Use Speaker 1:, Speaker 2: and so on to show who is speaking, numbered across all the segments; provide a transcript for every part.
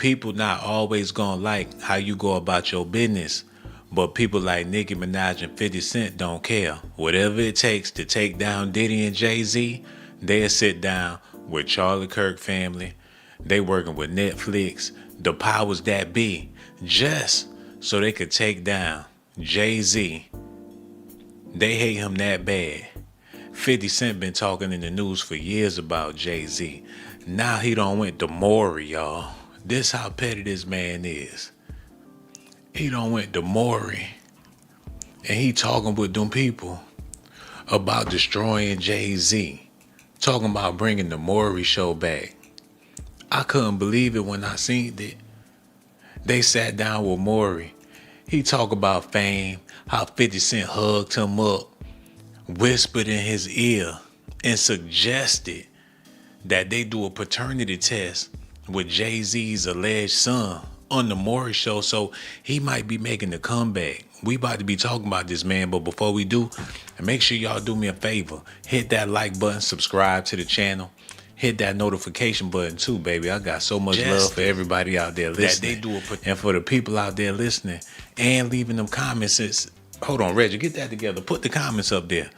Speaker 1: People not always gonna like how you go about your business, but people like Nicki Minaj and 50 Cent don't care. Whatever it takes to take down Diddy and Jay-Z, they'll sit down with Charlie Kirk family. They working with Netflix, the powers that be, just so they could take down Jay-Z. They hate him that bad. 50 Cent been talking in the news for years about Jay-Z. Now he done went to Maury, y'all. This how petty this man is. He done went to Maury and he talking with them people about destroying Jay-Z. Talking about bringing the Maury show back. I couldn't believe it when I seen it. They sat down with Maury. He talk about fame, how 50 Cent hugged him up, whispered in his ear, and suggested that they do a paternity test with Jay-Z's alleged son on the Maury show, so he might be making a comeback. We about to be talking about this, man, but before we do, make sure y'all do me a favor. Hit that like button, subscribe to the channel. Hit that notification button too, baby. I got so much love for everybody out there listening. And for the people out there listening and leaving them comments. Hold on, Reggie, get that together. Put the comments up there.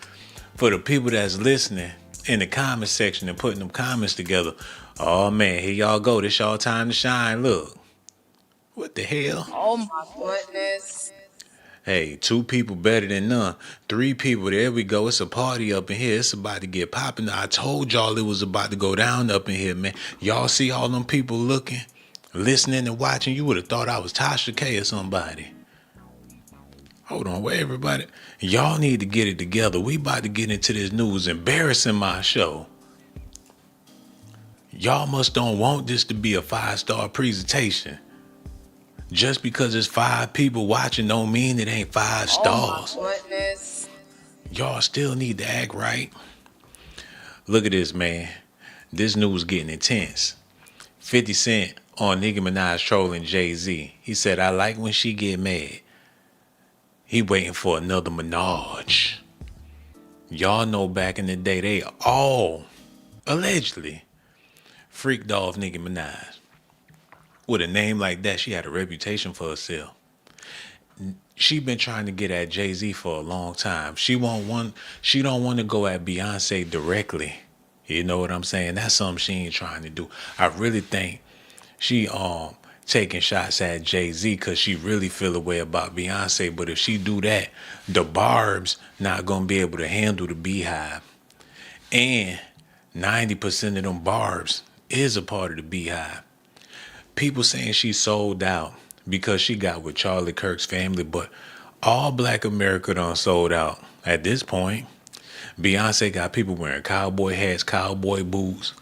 Speaker 1: For the people that's listening in the comment section and putting them comments together. Oh, man, here y'all go. This y'all time to shine. Look. What the hell?
Speaker 2: Oh, my goodness.
Speaker 1: Hey, 2 people better than none. 3 people, there we go. It's a party up in here. It's about to get popping. I told y'all it was about to go down up in here, man. Y'all see all them people looking, listening and watching? You would have thought I was Tasha K or somebody. Hold on, where everybody? Y'all need to get it together. We about to get into this news embarrassing my show. Y'all must don't want this to be a 5-star presentation. Just because it's 5 people watching don't mean it ain't 5 stars.
Speaker 2: Oh my goodness.
Speaker 1: Y'all still need to act right. Look at this, man. This news getting intense. 50 Cent on Nicki Minaj trolling Jay-Z. He said, I like when she get mad. He waiting for another Minaj. Y'all know back in the day, they all allegedly freaked off Nicki Minaj. With a name like that, she had a reputation for herself. She been trying to get at Jay-Z for a long time. She don't want to go at Beyonce directly. You know what I'm saying? That's something she ain't trying to do. I really think she taking shots at Jay-Z because she really feel a way about Beyonce. But if she do that, the Barb's not gonna be able to handle the Beehive. And 90% of them Barb's is a part of the Beehive. People saying she sold out because she got with Charlie Kirk's family, but all Black America done sold out at this point. Beyonce got people wearing cowboy hats, cowboy boots,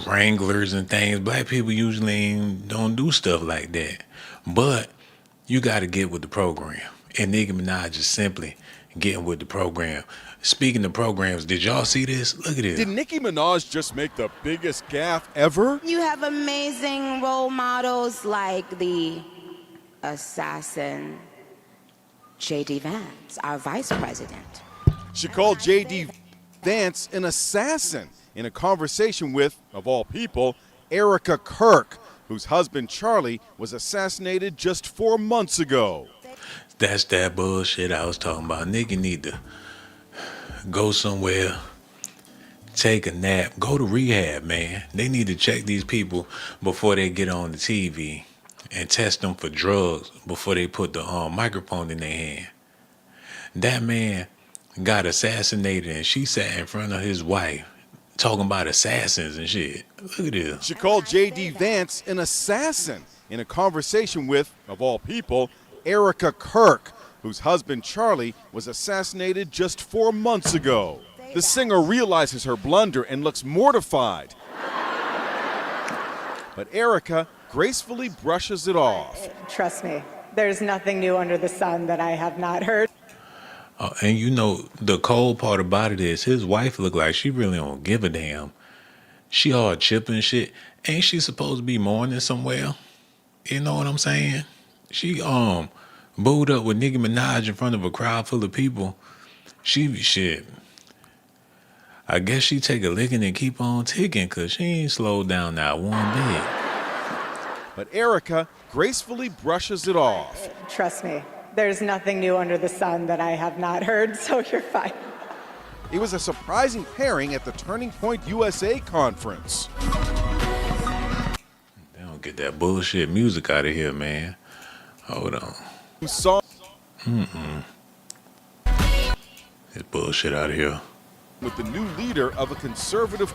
Speaker 1: Wranglers and things. Black people usually don't do stuff like that. But you got to get with the program. And Nicki Minaj is simply getting with the program. Speaking of programs, did y'all see this? Look at this.
Speaker 3: Did Nicki Minaj just make the biggest gaffe ever?
Speaker 4: You have amazing role models like the assassin J.D. Vance, our vice president.
Speaker 3: She called J.D. Vance an assassin in a conversation with, of all people, Erica Kirk, whose husband Charlie was assassinated just 4 months ago.
Speaker 1: That's that bullshit I was talking about. Nicki need to go somewhere, take a nap, go to rehab, man. They need to check these people before they get on the TV and test them for drugs before they put the microphone in their hand. That man got assassinated and she sat in front of his wife talking about assassins and shit. Look at this.
Speaker 3: She called J.D. Vance an assassin in a conversation with, of all people, Erica Kirk, whose husband Charlie was assassinated just 4 months ago. The singer realizes her blunder and looks mortified. But Erica gracefully brushes it off.
Speaker 5: Trust me, there's nothing new under the sun that I have not heard.
Speaker 1: And you know, the cold part about it is his wife look like she really don't give a damn. She all chip and shit. Ain't she supposed to be mourning somewhere? You know what I'm saying? She booed up with Nicki Minaj in front of a crowd full of people. Shit. I guess she take a licking and keep on ticking because she ain't slowed down not one bit.
Speaker 3: but Erica gracefully brushes it off.
Speaker 5: Trust me, there's nothing new under the sun that I have not heard, so you're fine.
Speaker 3: It was a surprising pairing at the Turning Point USA conference.
Speaker 1: They don't get that bullshit music out of here, man. Hold on.
Speaker 3: Who saw
Speaker 1: This bullshit out of here.
Speaker 3: with the new leader of a conservative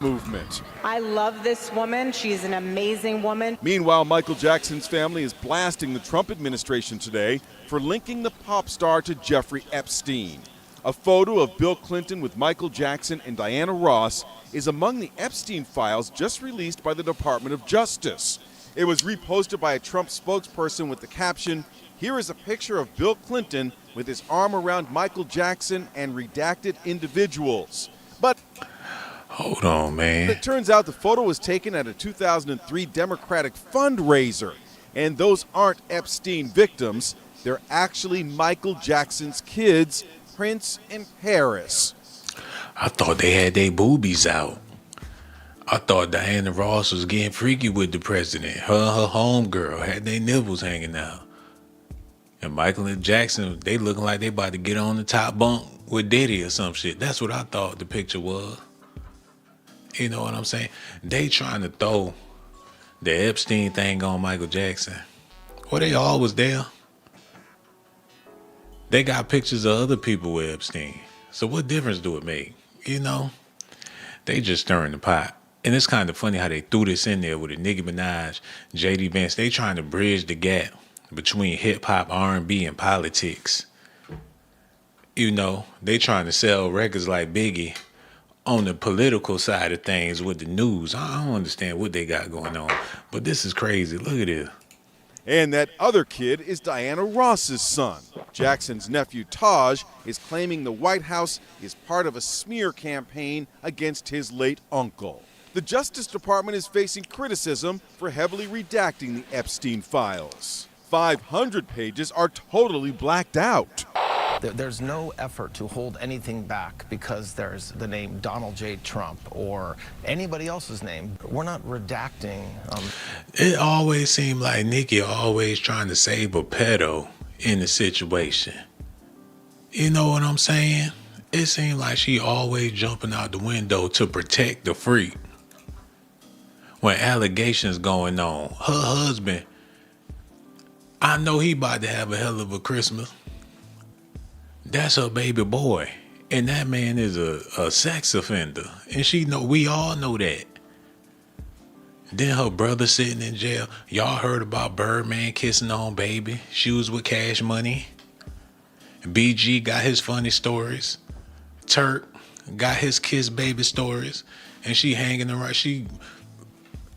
Speaker 3: movement.
Speaker 5: I love this woman. She's an amazing woman.
Speaker 3: Meanwhile, Michael Jackson's family is blasting the Trump administration today for linking the pop star to Jeffrey Epstein. A photo of Bill Clinton with Michael Jackson and Diana Ross is among the Epstein files just released by the Department of Justice. It was reposted by a Trump spokesperson with the caption, "Here is a picture of Bill Clinton with his arm around Michael Jackson and redacted individuals." But
Speaker 1: Hold on, man.
Speaker 3: it turns out the photo was taken at a 2003 Democratic fundraiser. And those aren't Epstein victims. They're actually Michael Jackson's kids, Prince and Paris.
Speaker 1: I thought they had their boobies out. I thought Diana Ross was getting freaky with the president. Her and her homegirl had their nipples hanging out. And Michael and Jackson, they looking like they about to get on the top bunk with Diddy or some shit. That's what I thought the picture was. You know what I'm saying? They trying to throw the Epstein thing on Michael Jackson. Well, they all was there. They got pictures of other people with Epstein. So what difference do it make? You know? They just stirring the pot. And it's kind of funny how they threw this in there with a Nicki Minaj, J.D. Vance. They trying to bridge the gap between hip-hop, R&B, and politics. You know, they trying to sell records like Biggie on the political side of things with the news. I don't understand what they got going on. But this is crazy. Look at this.
Speaker 3: And that other kid is Diana Ross's son. Jackson's nephew Taj is claiming the White House is part of a smear campaign against his late uncle. The Justice Department is facing criticism for heavily redacting the Epstein files. 500 pages are totally blacked out.
Speaker 6: There's no effort to hold anything back because there's the name Donald J. Trump or anybody else's name. We're not redacting.
Speaker 1: It always seemed like Nicki always trying to save a pedo in the situation. You know what I'm saying? It seemed like she always jumping out the window to protect the freak. When allegations going on, her husband, I know he about to have a hell of a Christmas. That's her baby boy. And that man is a sex offender. And we all know that. Then her brother sitting in jail. Y'all heard about Birdman kissing on Baby. She was with Cash Money. BG got his funny stories. Turk got his Kiss Baby stories. And she hanging around. She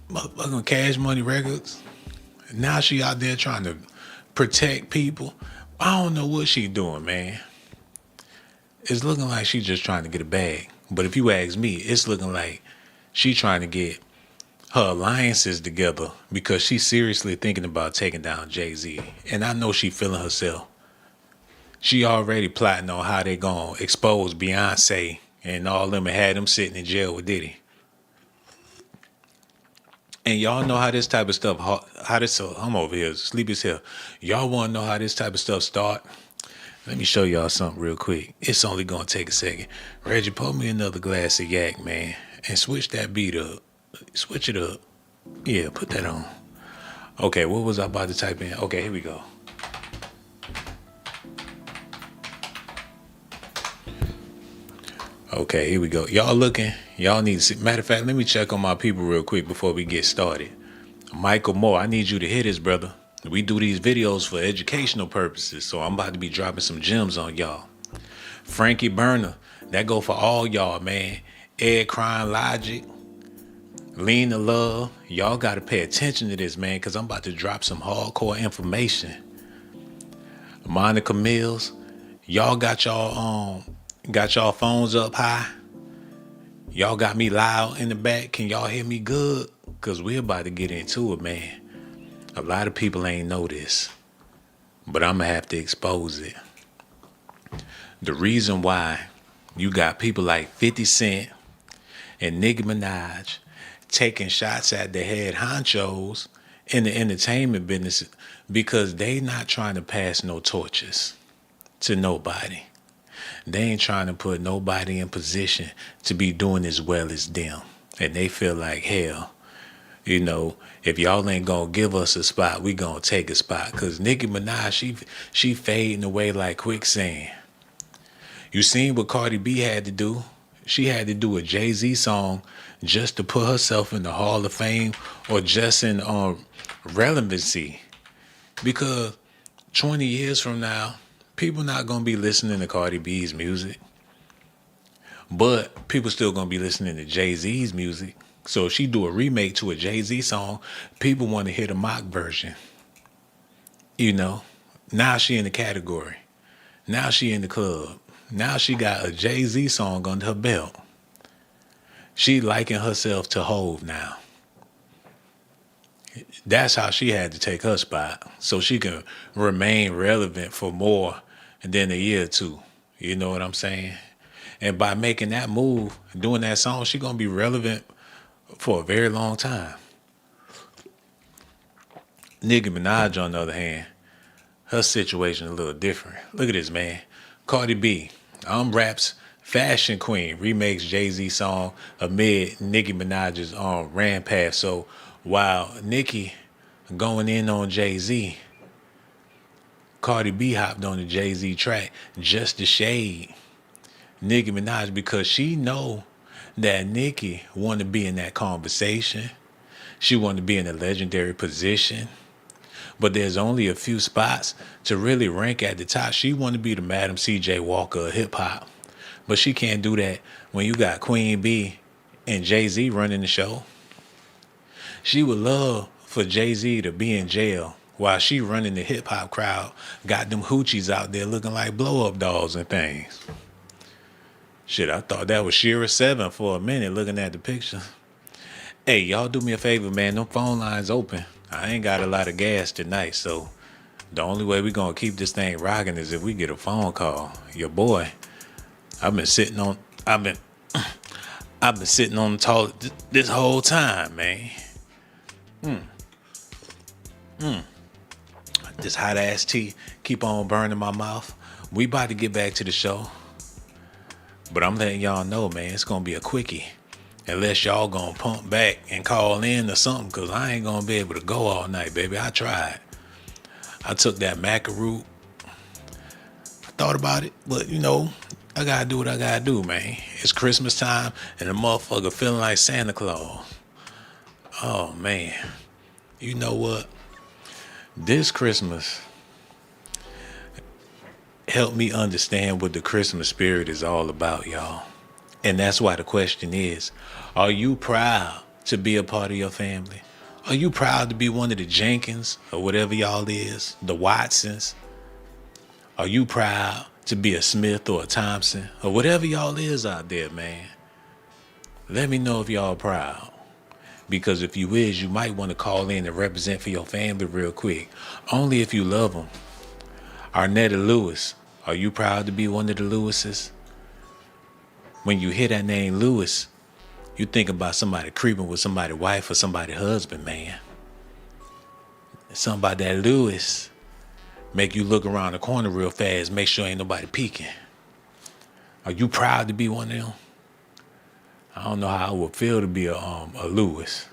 Speaker 1: motherfucking Cash Money Records. Now she out there trying to protect people. I don't know what she doing, man. It's looking like she just trying to get a bag. But if you ask me, it's looking like she trying to get her alliances together because she's seriously thinking about taking down Jay-Z. And I know she feeling herself. She already plotting on how they gonna expose Beyonce and all them and had them sitting in jail with Diddy. And y'all know how this type of stuff, I'm over here, sleep is here. Y'all wanna know how this type of stuff start? Let me show y'all something real quick. It's only gonna take a second. Reggie, pour me another glass of yak, man, and switch that beat up. Switch it up. Yeah, put that on. Okay, what was I about to type in? Okay, here we go. Okay, here we go. Y'all looking? Y'all need to see. Matter of fact, let me check on my people real quick before we get started. Michael Moore, I need you to hit this, brother. We do these videos for educational purposes, so I'm about to be dropping some gems on y'all. Frankie Burner, that go for all y'all, man. Ed Crime Logic, Lean to Love. Y'all got to pay attention to this, man, because I'm about to drop some hardcore information. Monica Mills, y'all got y'all phones up high. Y'all got me loud in the back. Can y'all hear me good? Because we're about to get into it, man. A lot of people ain't know this, but I'm going to have to expose it. The reason why you got people like 50 Cent and Nicki Minaj taking shots at the head honchos in the entertainment business because they not trying to pass no torches to nobody. They ain't trying to put nobody in position to be doing as well as them. And they feel like, hell, you know, if y'all ain't gonna give us a spot, we gonna take a spot. Cause Nicki Minaj, she fading away like quicksand. You seen what Cardi B had to do? She had to do a Jay-Z song just to put herself in the Hall of Fame or just in relevancy. Because 20 years from now, people not gonna be listening to Cardi B's music. But people still gonna be listening to Jay-Z's music. So if she do a remake to a Jay-Z song, people want to hear the mock version. You know, now she in the category. Now she in the club. Now she got a Jay-Z song under her belt. She liking herself to Hove now. That's how she had to take her spot. So she can remain relevant for more than a year or two. You know what I'm saying? And by making that move, doing that song, she gonna be relevant for a very long time. Nicki Minaj, on the other hand, her situation a little different. Look at this, man. Cardi B, rap's fashion queen, remakes Jay-Z song amid Nicki Minaj's rampage. So while Nicki going in on Jay-Z, Cardi B hopped on the Jay-Z track just to shade Nicki Minaj because she know that Nicki want to be in that conversation. She want to be in a legendary position. But there's only a few spots to really rank at the top. She want to be the Madam C.J. Walker of hip-hop. But she can't do that when you got Queen B and Jay-Z running the show. She would love for Jay-Z to be in jail while she running the hip-hop crowd, got them hoochies out there looking like blow-up dolls and things. Shit, I thought that was Shira 7 for a minute looking at the picture. Hey, y'all do me a favor, man. Them phone lines open. I ain't got a lot of gas tonight, so the only way we gonna keep this thing rocking is if we get a phone call. Your boy, I've been sitting on the toilet this whole time, man. This hot ass tea keep on burning my mouth. We about to get back to the show. But I'm letting y'all know, man, it's gonna be a quickie. Unless y'all gonna pump back and call in or something, cause I ain't gonna be able to go all night, baby. I tried. I took that macaroon. I thought about it, but you know, I gotta do what I gotta do, man. It's Christmas time and the motherfucker feeling like Santa Claus. Oh man. You know what? This Christmas helped me understand what the Christmas spirit is all about, y'all. And that's why the question is, are you proud to be a part of your family? Are you proud to be one of the Jenkins or whatever y'all is, the Watsons? Are you proud to be a Smith or a Thompson or whatever y'all is out there, man? Let me know if y'all proud. Because if you is, you might want to call in and represent for your family real quick. Only if you love them. Arnetta Lewis, are you proud to be one of the Lewises? When you hear that name Lewis, you think about somebody creeping with somebody's wife or somebody's husband, man. Something about that Lewis make you look around the corner real fast, make sure ain't nobody peeking. Are you proud to be one of them? I don't know how it would feel to be a Lewis.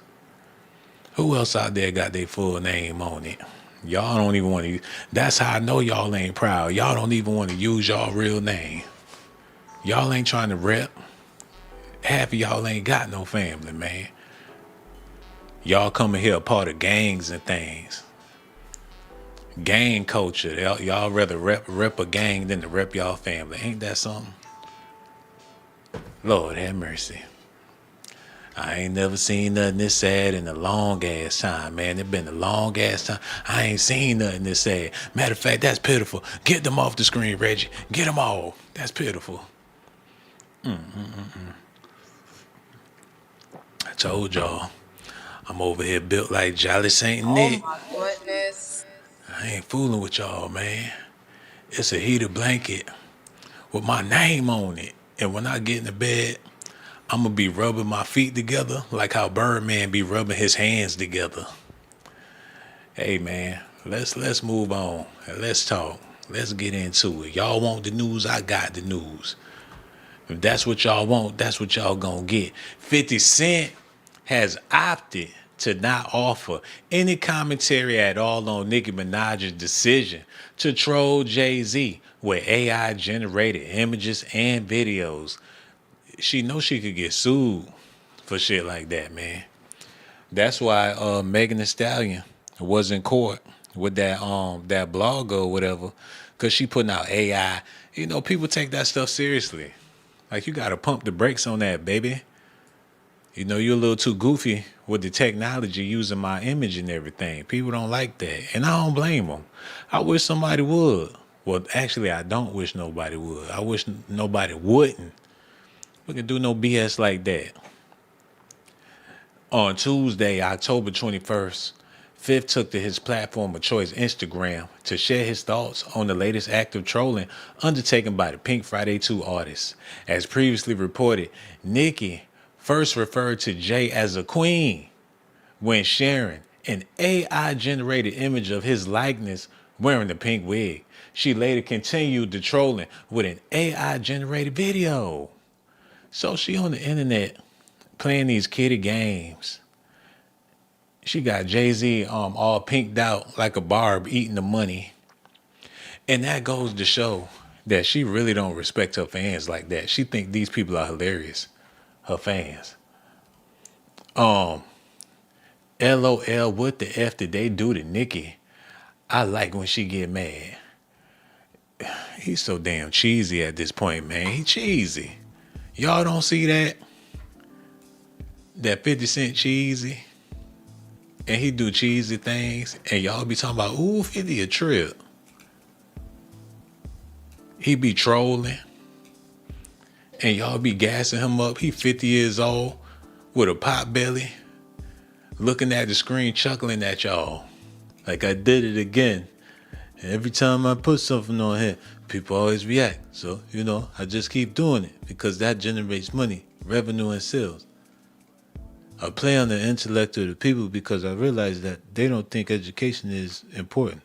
Speaker 1: Who else out there got their full name on it? Y'all don't even want to. That's how I know y'all ain't proud. Y'all don't even want to use y'all real name. Y'all ain't trying to rep. Half of y'all ain't got no family, man. Y'all coming here a part of gangs and things. Gang culture. Y'all rather rep a gang than to rep y'all family. Ain't that something? Lord have mercy. I ain't never seen nothing this sad in a long ass time, man. It been a long ass time. I ain't seen nothing this sad. Matter of fact, that's pitiful. Get them off the screen, Reggie. Get them all. That's pitiful. I told y'all, I'm over here built like Jolly Saint Nick.
Speaker 2: Oh my goodness.
Speaker 1: I ain't fooling with y'all, man. It's a heated blanket with my name on it. And when I get in the bed, I'm going to be rubbing my feet together like how Birdman be rubbing his hands together. Hey man, let's move on. Let's talk. Let's get into it. Y'all want the news? I got the news. If that's what y'all want, that's what y'all gonna get. 50 Cent has opted to not offer any commentary at all on Nicki Minaj's decision to troll Jay-Z with AI generated images and videos. She knows she could get sued for shit like that, man. That's why Megan Thee Stallion was in court with that blog or whatever, cause she putting out AI. You know, people take that stuff seriously. Like you gotta pump the brakes on that, baby. You know, you're a little too goofy with the technology using my image and everything. People don't like that, and I don't blame them. I wish somebody would. Well, actually, I don't wish nobody would. I wish nobody wouldn't. We can do no BS like that. On Tuesday, October 21st, Fifth took to his platform of choice, Instagram, to share his thoughts on the latest act of trolling undertaken by the Pink Friday 2 artist. As previously reported, Nicki first referred to Jay as a queen when sharing an AI-generated image of his likeness wearing the pink wig. She later continued the trolling with an AI-generated video. So she on the internet playing these kiddie games. She got Jay-Z all pinked out like a barb eating the money. And that goes to show that she really don't respect her fans like that. She think these people are hilarious. Her fans. LOL, what the F did they do to Nicki? I like when she get mad. He's so damn cheesy at this point, man. He cheesy. Y'all don't see that? That 50 Cent cheesy? And he do cheesy things, and y'all be talking about, ooh, 50 a trip. He be trolling, and y'all be gassing him up. He 50 years old with a pot belly, looking at the screen, chuckling at y'all. Like I did it again. And every time I put something on here, people always react. So, you know, I just keep doing it because that generates money, revenue, and sales. I play on the intellect of the people because I realize that they don't think education is important.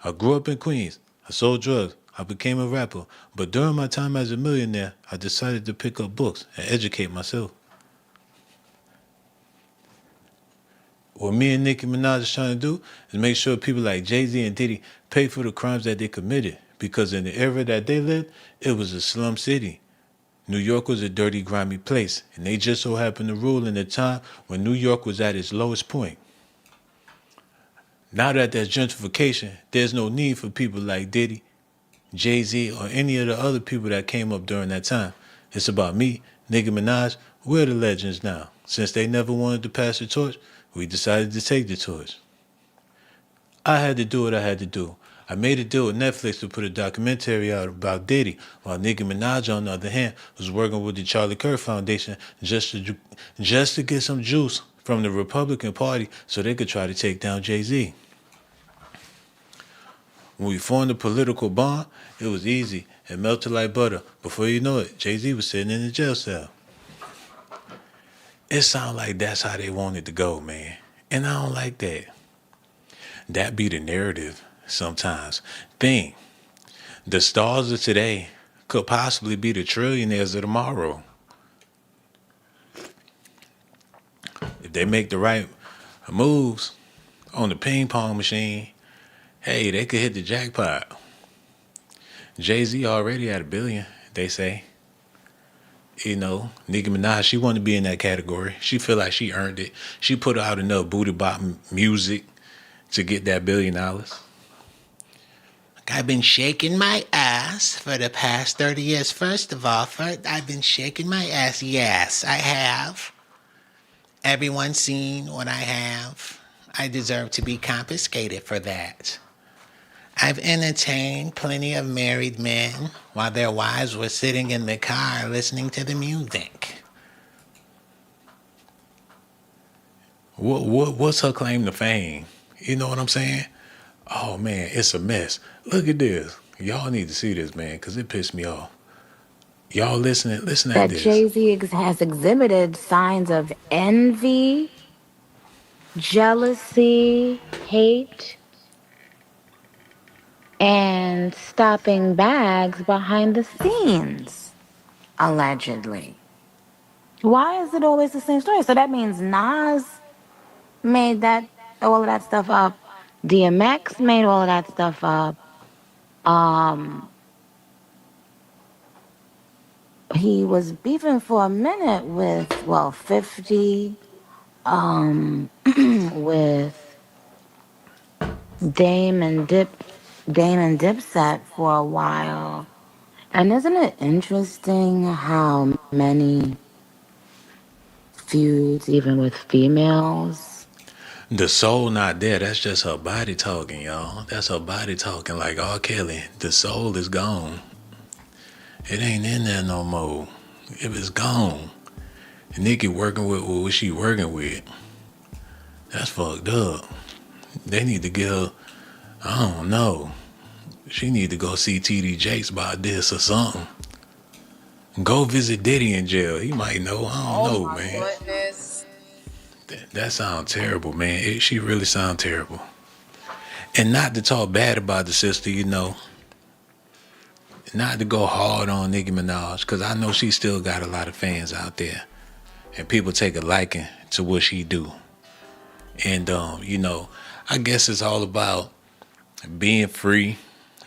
Speaker 1: I grew up in Queens. I sold drugs. I became a rapper. But during my time as a millionaire, I decided to pick up books and educate myself. What me and Nicki Minaj is trying to do is make sure people like Jay-Z and Diddy pay for the crimes that they committed. Because in the era that they lived, it was a slum city. New York was a dirty, grimy place, and they just so happened to rule in a time when New York was at its lowest point. Now that there's gentrification, there's no need for people like Diddy, Jay-Z, or any of the other people that came up during that time. It's about me, Nicki Minaj. We're the legends now. Since they never wanted to pass the torch, we decided to take the torch. I had to do what I had to do. I made a deal with Netflix to put a documentary out about Diddy, while Nicki Minaj, on the other hand, was working with the Charlie Kirk Foundation just to get some juice from the Republican Party so they could try to take down Jay-Z. When we formed a political bond, it was easy. It melted like butter. Before you know it, Jay-Z was sitting in the jail cell. It sounds like that's how they wanted to go, man. And I don't like that. That be the narrative sometimes. Think, the stars of today could possibly be the trillionaires of tomorrow. If they make the right moves on the ping pong machine, hey, they could hit the jackpot. Jay-Z already at $1 billion, they say. You know, Nicki Minaj, she wanted to be in that category. She feel like she earned it. She put out enough booty bop music to get that $1 billion. I've been shaking my ass for the past 30 years. First of all, I've been shaking my ass. Yes, I have. Everyone's seen what I have. I deserve to be confiscated for that. I've entertained plenty of married men while their wives were sitting in the car listening to the music. What's her claim to fame? You know what I'm saying? Oh, man, it's a mess. Look at this. Y'all need to see this, man, because it pissed me off. Y'all listen at
Speaker 4: That
Speaker 1: this.
Speaker 4: Jay-Z has exhibited signs of envy jealousy, hate, and stopping bags behind the scenes, allegedly. Why is it always the same story? So that means Nas made that all of that stuff up. DMX made all of that stuff up. Um, he was beefing for a minute with 50, with Dame and Dipset for a while. And isn't it interesting how many feuds, even with females?
Speaker 1: The soul not there. That's just her body talking, y'all. That's her body talking like R. Kelly. The soul is gone. It ain't in there no more. If it's gone. Nicki working with what she working with. That's fucked up. They need to get her, I don't know. She need to go see TD Jakes about this or something. Go visit Diddy in jail. He might know. I don't
Speaker 2: Oh
Speaker 1: know,
Speaker 2: my
Speaker 1: man.
Speaker 2: goodness.
Speaker 1: That sounds terrible, man. She really sound terrible. And not to talk bad about the sister, not to go hard on Nicki Minaj, because I know she still got a lot of fans out there. And people take a liking to what she do. And, I guess it's all about being free,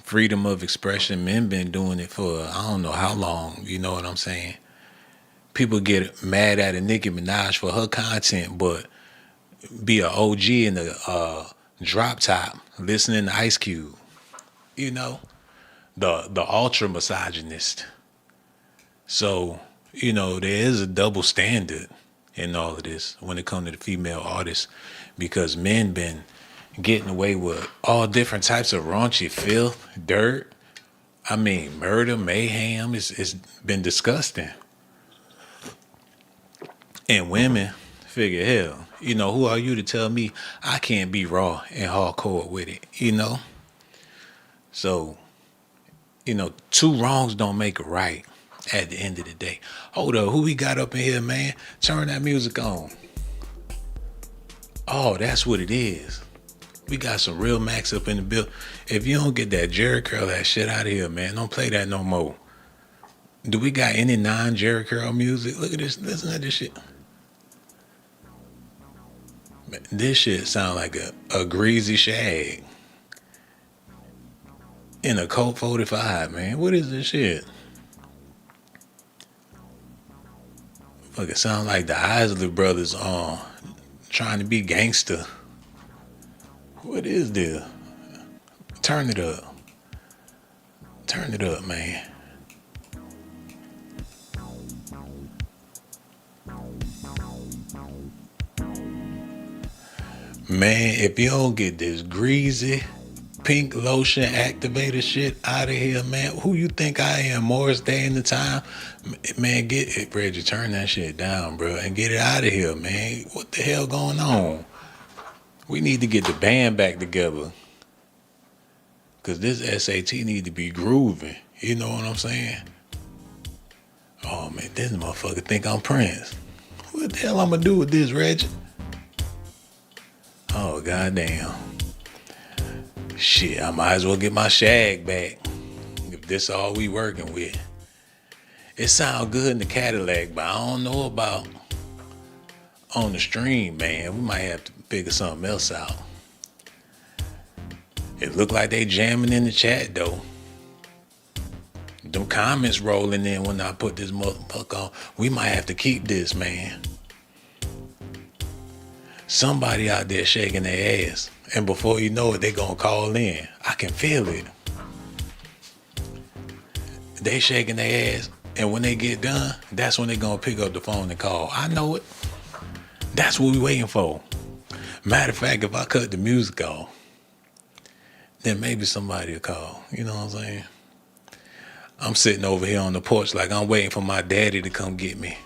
Speaker 1: freedom of expression. Men been doing it for I don't know how long, you know what I'm saying? People get mad at a Nicki Minaj for her content, but be an OG in the drop top, listening to Ice Cube, you know? The ultra misogynist. So, there is a double standard in all of this when it comes to the female artists, because men been getting away with all different types of raunchy filth, dirt. I mean, murder, mayhem. It's been disgusting. And women figure, hell, who are you to tell me I can't be raw and hardcore with it? So, two wrongs don't make a right at the end of the day. Hold up, who we got up in here, man? Turn that music on. Oh, that's what it is. We got some real Max up in the building. If you don't get that Jerry Curl that shit out of here, man, don't play that no more. Do we got any non-Jerry Curl music? Look at this. Listen to this shit. Man, this shit sound like a greasy shag in a Colt 45, man. What is this shit? Fucking sound like the Isley Brothers trying to be gangster. What is this? Turn it up. Turn it up, man. Man, if you don't get this greasy pink lotion activator shit out of here, man, who you think I am, Morris Day in the time? Man, get it, Reggie, turn that shit down, bro, and get it out of here, man. What the hell going on? We need to get the band back together, because this S.A.T. need to be grooving. You know what I'm saying? Oh, man, this motherfucker think I'm Prince. What the hell I'm going to do with this, Reggie? Oh, goddamn. Shit, I might as well get my shag back if this all we working with. It sound good in the Cadillac, but I don't know about on the stream, man. We might have to figure something else out. It look like they jamming in the chat, though. Them comments rolling in when I put this motherfucker on. We might have to keep this, man. Somebody out there shaking their ass. And before you know it, they gonna call in. I can feel it. They shaking their ass. And when they get done, that's when they gonna pick up the phone and call. I know it. That's what we waiting for. Matter of fact, if I cut the music off, then maybe somebody will call. You know what I'm saying? I'm sitting over here on the porch like I'm waiting for my daddy to come get me.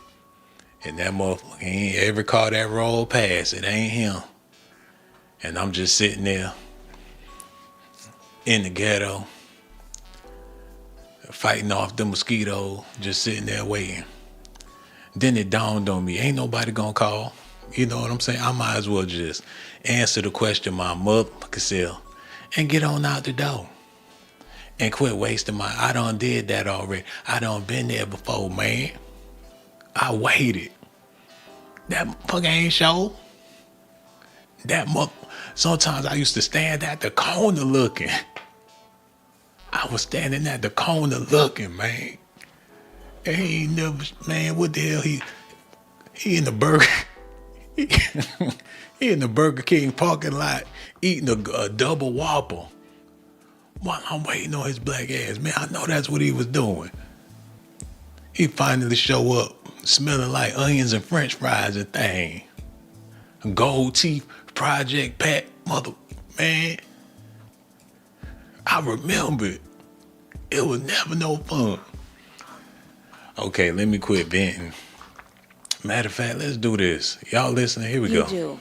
Speaker 1: And that motherfucker, he ain't every car that roll past, it ain't him. And I'm just sitting there in the ghetto, fighting off the mosquitoes, just sitting there waiting. Then it dawned on me, ain't nobody gonna call. You know what I'm saying? I might as well just answer the question my motherfucker self and get on out the door. And quit wasting my I done did that already. I done been there before, man. I waited. That motherfucker ain't show. That mother sometimes I used to stand at the corner looking. I was standing at the corner looking, man. And he ain't never man, what the hell he in the burger he, he in the Burger King parking lot eating a double whopper while I'm waiting on his black ass. Man, I know that's what he was doing. He finally show up smelling like onions and french fries and thing. Gold teeth, Project Pat, mother, man. I remember it. It was never no fun. Okay, let me quit venting. Matter of fact, let's do this. Y'all listening? Here we
Speaker 4: You
Speaker 1: go.
Speaker 4: do.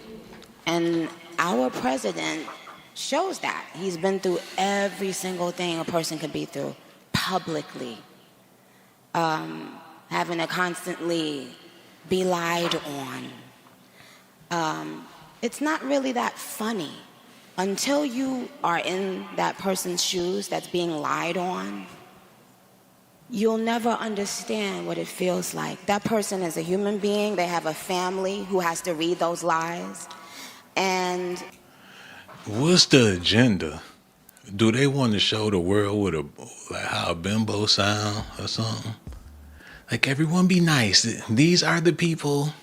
Speaker 4: And our president shows that. He's been through every single thing a person could be through publicly. Having to constantly be lied on. It's not really that funny. Until you are in that person's shoes that's being lied on, you'll never understand what it feels like. That person is a human being. They have a family who has to read those lies. And
Speaker 1: What's the agenda? Do they want to show the world what a like how a bimbo sound or something? Like everyone be nice. These are the people,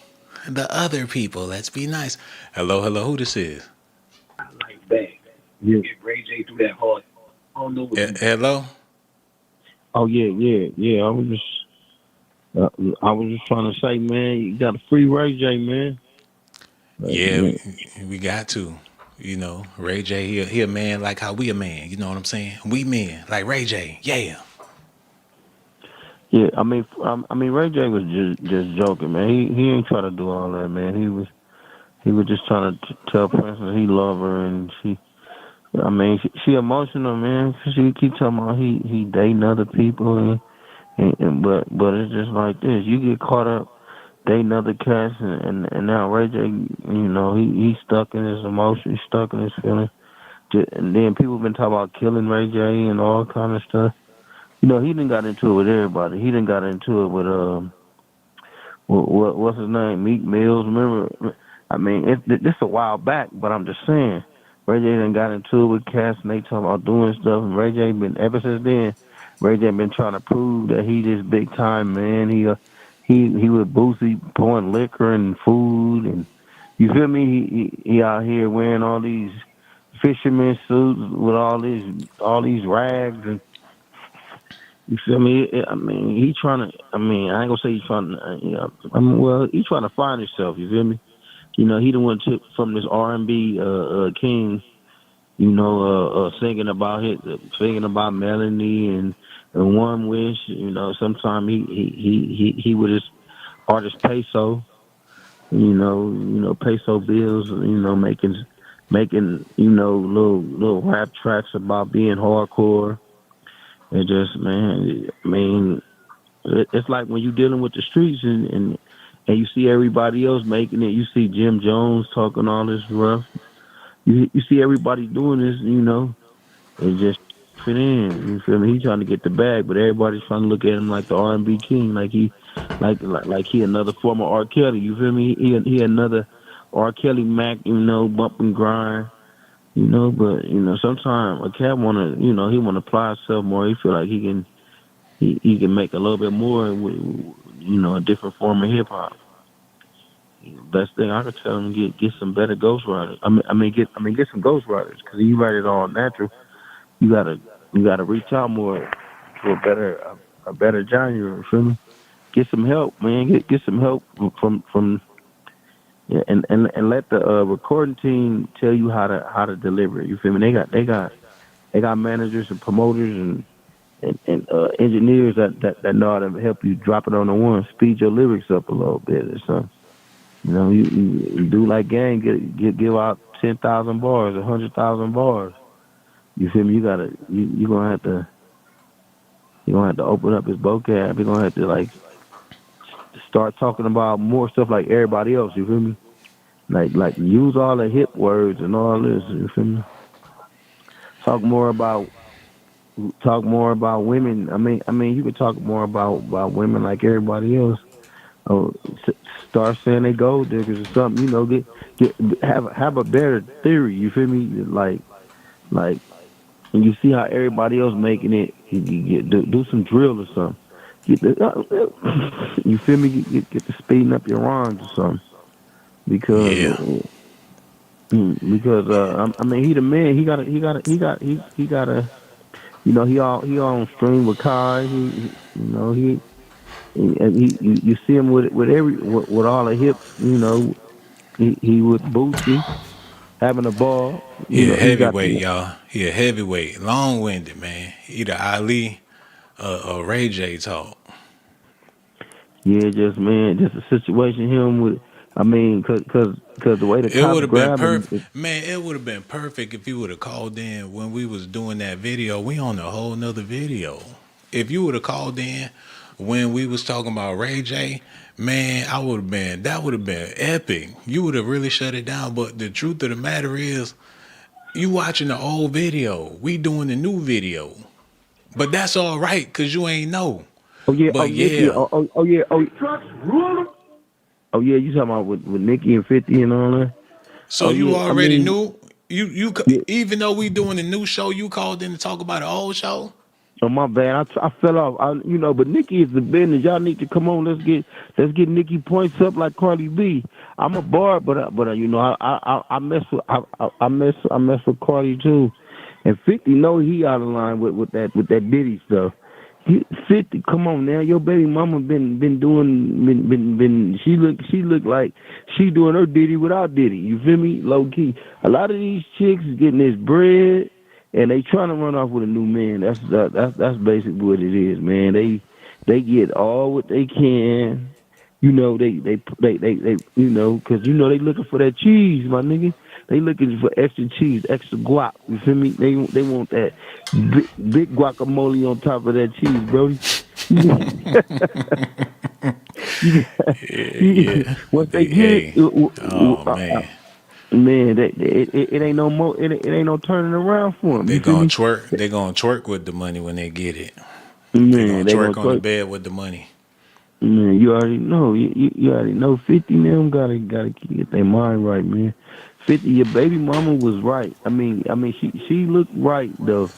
Speaker 1: the other people. Let's be nice. Hello, hello. Who this is?
Speaker 7: Like that. Yeah. Get Ray J through that hard. I don't know what you.
Speaker 1: Hello.
Speaker 7: Oh yeah. I was just trying to say, man, you got a free Ray J, man.
Speaker 1: Yeah,
Speaker 7: Man.
Speaker 1: we got to. You know, Ray J, he a man like how we a man. You know what I'm saying? We men like Ray J. Yeah.
Speaker 7: Yeah, I mean, Ray J was just joking, man. He ain't trying to do all that, man. He was just trying to tell Princess he love her, and I mean, she emotional, man. She keep talking about he dating other people, but it's just like this. You get caught up dating other cats, and now Ray J, he's stuck in his emotions, stuck in his feelings. And then people been talking about killing Ray J and all kind of stuff. He done got into it with everybody. He done got into it with what's his name, Meek Mills. Remember? I mean, this a while back, but I'm just saying, Ray J done got into it with cats, and they talking about doing stuff. And Ray J been ever since then. Ray J been trying to prove that he this big time man. He with Boosie pouring liquor and food, and you feel me? He out here wearing all these fisherman suits with all these rags, and you feel me? I mean, he trying to. I mean, I ain't gonna say he's trying to. Well, he's trying to find himself. You feel me? He the one took from this R&B king. Singing about Melanie and One Wish. Sometime he with his artist Peso. Peso bills. Making little rap tracks about being hardcore. It just, man, I mean, it's like when you're dealing with the streets and you see everybody else making it. You see Jim Jones talking all this rough. You see everybody doing this, and just fit in. You feel me? He's trying to get the bag, but everybody's trying to look at him like the R&B king, like he another former R. Kelly. You feel me? He another R. Kelly Mac, bump and grind. But sometimes a cat he wanna apply himself more. He feel like he can make a little bit more with a different form of hip hop. Best thing I could tell him, get some better ghostwriters. Get some ghostwriters, because you write it all natural. You gotta reach out more to a better genre. You feel me? Get some help, man. Get some help from yeah, and let the recording team tell you how to deliver it. You feel me? They got managers and promoters and engineers that know how to help you drop it on the one, speed your lyrics up a little bit or something. You do like Gang, give out 10,000 bars, 100,000 bars. You feel me? You're gonna have to open up his vocab. You're gonna have to like start talking about more stuff like everybody else. You feel me? Like use all the hip words and all this. You feel me? Talk more about talk more about women. You could talk more about women like everybody else. Oh, start saying they gold diggers or something. Get have a better theory. You feel me? Like and you see how everybody else making it. Do some drill or something. Get you feel me? Get to speeding up your rhymes or something because
Speaker 1: Yeah.
Speaker 7: he the man. He got to he on stream with Kai. You see him with with all the hip. He with Boosie having a ball.
Speaker 1: He a
Speaker 7: He got
Speaker 1: heavyweight, y'all. He a heavyweight, long winded man. Either Ali or Ray J talk.
Speaker 7: yeah, just man, just a situation him with. Cause the way the
Speaker 1: It would
Speaker 7: cops
Speaker 1: have been
Speaker 7: grabbed him,
Speaker 1: perfect, man. It would have been perfect if you would have called in when we was doing that video. We on a whole nother video. If you would have called in when we was talking about Ray J, man, I would have been. That would have been epic. You would have really shut it down. But the truth of the matter is, you watching the old video. We doing the new video. But that's all right, cause you ain't know.
Speaker 7: oh yeah, oh
Speaker 1: But
Speaker 7: Nicki,
Speaker 1: yeah,
Speaker 7: oh yeah, oh yeah, you talking about with Nicki and 50 and all that?
Speaker 1: so
Speaker 7: Oh
Speaker 1: you
Speaker 7: yeah,
Speaker 1: already knew. You
Speaker 7: yeah.
Speaker 1: even though we doing a new show, you called in to talk about an old show.
Speaker 7: Oh my bad, I fell off. But Nicki is the business. Y'all need to come on. Let's get Nicki points up like Cardi B. I'm a bar, but I mess with I mess with Cardi too, and 50 know he out of line with that Diddy stuff. 50, come on now, your baby mama been doing been she look like she doing her Diddy without Diddy. You feel me? Low key. A lot of these chicks is getting this bread and they trying to run off with a new man. That's basically what it is, man. They get all what they can. They because they looking for that cheese, my nigga. They looking for extra cheese, extra guac. You feel me? They want that big guacamole on top of that cheese, Brody. You,
Speaker 1: Yeah, yeah.
Speaker 7: once they
Speaker 1: They
Speaker 7: get it,
Speaker 1: a. Oh man,
Speaker 7: man, it ain't no more. It ain't no turning around for them.
Speaker 1: they
Speaker 7: You feel
Speaker 1: gonna
Speaker 7: me?
Speaker 1: twerk. They gonna twerk with the money when they get it. They gonna
Speaker 7: Man, they gonna
Speaker 1: twerk on the
Speaker 7: twerk.
Speaker 1: bed with the money.
Speaker 7: Man, you already know. You already know. 50 them gotta get their mind right, man. 50, your baby mama was right. She looked right though.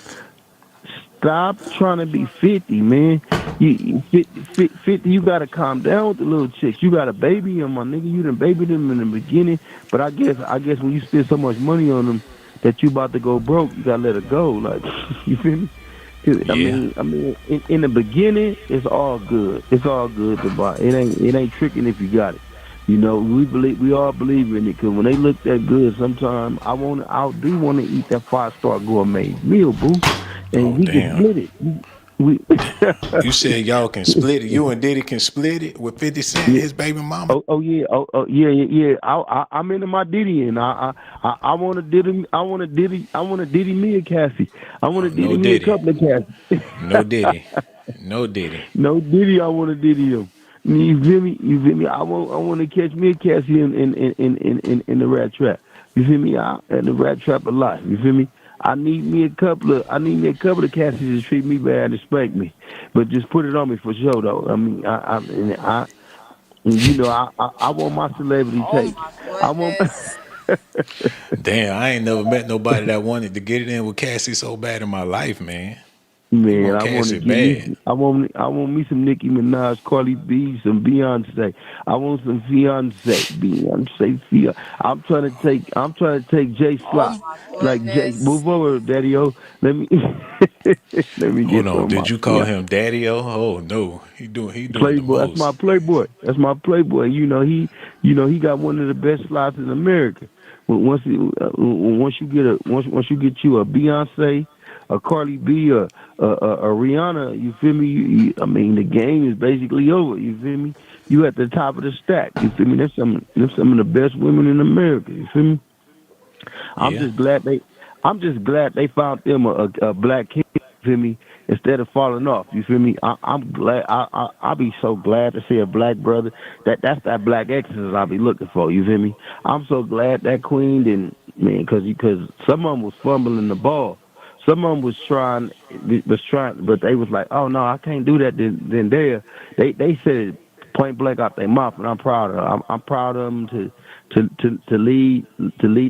Speaker 7: Stop trying to be 50, man. 50, you gotta calm down with the little chicks. You got a baby on my nigga. You done babied them in the beginning, but I guess when you spend so much money on them that you about to go broke, you gotta let it go. Like, you feel me? 'Cause,
Speaker 1: Yeah.
Speaker 7: in the beginning, it's all good. It's all good to buy. It ain't tricking if you got it. We all believe in it. Cause when they look that good, sometimes I do want to eat that 5-star gourmet meal, boo, and
Speaker 1: Oh
Speaker 7: we can
Speaker 1: damn.
Speaker 7: split it. We,
Speaker 1: You said y'all can split it. You and Diddy can split it with 50 Cent,
Speaker 7: yeah.
Speaker 1: his baby mama.
Speaker 7: Oh yeah. Oh yeah, yeah, yeah. I'm into my Diddy, and I want to Diddy. I want to Diddy me a Cassie. I want
Speaker 1: Oh,
Speaker 7: to
Speaker 1: no
Speaker 7: Diddy me a
Speaker 1: Diddy.
Speaker 7: couple of Cassie.
Speaker 1: No Diddy. No Diddy.
Speaker 7: No Diddy, I want to Diddy him. You feel me? You feel me? I want to catch me a Cassie in the rat trap. You feel me? In the rat trap a lot. You feel me? I need me a couple of Cassies to treat me bad and spank me, but just put it on me for sure though. I want my celebrity
Speaker 2: Oh
Speaker 7: take.
Speaker 2: my
Speaker 7: I want.
Speaker 2: goodness.
Speaker 1: Damn, I ain't never met nobody that wanted to get it in with Cassie so bad in my life, man. You
Speaker 7: Man,
Speaker 1: want
Speaker 7: I want to
Speaker 1: Cassie
Speaker 7: get me.
Speaker 1: bad.
Speaker 7: I want me some Nicki Minaj, Cardi B, some Beyonce. I want some Beyonce. I'm trying to take Jay
Speaker 2: Oh
Speaker 7: Slot,
Speaker 2: my
Speaker 7: like Jay.
Speaker 2: goodness.
Speaker 7: Move over, Daddy O. Let me let me
Speaker 1: Hold
Speaker 7: get some
Speaker 1: on,
Speaker 7: of my
Speaker 1: did you call
Speaker 7: Beyonce.
Speaker 1: him Daddy O? Oh no, he doing the
Speaker 7: Playboy. That's my
Speaker 1: most.
Speaker 7: playboy. That's my playboy. He got one of the best slots in America. Once you get you a Beyonce, a Cardi B, a Rihanna, you feel me? The game is basically over. You feel me? You at the top of the stack. You feel me? There's some of the best women in America. You feel me? I'm
Speaker 1: Yeah.
Speaker 7: just glad they. I'm just glad they found them a black king. You feel me? Instead of falling off, you feel me? I'm glad. I'll be so glad to see a black brother. That's that black excellence I'll be looking for. You feel me? I'm so glad that Queen didn't, man, because some of them was fumbling the ball. Some of them was trying, but they was like, oh no, I can't do that. Then they said it point blank out their mouth, and I'm proud of them. I'm proud of them to lead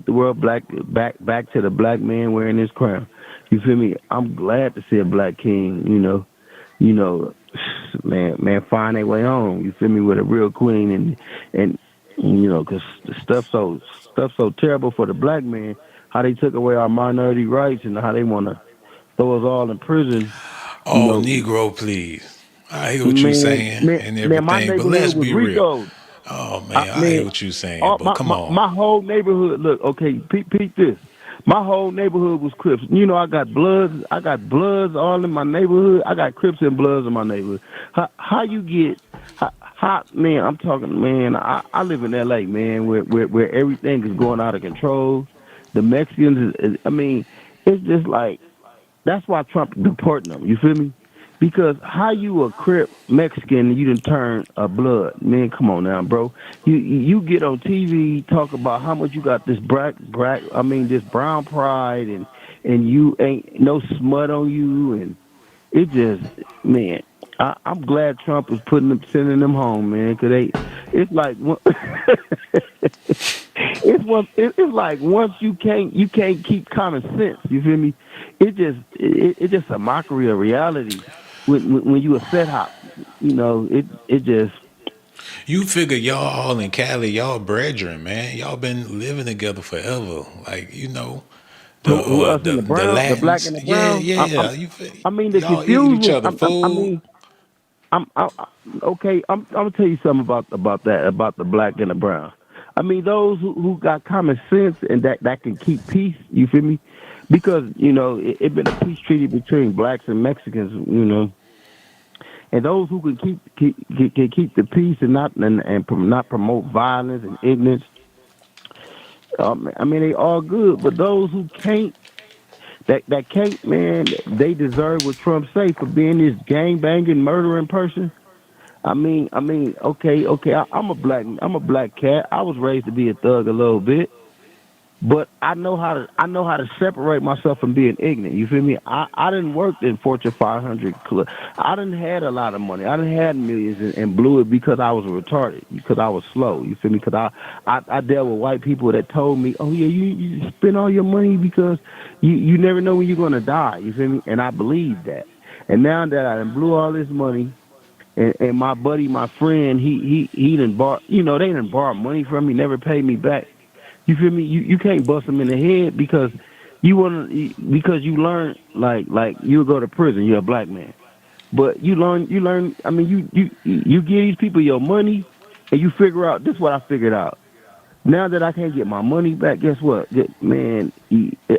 Speaker 7: the world back to the black man wearing his crown. You feel me? I'm glad to see a black king. You know, man, find their way home. You feel me, with a real queen, and because the stuff so terrible for the black man. How they took away our minority rights and how they want to throw us all in prison. You
Speaker 1: Oh,
Speaker 7: know,
Speaker 1: Negro, please. I hear what you
Speaker 7: man,
Speaker 1: saying
Speaker 7: man,
Speaker 1: and
Speaker 7: man, my
Speaker 1: everything, but let's
Speaker 7: neighborhood was
Speaker 1: be real.
Speaker 7: Rico.
Speaker 1: Oh
Speaker 7: I
Speaker 1: man, I hear
Speaker 7: mean,
Speaker 1: what you saying,
Speaker 7: all
Speaker 1: but come on.
Speaker 7: my whole neighborhood. Look, okay, peep this. My whole neighborhood was Crips. I got bloods all in my neighborhood. I got Crips and Bloods in my neighborhood. How you get? Man? I'm talking, man. I live in L.A., man, where everything is going out of control. The Mexicans, I mean, it's just like that's why Trump deporting them. You feel me? Because how you a Crip Mexican and you didn't turn a blood? Man, come on now, bro. You get on TV talk about how much you got this this brown pride and you ain't no smut on you and it just man. I'm glad Trump is sending them home, man, because it's like it's like once you can't keep common sense. You feel me? It's just a mockery of reality when you a set hop. It just
Speaker 1: You figure y'all all in Cali, y'all brethren, man. Y'all been living together forever. Like,
Speaker 7: who else in
Speaker 1: the
Speaker 7: the black
Speaker 1: Latins.
Speaker 7: and the
Speaker 1: Yeah,
Speaker 7: brown.
Speaker 1: yeah.
Speaker 7: I mean the
Speaker 1: Y'all eating each
Speaker 7: confusion.
Speaker 1: other food.
Speaker 7: Okay. I'm gonna tell you something about the black and the brown. I mean those who got common sense and that can keep peace. You feel me? Because it been a peace treaty between blacks and Mexicans. And those who can keep the peace and not promote violence and ignorance. I mean they all good, but those who can't that can't, man, they deserve what Trump say for being this gang banging murdering person. Okay. I'm a black cat. I was raised to be a thug a little bit, but I know how to separate myself from being ignorant. You feel me? I didn't work in Fortune 500 club. I didn't had a lot of money. I didn't had millions and blew it because I was retarded. Because I was slow. You feel me? Because I dealt with white people that told me, oh yeah, you spend all your money because you never know when you're gonna die. You feel me? And I believed that. And now that I done blew all this money and my buddy, my friend, he done borrow, they done borrow money from me, never paid me back. You feel me? You can't bust them in the head because you learn like you go to prison. You're a black man, but you learn. I mean, you give these people your money, and you figure out. This is what I figured out. Now that I can't get my money back, guess what? Man,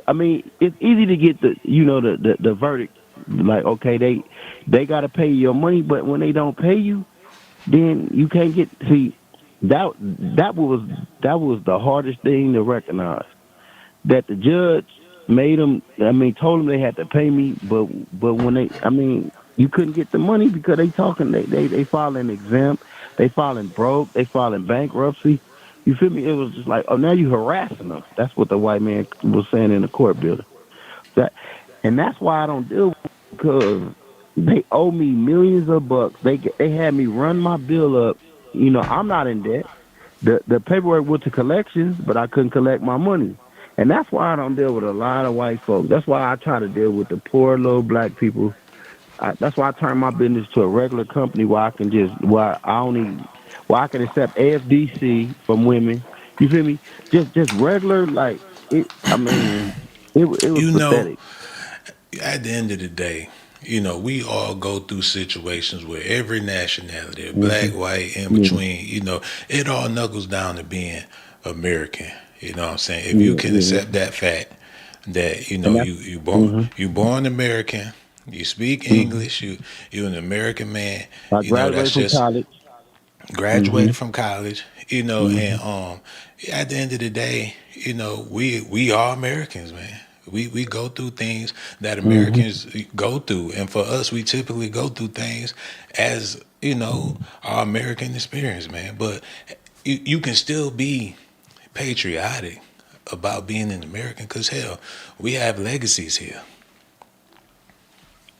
Speaker 7: I mean, it's easy to get the verdict. Like, okay, they got to pay you your money, but when they don't pay you, then you can't get. See, that was the hardest thing to recognize. That the judge made them. I mean, told them they had to pay me, but when you couldn't get the money because they talking. They filing exempt. They filing broke. They filing bankruptcy. You feel me? It was just like, oh, now you harassing them. That's what the white man was saying in the court building. That, and that's why I don't deal with it, because they owe me millions of bucks. They had me run my bill up. I'm not in debt. The paperwork went to collections, but I couldn't collect my money. And that's why I don't deal with a lot of white folks. That's why I try to deal with the poor little black people. That's why I turn my business to a regular company where I can where I can accept AFDC from women. You feel me? Just regular like it. I mean, it was
Speaker 1: You know,
Speaker 7: pathetic.
Speaker 1: at the end of the day, we all go through situations where every nationality, black,
Speaker 7: Hmm.
Speaker 1: white, in
Speaker 7: Yeah,
Speaker 1: between, it all knuckles down to being American. You know what I'm saying? If you
Speaker 7: yeah,
Speaker 1: can
Speaker 7: yeah.
Speaker 1: accept that fact that
Speaker 7: And that's hmm
Speaker 1: you born American, you speak
Speaker 7: hmm
Speaker 1: English, you're an American man,
Speaker 7: I
Speaker 1: that's
Speaker 7: graduated from
Speaker 1: just
Speaker 7: college. Hmm.
Speaker 1: graduated from college, and
Speaker 7: Hmm.
Speaker 1: at the end of the day, we are Americans, man. We go through things that
Speaker 7: Hmm.
Speaker 1: Americans go through, and for us, we typically go through things as our American experience, man. But you can still be patriotic about being an American, cause hell, we have legacies here.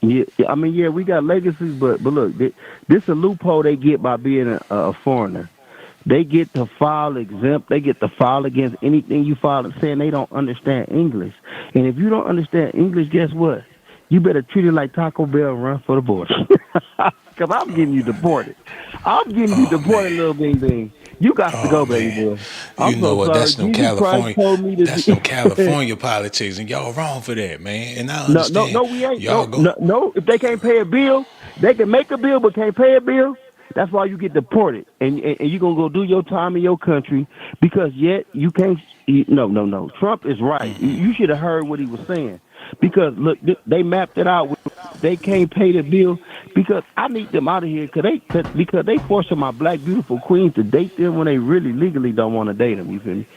Speaker 7: Yeah, yeah, I mean, yeah, we got legacies, but look, this a loophole they get by being a foreigner. They get to file exempt. They get to file against anything you file saying they don't understand English. And if you don't understand English, guess what? You better treat it like Taco Bell and run for the border. Because I'm getting you deported. I'm getting you
Speaker 1: Oh
Speaker 7: deported,
Speaker 1: man.
Speaker 7: little bing bing. You got to
Speaker 1: Oh
Speaker 7: go, baby
Speaker 1: man,
Speaker 7: boy.
Speaker 1: you
Speaker 7: I'm
Speaker 1: know
Speaker 7: so
Speaker 1: what?
Speaker 7: sorry.
Speaker 1: That's them
Speaker 7: Jesus Christ
Speaker 1: California.
Speaker 7: told me to
Speaker 1: That's them
Speaker 7: do.
Speaker 1: California politics, and y'all wrong for that, man. And I
Speaker 7: No, no,
Speaker 1: understand
Speaker 7: no, we ain't.
Speaker 1: y'all
Speaker 7: No,
Speaker 1: go.
Speaker 7: no, no. If they can't pay a bill, they can make a bill but can't pay a bill. That's why you get deported, and you're gonna go do your time in your country because yet you can't. No, no, no. Trump is right. You should have heard what he was saying because look, they mapped it out. They can't pay the bill because I need them out of here because they forcing my black beautiful queens to date them when they really legally don't want to date them. You feel me?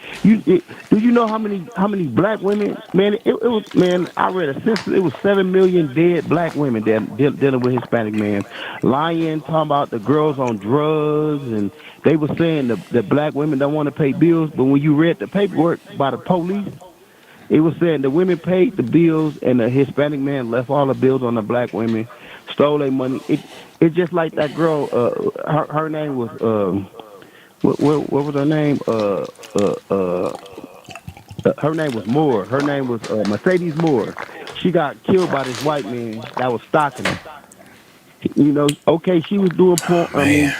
Speaker 7: Do you know how many black women? Man, it was man. I read a census. It was 7 million dead black women that dealing with Hispanic men, lying, talking about the girls on drugs, and they were saying the black women don't want to pay bills. But when you read the paperwork by the police, it was saying the women paid the bills and the Hispanic man left all the bills on the black women, stole their money. It's just like that girl. Her name was what was her name? Her name was Moore. Her name was Mercedes Moore. She got killed by this white man that was stalking her. Okay, she was doing porn.
Speaker 1: Oh man,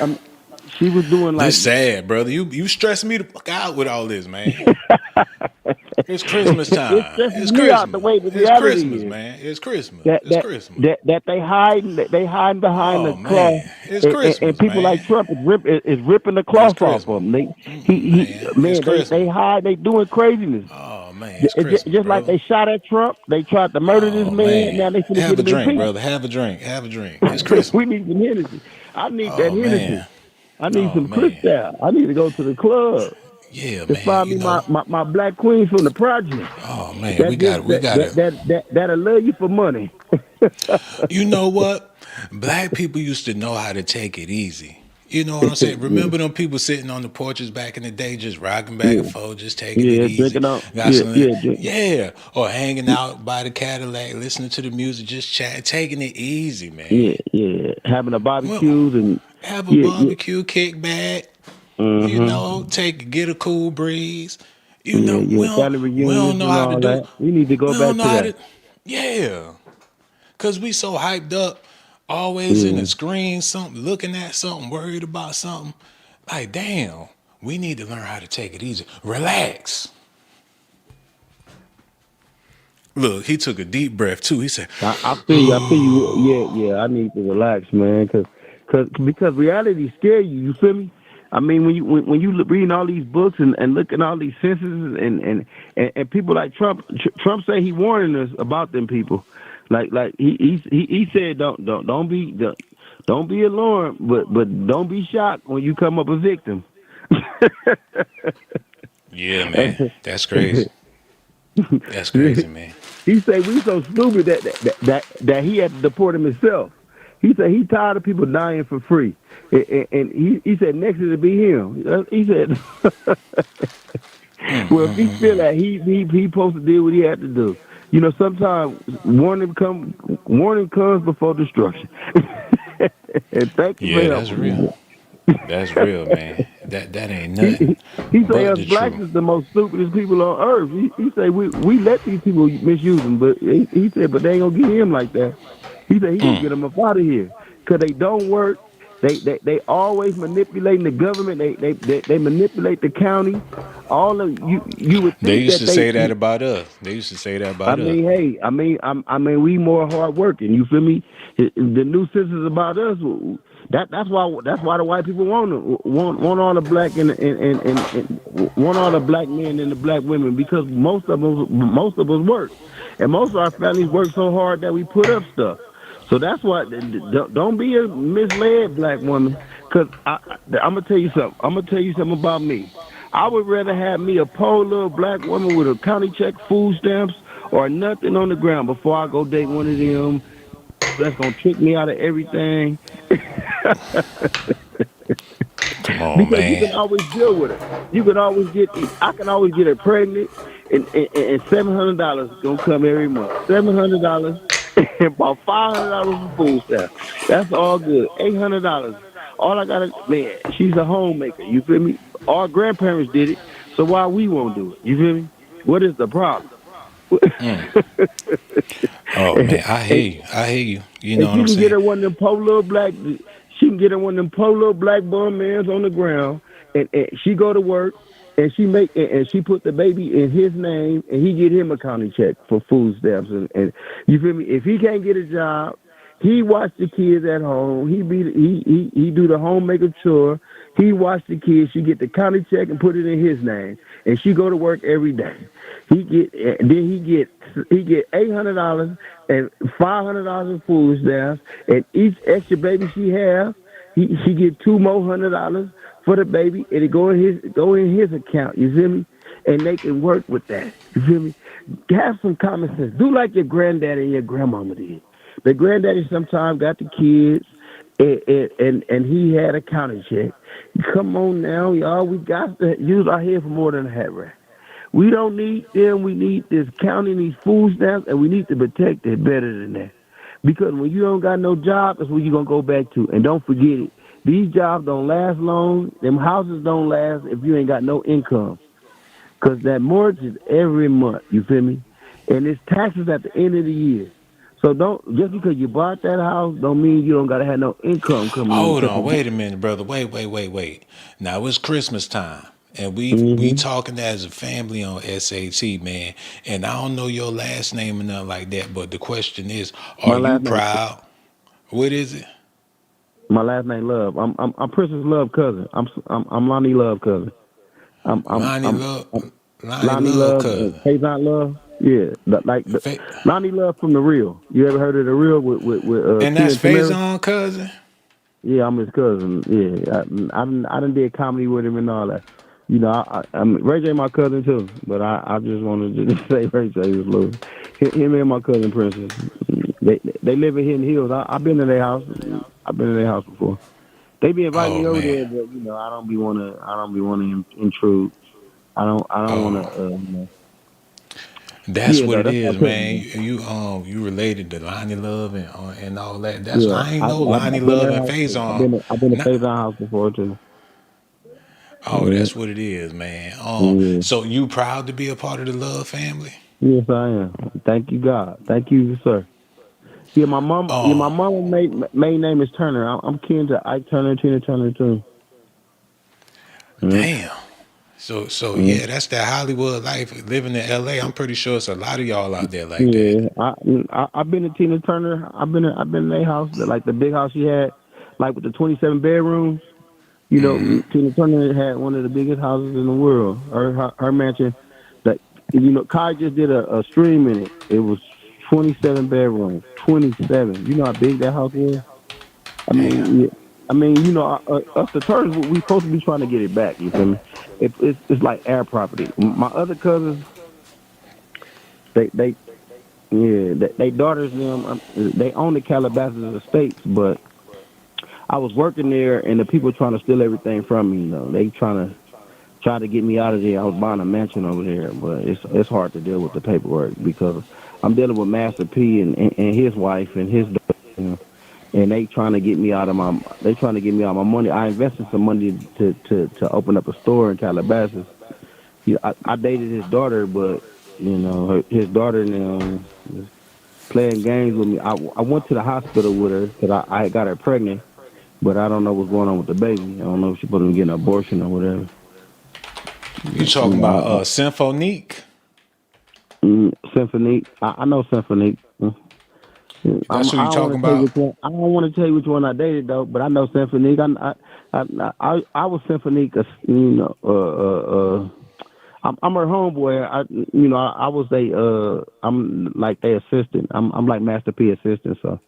Speaker 7: She was doing
Speaker 1: this
Speaker 7: like
Speaker 1: sad, brother. You stressing me the fuck out with all this, man. It's Christmas
Speaker 7: it
Speaker 1: time.
Speaker 7: stresses
Speaker 1: It's
Speaker 7: me out the
Speaker 1: Christmas.
Speaker 7: way the
Speaker 1: It's
Speaker 7: reality
Speaker 1: Christmas,
Speaker 7: is.
Speaker 1: man. It's Christmas.
Speaker 7: that
Speaker 1: It's
Speaker 7: that
Speaker 1: Christmas.
Speaker 7: that they hiding behind the
Speaker 1: Oh
Speaker 7: cloth,
Speaker 1: man, it's
Speaker 7: and
Speaker 1: Christmas,
Speaker 7: people like
Speaker 1: man.
Speaker 7: Trump is ripping the
Speaker 1: It's
Speaker 7: cloth off of
Speaker 1: Christmas.
Speaker 7: them. He
Speaker 1: Man, it's
Speaker 7: man, they
Speaker 1: Christmas.
Speaker 7: hide, they doing craziness.
Speaker 1: Oh man, it's Christmas,
Speaker 7: Just like
Speaker 1: brother.
Speaker 7: they shot at Trump, they tried to murder this
Speaker 1: Oh
Speaker 7: man.
Speaker 1: man,
Speaker 7: Now they finna
Speaker 1: have
Speaker 7: get
Speaker 1: a
Speaker 7: him
Speaker 1: drink,
Speaker 7: impeached.
Speaker 1: brother. Have a drink. Have a drink. It's Christmas.
Speaker 7: We need some Hennessy. I need that
Speaker 1: Oh
Speaker 7: Hennessy.
Speaker 1: man.
Speaker 7: I need
Speaker 1: Oh
Speaker 7: some
Speaker 1: man.
Speaker 7: Cristal. I need to go to the club
Speaker 1: Yeah,
Speaker 7: to
Speaker 1: man.
Speaker 7: find me my black queen from the project.
Speaker 1: Oh man,
Speaker 7: That just that'll love you for money.
Speaker 1: you know what? Black people used to know how to take it easy. You know what I'm saying?
Speaker 7: Yeah,
Speaker 1: Remember them people sitting on the porches back in the day, just rocking back and
Speaker 7: yeah,
Speaker 1: forth, just taking it
Speaker 7: yeah.
Speaker 1: easy.
Speaker 7: Drinking out.
Speaker 1: Got
Speaker 7: Yeah,
Speaker 1: some,
Speaker 7: yeah. Drink.
Speaker 1: yeah, or hanging out by the Cadillac, listening to the music, just chat, taking it easy,
Speaker 7: Yeah,
Speaker 1: man.
Speaker 7: yeah. Having a
Speaker 1: Well,
Speaker 7: barbecues and
Speaker 1: have a
Speaker 7: yeah, yeah.
Speaker 1: barbecue, kick back,
Speaker 7: Mm-hmm.
Speaker 1: get a cool breeze.
Speaker 7: Yeah, yeah. Family
Speaker 1: We don't
Speaker 7: reunions
Speaker 1: know
Speaker 7: and
Speaker 1: how to
Speaker 7: all
Speaker 1: do.
Speaker 7: that. We need to go
Speaker 1: We don't
Speaker 7: back
Speaker 1: know
Speaker 7: to
Speaker 1: how
Speaker 7: that.
Speaker 1: to. Yeah, cause we so hyped up, always in
Speaker 7: Yeah.
Speaker 1: the screen, something, looking at something, worried about something. Like, damn, we need to learn how to take it easy. Relax. Look, he took a deep breath too. He said,
Speaker 7: I feel you. I feel you. Yeah, yeah. I need to relax, man, because reality scare you. You feel me? I mean, when you reading all these books and looking at all these censuses and people like Trump, Trump say he warning us about them people. Like he said don't be alarmed, but don't be shocked when you come up a victim.
Speaker 1: yeah, man, that's crazy. That's crazy, man.
Speaker 7: He say we so stupid that he had to deport him himself. He said he tired of people dying for free, and he said next it'll be him. He said, well, if he feel that he supposed to do what he had to do. Sometimes warning comes before destruction. And thank you for
Speaker 1: Yeah, that's
Speaker 7: helping
Speaker 1: real.
Speaker 7: me.
Speaker 1: That's real, man. That ain't
Speaker 7: He,
Speaker 1: nothing
Speaker 7: he say
Speaker 1: but
Speaker 7: us
Speaker 1: the
Speaker 7: blacks
Speaker 1: truth.
Speaker 7: is the most stupidest people on earth. He say we let these people misuse them, but he said, but they ain't gonna get him like that. He said he gonna get them up out of here because they don't work. They always manipulating the government. They manipulate the county. All of you would
Speaker 1: They
Speaker 7: think
Speaker 1: used
Speaker 7: that
Speaker 1: to
Speaker 7: they.
Speaker 1: say that about us. They used to say that
Speaker 7: I
Speaker 1: about us.
Speaker 7: mean, hey, we more hard working. You feel me? The new sisters about us. That's why the white people want all the black and want all the black men and the black women because most of us work, and most of our families work so hard that we put up stuff. So that's why don't be a misled black woman. Cause I'm gonna tell you something. I'm gonna tell you something about me. I would rather have me a poor little black woman with a county check, food stamps, or nothing on the ground before I go date one of them that's gonna trick me out of everything.
Speaker 1: Come on,
Speaker 7: Because you can
Speaker 1: man.
Speaker 7: always deal with her. You can always I can always get her pregnant, and $700 gonna come every month. $700 and about $500 for food stamps. That's all good. $800. All I gotta, man, she's a homemaker. You feel me? Our grandparents did it, so why we won't do it? You feel me? What is the problem?
Speaker 1: Oh
Speaker 7: and,
Speaker 1: man, I hear you. I hear you. You know
Speaker 7: and
Speaker 1: what
Speaker 7: she
Speaker 1: I'm
Speaker 7: can get
Speaker 1: saying?
Speaker 7: her one of them poor little black. She can get her one of them poor little black bum mans on the ground, and she go to work, and and she put the baby in his name, and he get him a county check for food stamps, and you feel me? If he can't get a job, he watch the kids at home. He do the homemaker chore. He watch the kids. She get the county check and put it in his name, and she go to work every day. He get $800 and $500 in food stamps, and each extra baby she have, she get two more $100 for the baby, and it go in his account. You feel me? And they can work with that. You feel me? Have some common sense. Do like your granddaddy and your grandmama did. The granddaddy sometimes got the kids, and he had a county check. Come on now, y'all. We got to use our head for more than a hat rack. We don't need them. We need this counting these food stamps, and we need to protect it better than that. Because when you don't got no job, that's where you're going to go back to. And don't forget it. These jobs don't last long. Them houses don't last if you ain't got no income. Because that mortgage is every month. You feel me? And it's taxes at the end of the year. So don't just because you bought that house don't mean you don't gotta have no income coming in.
Speaker 1: Hold
Speaker 7: Cause
Speaker 1: on, wait a minute, brother. Wait. Now it's Christmas time, and we
Speaker 7: mm-hmm.
Speaker 1: talking as a family on SAT, man. And I don't know your last name or nothing like that, but the question is, are
Speaker 7: my
Speaker 1: you
Speaker 7: last name
Speaker 1: proud? What is it?
Speaker 7: my last name Love. I'm Princess Love cousin. I'm Lonnie Love cousin.
Speaker 1: Lonnie
Speaker 7: I'm
Speaker 1: Love, Lonnie
Speaker 7: Lonnie
Speaker 1: Love
Speaker 7: Love and
Speaker 1: cousin.
Speaker 7: Kazan Love. Yeah, Lonnie Love from the Real. You ever heard of the Real with
Speaker 1: And
Speaker 7: T
Speaker 1: that's
Speaker 7: and Tamara?
Speaker 1: Faison cousin.
Speaker 7: Yeah, I'm his cousin. Yeah, I done did comedy with him and all that. You know, Ray J my cousin too, but I just wanted to say Ray J was little. Him and my cousin Princess, they live in Hidden Hills. I've been to their house. I've been to their house before. They be inviting
Speaker 1: Oh
Speaker 7: me over
Speaker 1: man.
Speaker 7: there, but I don't be wanna intrude. I don't wanna.
Speaker 1: Oh, that's
Speaker 7: Yeah,
Speaker 1: what
Speaker 7: though.
Speaker 1: it
Speaker 7: That's my
Speaker 1: is,
Speaker 7: cousin.
Speaker 1: man.
Speaker 7: Though.
Speaker 1: You related to Lonnie Love and all that. That's
Speaker 7: Yeah,
Speaker 1: I ain't know Lonnie
Speaker 7: I've been to
Speaker 1: Love
Speaker 7: their
Speaker 1: and
Speaker 7: house. Too.
Speaker 1: Faison.
Speaker 7: I've been to
Speaker 1: Not,
Speaker 7: Faison house before too.
Speaker 1: oh,
Speaker 7: Yeah,
Speaker 1: that's what it is, man.
Speaker 7: yeah.
Speaker 1: So you proud to be a part of the Love family?
Speaker 7: Yes, I am. Thank you, God. Thank you, sir. Yeah, my mom. Yeah, my
Speaker 1: Oh,
Speaker 7: mama main name is Turner. I'm kin to Ike Turner, Tina Turner too. Yeah,
Speaker 1: damn. So
Speaker 7: yeah.
Speaker 1: yeah, that's that Hollywood life. Living in LA, I'm pretty sure it's a lot of y'all out there like that.
Speaker 7: Yeah, I've been to Tina Turner. I've been in their house, like the big house she had, like with the 27 bedrooms. You know, Tina Turner had one of the biggest houses in the world. Her mansion, that Kai just did a stream in it. It was 27 bedrooms, 27. You know how big that house was. I
Speaker 1: Damn.
Speaker 7: mean, yeah. Us the Turners, we supposed to be trying to get it back. You feel me? It's like air property. My other cousins, they yeah, they daughters them, they own the Calabasas estates, but I was working there, and the people trying to steal everything from me. They try to get me out of there. I was buying a mansion over there, but it's hard to deal with the paperwork because I'm dealing with Master P and his wife and his daughter, and they trying to get me out of my money. I invested some money to open up a store in Calabasas. I dated his daughter, but his daughter now was playing games with me. I went to the hospital with her because I got her pregnant, but I don't know what's going on with the baby. I don't know if she's supposed to be getting an abortion or whatever.
Speaker 1: You
Speaker 7: You
Speaker 1: talking about
Speaker 7: know,
Speaker 1: Symphonique?
Speaker 7: Symphony. I know Symphony.
Speaker 1: That's who
Speaker 7: I
Speaker 1: you
Speaker 7: don't want
Speaker 1: talking
Speaker 7: to tell you
Speaker 1: about?
Speaker 7: which one. I don't want to tell you which one I dated though, but I know Symphony. I was Symphony. I'm her homeboy. I was I'm like their assistant. I'm like Master P assistant. So,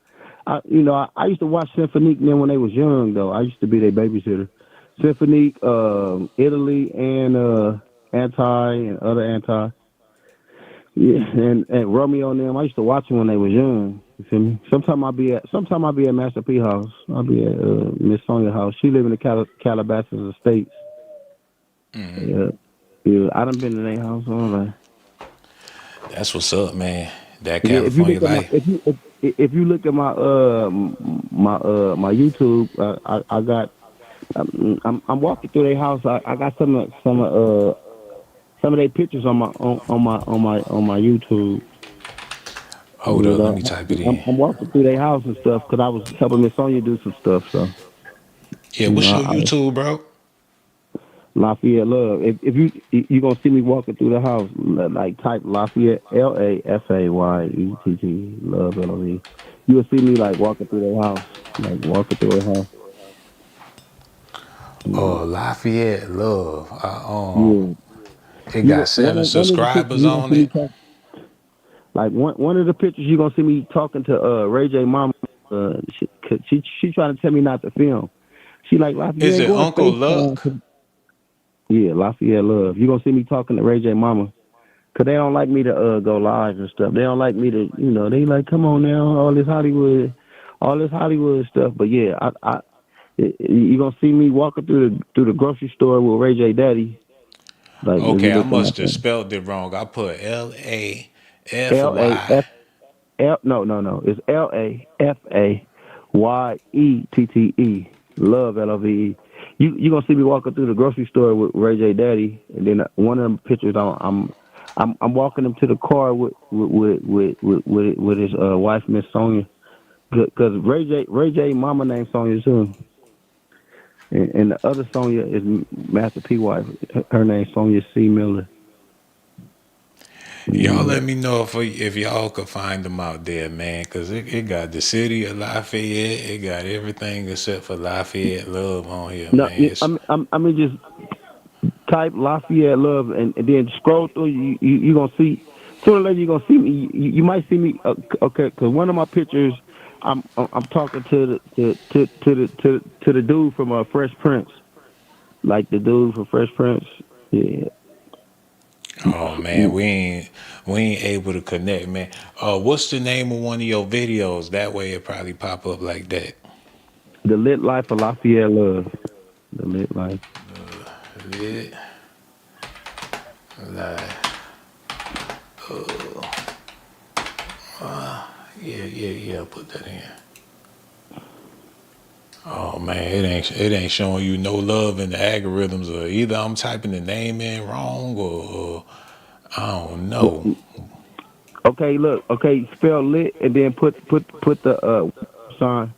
Speaker 7: I used to watch Symphonique then when they was young though. I used to be their babysitter. Symphonique, Italy, and Anti and other Anti. Yeah, and Romeo and them. I used to watch them when they was young. You feel me? Sometime I'll be at Master P house. I'll be at Miss Sonia house. She live in the Calabasas Estates. Yeah, yeah. I done been in their house. All right.
Speaker 1: That's what's up, man. That
Speaker 7: Yeah, if you
Speaker 1: California
Speaker 7: look at my
Speaker 1: life.
Speaker 7: if you look at my YouTube, I got I'm walking through their house. I got some of their pictures on my YouTube.
Speaker 1: Hold
Speaker 7: You
Speaker 1: up, let
Speaker 7: know,
Speaker 1: me type it in.
Speaker 7: I'm walking through their house and stuff because I was helping Miss Sonya do some stuff. So
Speaker 1: Yeah,
Speaker 7: you
Speaker 1: what's
Speaker 7: know,
Speaker 1: your YouTube, bro?
Speaker 7: Lafayette Love. If you gonna see me walking through the house, like type Lafayette LAFAYETT Love LOV. You will see me like walking through their house, like walking through their house. Yeah,
Speaker 1: Lafayette Love.
Speaker 7: yeah.
Speaker 1: It got seven
Speaker 7: One of the pictures
Speaker 1: subscribers
Speaker 7: you gonna
Speaker 1: on
Speaker 7: see me
Speaker 1: it.
Speaker 7: talk. Like one of the pictures you gonna see me talking to Ray J mama. She trying to tell me not to film. She like
Speaker 1: Is
Speaker 7: Lafayette
Speaker 1: it
Speaker 7: go on
Speaker 1: Uncle
Speaker 7: FaceTime.
Speaker 1: Luck?
Speaker 7: Yeah, Lafayette Love. You gonna see me talking to Ray J mama. Cause they don't like me to go live and stuff. They don't like me to, they like, come on now, all this Hollywood stuff. But yeah, you gonna see me walking through the grocery store with Ray J Daddy. Like if you
Speaker 1: Okay, I
Speaker 7: look at my
Speaker 1: must have
Speaker 7: phone.
Speaker 1: spelled it wrong. I put
Speaker 7: L A
Speaker 1: LAFY.
Speaker 7: F L no, it's LAFAYETTE. Love LOVE. You gonna see me walking through the grocery store with Ray J Daddy, and then one of them pictures I'm walking him to the car with his wife Miss Sonia, because Ray J mama named Sonia too, and the other Sonia is Master P wife. Her name Sonia C Miller.
Speaker 1: Y'all
Speaker 7: Mm.
Speaker 1: let me know if y'all could find them out there, man, because it got the city of Lafayette. It got everything except for Lafayette Love on here,
Speaker 7: No,
Speaker 1: man. It's,
Speaker 7: I mean just type Lafayette Love and then scroll through. You gonna see sooner or later you gonna see me. You might see me. Okay, because one of my pictures, I'm talking to the dude from Fresh Prince, like the dude from Fresh Prince. Yeah,
Speaker 1: oh man, we ain't able to connect, man. What's the name of one of your videos? That way it probably pop up like that.
Speaker 7: the lit life of Lafayette Love. The lit life.
Speaker 1: Lit life. Yeah. Put that in. Oh man, it ain't showing you no love in the algorithms, or either I'm typing the name in wrong, or I don't know.
Speaker 7: Okay, look. Okay, spell lit and then put the sign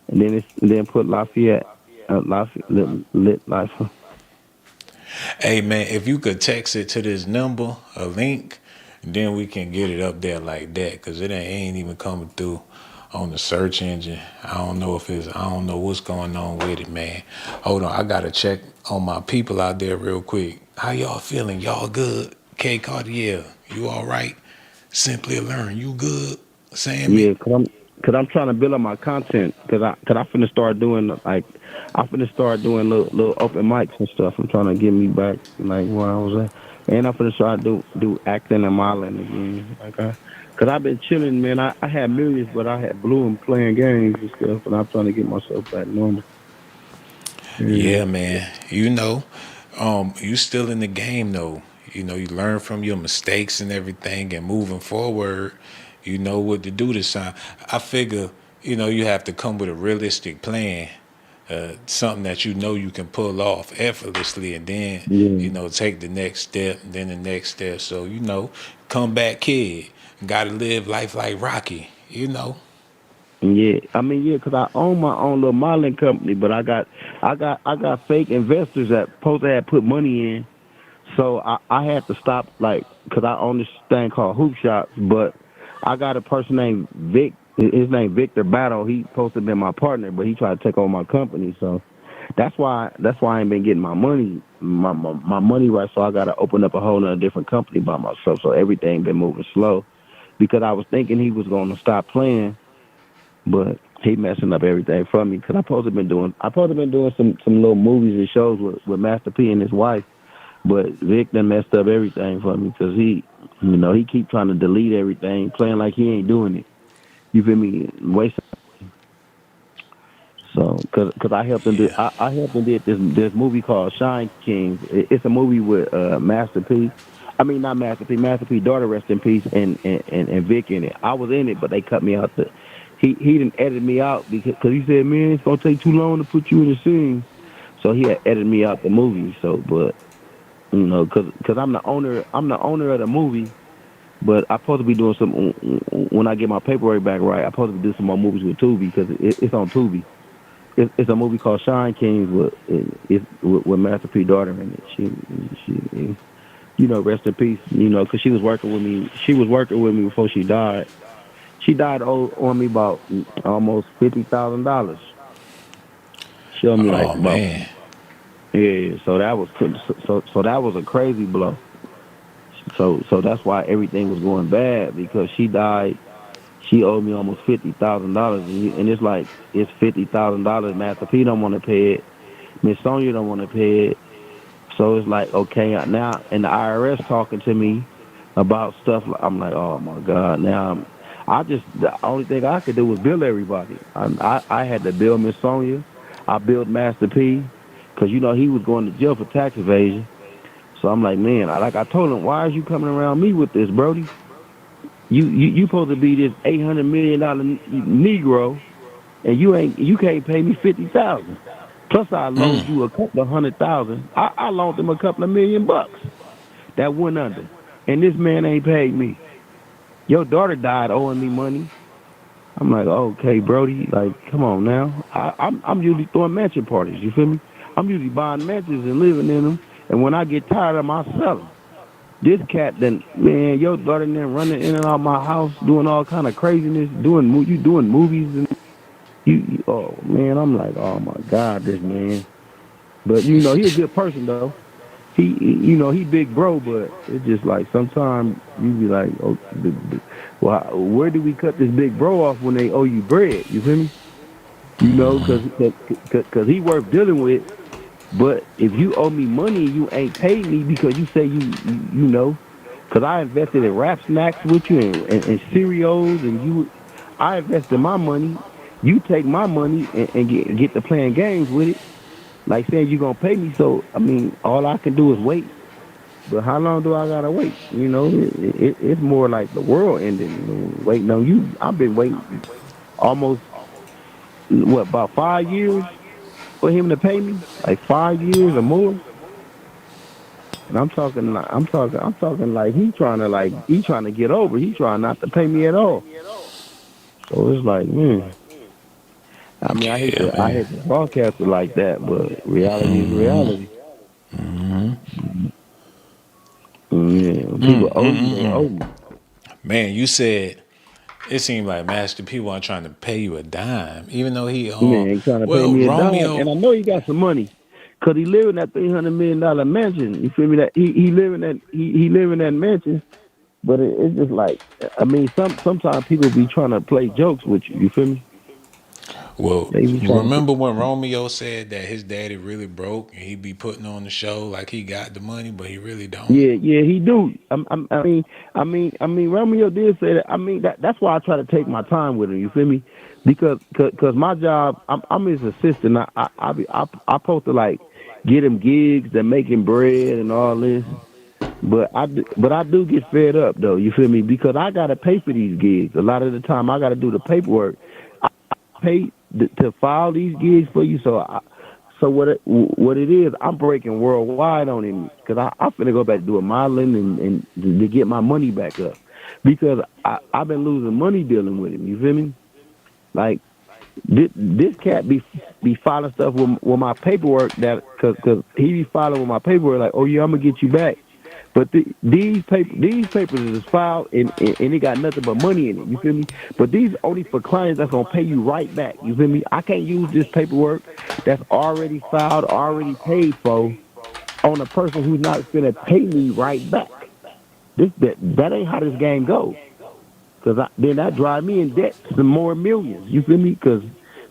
Speaker 7: and then put Lafayette. Lafayette lit life.
Speaker 1: Hey man, if you could text it to this number, a link, then we can get it up there like that, cause it ain't even coming through on the search engine. I don't know what's going on with it, man. Hold on, I gotta check on my people out there real quick. How y'all feeling? Y'all good? K Cartier, you all right? Simply learn, you good? Sammy?
Speaker 7: Yeah, cause I'm trying to build up my content. Cause I finna start doing little open mics and stuff. I'm trying to get me back like where I was at, and I'm finna start do acting and modeling again. Cause I've been chilling, man. I had millions, but I had blew 'em playing games and stuff, and I'm trying to get myself back normal. Yeah,
Speaker 1: Yeah, man. You still in the game though. You learn from your mistakes and everything, and moving forward, you know what to do this time. I figure, you have to come with a realistic plan, something that you can pull off effortlessly, and then,
Speaker 7: yeah.
Speaker 1: take the next step, then the next step. So, come back kid. Gotta live life like Rocky.
Speaker 7: Yeah, I mean, yeah, 'cause I own my own little modeling company, but I got fake investors that supposed to have put money in. So I had to stop, like, because I own this thing called Hoop Shots, but I got a person named Vic. His name Victor Battle. He supposed to be my partner, but he tried to take over my company. So that's why I ain't been getting my money right. So I got to open up a whole nother different company by myself. So everything been moving slow because I was thinking he was going to stop playing, but he messing up everything for me. Cause I supposed to been doing some little movies and shows with Master P and his wife. But Vic done messed up everything for me because he keep trying to delete everything, playing like he ain't doing it. You feel me? Waste. So, cause I helped him do,
Speaker 1: Yeah.
Speaker 7: I helped him did this movie called Shine Kings. It's a movie with Master P. I mean not Master P. Master P. Daughter, rest in peace, and Vic in it. I was in it, but they cut me out. He didn't edit me out because cause he said, man, it's gonna take too long to put you in the scene. So he had edited me out the movie. So, but cause I'm the owner of the movie. But I'm supposed to be doing some when I get my paperwork back right. I'm supposed to do some more movies with Tubi because it's on Tubi. It's a movie called Shine Kings with Master P daughter in it. She rest in peace. Because she was working with me. She was working with me before she died. She died on me about almost $50,000. She owed me like
Speaker 1: Oh
Speaker 7: about
Speaker 1: man.
Speaker 7: yeah. So that was so that was a crazy blow. So that's why everything was going bad because she died. She owed me almost $50,000, and it's like it's $50,000. Master P don't want to pay it. Miss Sonia don't want to pay it. So it's like, okay, now, and the IRS talking to me about stuff. I'm like, oh my God. Now, the only thing I could do was bill everybody. I had to bill Miss Sonia. I billed Master P because, he was going to jail for tax evasion. So I'm like, man, I told him, why is you coming around me with this, Brody? You supposed to be this $800 million Negro, and you can't pay me 50,000. Plus, I loaned you a couple of 100,000. I loaned him a couple of $1,000,000 that went under, and this man ain't paid me. Your daughter died owing me money. I'm like, okay, Brody, like, come on now. I'm usually throwing mansion parties. You feel me? I'm usually buying mansions and living in them, and when I get tired of them, I sell them. This cat, then man, your daughter then running in and out my house, doing all kind of craziness, doing movies and oh man, I'm like, oh my God, this man. But he a good person though. He big bro, but it's just like sometimes you be like, oh, well, where do we cut this big bro off when they owe you bread? You feel me? Cause he worth dealing with. But if you owe me money and you ain't paid me because you say cause I invested in rap snacks with you and cereals and I invested my money. You take my money and get to playing games with it. Like saying you're gonna pay me, so I mean, all I can do is wait. But how long do I gotta wait? It's more like the world ending. Waiting on you. I've been waiting almost about 5 years for him to pay me, like 5 years or more. And I'm talking like he trying to get over. He trying not to pay me at all. So it's like, man, I mean,
Speaker 1: Yeah,
Speaker 7: I
Speaker 1: man.
Speaker 7: hate to broadcast it like that, but reality is reality. Yeah, when people owe you, they owe you.
Speaker 1: Man, you said it seemed like Master P wasn't trying to pay you a dime, even though he
Speaker 7: Man, he trying to pay
Speaker 1: well
Speaker 7: me a dime,
Speaker 1: Romeo.
Speaker 7: and I know he got some money, cause he live in that $300 million mansion. You feel me? That he live in that he live in that mansion. But it's just like, I mean, sometimes people be trying to play jokes with you. You feel me?
Speaker 1: Well,
Speaker 7: They be trying to.
Speaker 1: remember when Romeo said that his daddy really broke and he be putting on the show like he got the money, but he really don't.
Speaker 7: Yeah, he do. I mean, Romeo did say that. I mean, that's why I try to take my time with him. You feel me? Because cause my job, I'm his assistant. I supposed to like get him gigs that make him bread and all this. But I do get fed up though. You feel me? Because I gotta pay for these gigs. A lot of the time, I gotta do the paperwork. Pay to file these gigs for you. So what it is, I'm breaking worldwide on him because I finna go back to doing modeling and to get my money back up because I've been losing money dealing with him. You feel me? Like this cat be filing stuff with my paperwork that cause he be filing with my paperwork like, oh yeah, I'm gonna get you back. But these papers is filed and it got nothing but money in it. You feel me? But these only for clients that's gonna pay you right back. You feel me? I can't use this paperwork that's already filed, already paid for on a person who's not gonna pay me right back. That ain't how this game goes. Cause then that drive me in debt to some more millions. You feel me? Because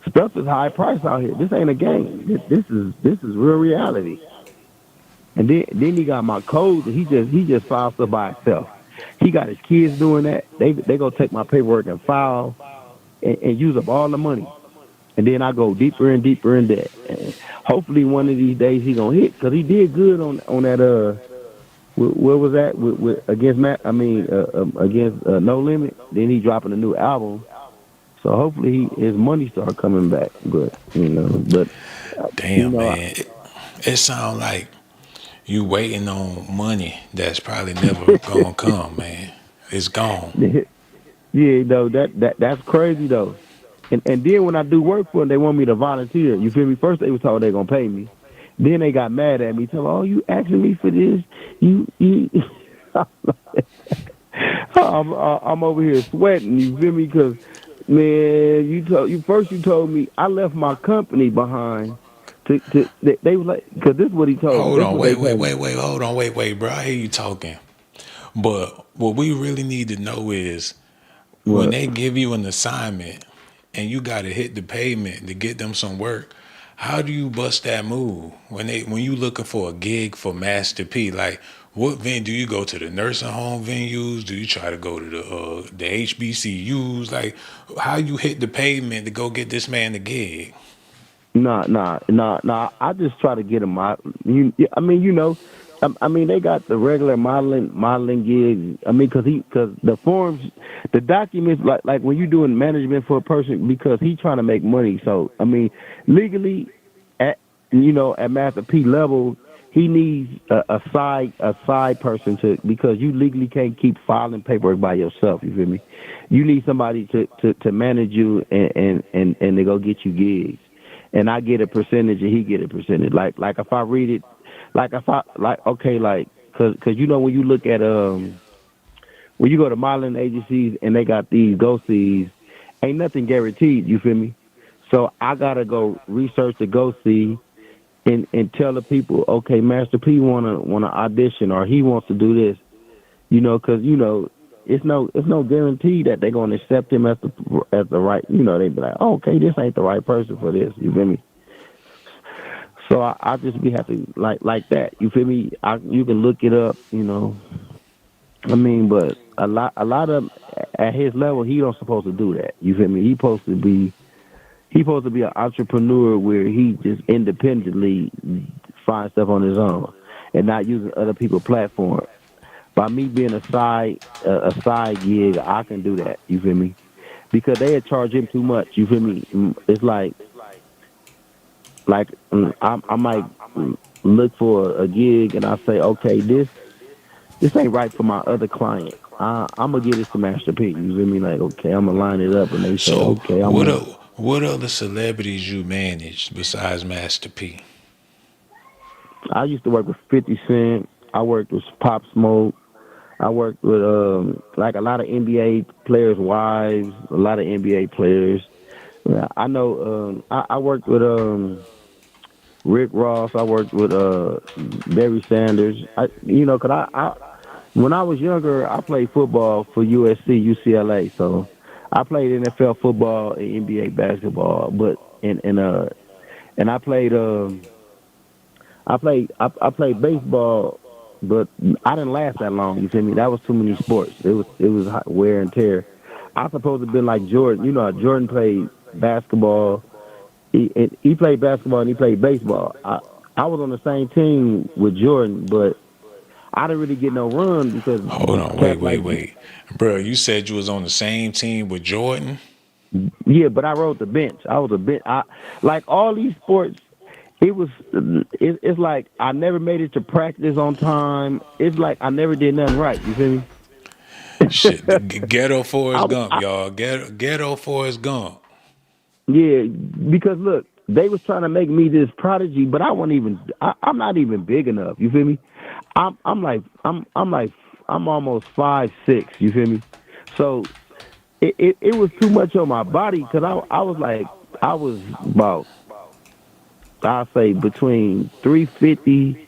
Speaker 7: stuff is high price out here. This ain't a game. This is real reality. And then he got my codes, and he just files stuff by himself. He got his kids doing that. They go take my paperwork and file and use up all the money. And then I go deeper and deeper in debt. And hopefully one of these days he gonna hit, because he did good on that where was that with against Matt? I mean against No Limit. Then he dropping a new album. So hopefully his money start coming back. But you
Speaker 1: Damn,
Speaker 7: know,
Speaker 1: man. It sound like you waiting on money that's probably never gonna come, man. It's gone.
Speaker 7: yeah, though that's crazy though. And then when I do work for them, they want me to volunteer. You feel me? First they was told they gonna pay me. Then they got mad at me, telling, "Oh, you asking me for this? You." I'm over here sweating. You feel me? Because man, you told me I left my company behind. They was like, because this is what he told me.
Speaker 1: Hold
Speaker 7: This is
Speaker 1: on,
Speaker 7: what they
Speaker 1: wait, wait,
Speaker 7: told me.
Speaker 1: wait, wait, hold on, wait, bro. I hear you talking. But what we really need to know is when
Speaker 7: What?
Speaker 1: they give you an assignment and you gotta hit the pavement to get them some work, how do you bust that move? When you looking for a gig for Master P, like what venue do you go to, the nursing home venues? Do you try to go to the HBCUs? Like how you hit the pavement to go get this man the gig?
Speaker 7: Nah. I just try to get them out. I mean, I mean, they got the regular modeling gigs. I mean, because the forms, the documents, like when you doing management for a person, because he trying to make money. So I mean, legally, at at Master P level, he needs a side person to, because you legally can't keep filing paperwork by yourself. You feel me? You need somebody to manage you and they go get you gigs, and I get a percentage and he get a percentage. Like if I read it, like if I like okay, like because when you look at when you go to modeling agencies and they got these go sees, ain't nothing guaranteed. You feel me? So I gotta go research the go see and tell the people, okay, Master P wanna audition, or he wants to do this. Because it's no guarantee that they're gonna accept him as the right. They be like, oh, okay, this ain't the right person for this. You feel me? So I just be happy like that. You feel me? You can look it up. I mean, but a lot of at his level, he don't supposed to do that. You feel me? He supposed to be an entrepreneur where he just independently finds stuff on his own and not using other people's platform. By me being a side gig, I can do that. You feel me? Because they had charged him too much. You feel me? It's like I might look for a gig and I say, okay, this ain't right for my other client. I'm gonna get this to Master P. You feel me? Like, okay, I'm gonna line it up, and they say,
Speaker 1: So
Speaker 7: okay, I'm gonna.
Speaker 1: what other celebrities you managed besides Master P?
Speaker 7: I used to work with 50 Cent. I worked with Pop Smoke. I worked with like a lot of NBA players' wives, a lot of NBA players. Yeah, I know. I worked with Rick Ross. I worked with Barry Sanders. Cause when I was younger, I played football for USC, UCLA. So I played NFL football and NBA basketball. But and I played baseball, but I didn't last that long. You feel me? That was too many sports. It was wear and tear. I supposed to have been like Jordan. How Jordan played basketball. He played basketball and he played baseball. I was on the same team with Jordan, but I didn't really get no run because
Speaker 1: Hold on, wait,
Speaker 7: cats
Speaker 1: wait,
Speaker 7: like,
Speaker 1: wait. Bro, you said you was on the same team with Jordan?
Speaker 7: yeah, but I rode the bench. I was a bench. Like all these sports. It's like I never made it to practice on time. It's like I never did nothing right. You feel me?
Speaker 1: Shit, the ghetto
Speaker 7: I,
Speaker 1: Forrest Gump,
Speaker 7: I
Speaker 1: y'all. Ghetto Forrest Gump.
Speaker 7: Yeah, because look, they was trying to make me this prodigy, but I wasn't even. I'm not even big enough. You feel me? I'm almost 5'6". You feel me? So it was too much on my body because I was about, I'll say, between 350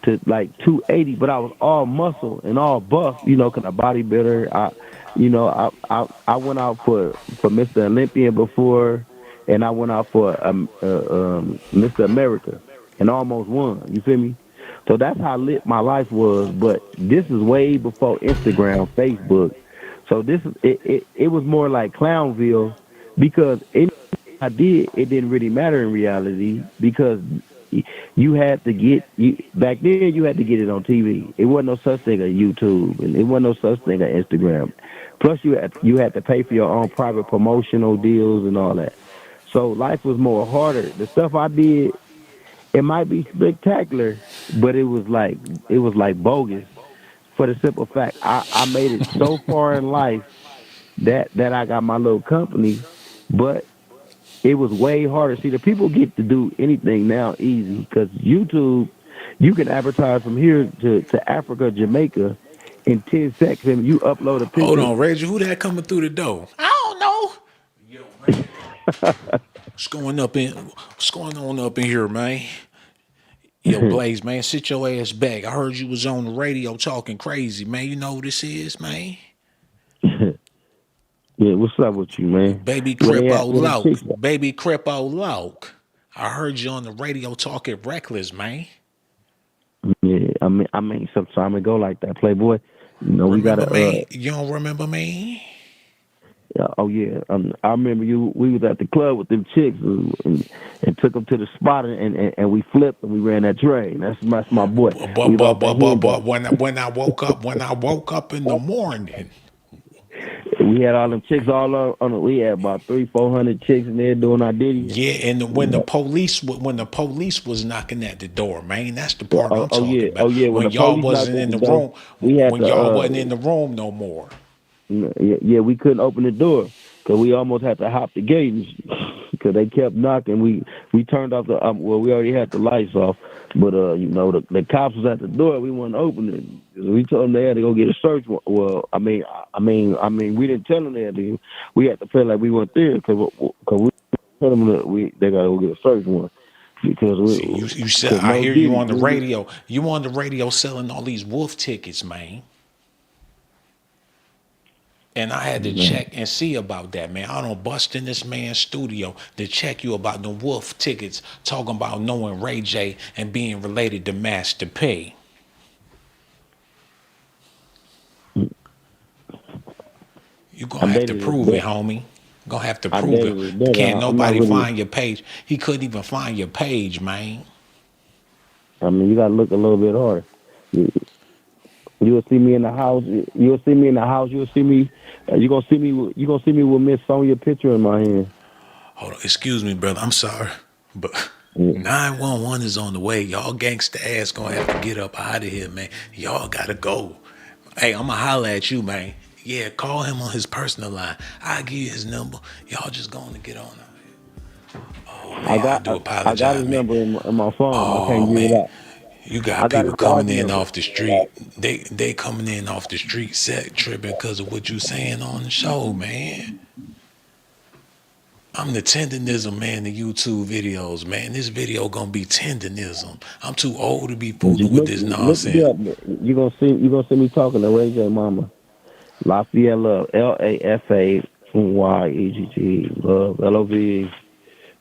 Speaker 7: to like 280, but I was all muscle and all buff, cause I bodybuilder. I went out for Mr. Olympian before, and I went out for Mr. America, and almost won. You feel me? So that's how lit my life was. But this is way before Instagram, Facebook. So it was more like Clownville because I did, it didn't really matter in reality because you had to get back then. You had to get it on TV. It wasn't no such thing as YouTube, and it wasn't no such thing as Instagram. Plus, you had to pay for your own private promotional deals and all that. So life was more harder. The stuff I did, it might be spectacular, but it was like bogus. For the simple fact, I made it so far in life that I got my little company, but it was way harder. See, the people get to do anything now easy because YouTube, you can advertise from here to Africa, Jamaica in 10 seconds. And you upload a
Speaker 1: Hold
Speaker 7: picture.
Speaker 1: on, Reggie. Who that coming through the door? I don't know. What's going on up in here, man? Yo, Blaze, man, sit your ass back. I heard you was on the radio talking crazy, man. You know who this is, man?
Speaker 7: Yeah, what's up with you, man?
Speaker 1: Baby
Speaker 7: Where they
Speaker 1: Crepo
Speaker 7: at? Where the
Speaker 1: Loke.
Speaker 7: chicks at?
Speaker 1: Baby Crepo Loke. I heard you on the radio talking reckless, man.
Speaker 7: Yeah, I mean, some time ago like that, Playboy. We
Speaker 1: Remember
Speaker 7: gotta.
Speaker 1: me? You don't remember me?
Speaker 7: Oh yeah, I remember you. We was at the club with them chicks and took them to the spot and we flipped and we ran that train. That's my boy. We was off that hen
Speaker 1: But
Speaker 7: dog.
Speaker 1: when I woke up in the morning,
Speaker 7: We had all them chicks all on. We had about 300-400 chicks in there doing our Diddy.
Speaker 1: yeah, and when the police was knocking at the door, man, that's the part
Speaker 7: Oh,
Speaker 1: I'm
Speaker 7: oh
Speaker 1: talking
Speaker 7: yeah,
Speaker 1: about.
Speaker 7: oh yeah. When
Speaker 1: When
Speaker 7: the
Speaker 1: y'all
Speaker 7: police knocked
Speaker 1: wasn't
Speaker 7: at
Speaker 1: in
Speaker 7: the
Speaker 1: the
Speaker 7: door,
Speaker 1: room,
Speaker 7: we had
Speaker 1: when
Speaker 7: to.
Speaker 1: y'all wasn't in the room no more.
Speaker 7: Yeah, we couldn't open the door because we almost had to hop the gate because they kept knocking. We turned off the. Well, we already had the lights off, but the cops was at the door. We wouldn't open it. We told them they had to go get a search warrant. Well, I mean, we didn't tell them they had to. We had to feel like we weren't there because we told them that they got to go get a search warrant because
Speaker 1: See, you said
Speaker 7: because
Speaker 1: I
Speaker 7: no
Speaker 1: hear you
Speaker 7: Diddy.
Speaker 1: on the radio. You on the radio selling all these wolf tickets, man. And I had to
Speaker 7: Man,
Speaker 1: check and see about that, man. I don't bust in this man's studio to check you about the wolf tickets, talking about knowing Ray J and being related to Master P. You gonna
Speaker 7: I
Speaker 1: have to
Speaker 7: dated his
Speaker 1: prove it,
Speaker 7: brother.
Speaker 1: homie. Gonna have to
Speaker 7: I
Speaker 1: prove it.
Speaker 7: dated his brother.
Speaker 1: Can't
Speaker 7: I'm not
Speaker 1: nobody
Speaker 7: really.
Speaker 1: find your page. He couldn't even find your page, man.
Speaker 7: I mean, you got to look a little bit harder. You'll see me in the house. You'll see me in the house. You'll see me. You gonna see me. You gonna see me with Miss Sonya picture in my hand.
Speaker 1: Hold on, excuse me, brother. I'm sorry, but
Speaker 7: Yeah.
Speaker 1: 911 is on the way. Y'all gangsta ass gonna have to get up out of here, man. Y'all gotta go. Hey, I'ma holler at you, man. Yeah, call him on his personal line. I'll give you his number. Y'all just going to get on him. Oh
Speaker 7: I
Speaker 1: man, I
Speaker 7: got
Speaker 1: do
Speaker 7: I got
Speaker 1: apologize,
Speaker 7: his
Speaker 1: man.
Speaker 7: number in my phone. I
Speaker 1: Oh
Speaker 7: can't give it
Speaker 1: man,
Speaker 7: out.
Speaker 1: you
Speaker 7: I
Speaker 1: got
Speaker 7: got
Speaker 1: people
Speaker 7: his
Speaker 1: coming
Speaker 7: private
Speaker 1: in
Speaker 7: number.
Speaker 1: off the street. They coming in off the street set tripping because of what you saying on the show, man. I'm the tenderism man, the YouTube videos, man. This video gonna be tenderism. I'm too old to be fooling
Speaker 7: Just
Speaker 1: with this
Speaker 7: look me
Speaker 1: nonsense.
Speaker 7: up. You gonna see me talking to Ray J Mama. Lafayette Love. LAFAYEGT Love. LOV.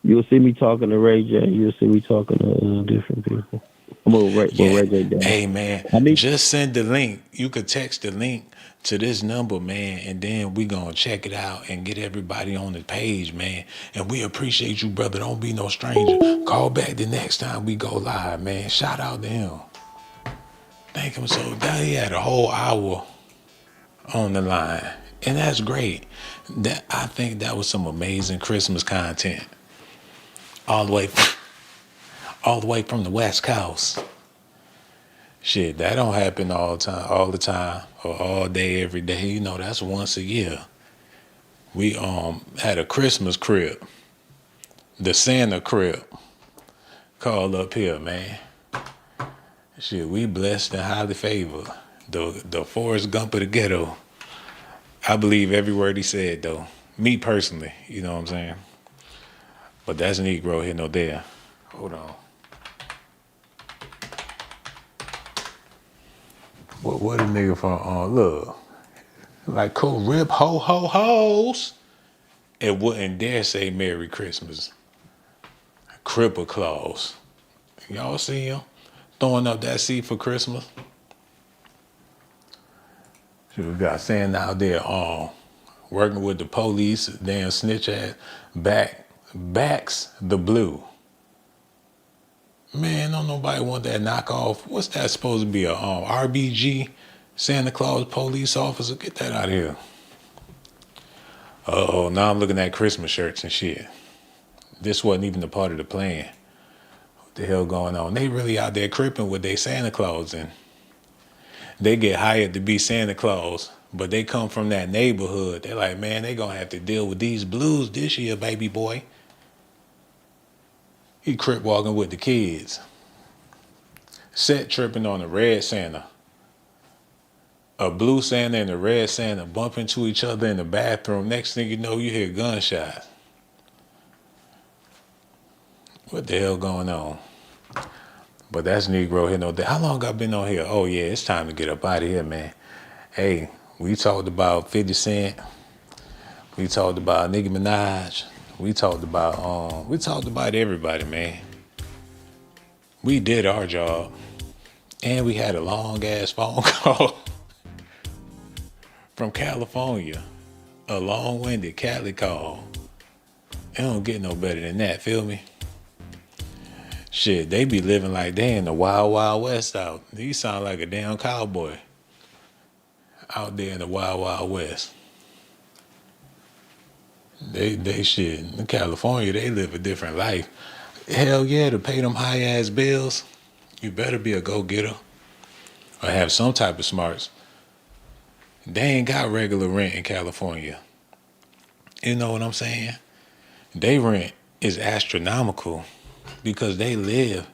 Speaker 7: You'll see me talking to Ray J. You'll see me talking to different people. I'm with
Speaker 1: Yeah.
Speaker 7: Ray J down.
Speaker 1: Hey man,
Speaker 7: I need.
Speaker 1: just send the link. You could text the link to this number, man, and then we gonna check it out and get everybody on the page, man. And we appreciate you, brother. Don't be no stranger. Call back the next time we go live, man. Shout out to him. Thank him so that he had a whole hour on the line. And that's great. That I think that was some amazing Christmas content. All the way all the way from the West Coast. Shit, that don't happen all the time, or all day, every day. You know, that's once a year. We had a Christmas crib, the Santa crib, called up here, man. Shit, we blessed and highly favored. The Forrest Gump of the ghetto. I believe every word he said, though. Me personally, you know what I'm saying? But that's Negro here, no there. Hold on. What a nigga from look. Like cool rip ho ho hoes. It wouldn't dare say Merry Christmas. Cripple Claus. Y'all see him? throwing up that seat for Christmas. We got Santa out there working with the police, damn snitch ass, backs the blue. Man, don't nobody want that knockoff. What's that supposed to be, a RBG Santa Claus police officer? Get that out of here. Uh-oh, now I'm looking at Christmas shirts and shit. This wasn't even a part of the plan. What the hell going on? They really out there cripping with their Santa Claus, and they get hired to be Santa Claus, but they come from that neighborhood. They're like, man, they gonna have to deal with these blues this year, baby boy. He crip walking with the kids. S.A.T tripping on a red Santa. A blue Santa and a red Santa bump into each other in the bathroom. Next thing you know, you hear gunshots. What the hell going on? But that's Negro here, no doubt. How long I been on here? Oh yeah, it's time to get up out of here, man. Hey, we talked about 50 Cent. We talked about Nicki Minaj. We talked about everybody, man. We did our job. And we had a long ass phone call from California. A long-winded Cali call. It don't get no better than that, feel me? Shit, they be living like they in the wild, wild west out. You sound like a damn cowboy out there in the wild, wild west. They shit, in California, they live a different life. Hell yeah, to pay them high-ass bills, you better be a go-getter or have some type of smarts. They ain't got regular rent in California. You know what I'm saying? They rent is astronomical because they live.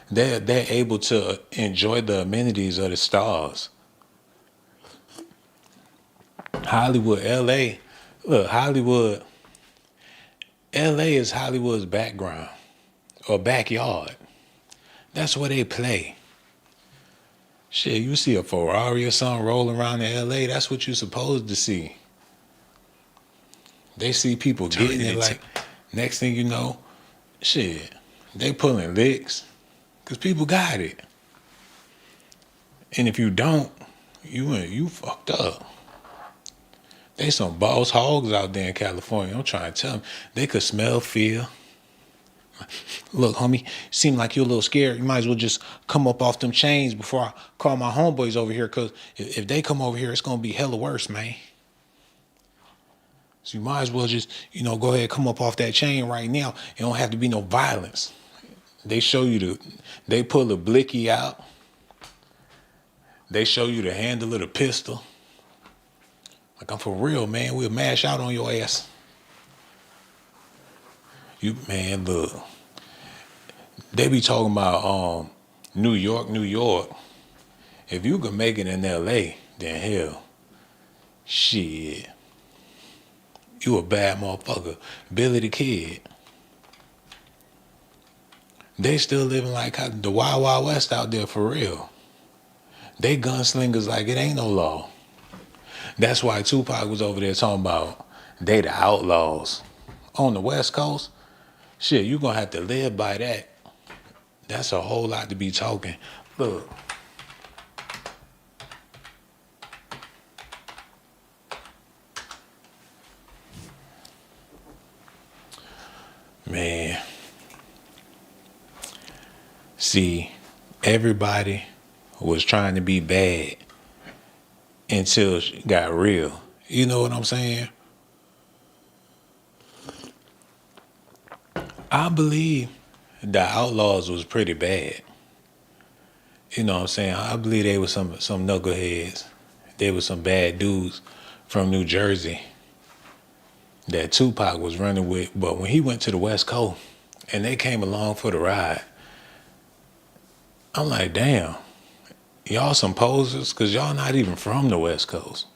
Speaker 1: They're able to enjoy the amenities of the stars. Hollywood, LA. Look, Hollywood. LA is Hollywood's background or backyard. That's where they play. Shit, you see a Ferrari or something rolling around in LA, that's what you're supposed to see. They see people getting it like, next thing you know, shit, they pulling licks because people got it. And if you don't, you fucked up. They some boss hogs out there in California. I'm trying to tell them. They could smell fear. Look, homie, seem like you're a little scared. You might as well just come up off them chains before I call my homeboys over here, because if they come over here, it's going to be hella worse, man. So you might as well just, go ahead and come up off that chain right now. It don't have to be no violence. They show you they pull a blicky out. They show you the handle of the pistol. Like, I'm for real, man. We'll mash out on your ass. Man, look. They be talking about New York, New York. If you could make it in L.A., then hell, shit. You a bad motherfucker. Billy the Kid. They still living like the Wild Wild West out there for real. They gunslingers like it ain't no law. That's why Tupac was over there talking about they the outlaws. On the West Coast, shit, you gonna have to live by that. That's a whole lot to be talking. Look. Man. See, everybody was trying to be bad until it got real. You know what I'm saying? I believe the Outlaws was pretty bad. You know what I'm saying? I believe they were some knuckleheads. They were some bad dudes from New Jersey that Tupac was running with. But when he went to the West Coast and they came along for the ride, I'm like, damn, y'all some posers, because y'all not even from the West Coast.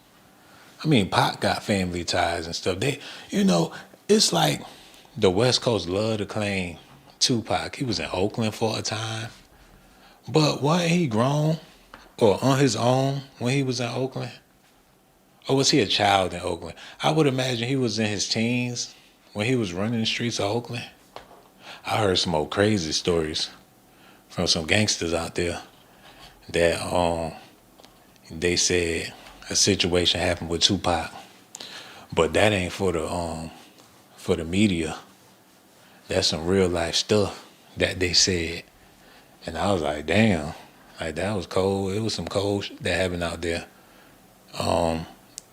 Speaker 1: I mean, Pac got family ties and stuff. It's like the West Coast love to claim Tupac. He was in Oakland for a time. But wasn't he grown or on his own when he was in Oakland? Or was he a child in Oakland? I would imagine he was in his teens when he was running the streets of Oakland. I heard some old crazy stories from some gangsters out there that they said a situation happened with Tupac, but that ain't for the media. That's some real life stuff that they said, and I was like, damn, like that was cold. It was some cold that happened out there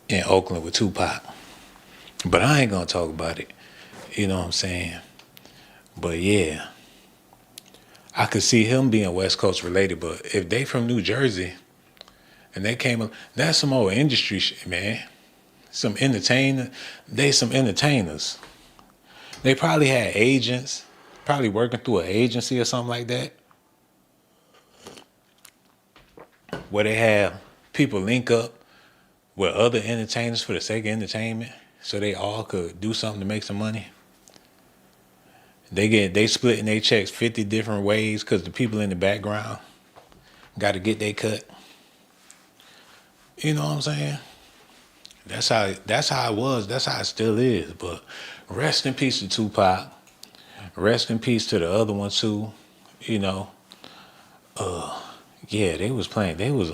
Speaker 1: in Oakland with Tupac. But I ain't gonna talk about it. You know what I'm saying? But yeah, I could see him being West Coast related. But if they from New Jersey and they came up, that's some old industry shit, man. Some entertainer, they some entertainers. They probably had agents, probably working through an agency or something like that, where they have people link up with other entertainers for the sake of entertainment, so they all could do something to make some money. They splitting their checks 50 different ways because the people in the background got to get their cut. You know what I'm saying? That's how it was. That's how it still is. But rest in peace to Tupac. Rest in peace to the other one too. You know, yeah, they was playing. They was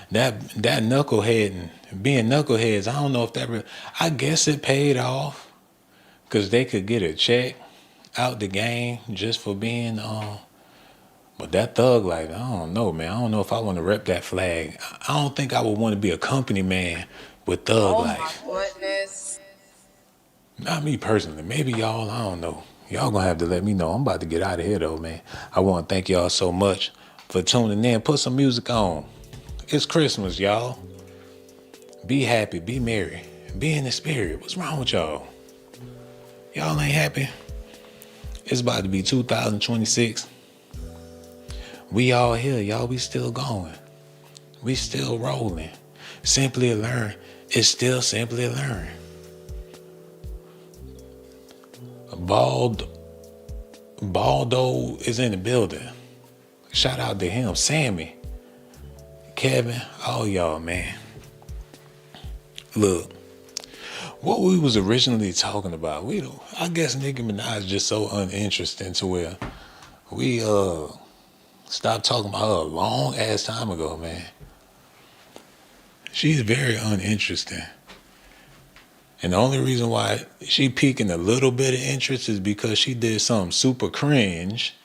Speaker 1: that knucklehead and being knuckleheads. I don't know if that. I guess it paid off because they could get a check out the game just for being But that thug life, I don't know, man. I don't know if I want to rep that flag. I don't think I would want to be a company man with thug
Speaker 2: Oh my
Speaker 1: life.
Speaker 2: goodness.
Speaker 1: Not me personally. Maybe y'all, I don't know. Y'all gonna have to let me know. I'm about to get out of here though, man. I want to thank y'all so much for tuning in. Put some music on. It's Christmas, y'all. Be happy, be merry, be in the spirit. What's wrong with y'all? Y'all ain't happy? It's about to be 2026. We all here, y'all. We still going. We still rolling. Simply learn. It's still simply learn. Baldo is in the building. Shout out to him. Sammy, Kevin, all y'all, man. Look, what we was originally talking about, I guess Nicki Minaj just so uninteresting to where we stopped talking about her a long ass time ago, man. She's very uninteresting. And the only reason why she peaking a little bit of interest is because she did something super cringe.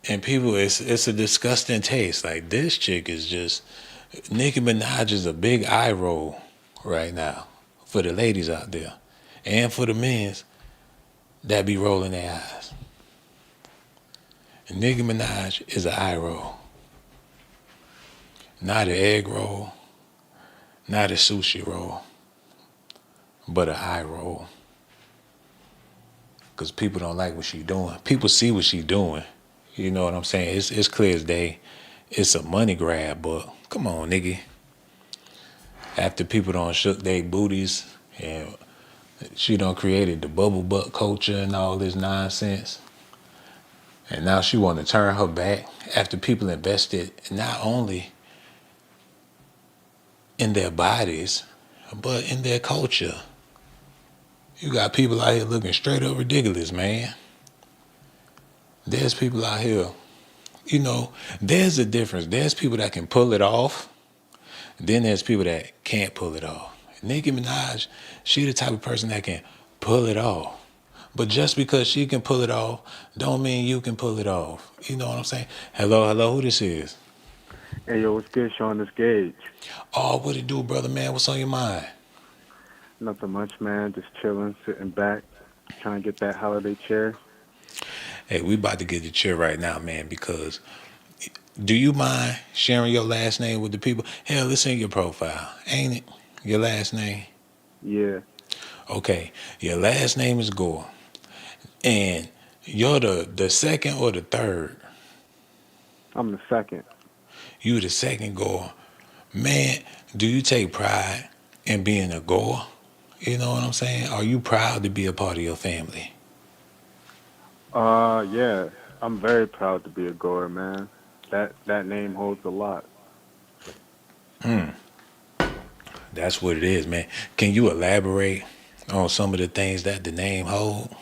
Speaker 1: And people, it's a disgusting taste. Like, this chick is just, Nicki Minaj is a big eye roll right now for the ladies out there. And for the men that be rolling their eyes. And Nicki Minaj is an eye roll. Not an egg roll. Not a sushi roll. But an eye roll. Because people don't like what she doing. People see what she doing. You know what I'm saying? It's clear as day. It's a money grab, but come on, nigga. After people done shook their booties and she done created the bubble butt culture and all this nonsense. And now she want to turn her back after people invested not only in their bodies, but in their culture. You got people out here looking straight up ridiculous, man. There's people out here, there's a difference. There's people that can pull it off. Then there's people that can't pull it off. Nicki Minaj, she the type of person that can pull it off. But just because she can pull it off, don't mean you can pull it off. You know what I'm saying? Hello, who this is?
Speaker 8: Hey, yo, what's good, Sean? This Gage.
Speaker 1: Oh, what it do, brother, man? What's on your mind?
Speaker 8: Nothing much, man. Just chilling, sitting back, trying to get that holiday chair.
Speaker 1: Hey, we about to get the chair right now, man, because do you mind sharing your last name with the people? Hell, it's in your profile, ain't it? Your last name?
Speaker 8: Yeah.
Speaker 1: Okay, your last name is Gore. And you're the second or the third?
Speaker 8: I'm the second.
Speaker 1: You the second Gore. Man, do you take pride in being a Gore? You know what I'm saying? Are you proud to be a part of your family?
Speaker 8: Yeah. I'm very proud to be a Gore, man. That name holds a lot.
Speaker 1: That's what it is, man. Can you elaborate on some of the things that the name hold?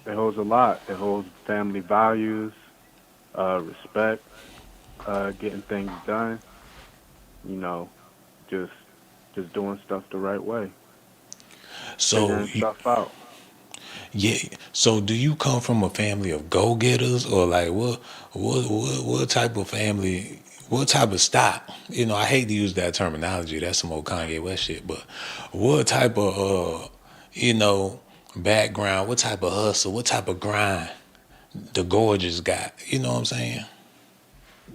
Speaker 8: It holds a lot. It holds family values, respect, getting things done. You know, just just doing stuff the right way,
Speaker 1: So
Speaker 8: figuring stuff out.
Speaker 1: yeah. So do you come from a family of go getters, or like what type of family? What type of stock? I hate to use that terminology. That's some old Kanye West shit. But what type of you know, background? What type of hustle? What type of grind? The gorgeous got. You know what I'm saying?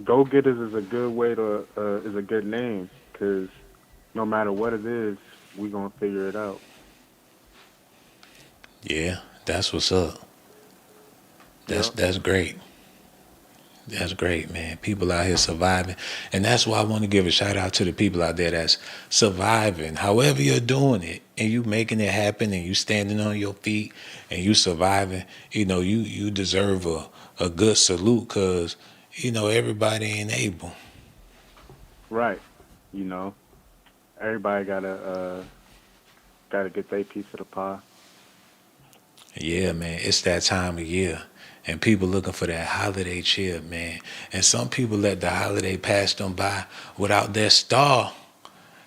Speaker 8: Go getters is a good way to is a good name because no matter what it is, we gonna figure it out.
Speaker 1: Yeah, that's what's up. That's
Speaker 8: Yep.
Speaker 1: that's great. That's great, man. People out here surviving. And that's why I want to give a shout out to the people out there that's surviving. However you're doing it and you making it happen and you standing on your feet and you surviving, you deserve a good salute because, everybody ain't able.
Speaker 8: Right. You know, everybody gotta get their piece of the pie.
Speaker 1: Yeah, man, it's that time of year. And people looking for that holiday cheer, man. And some people let the holiday pass them by without their star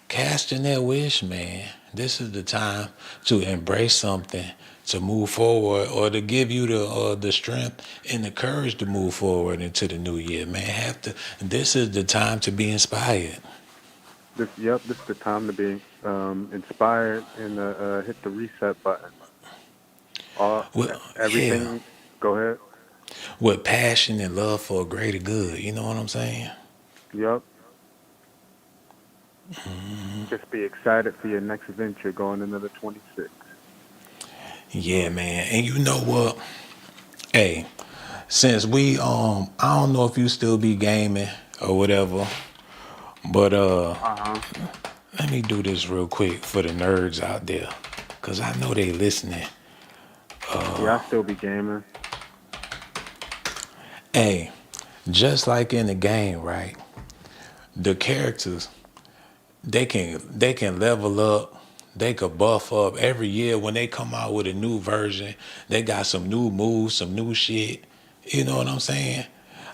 Speaker 1: casting their wish, man. This is the time to embrace something, to move forward, or to give you the strength and the courage to move forward into the new year, man. This is the time to be inspired.
Speaker 8: This is the time to be inspired and hit the reset button. All
Speaker 1: Well, yeah,
Speaker 8: everything. Go ahead.
Speaker 1: with passion and love for a greater good. You know what I'm saying?
Speaker 8: Yep. Just be excited for your next venture going into the 26.
Speaker 1: Yeah, man. And you know what? Hey, since I don't know if you still be gaming or whatever, but
Speaker 8: Uh-huh.
Speaker 1: let me do this real quick for the nerds out there, cause I know they listening.
Speaker 8: Yeah, I still be gaming.
Speaker 1: Hey, just like in the game, right? The characters they can level up, they could buff up every year when they come out with a new version. They got some new moves, some new shit. You know what I'm saying?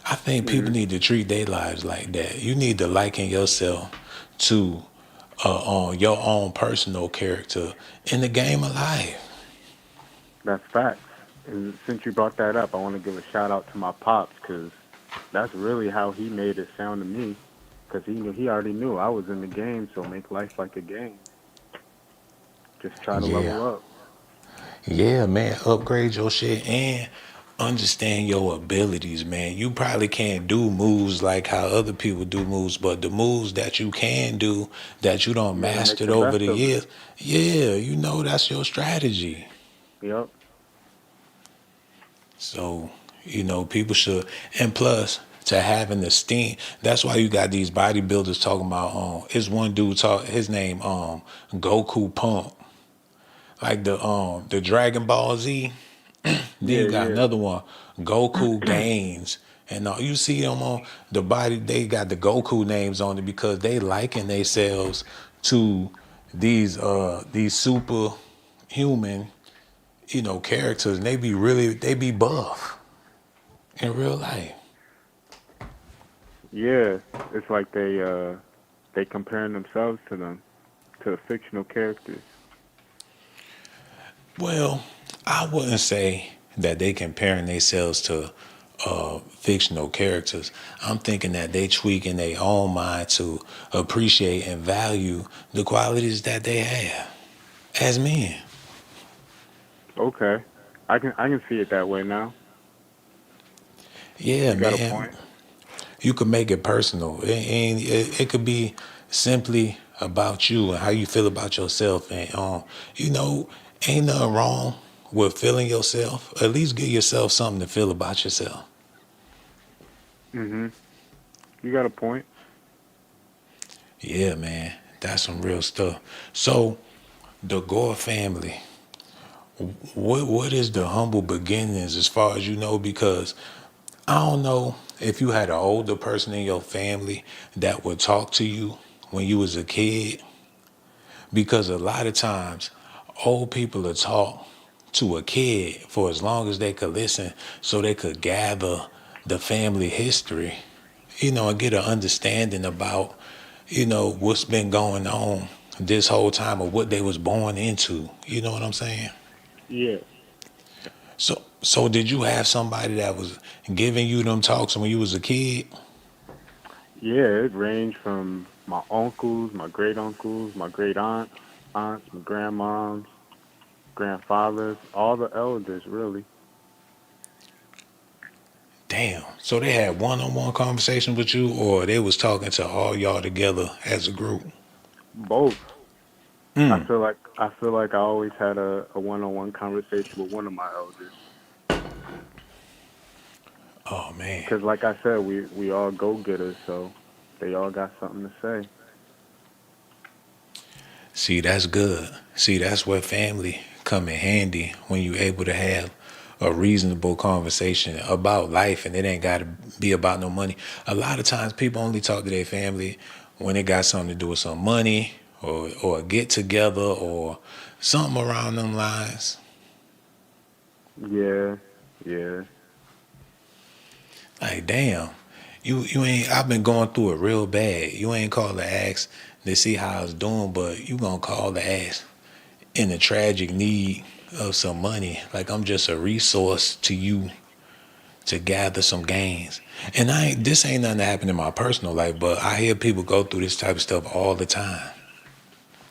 Speaker 1: I think people
Speaker 8: Hmm.
Speaker 1: need to treat their lives like that. You need to liken yourself to on your own personal character in the game of life.
Speaker 8: That's facts. And since you brought that up, I want to give a shout out to my pops because that's really how he made it sound to me. Because he already knew I was in the game, so make life like a game. Just try to
Speaker 1: Yeah.
Speaker 8: level up.
Speaker 1: Yeah, man, upgrade your shit and understand your abilities, man. You probably can't do moves like how other people do moves, but the moves that you can do that you don't
Speaker 8: You got to make
Speaker 1: mastered
Speaker 8: the
Speaker 1: over
Speaker 8: best
Speaker 1: the
Speaker 8: of it.
Speaker 1: years, yeah, that's your strategy.
Speaker 8: Yep.
Speaker 1: So, people should, and plus to having the steam. That's why you got these bodybuilders talking about. It's one dude his name Goku Pump, like the Dragon Ball Z. Then
Speaker 8: Yeah,
Speaker 1: you got
Speaker 8: yeah.
Speaker 1: another one, Goku Gains. And you see them on the body, they got the Goku names on it because they liken themselves to these superhuman, characters. And they be buff in real life.
Speaker 8: Yeah. It's like they comparing themselves to them, to the fictional characters.
Speaker 1: Well, I wouldn't say that they comparing themselves to fictional characters. I'm thinking that they tweaking their own mind to appreciate and value the qualities that they have as men.
Speaker 8: Okay. I can see it that way now.
Speaker 1: Yeah,
Speaker 8: You got a
Speaker 1: man.
Speaker 8: point.
Speaker 1: You could make it personal, and it could be simply about you and how you feel about yourself. And you know, ain't nothing wrong with feeling yourself. At least give yourself something to feel about yourself.
Speaker 8: Mhm. You got a point.
Speaker 1: Yeah, man, that's some real stuff. So the Gore family, what is the humble beginnings as far as you know? Because I don't know if you had an older person in your family that would talk to you when you was a kid, because a lot of times old people will talk to a kid for as long as they could listen so they could gather the family history, and get an understanding about, what's been going on this whole time or what they was born into. You know what I'm saying?
Speaker 8: Yeah.
Speaker 1: So did you have somebody that was giving you them talks when you was a kid?
Speaker 8: Yeah, it ranged from my uncles, my great uncles, my great aunts, my grandmoms, grandfathers, all the elders, really.
Speaker 1: Damn. So they had one-on-one conversation with you, or they was talking to all y'all together as a group?
Speaker 8: Both.
Speaker 1: Mm.
Speaker 8: I feel like I always had a one-on-one conversation with one of my elders.
Speaker 1: Oh man.
Speaker 8: Cause like I said, we all go-getters, so they all got something to say.
Speaker 1: See, that's good. See, that's where family come in handy when you able to have a reasonable conversation about life and it ain't got to be about no money. A lot of times people only talk to their family when it got something to do with some money or a get together or something around them lines.
Speaker 8: Yeah, yeah,
Speaker 1: Like, damn, you ain't. I've been going through it real bad. You ain't called to ask to see how I was doing, but you gonna call to ask in a tragic need of some money. Like I'm just a resource to you to gather some gains. And this ain't nothing that happened in my personal life, but I hear people go through this type of stuff all the time.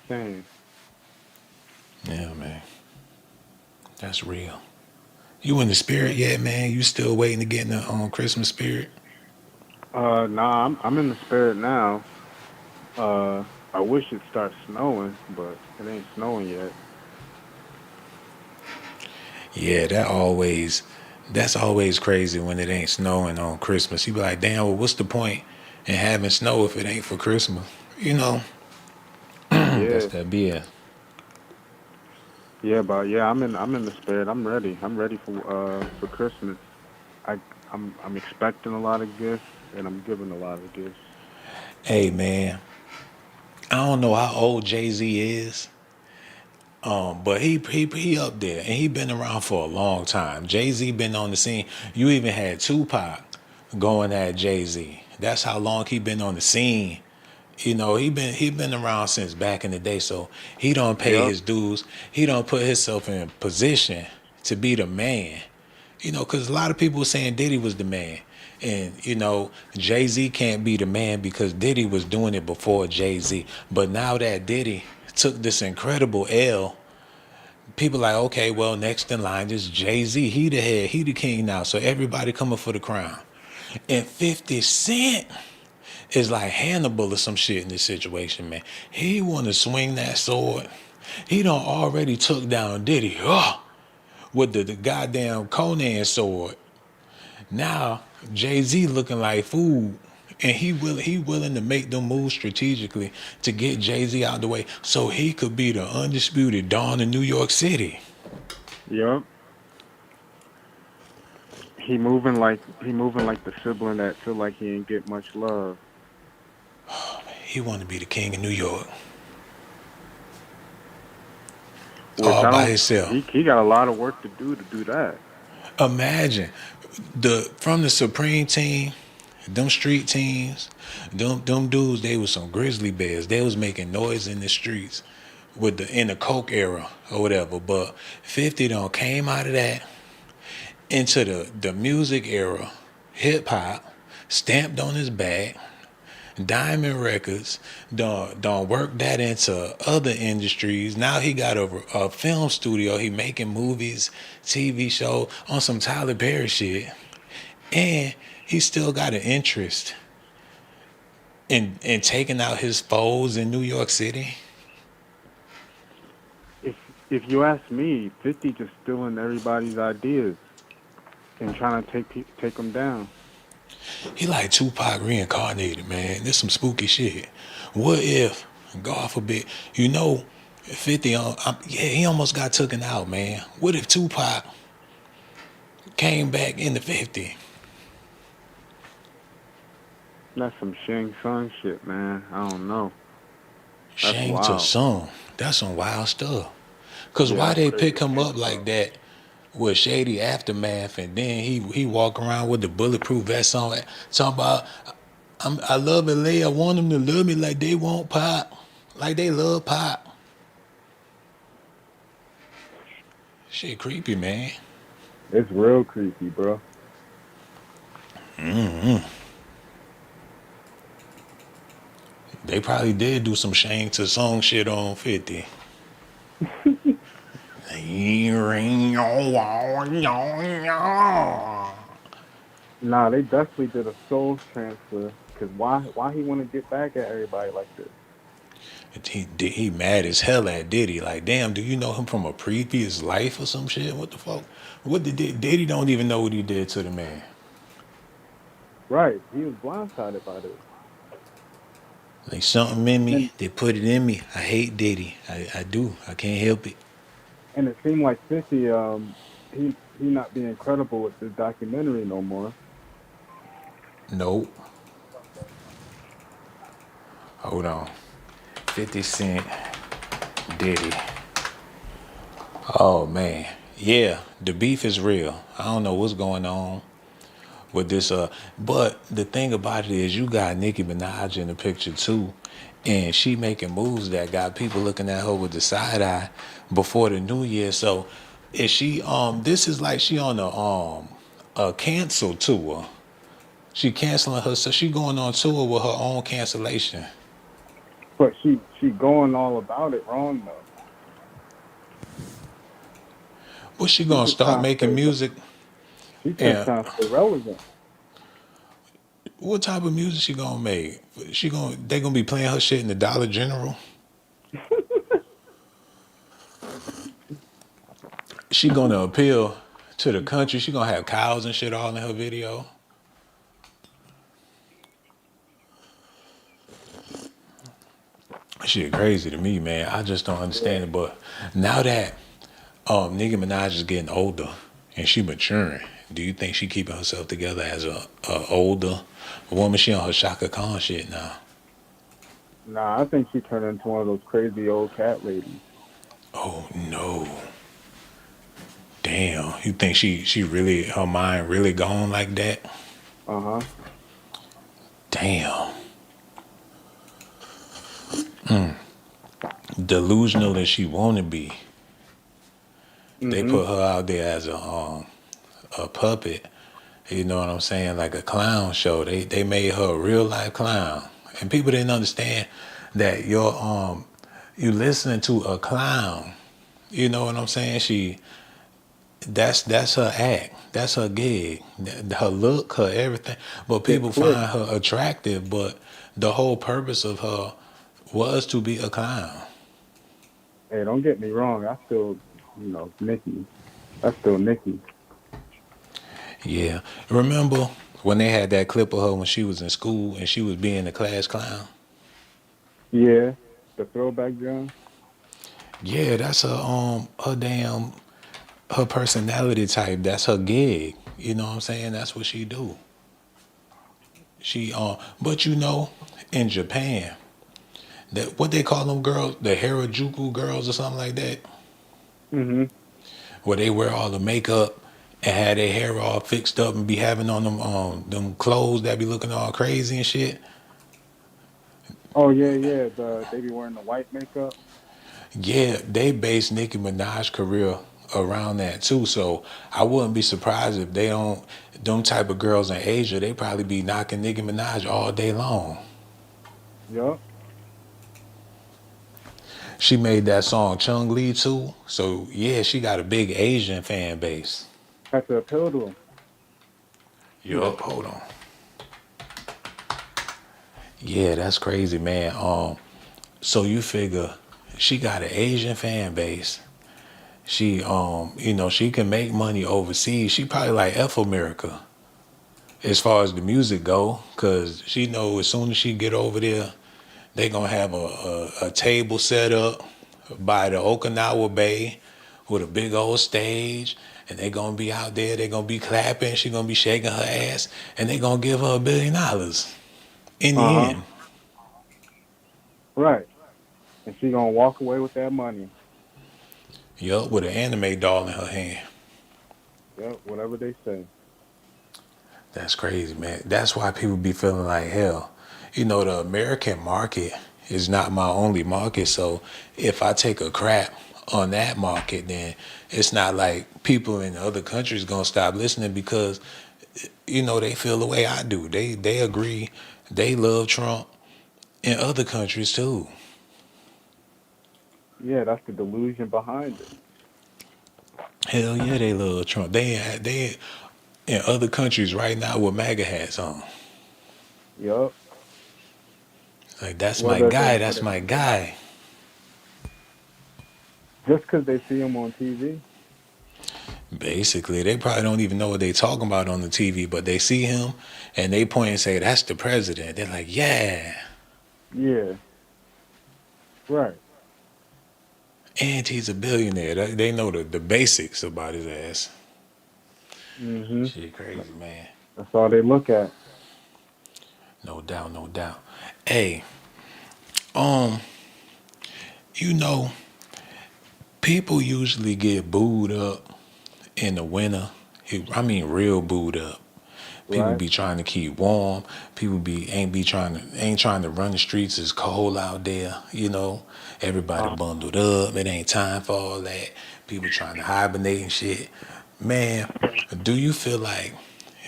Speaker 8: same.
Speaker 1: Yeah, man, that's real. You in the spirit yet, man? You still waiting to get in the Christmas spirit?
Speaker 8: Nah, I'm in the spirit now. Uh, I wish it starts snowing, but it ain't snowing yet.
Speaker 1: Yeah, that's always crazy when it ain't snowing on Christmas. You be like, damn, well, what's the point in having snow if it ain't for Christmas? You know, that's
Speaker 8: Yeah,
Speaker 1: that BS.
Speaker 8: yeah, but yeah, I'm in the spirit. I'm ready. I'm ready for Christmas. I I'm expecting a lot of gifts, and I'm giving a lot of gifts.
Speaker 1: Hey, man, I don't know how old Jay-Z is, but he up there and he been around for a long time. Jay-Z been on the scene. You even had Tupac going at Jay-Z. That's how long he been on the scene. He been around since back in the day, so he don't pay
Speaker 8: Yep.
Speaker 1: his dues. He don't put himself in a position to be the man. Because a lot of people were saying Diddy was the man, and Jay Z can't be the man because Diddy was doing it before Jay Z. But now that Diddy took this incredible L, people like, okay, well, next in line is Jay Z. He the head, he the king now. So everybody coming for the crown. And 50 Cent is like Hannibal or some shit in this situation, man. He want to swing that sword. He done already took down Diddy with the goddamn Conan sword. Now Jay-Z looking like food. And he willing to make them moves strategically to get Jay-Z out the way so he could be the undisputed Dawn of New York City.
Speaker 8: Yep. He moving like the sibling that feel like he ain't get much love.
Speaker 1: He want to be the king of New York
Speaker 8: Which
Speaker 1: all
Speaker 8: I
Speaker 1: by
Speaker 8: don't.
Speaker 1: himself.
Speaker 8: He got a lot of work to do that.
Speaker 1: Imagine from the Supreme team, them street teams, them dudes, they was some grizzly bears. They was making noise in the streets in the Coke era or whatever. But 50 done came out of that into the music era, hip hop, stamped on his back, Diamond Records, don't work that into other industries. Now he got a film studio. He making movies, TV show on some Tyler Perry shit, and he still got an interest in taking out his foes in New York City.
Speaker 8: If if you ask me, 50 just stealing everybody's ideas and trying to take them down.
Speaker 1: He like Tupac reincarnated, man. This some spooky shit. What if, God forbid, 50 yeah, he almost got taken out, man. What if Tupac came back in the 50?
Speaker 8: That's some Shang Tsung shit, man. I don't know. That's
Speaker 1: Shang to
Speaker 8: wild.
Speaker 1: Sung. That's some wild stuff. Cause
Speaker 8: Yeah,
Speaker 1: why
Speaker 8: that's
Speaker 1: they
Speaker 8: crazy
Speaker 1: pick
Speaker 8: to
Speaker 1: him
Speaker 8: think
Speaker 1: up like
Speaker 8: about.
Speaker 1: that with shady aftermath, and then he walk around with the bulletproof vest on, talking about I love LA. I want them to love me like they want pop, like they love pop. Shit, creepy, man.
Speaker 8: It's real creepy, bro.
Speaker 1: They probably did do some Shang to song shit on 50.
Speaker 8: Nah, they definitely did a soul transfer. Cause why he want to get back at everybody like this?
Speaker 1: He mad as hell at Diddy. Like, damn, do you know him from a previous life or some shit? What the fuck? What did Diddy don't even know what he did to the man?
Speaker 8: Right, he was blindsided by this.
Speaker 1: Like something in me,
Speaker 8: And
Speaker 1: they put it in me. I hate Diddy. I do. I can't help it.
Speaker 8: and it seemed like 50, he not being credible with this documentary no more.
Speaker 1: Nope. Hold on. 50 Cent, Diddy. Oh man. Yeah, the beef is real. I don't know what's going on with this but the thing about it is you got Nicki Minaj in the picture too, and she making moves that got people looking at her with the side eye before the new year. So is she this is like she on a cancel tour. She canceling her, so she going on tour with her own cancellation.
Speaker 8: But she going all about it wrong though.
Speaker 1: But she
Speaker 8: She's
Speaker 1: gonna
Speaker 8: just
Speaker 1: start
Speaker 8: trying to
Speaker 1: making
Speaker 8: stay.
Speaker 1: music.
Speaker 8: She's just
Speaker 1: And
Speaker 8: trying to stay relevant.
Speaker 1: what type of music she gonna make? They gonna be playing her shit in the Dollar General. She gonna appeal to the country. She gonna have cows and shit all in her video. Shit crazy to me, man. I just don't understand
Speaker 8: Yeah.
Speaker 1: it. But now that Nicki Minaj is getting older and she maturing, do you think she keeping herself together as a older woman? She on her Shaka Khan shit now.
Speaker 8: Nah, I think she turned into one of those crazy old cat ladies.
Speaker 1: Oh no. Damn. You think she really her mind really gone like that?
Speaker 8: Uh huh.
Speaker 1: Damn. Delusional as she wanna be. They
Speaker 8: Mhm.
Speaker 1: put her out there as a puppet. You know what I'm saying? Like a clown show. They made her a real life clown, and people didn't understand that you listening to a clown. You know what I'm saying? That's her act. That's her gig. Her look, her everything. But
Speaker 8: It
Speaker 1: people
Speaker 8: clicked.
Speaker 1: find her attractive. But the whole purpose of her was to be a clown.
Speaker 8: Hey, don't get me wrong. I still, Nicki. That's still Nicki.
Speaker 1: Yeah. Remember when they had that clip of her when she was in school and she was being the class clown?
Speaker 8: Yeah. The throwback John.
Speaker 1: Yeah, that's her damn her personality type. That's her gig. You know what I'm saying? That's what she do. She but in Japan, that what they call them girls, the Harajuku girls or something like that,
Speaker 8: Mhm.
Speaker 1: where they wear all the makeup and have their hair all fixed up and be having on them clothes that be looking all crazy and shit.
Speaker 8: Oh yeah, yeah. They be wearing the white makeup.
Speaker 1: Yeah, they base Nicki Minaj career around that too. So I wouldn't be surprised if they don't them type of girls in Asia, they probably be knocking Nicki Minaj all day long.
Speaker 8: Yup.
Speaker 1: She made that song Chung Lee too. So yeah, she got a big Asian fan base.
Speaker 8: Had to appeal to him.
Speaker 1: Yup, hold on. Yeah, that's crazy, man. So you figure she got an Asian fan base. She she can make money overseas. She probably like F America as far as the music go, cause she know as soon as she get over there, they gonna have a table set up by the Okinawa Bay with a big old stage, and they gonna be out there. They gonna be clapping. She gonna be shaking her ass, and they gonna give her $1 billion in
Speaker 8: Uh
Speaker 1: the
Speaker 8: huh.
Speaker 1: end.
Speaker 8: Right. And she gonna walk away with that money.
Speaker 1: Yup, with an anime doll in her hand.
Speaker 8: Yep, whatever they say.
Speaker 1: That's crazy, man. That's why people be feeling like hell. You know, the American market is not my only market. So if I take a crap on that market, then it's not like people in other countries gonna stop listening because they feel the way I do. They agree. They love Trump in other countries too.
Speaker 8: Yeah, that's the delusion behind it.
Speaker 1: Hell yeah, they love Trump. They in other countries right now with MAGA hats on.
Speaker 8: Yup.
Speaker 1: Like that's my
Speaker 8: Whether it's
Speaker 1: guy.
Speaker 8: a,
Speaker 1: That's my guy.
Speaker 8: just because they see him on TV.
Speaker 1: Basically, they probably don't even know what they talking about on the TV, but they see him and they point and say, "That's the president." They're like, "Yeah,"
Speaker 8: Yeah, right.
Speaker 1: and he's a billionaire. They know the basics about his ass.
Speaker 8: Hmm.
Speaker 1: Shit, crazy man.
Speaker 8: That's all they look at.
Speaker 1: No doubt, no doubt. Hey, um, you know, people usually get booed up in the winter. I mean, real booed up. People
Speaker 8: Right.
Speaker 1: be trying to keep warm. People ain't trying to run the streets. It's cold out there. Everybody
Speaker 8: Uh,
Speaker 1: bundled up. It ain't time for all that. People trying to hibernate and shit. Man, do you feel like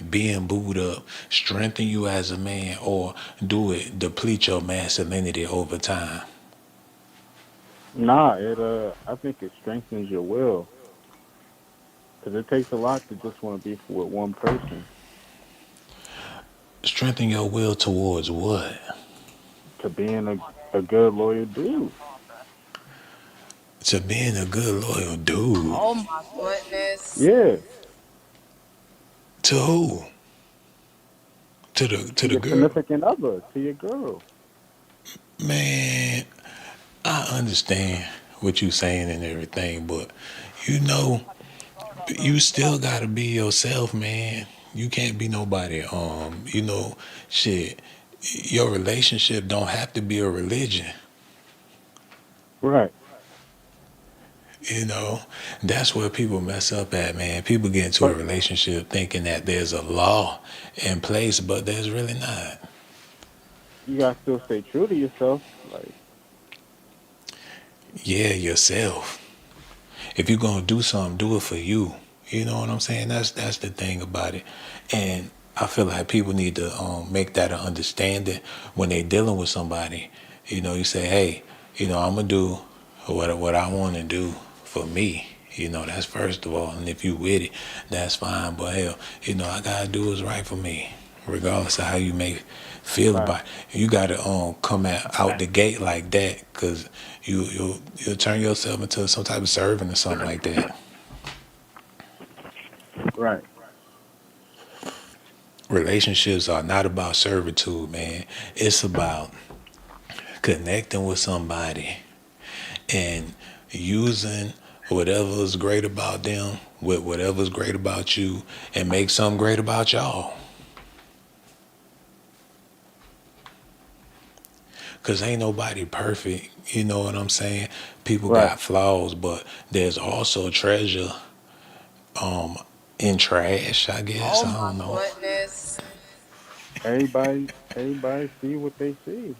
Speaker 1: being booed up strengthen you as a man, or do it deplete your masculinity over time?
Speaker 8: nah, it I think it strengthens your will because it takes a lot to just want to be with one person.
Speaker 1: Strengthen your will towards what?
Speaker 8: To being a good loyal dude.
Speaker 1: To being a good loyal dude.
Speaker 2: Oh my goodness.
Speaker 8: Yeah,
Speaker 1: To who? To
Speaker 8: to
Speaker 1: the
Speaker 8: your
Speaker 1: girl?
Speaker 8: significant other, to your girl.
Speaker 1: Man, I understand what you saying and everything, but you know, you still gotta be yourself, man. You can't be nobody. Shit. Your relationship don't have to be a religion.
Speaker 8: Right.
Speaker 1: You know, that's where people mess up at, man. People get into a
Speaker 8: But
Speaker 1: relationship thinking that there's a law in place, but there's really not.
Speaker 8: you gotta still stay true to yourself. Like,
Speaker 1: Yeah, yourself. If you're gonna do something, do it for you. You know what I'm saying? That's the thing about it. And I feel like people need to make that an understanding when they dealing with somebody. You say, hey, I'm gonna do what I want to do for me. That's first of all. And if you with it, that's fine. But hell, I gotta do what's right for me, regardless of how you may feel
Speaker 8: right,
Speaker 1: about it. You gotta come out the gate like that, cause you'll turn yourself into some type of servant or something like that.
Speaker 8: right.
Speaker 1: Relationships are not about servitude, man. It's about connecting with somebody and using whatever's great about them with whatever's great about you and make something great about y'all. Cause ain't nobody perfect. You know what I'm saying? People
Speaker 8: Right.
Speaker 1: got flaws, but there's also treasure um in trash, I guess.
Speaker 2: Oh
Speaker 1: I
Speaker 2: my
Speaker 1: don't know.
Speaker 2: goodness.
Speaker 8: Everybody see what they see.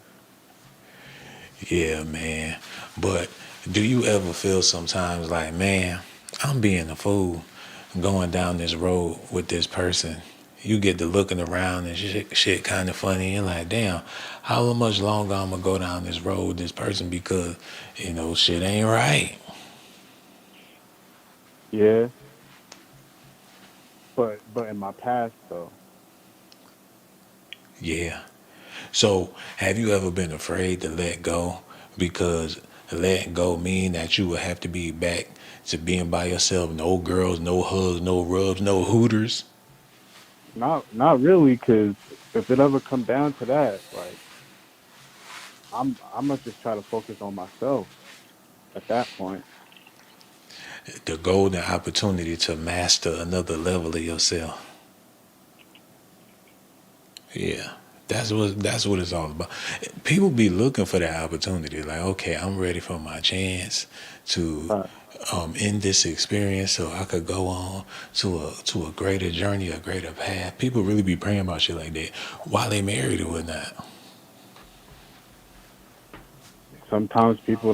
Speaker 1: Yeah, man. But do you ever feel sometimes like, man, I'm being a fool going down this road with this person? You get to looking around and shit kind of funny. And like, damn, how much longer I'm going to go down this road with this person because, shit ain't right.
Speaker 8: Yeah. But in my past though,
Speaker 1: Yeah. So have you ever been afraid to let go? Because letting go mean that you would have to be back to being by yourself. No girls, no hugs, no rubs, no hooters.
Speaker 8: not really, because if it ever come down to that, like I'm gonna just try to focus on myself at that point.
Speaker 1: The golden opportunity to master another level of yourself. Yeah. That's what it's all about. People be looking for that opportunity. Like, okay, I'm ready for my chance to,
Speaker 8: Right.
Speaker 1: in this experience so I could go on to a greater journey, a greater path. People really be praying about shit like that while they married or whatnot.
Speaker 8: Sometimes people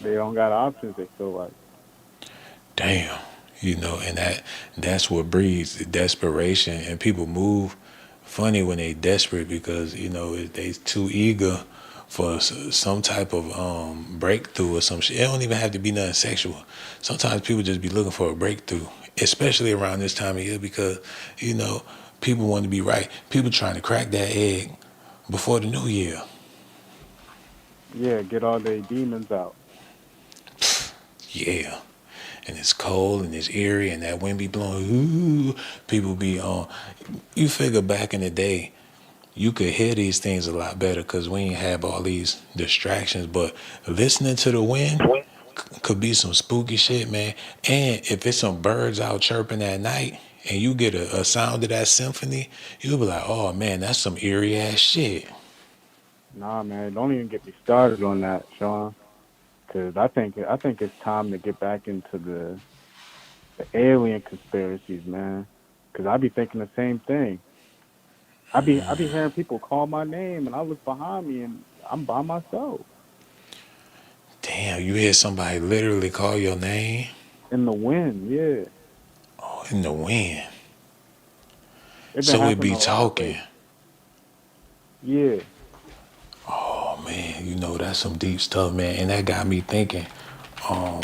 Speaker 8: they don't got options. They feel like.
Speaker 1: Damn. And that's what breeds the desperation, and people move funny when they desperate because they too eager for some type of breakthrough or some shit. It don't even have to be nothing sexual. Sometimes people just be looking for a breakthrough, especially around this time of year because you know people want to be right. People trying to crack that egg before the new year.
Speaker 8: Yeah, get all their demons out.
Speaker 1: Yeah. And it's cold and it's eerie and that wind be blowing. Ooh, people be on. You figure back in the day, you could hear these things a lot better because we ain't have all these distractions. But listening to the wind could be some spooky shit, man. And if it's some birds out chirping at night and you get a sound of that symphony, you'll be like, oh man, that's some eerie ass shit.
Speaker 8: Nah, man, don't even get me started on that, Sean. Because I think it's time to get back into the alien conspiracies, man. Because I be thinking the same thing. I be hearing people call my name, and I look behind me, and I'm by myself
Speaker 1: Damn, you hear somebody literally call your name
Speaker 8: in the wind. Yeah,
Speaker 1: in the wind.
Speaker 8: it been
Speaker 1: So it
Speaker 8: happening
Speaker 1: be
Speaker 8: a lot
Speaker 1: talking.
Speaker 8: lately. Yeah,
Speaker 1: Oh man, that's some deep stuff, man. And that got me thinking. Um,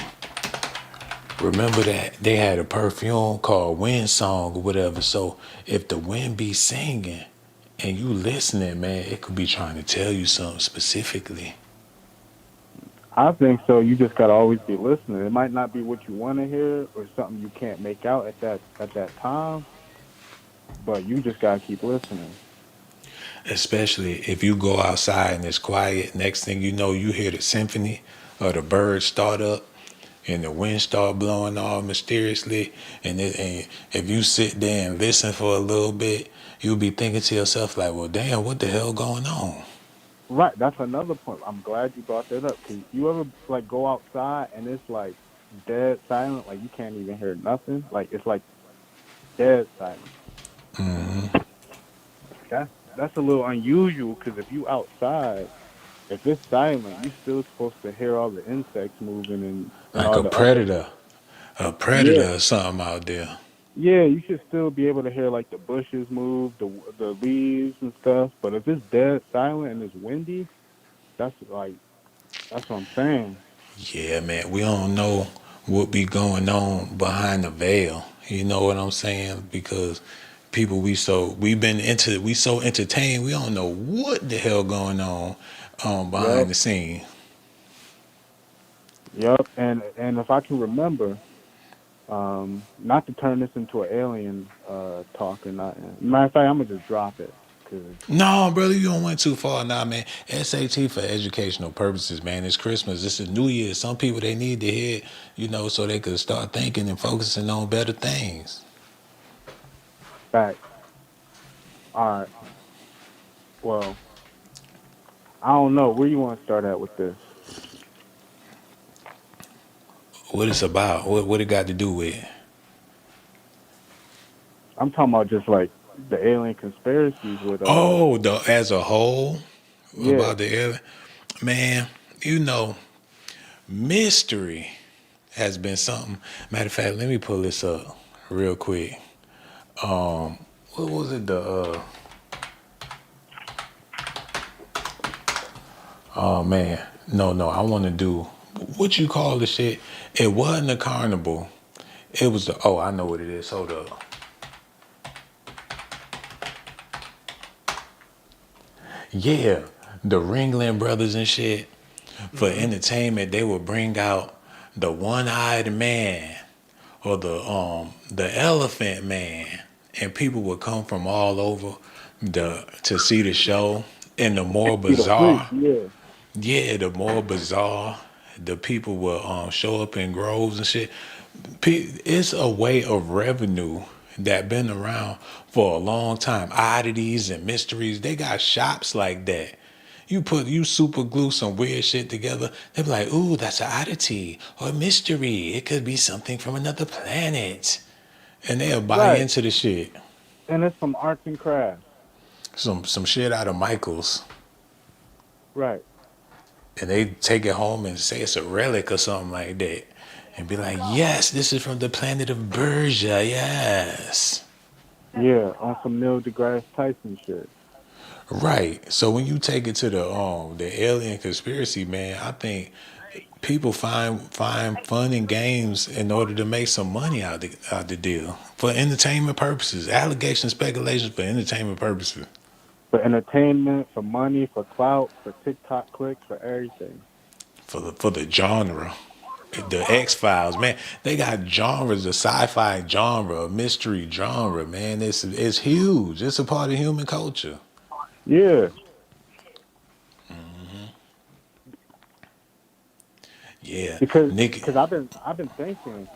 Speaker 1: Remember that they had a perfume called Wind Song or whatever. So if the wind be singing and you listening, man, it could be trying to tell you something specifically.
Speaker 8: I think so. You just gotta always be listening. It might not be what you want to hear or something you can't make out at that time, but you just gotta keep listening.
Speaker 1: Especially if you go outside and it's quiet. Next thing you know, you hear the symphony or the birds start up and the wind start blowing all mysteriously. And if you sit there and listen for a little bit, you'll be thinking to yourself like, well, damn, what the hell going on?
Speaker 8: Right, that's another point. I'm glad you brought that up. Cause you ever like go outside and it's like dead silent, like you can't even hear nothing. Like it's like dead silent. That's a little unusual because if you outside, if it's silent, you still supposed to hear all the insects moving and
Speaker 1: Like
Speaker 8: all the other.
Speaker 1: a
Speaker 8: Yeah,
Speaker 1: predator or something out there.
Speaker 8: yeah, you should still be able to hear like the bushes move, the leaves and stuff. But if it's dead silent and it's windy, that's like that's what I'm saying.
Speaker 1: Yeah, man, we don't know what be going on behind the veil. You know what I'm saying? Because people we so entertained, we don't know what the hell going on behind
Speaker 8: Yep,
Speaker 1: the scene.
Speaker 8: yep. And if I can remember, not to turn this into an alien talk or nothing. Matter of fact, I'm gonna just drop it because
Speaker 1: No, brother, you don't went too far now, man. SAT for educational purposes, man. It's Christmas. It's a new year. Some people they need to hear, so they could start thinking and focusing on better things.
Speaker 8: facts. All right. Well, I don't know where you want to start at with this.
Speaker 1: What it's about, what it got to do with.
Speaker 8: I'm talking about just like the alien conspiracies with
Speaker 1: Oh, the as a whole
Speaker 8: yeah.
Speaker 1: about the alien, man. You know, mystery has been something. Matter of fact, let me pull this up real quick. What was it? Oh man, no. I want to do what you call the shit. It wasn't a carnival. It was the. Oh, I know what it is. Hold up. Yeah, the Ringling Brothers and shit. For
Speaker 8: Hmm.
Speaker 1: entertainment, they would bring out the one-eyed man or the elephant man, and people would come from all over the to see the show. And the more
Speaker 8: See the freak,
Speaker 1: bizarre,
Speaker 8: yeah.
Speaker 1: yeah, the more bizarre the people will show up in groves and shit. It's a way of revenue that been around for a long time. Oddities and mysteries, they got shops like that. You super glue some weird shit together. They be like, ooh, that's an oddity or a mystery. It could be something from another planet, and they'll buy
Speaker 8: Right.
Speaker 1: into the shit.
Speaker 8: And it's some arts and crafts.
Speaker 1: Some shit out of Michael's,
Speaker 8: Right.
Speaker 1: and they take it home and say it's a relic or something like that, and be like, yes, this is from the planet of Bergia. Yes.
Speaker 8: Yeah, on some Neil deGrasse Tyson shit.
Speaker 1: Right. So when you take it to the alien conspiracy, man, I think people find fun and games in order to make some money out the deal for entertainment purposes. Allegations, speculations for entertainment purposes.
Speaker 8: For entertainment, for money, for clout, for TikTok clicks, for everything.
Speaker 1: For the genre. The X Files, man, they got genres, the sci-fi genre, mystery genre, man. It's huge. It's a part of human culture.
Speaker 8: Yeah.
Speaker 1: Yeah,
Speaker 8: Because
Speaker 1: Nicki.
Speaker 8: cause I've been thinking,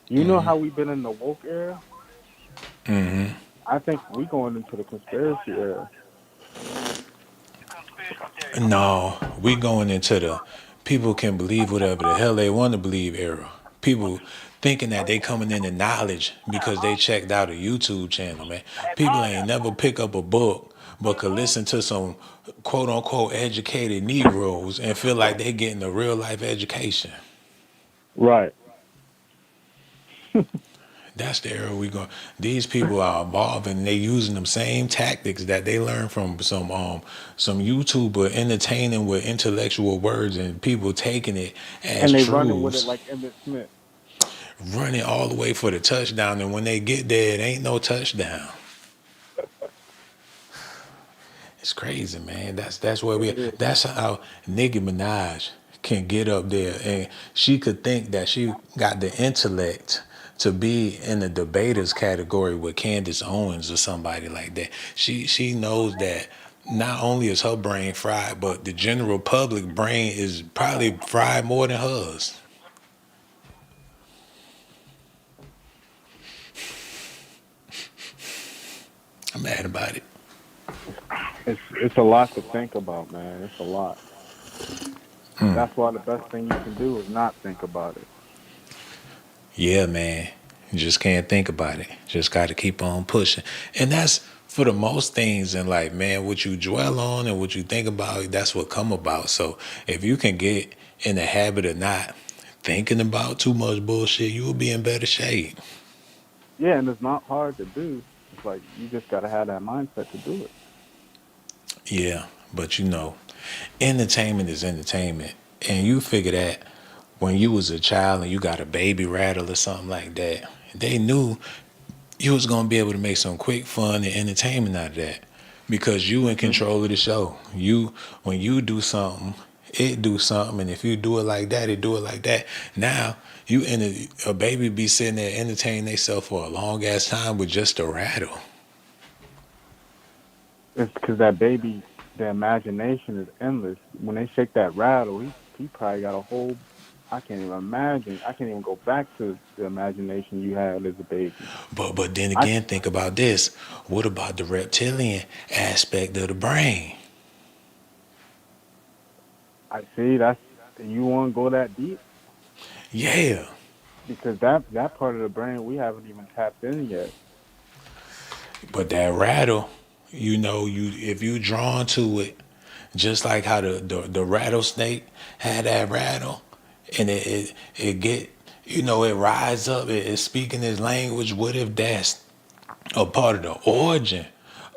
Speaker 8: you know how we've been in the woke era? I think we going into the conspiracy era.
Speaker 1: No, we going into the people can believe whatever the hell they want to believe era. People thinking that they coming into knowledge because they checked out a YouTube channel, man. People ain't never pick up a book but could listen to some quote unquote educated Negroes and feel like they getting a real life education.
Speaker 8: Right.
Speaker 1: That's the era we go. These people are evolving. They using them same tactics that they learned from some YouTuber entertaining with intellectual words and people taking it as
Speaker 8: And they running with it
Speaker 1: truths,
Speaker 8: like Emmett Smith.
Speaker 1: running all the way for the touchdown. And when they get there, it ain't no touchdown. It's crazy, man. That's where we.
Speaker 8: It is.
Speaker 1: That's how Nicki Minaj can get up there, and she could think that she got the intellect to be in the debaters category with Candace Owens or somebody like that. She knows that not only is her brain fried, but the general public brain is probably fried more than hers. I'm mad about it.
Speaker 8: It's a lot to think about, man. It's a lot. That's why the best thing you can do is not think about it.
Speaker 1: Yeah, man. You just can't think about it. Just got to keep on pushing. And that's for the most things in life, man. What you dwell on and what you think about, that's what come about. So if you can get in the habit of not thinking about too much bullshit, you will be in better shape.
Speaker 8: Yeah, and it's not hard to do. It's like you just gotta have that mindset to do it.
Speaker 1: Yeah, but entertainment is entertainment. And you figure that when you was a child and you got a baby rattle or something like that, they knew you was gonna be able to make some quick fun and entertainment out of that because you in
Speaker 8: Hmm.
Speaker 1: control of the show. You when you do something, it do something, and if you do it like that, it do it like that. Now you in a baby be sitting there entertaining themselves for a long ass time with just a rattle.
Speaker 8: It's because that baby, the imagination is endless. When they shake that rattle, he probably got a whole. I can't even imagine. I can't even go back to the imagination you had as a baby.
Speaker 1: But then
Speaker 8: I
Speaker 1: again, think about this. What about the reptilian aspect of the brain?
Speaker 8: I see. That's you want to go that deep
Speaker 1: Yeah,
Speaker 8: because that part of the brain we haven't even tapped in yet.
Speaker 1: but that rattle, you if you drawn to it, just like how the rattlesnake had that rattle, and it get it rise up, it's speaking his language. What if that's a part of the origin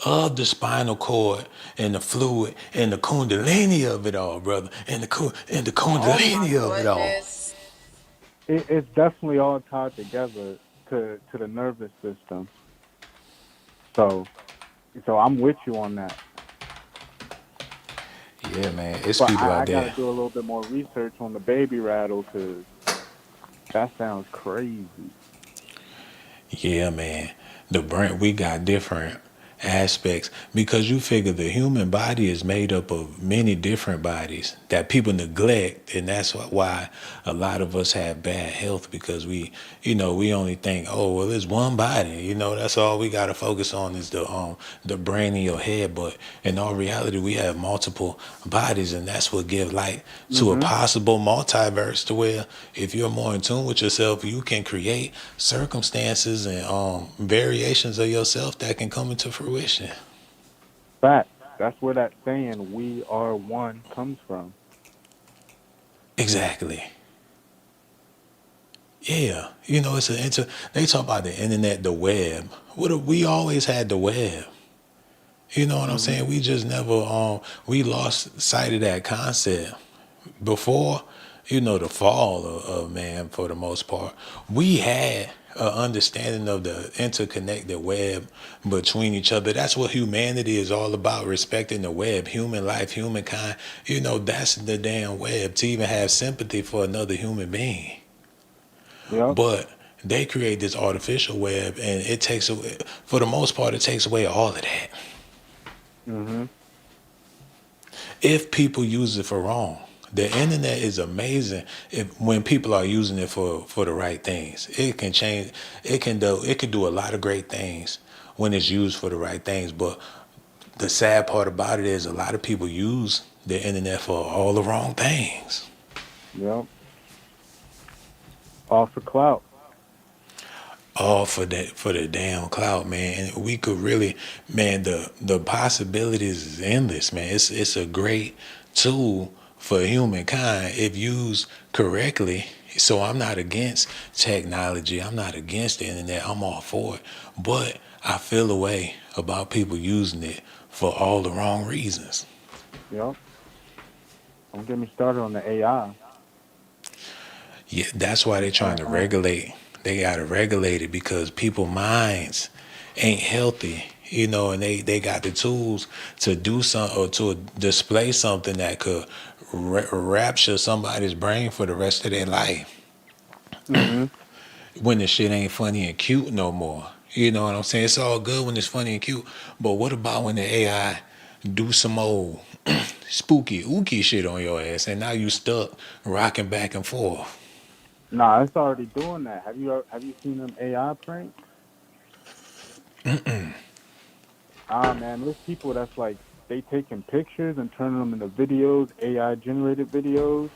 Speaker 1: of the spinal cord and the fluid and the kundalini of it all, brother, and the
Speaker 2: Oh my
Speaker 1: kundalini of it all?
Speaker 2: goodness.
Speaker 8: It's definitely all tied together to the nervous system. So I'm with you on that.
Speaker 1: Yeah, man, it's
Speaker 8: But
Speaker 1: people
Speaker 8: I
Speaker 1: out
Speaker 8: got to
Speaker 1: there.
Speaker 8: do a little bit more research on the baby rattle because that sounds crazy.
Speaker 1: Yeah, man. The brain, we got different aspects, because you figure the human body is made up of many different bodies that people neglect, and that's why a lot of us have bad health, because we only think, oh well, it's one body, that's all we got to focus on is the brain in your head. But in all reality, we have multiple bodies, and that's what give light to a
Speaker 8: Hmm.
Speaker 1: possible multiverse, to where if you're more in tune with yourself, you can create circumstances and variations of yourself that can come into fruition.
Speaker 8: Facts. That's where that saying "we are one" comes from.
Speaker 1: Exactly. Yeah. They talk about the internet, the web. We always had the web. You know what I'm
Speaker 8: Hmm.
Speaker 1: saying? We just never we lost sight of that concept. Before, the fall of man, for the most part, we had an understanding of the interconnected web between each other. That's what humanity is all about, respecting the web, human life, humankind. That's the damn web, to even have sympathy for another human being.
Speaker 8: Yep.
Speaker 1: But they create this artificial web, and it takes away, for the most part, it takes away all of that
Speaker 8: Hmm.
Speaker 1: if people use it for wrong. The internet is amazing if when people are using it for the right things. It can change. It can do a lot of great things when it's used for the right things. But the sad part about it is a lot of people use the internet for all the wrong things.
Speaker 8: Yep. All for clout.
Speaker 1: All for the damn cloud, man. And we could really, man, the possibilities is endless, man. It's a great tool for humankind if used correctly. So I'm not against technology. I'm not against the internet. I'm all for it. But I feel a way about people using it for all the wrong reasons.
Speaker 8: Yep. Don't get me started on the AI.
Speaker 1: Yeah, that's why they're trying to regulate. They gotta regulate it because people minds ain't healthy, and they got the tools to do something or to display something that could rapture somebody's brain for the rest of their life.
Speaker 8: Hmm.
Speaker 1: When the shit ain't funny and cute no more. You know what I'm saying? It's all good when it's funny and cute, but what about when the AI do some old spooky ooky shit on your ass, and now you stuck rocking back and forth?
Speaker 8: Nah, it's already doing that. Have you seen them AI pranks? Ah, man, there's people that's like they taking pictures and turning them into videos, AI generated videos,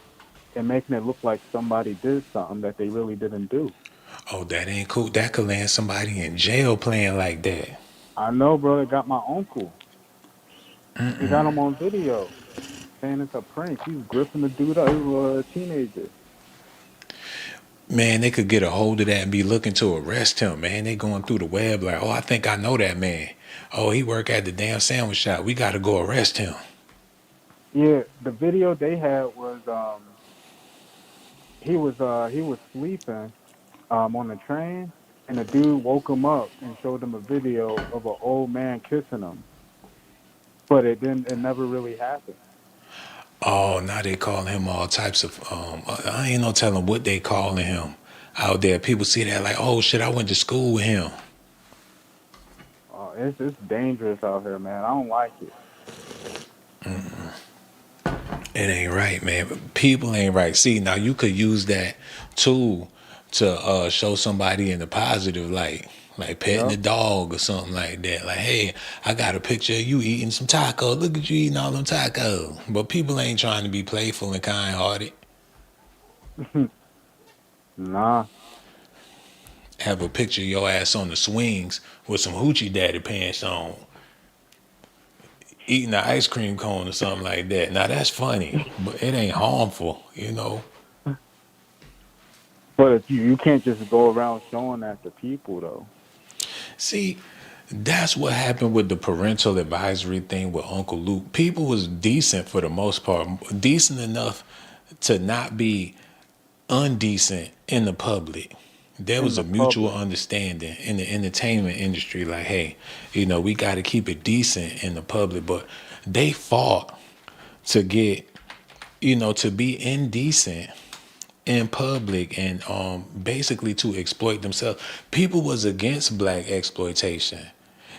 Speaker 8: and making it look like somebody did something that they really didn't do.
Speaker 1: Oh, that ain't cool. That could land somebody in jail playing like that.
Speaker 8: I know, bro. They got my uncle. They got him on video saying it's a prank. He's gripping the dude up. He was a teenager.
Speaker 1: Man, they could get a hold of that and be looking to arrest him, man. They going through the web like, oh, I think I know that man. Oh, he work at the damn sandwich shop. We got to go arrest him.
Speaker 8: Yeah, the video they had was he was sleeping on the train, and the dude woke him up and showed him a video of an old man kissing him, but it never really happened.
Speaker 1: Oh, now they calling him all types of, I ain't no telling what they calling him out there. People see that like, oh shit, I went to school with him.
Speaker 8: It's dangerous out here, man. I don't like it.
Speaker 1: It ain't right, man. People ain't right. See, now you could use that tool to show somebody in the positive light, like petting
Speaker 8: Yep.
Speaker 1: the dog or something like that. Like, hey, I got a picture of you eating some tacos. Look at you eating all them tacos. But people ain't trying to be playful and kind hearted.
Speaker 8: Nah.
Speaker 1: Have a picture of your ass on the swings with some hoochie daddy pants on, eating an ice cream cone or something like that. Now that's funny, but it ain't harmful.
Speaker 8: But if you can't just go around showing that to people though.
Speaker 1: See, that's what happened with the parental advisory thing with Uncle Luke. People was decent for the most part, decent enough to not be undecent in the public. There
Speaker 8: In
Speaker 1: was a
Speaker 8: the
Speaker 1: mutual
Speaker 8: public.
Speaker 1: understanding in the entertainment industry, like, hey, we got to keep it decent in the public. But they fought to get, to be indecent in public and basically to exploit themselves. People was against black exploitation.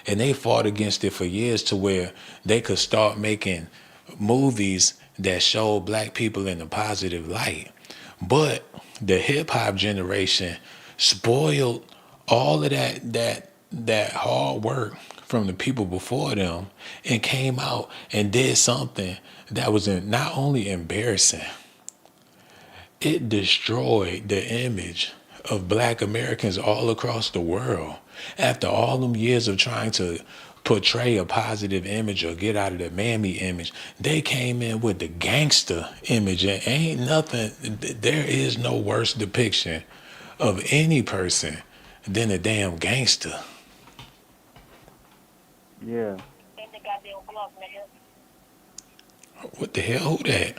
Speaker 1: And they fought against it for years to where they could start making movies that show black people in a positive light. But the hip hop generation spoiled all of that hard work from the people before them and came out and did something that was not only embarrassing, it destroyed the image of black Americans all across the world. After all them years of trying to portray a positive image or get out of the mammy image, they came in with the gangster image. And ain't nothing, there is no worse depiction of any person than a damn gangster.
Speaker 8: Yeah.
Speaker 1: What the hell? Who that?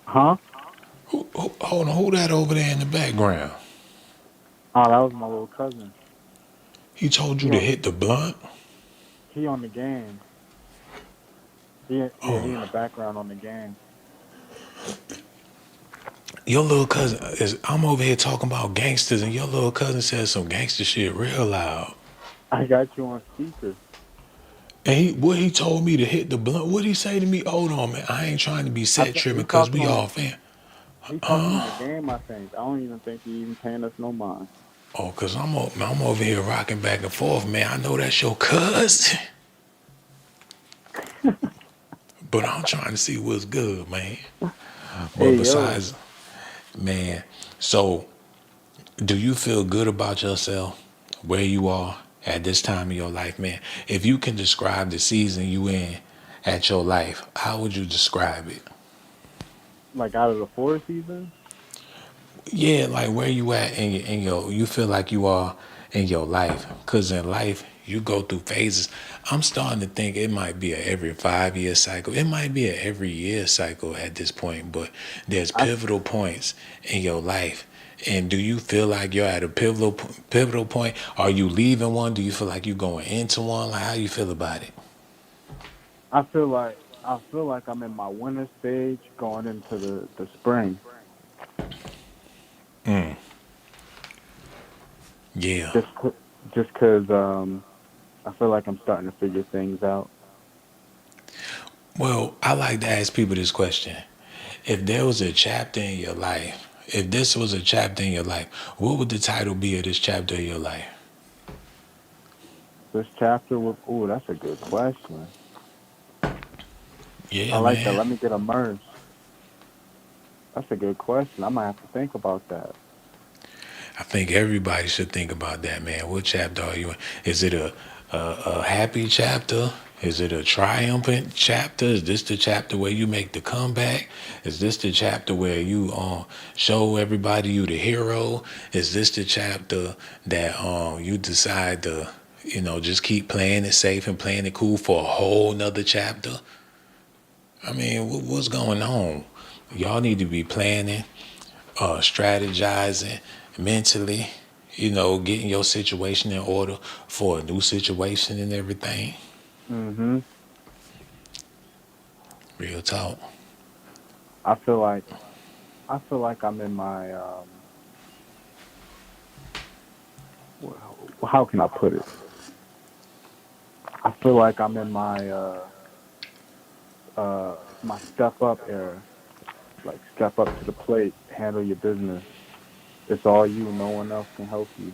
Speaker 8: Huh?
Speaker 1: Hold on, who that over there in the background?
Speaker 8: Oh, that was my little cousin.
Speaker 1: He told you
Speaker 8: He
Speaker 1: to
Speaker 8: on
Speaker 1: hit the blunt?
Speaker 8: he on the game. He
Speaker 1: Oh,
Speaker 8: in the background on the game.
Speaker 1: your little cousin is. I'm over here talking about gangsters, and your little cousin says some gangster shit real loud.
Speaker 8: I got you on speaker.
Speaker 1: And he told me to hit the blunt. What he say to me? Hold on, man. I ain't trying to be set tripping
Speaker 8: He
Speaker 1: because
Speaker 8: talking
Speaker 1: we
Speaker 8: on
Speaker 1: all
Speaker 8: the
Speaker 1: fan.
Speaker 8: he talking on the game. I think. I don't even think he even paying us no mind.
Speaker 1: Oh, cause I'm over here rocking back and forth, man. I know that's your cousin, but I'm trying to see what's good, man. But
Speaker 8: Hey yo,
Speaker 1: besides, man, so do you feel good about yourself, where you are at this time of your life, man? If you can describe the season you in at your life, how would you describe it?
Speaker 8: like out of the 4 seasons,
Speaker 1: Yeah, like where you at you feel like you are in your life. Cause in life you go through phases. I'm starting to think it might be a every 5 year cycle. It might be a every year cycle at this point, but there's
Speaker 8: I
Speaker 1: pivotal points in your life. And do you feel like you're at a pivotal point? Are you leaving one? Do you feel like you're going into one? Like how you feel about it?
Speaker 8: I feel like I'm in my winter stage going into the spring.
Speaker 1: Yeah.
Speaker 8: Just just cause I feel like I'm starting to figure things out.
Speaker 1: Well, I like to ask people this question. If there was a chapter in your life, if this was a chapter in your life, what would the title be of this chapter of your life?
Speaker 8: This chapter with that's a good question. I
Speaker 1: Yeah,
Speaker 8: like that.
Speaker 1: man.
Speaker 8: Let me get immersed. That's a good question. I might have to think about that.
Speaker 1: I think everybody should think about that, man. What chapter are you in? Is it a happy chapter? Is it a triumphant chapter? Is this the chapter where you make the comeback? Is this the chapter where you show everybody you the hero? Is this the chapter that you decide to just keep playing it safe and playing it cool for a whole nother chapter? I mean, what's going on? Y'all need to be planning, strategizing mentally, getting your situation in order for a new situation and everything.
Speaker 8: Hmm.
Speaker 1: Real talk.
Speaker 8: I feel like I'm in my how can I put it? I feel like I'm in my step up era. Like step up to the plate, handle your business. It's all you. No one else can help you.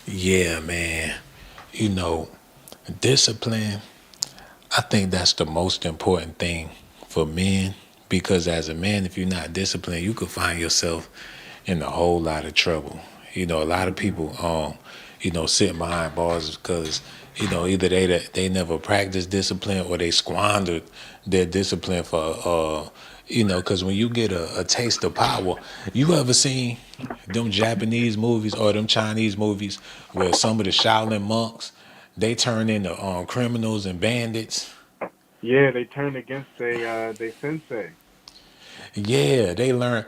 Speaker 1: Yeah, man. You know, discipline, I think that's the most important thing for men because as a man, if you're not disciplined, you could find yourself in a whole lot of trouble. A lot of
Speaker 8: Hmm.
Speaker 1: people, sit behind bars because, either they never practiced discipline or they squandered their discipline for, because when you get a taste of power, you ever seen them Japanese movies or them Chinese movies where some of the Shaolin monks, they turn into criminals and bandits.
Speaker 8: Yeah, they turned against they sensei.
Speaker 1: Yeah, they learn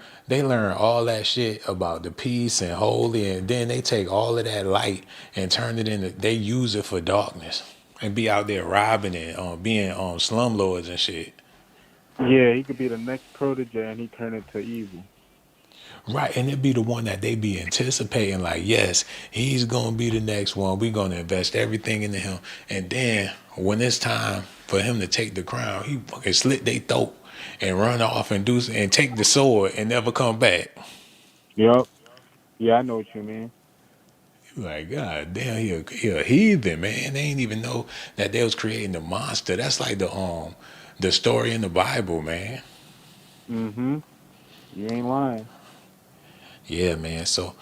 Speaker 1: all that shit about the peace and holy, and then they take all of that light and turn it into they use it for darkness and be out there robbing and being slumlords and shit.
Speaker 8: Yeah, he could be the next protege, and he turned into evil.
Speaker 1: Right, and it'd be the one that they be anticipating, like, yes, he's gonna be the next one. We're gonna invest everything into him. And then when it's time for him to take the crown, he fucking slit their throat and run off and and take the sword and never come back.
Speaker 8: Yep. Yeah, I know what you mean.
Speaker 1: Like, God damn, he a heathen, man. They ain't even know that they was creating the monster. That's like the story in the Bible, man.
Speaker 8: Mm-hmm. You ain't lying.
Speaker 1: Yeah, man. So,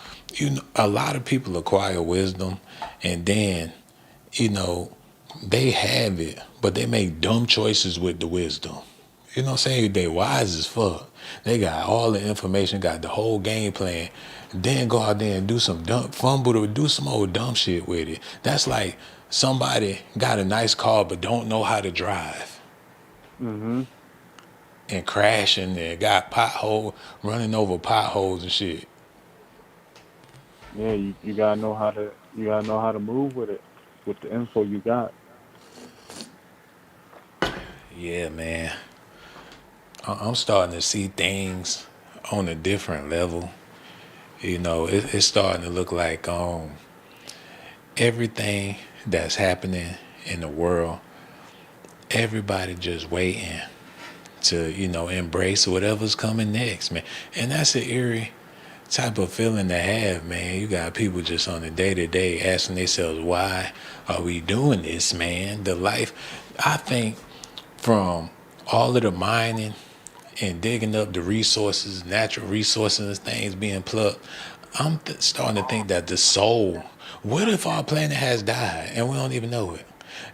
Speaker 1: a lot of people acquire wisdom, and then, you know, they have it, but they make dumb choices with the wisdom. You know what I'm saying? They wise as fuck. They got all the information, got the whole game plan. Then go out there and do some dumb fumble or do some old dumb shit with it. That's like somebody got a nice car but don't know how to drive
Speaker 8: Mm-hmm.
Speaker 1: and crashing and got running over potholes and shit.
Speaker 8: Yeah, you gotta know how to move with it, with the info you got.
Speaker 1: Yeah, man. I'm starting to see things on a different level. It's starting to look like everything that's happening in the world, everybody just waiting to, embrace whatever's coming next, man. And that's an eerie type of feeling to have, man. You got people just on the day to day asking themselves, why are we doing this, man? The life, I think, from all of the mining and digging up the resources, natural resources and things being plucked, I'm starting to think that the soul, what if our planet has died and we don't even know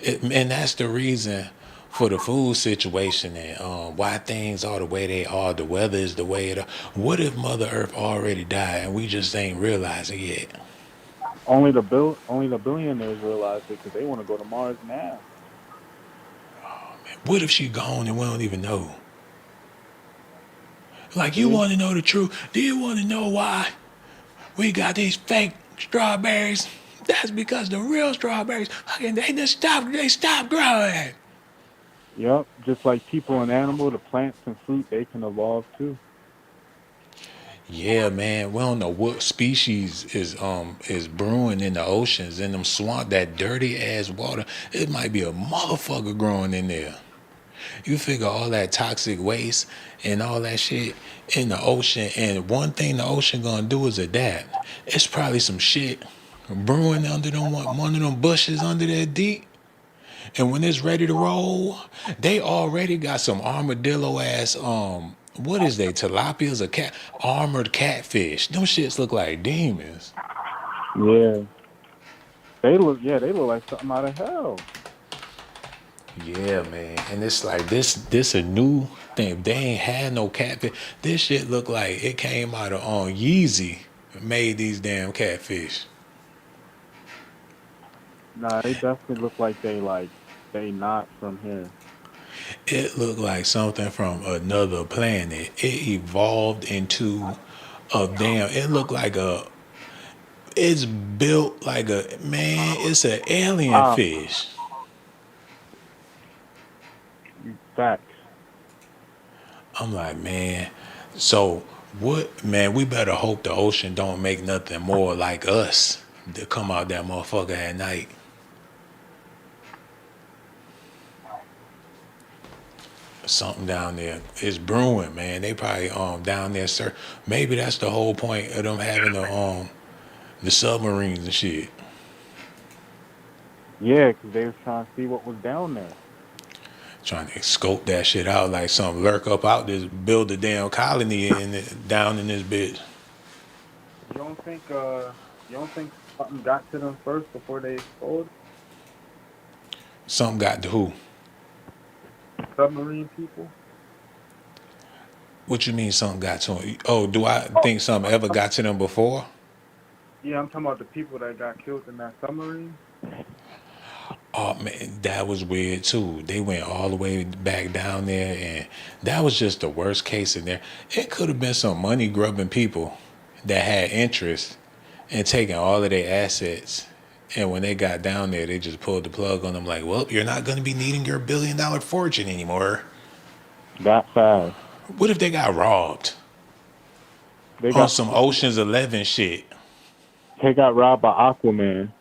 Speaker 1: and that's the reason for the food situation and why things are the way they are, the weather is the way it is. What if Mother Earth already died and we just ain't realizing it yet?
Speaker 8: Only the billionaires realize it because they want to go to Mars now.
Speaker 1: What if she gone and we don't even know? Like, you
Speaker 8: See?
Speaker 1: want to know the truth? Do you want to know why we got these fake strawberries? That's because the real strawberries, fucking, they stopped growing.
Speaker 8: Yep. Just like people and animal, the plants and fruit, they can evolve too.
Speaker 1: Yeah, man. We don't know what species is brewing in the oceans, in them swamp, that dirty ass water. It might be a motherfucker growing in there. You figure all that toxic waste and all that shit in the ocean, and one thing the ocean gonna do is adapt. It's probably some shit brewing under one of them bushes under there deep. And when it's ready to roll, they already got some armadillo ass what is they, tilapias or armored catfish. Them shits look like demons.
Speaker 8: Yeah. They look like something out of hell.
Speaker 1: Yeah, man. And it's like this a new thing. They ain't had no catfish. This shit look like it came out of Yeezy made these damn catfish.
Speaker 8: Nah, they definitely look like they not from here.
Speaker 1: It looked like something from another planet. It evolved into a damn, it looked like it's built like it's an alien
Speaker 8: Ah,
Speaker 1: fish.
Speaker 8: facts.
Speaker 1: I'm like, man, so what, man, we better hope the ocean don't make nothing more like us to come out that motherfucker at night. Something down there is brewing, man. They probably down there, sir. Maybe that's the whole point of them having the submarines and shit.
Speaker 8: Yeah, 'cause they was trying to see what was down there.
Speaker 1: Trying to scope that shit out like something lurk up out this, build a damn colony down in this bitch.
Speaker 8: You don't think something got to them first before they exploded?
Speaker 1: Something got to who?
Speaker 8: Submarine people?
Speaker 1: What you mean something got to him? Oh, do I think something ever got to them before?
Speaker 8: Yeah, I'm talking about the people that got killed in that submarine.
Speaker 1: Oh man, that was weird too. They went all the way back down there, and that was just the worst case in there. It could have been some money grubbing people that had interest in taking all of their assets. And when they got down there, they just pulled the plug on them like, well, you're not going to be needing your $1 billion fortune anymore.
Speaker 8: That fast.
Speaker 1: What if they got robbed?
Speaker 8: They
Speaker 1: On
Speaker 8: got
Speaker 1: some Ocean's 11 shit
Speaker 8: they got robbed by Aquaman.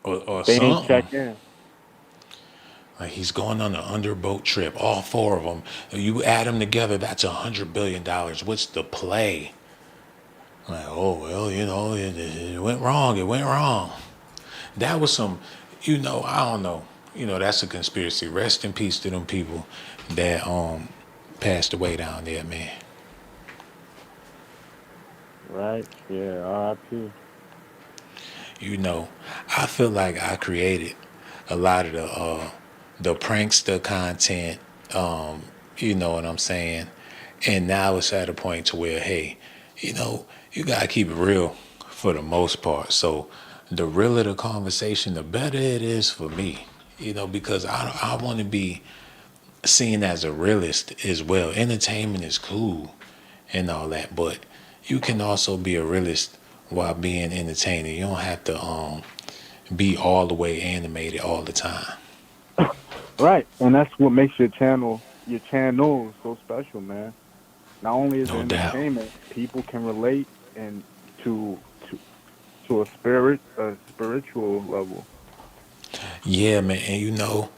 Speaker 1: or
Speaker 8: They ain't
Speaker 1: something.
Speaker 8: check in.
Speaker 1: Like he's going on an underboat trip, all four of them. You add them together, that's $100 billion. What's the play? Like, oh well, it went wrong. It went wrong. That was some, I don't know. That's a conspiracy. Rest in peace to them people that passed away down there, man.
Speaker 8: Right? Yeah, R.I.P.
Speaker 1: I feel like I created a lot of the prankster content. You know what I'm saying? And now it's at a point to where, hey, you gotta keep it real for the most part. So the realer the conversation, the better it is for me. Because I want to be seen as a realist as well. Entertainment is cool and all that, but you can also be a realist while being entertaining. You don't have to be all the way animated all the time.
Speaker 8: Right, and that's what makes your channel so special, man. Not only is it
Speaker 1: No doubt.
Speaker 8: entertainment, people can relate and to to a spiritual level.
Speaker 1: Yeah, man. And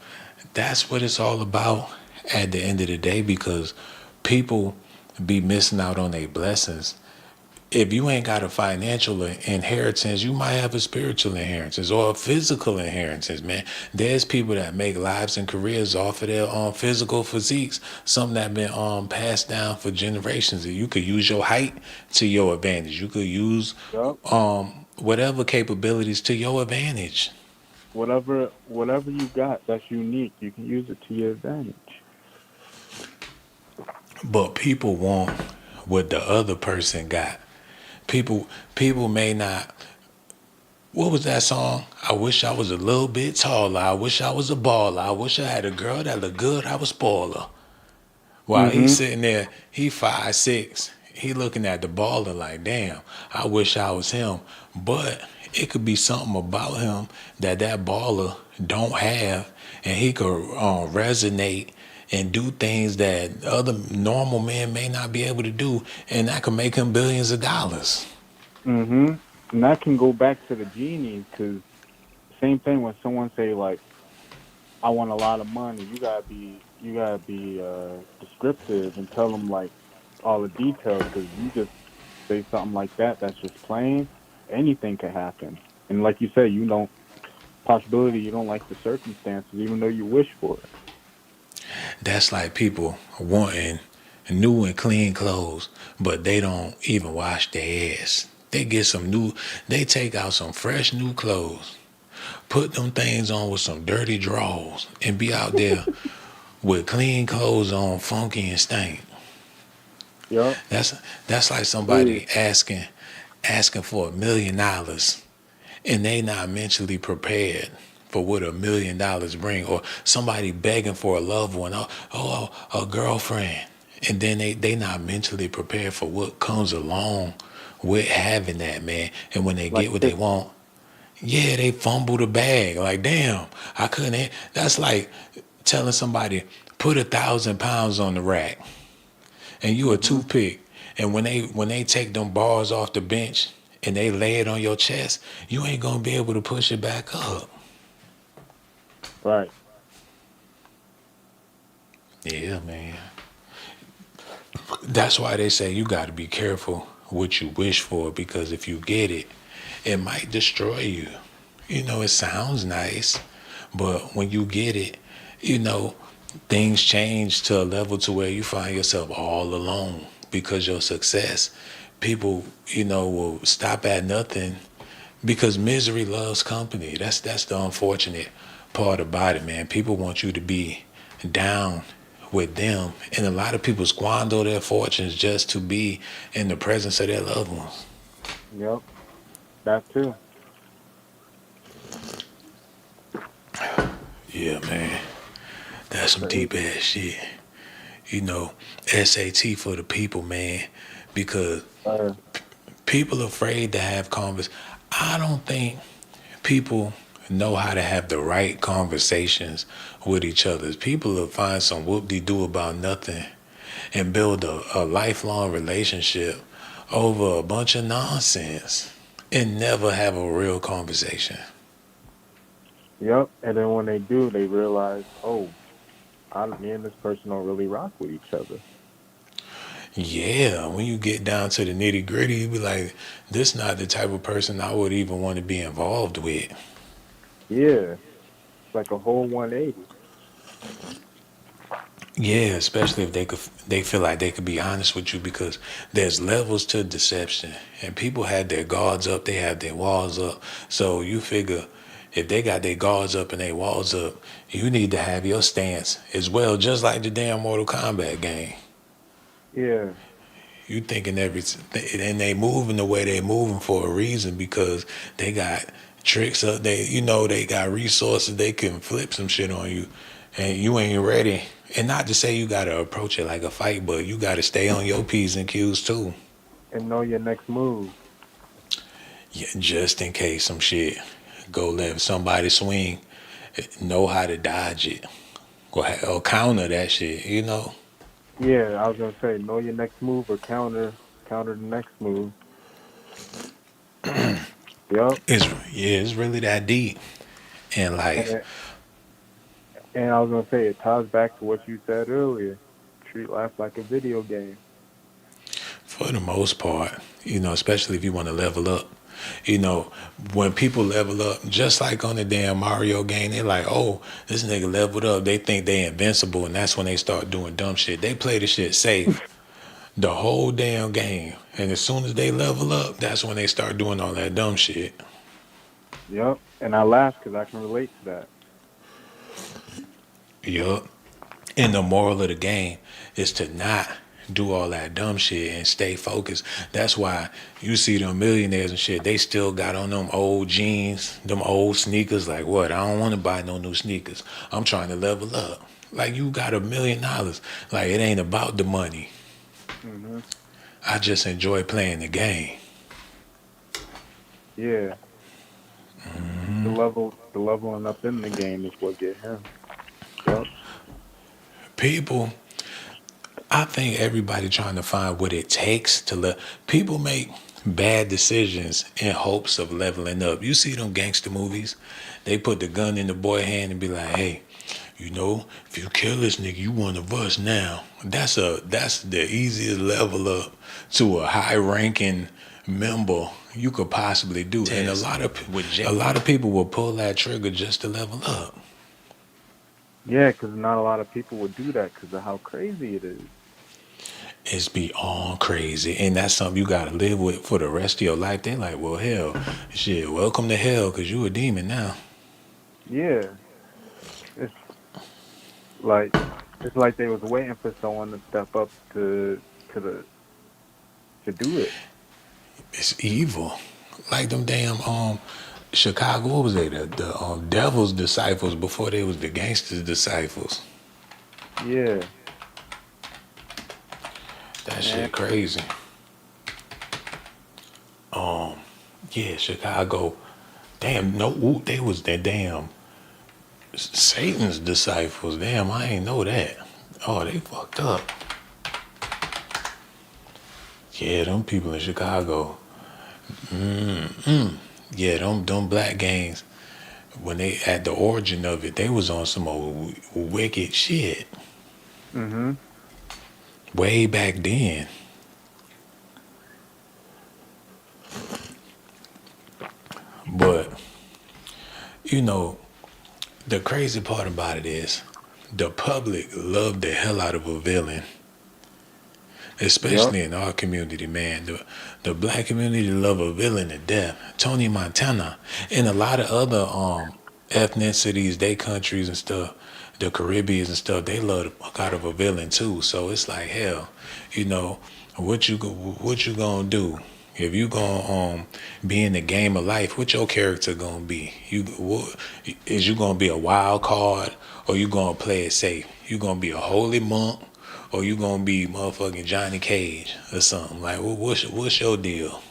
Speaker 1: that's what it's all about at the end of the day, because people be missing out on their blessings. If you ain't got a financial inheritance, you might have a spiritual inheritance or a physical inheritance, man. There's people that make lives and careers off of their physical physiques, something that been passed down for generations. And you could use your height to your advantage. You could use
Speaker 8: Yup.
Speaker 1: whatever capabilities to your advantage.
Speaker 8: Whatever you got that's unique, you can use it to your advantage.
Speaker 1: But people want what the other person got. People people may not. What was that song? I wish I was a little bit taller. I wish I was a baller. I wish I had a girl that looked good. I would spoil her. While he's
Speaker 8: Mhm.
Speaker 1: sitting there, he 5'6". He looking at the baller like, damn, I wish I was him. But it could be something about him that baller don't have, and he could resonate and do things that other normal men may not be able to do, and that could make him billions of dollars.
Speaker 8: Mhm. And that can go back to the genie, because same thing when someone say like, "I want a lot of money." You gotta be descriptive and tell them like all the details, because you just say something like that that's just plain, anything can happen. And like you say, possibility you don't like the circumstances, even though you wish for it.
Speaker 1: That's like people wanting new and clean clothes, but they don't even wash their ass. They take out some fresh new clothes, put them things on with some dirty drawers, and be out there with clean clothes on, funky and stank.
Speaker 8: Yup.
Speaker 1: That's that's like
Speaker 8: Yeah.
Speaker 1: somebody asking for $1 million, and they not mentally prepared for what $1 million bring, or somebody begging for a loved one, a girlfriend, and then they not mentally prepared for what comes along with having that, man. And when they
Speaker 8: Like
Speaker 1: get what they
Speaker 8: this.
Speaker 1: want, yeah, they fumble the bag. Like, damn, I couldn't. That's like telling somebody put 1,000 pounds on the rack, and you a
Speaker 8: Mhm.
Speaker 1: toothpick. And when they take them bars off the bench and they lay it on your chest, you ain't gonna be able to push it back up.
Speaker 8: Right.
Speaker 1: Yeah, man. That's why they say you got to be careful what you wish for, because if you get it, it might destroy you. It sounds nice, but when you get it, you know, things change to a level to where you find yourself all alone because your success. People, will stop at nothing because misery loves company. That's the unfortunate part about it, man. People want you to be down with them, and a lot of people squander their fortunes just to be in the presence of their loved ones.
Speaker 8: Yep. That too.
Speaker 1: Yeah, man. That's some deep
Speaker 8: Crazy.
Speaker 1: ass shit. You know, S.A.T for the people, man, because
Speaker 8: Uh,
Speaker 1: people afraid to have convers. I don't think people know how to have the right conversations with each other. People will find some whoop-de-doo about nothing and build a lifelong relationship over a bunch of nonsense and never have a real conversation.
Speaker 8: Yep. And then when they do, they realize, oh, me and this person don't really rock with each other.
Speaker 1: Yeah, when you get down to the nitty gritty, you be like, this not the type of person I would even want to be involved with.
Speaker 8: Yeah. It's like a whole 180.
Speaker 1: Yeah, especially if they feel like they could be honest with you because there's levels to deception and people have their guards up, they have their walls up. So you figure if they got their guards up and their walls up, you need to have your stance as well, just like the damn Mortal Kombat game.
Speaker 8: Yeah.
Speaker 1: You thinking and they moving the way they moving for a reason because they got tricks up. They got resources. They can flip some shit on you, and you ain't ready. And not to say you gotta approach it like a fight, but you gotta stay on your p's and q's too.
Speaker 8: And know your next move.
Speaker 1: Yeah, just in case some shit go let somebody swing, know how to dodge it or counter that shit.
Speaker 8: Yeah, I was gonna say, know your next move or counter the next move. Yep.
Speaker 1: It's really that deep in life.
Speaker 8: And and I was gonna say, it ties back to what you said earlier. Treat life like a video game.
Speaker 1: For the most part, especially if you want to level up. You know, when people level up, just like on the damn Mario game, they're like, oh, this nigga leveled up. They think they invincible, and that's when they start doing dumb shit. They play the shit safe the whole damn game. And as soon as they level up, that's when they start doing all that dumb shit.
Speaker 8: Yep. And I laugh because I can relate to that.
Speaker 1: Yup. And the moral of the game is to not do all that dumb shit and stay focused. That's why you see them millionaires and shit, they still got on them old jeans, them old sneakers. Like, what? I don't want to buy no new sneakers. I'm trying to level up. Like, you got $1 million. Like, it ain't about the money.
Speaker 8: Hmm.
Speaker 1: I just enjoy playing the game.
Speaker 8: Yeah. The leveling up in the game is what get him. Yep.
Speaker 1: People, I think everybody trying to find what it takes to people make bad decisions in hopes of leveling up. You see them gangster movies, they put the gun in the boy hand and be like, hey, if you kill this nigga, you one of us now. That's the easiest level up to a high ranking member you could possibly do. And a lot of people will pull that trigger just to level up.
Speaker 8: Yeah, because not a lot of people would do that because of how crazy it is.
Speaker 1: It's beyond crazy. And that's something you gotta live with for the rest of your life. They like, well, hell, shit, welcome to hell, cause you a demon now.
Speaker 8: Yeah. It's like it's like they was waiting for someone to step up to do it.
Speaker 1: It's evil. Like them damn Chicago, what was they? The devil's disciples before they was the gangsters' disciples.
Speaker 8: Yeah.
Speaker 1: That
Speaker 8: Man.
Speaker 1: shit crazy. Um, yeah, Chicago. Damn, no, they was the damn Satan's disciples. Damn, I ain't know that. Oh, they fucked up. Yeah, them people in Chicago. Yeah, them black gangs. When they at the origin of it, they was on some old wicked shit
Speaker 8: Mhm.
Speaker 1: way back then. But you know, the crazy part about it is the public loved the hell out of a villain,
Speaker 8: Yep.
Speaker 1: especially in our community, man. The black community love a villain to death. Tony Montana and a lot of other ethnicities, they countries and stuff, the Caribbeans and stuff, they love the fuck out of a villain too. So it's like hell, you know, what you gonna do? If you gonna be in the game of life, what your character gonna be? Is you gonna be a wild card or you gonna play it safe? You gonna be a holy monk or you gonna be motherfucking Johnny Cage or something? Like, what's your deal?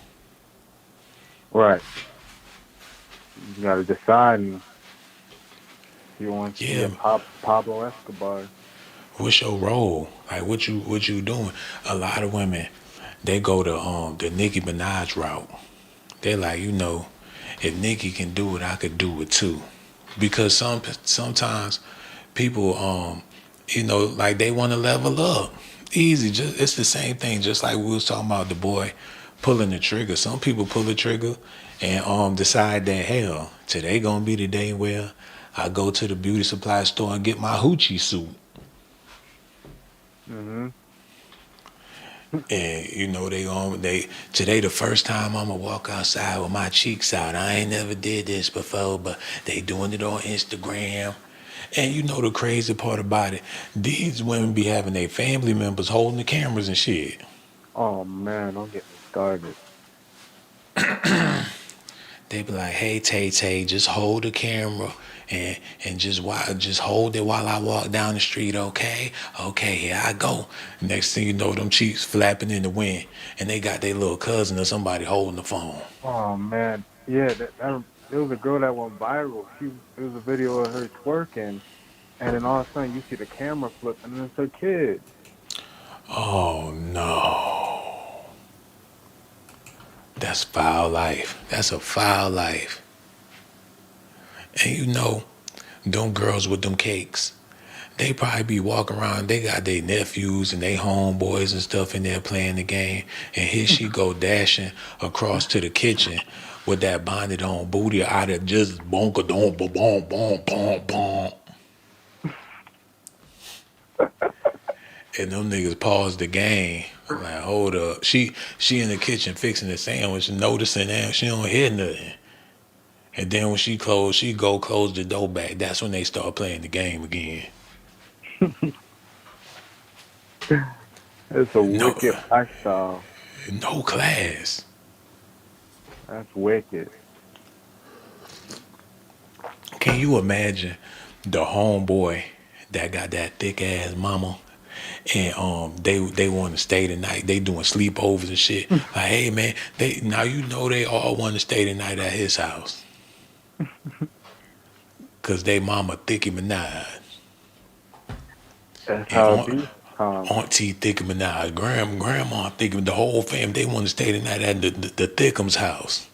Speaker 8: Right. You got to decide if you want to be
Speaker 1: Yeah,
Speaker 8: a Pablo Escobar.
Speaker 1: What's your role? Like what you doing? A lot of women, they go to the Nicki Minaj route. They're like, if Nicki can do it, I could do it too. Because sometimes people like they want to level up. Easy, just it's the same thing. Just like we was talking about the boy pulling the trigger. Some people pull the trigger and decide that hell, today gonna be the day where I go to the beauty supply store and get my hoochie suit.
Speaker 8: Hmm.
Speaker 1: And they today the first time I'ma walk outside with my cheeks out. I ain't never did this before, but they doing it on Instagram. And the crazy part about it, these women be having their family members holding the cameras and shit.
Speaker 8: Oh man, don't get me started.
Speaker 1: They be like, "Hey Tay Tay, just hold the camera and just hold it while I walk down the street, okay? Okay, here I go." Next thing you know, them cheeks flapping in the wind, and they got their little cousin or somebody holding the phone.
Speaker 8: Oh man, yeah, there was a girl that went viral. It was a video of her twerking, and then all of a sudden you see the camera flip, and then it's her kid.
Speaker 1: Oh no, that's foul life. That's a foul life. And them girls with them cakes. They probably be walking around, they got their nephews and they homeboys and stuff in there playing the game. And here she go dashing across to the kitchen with that bonnet on, booty out of just bonka don ba boom boom boom boom. And them niggas paused the game. Like, hold up. She in the kitchen fixing the sandwich, noticing that she don't hear nothing. And then when she go close the door back. That's when they start playing the game again.
Speaker 8: It's a
Speaker 1: No,
Speaker 8: wicked lifestyle.
Speaker 1: no class.
Speaker 8: That's wicked.
Speaker 1: Can you imagine the homeboy that got that thick ass mama and they want to stay the night. They doing sleepovers and shit. Like, hey man, they all want to stay the night at his house. Cause they mama Nicki Minaj
Speaker 8: That's
Speaker 1: and
Speaker 8: how it be.
Speaker 1: Auntie Nicki Minaj, grandma Nicki, the whole family, they want to stay the night at the Thickums house.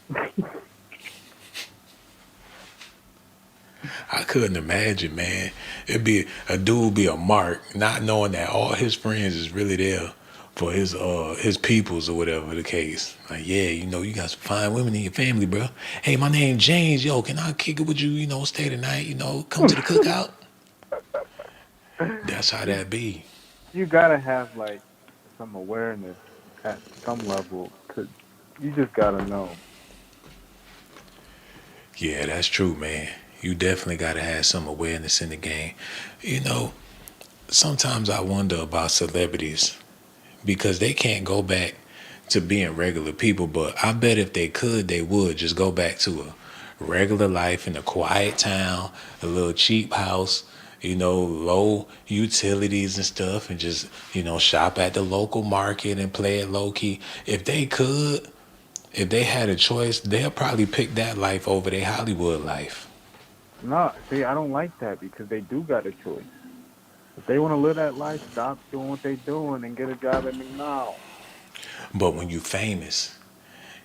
Speaker 1: I couldn't imagine, man. It'd be a dude be a mark, not knowing that all his friends is really there for his peoples or whatever the case. Like, yeah, you got some fine women in your family, bro. Hey, my name James. Yo, can I kick it with you? Stay the night. Come to the cookout. That's how that be.
Speaker 8: You gotta have like some awareness at some level, 'cause you just gotta know.
Speaker 1: Yeah, that's true, man. You definitely gotta have some awareness in the game. You know, Sometimes I wonder about celebrities because they can't go back to being regular people, but I bet if they could, they would just go back to a regular life in a quiet town, a little cheap house, low utilities and stuff, and just, shop at the local market and play it low key. If they could, if they had a choice, they'll probably pick that life over their Hollywood life.
Speaker 8: No, see, I don't like that because they do got a choice. If they want to live that life, stop doing what they doing and get a job at McDonald's.
Speaker 1: But when you famous,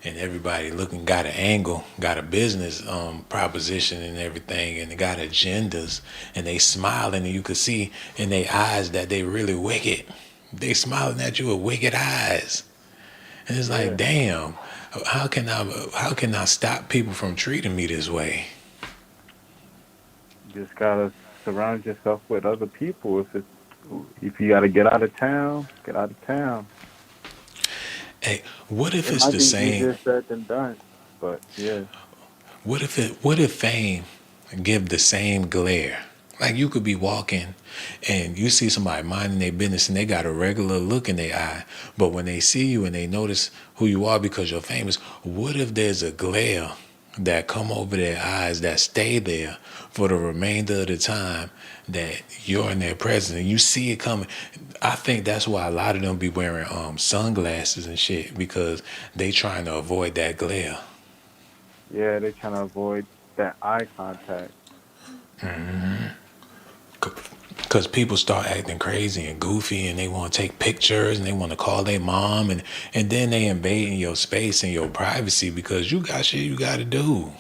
Speaker 1: and everybody looking got an angle, got a business proposition and everything, and they got agendas, and they smiling, and you could see in their eyes that they really wicked. They smiling at you with wicked eyes, and it's like,
Speaker 8: Yeah,
Speaker 1: damn, how can I stop people from treating me this way?
Speaker 8: you just gotta surround yourself with other people. If you gotta get out of town, get out of town.
Speaker 1: Hey, what if
Speaker 8: It
Speaker 1: it's
Speaker 8: might
Speaker 1: the
Speaker 8: be
Speaker 1: same?
Speaker 8: easier said than done, but yeah.
Speaker 1: What if fame give the same glare? Like you could be walking and you see somebody minding their business and they got a regular look in their eye. But when they see you and they notice who you are because you're famous, what if there's a glare that come over their eyes that stay there for the remainder of the time that you're in their presence and you see it coming? I think that's why a lot of them be wearing sunglasses and shit because they trying to avoid that glare.
Speaker 8: Yeah, they're trying to avoid that eye contact.
Speaker 1: Cause people start acting crazy and goofy, and they want to take pictures, and they want to call their mom, and then they invading your space and your privacy because you got shit you got to do.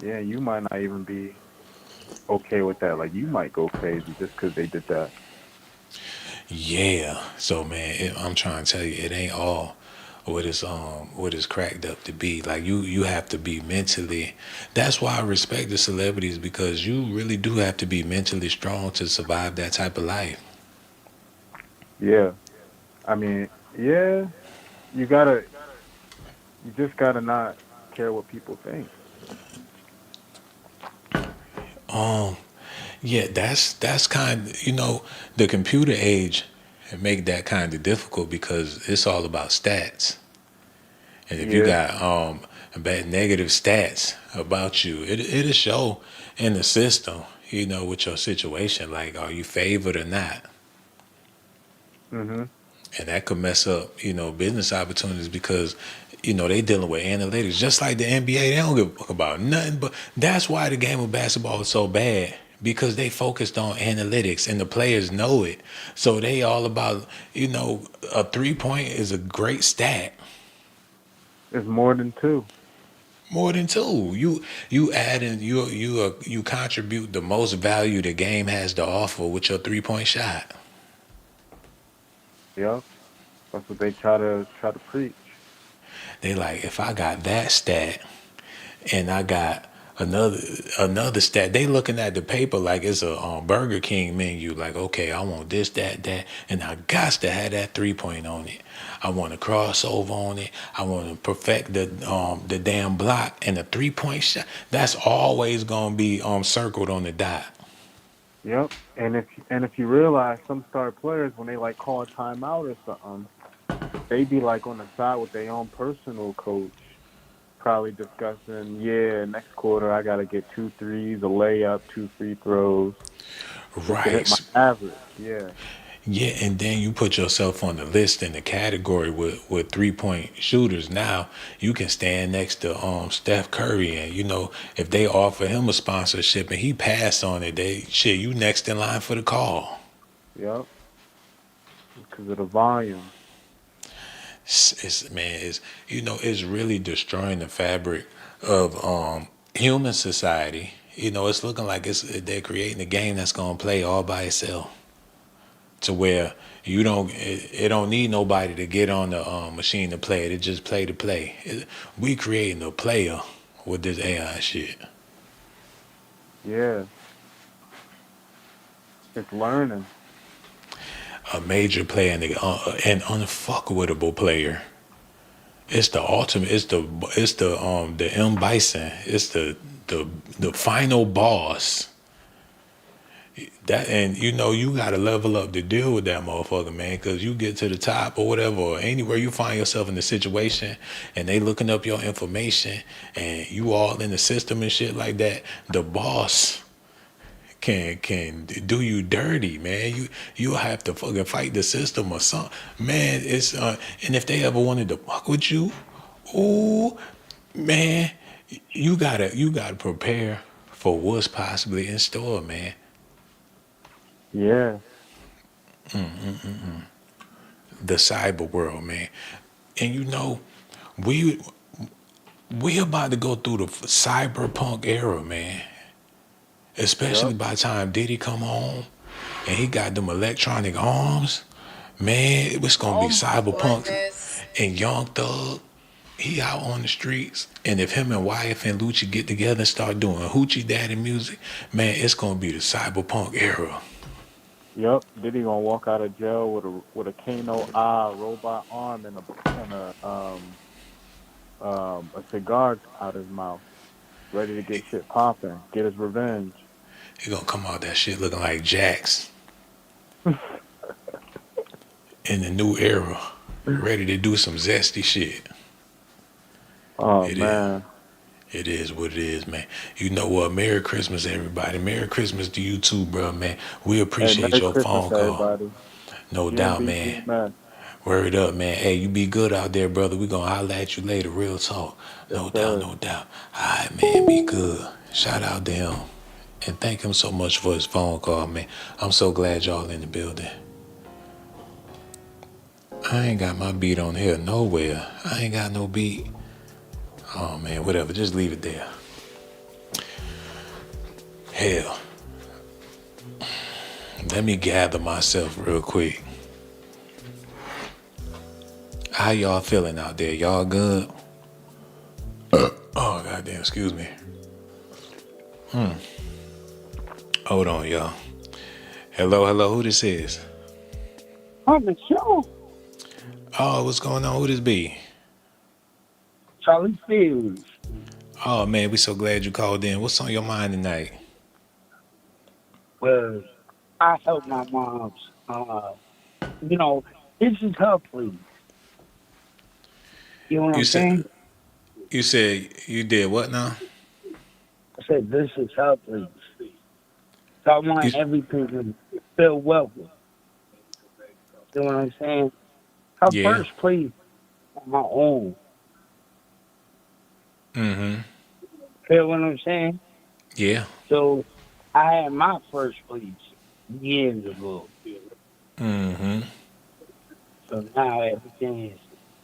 Speaker 8: Yeah, you might not even be okay with that. Like you might go crazy just because they did that.
Speaker 1: Yeah. So man, I'm trying to tell you, it ain't all what it's cracked up to be. Like you have to be mentally. That's why I respect the celebrities because you really do have to be mentally strong to survive that type of life.
Speaker 8: Yeah, I mean, yeah, you gotta, you just gotta not care what people think.
Speaker 1: Um. Yeah. That's kind. The computer age make that kind of difficult because it's all about stats. And if you
Speaker 8: Yeah.
Speaker 1: got bad negative stats about you, it'll show in the system, with your situation, like are you favored or not.
Speaker 8: Mhm.
Speaker 1: And that could mess up, business opportunities because, they dealing with analytics. Just like the NBA, they don't give a fuck about nothing. But that's why the game of basketball is so bad. Because they focused on analytics and the players know it. So they all about, a 3-point is a great stat.
Speaker 8: It's more than two.
Speaker 1: More than two. You add in you contribute the most value the game has to offer with your 3-point shot.
Speaker 8: Yep. That's what they try to preach.
Speaker 1: They like if I got that stat and I got another another stat. They looking at the paper like it's a Burger King menu. Like okay, I want this, that, and I got to have that 3-point on it. I want to crossover on it. I want to perfect the damn block and the 3-point shot. That's always gonna be circled on the dot.
Speaker 8: Yep. And if you realize some star players when they like call a timeout or something, they be like on the side with their own personal coach, probably discussing, yeah, next quarter I gotta get 2 threes, a layup, 2 free throws, just to hit my
Speaker 1: Right.
Speaker 8: average. Yeah.
Speaker 1: Yeah, and then you put yourself on the list in the category with 3-point shooters. Now you can stand next to Steph Curry, and if they offer him a sponsorship and he passed on it, you next in line for the call.
Speaker 8: Yep. Because of the volume.
Speaker 1: It's really destroying the fabric of human society. It's looking like they're creating a game that's gonna play all by itself. To where it don't need nobody to get on the machine to play it. It just play to play. We creating a player with this AI shit.
Speaker 8: Yeah. It's learning.
Speaker 1: A major player and an unfuckwittable player. It's the ultimate. It's the M Bison. It's the the final boss. That and you gotta level up to deal with that motherfucker, man. Cause you get to the top or whatever, or anywhere you find yourself in the situation, and they looking up your information, and you all in the system and shit like that. The boss can do you dirty, man. You'll have to fucking fight the system or something, man. It's and if they ever wanted to fuck with you, ooh, man, you gotta prepare for what's possibly in store, man.
Speaker 8: Yeah.
Speaker 1: The cyber world, man. And we we about to go through the cyberpunk era, man. Especially
Speaker 8: Yep.
Speaker 1: by the time Diddy come home and he got them electronic arms, man, it's gonna be
Speaker 8: Oh my.
Speaker 1: cyberpunk
Speaker 2: Goodness.
Speaker 1: and Young Thug. He out on the streets, and if him and Wyeth and Lucci get together and start doing hoochie daddy music, man, it's gonna be the cyberpunk era.
Speaker 8: Yep. Diddy gonna walk out of jail with a Kano eye, robot arm, and a cigar out his mouth, ready to get shit popping, get his revenge.
Speaker 1: He gonna come out that shit looking like Jax in the new era, ready to do some zesty shit.
Speaker 8: Oh
Speaker 1: It is.
Speaker 8: man.
Speaker 1: It is what it is, man. You know what? Merry Christmas, everybody. Merry Christmas to you too, bro, man. We
Speaker 8: Hey,
Speaker 1: appreciate
Speaker 8: Merry
Speaker 1: your
Speaker 8: Christmas,
Speaker 1: phone call.
Speaker 8: everybody.
Speaker 1: No doubt,
Speaker 8: GMB,
Speaker 1: man.
Speaker 8: man.
Speaker 1: Word up, man. Hey, you be good out there, brother. We gonna holler at you later. Real talk.
Speaker 8: Yes,
Speaker 1: No doubt,
Speaker 8: sir.
Speaker 1: no doubt. All right, man. Be good. Shout out to him. And thank him so much for his phone call, man. I'm so glad y'all in the building. I ain't got my beat on here nowhere. I ain't got no beat. Oh man, whatever. Just leave it there. Hell, let me gather myself real quick. How y'all feeling out there? Y'all good? Oh goddamn, excuse me. Hold on, y'all. Hello, hello. Who this is?
Speaker 9: On the show,
Speaker 1: Oh, what's going on? Who this be?
Speaker 9: Charlie Fields.
Speaker 1: Oh man, we so glad you called in. What's on your mind tonight?
Speaker 9: Well, I help my mom's. Uh, you know, this is her place. You know what
Speaker 1: You
Speaker 9: I'm
Speaker 1: said
Speaker 9: saying?
Speaker 1: you said you did what now?
Speaker 9: I said this is her place. So I
Speaker 1: You
Speaker 9: want everything to feel welcome. You know what I'm saying? Her
Speaker 1: yeah.
Speaker 9: first place on her own.
Speaker 1: Mm-hmm.
Speaker 9: Feel what I'm saying?
Speaker 1: Yeah.
Speaker 9: So I had my first place years ago.
Speaker 1: Mm-hmm.
Speaker 9: So now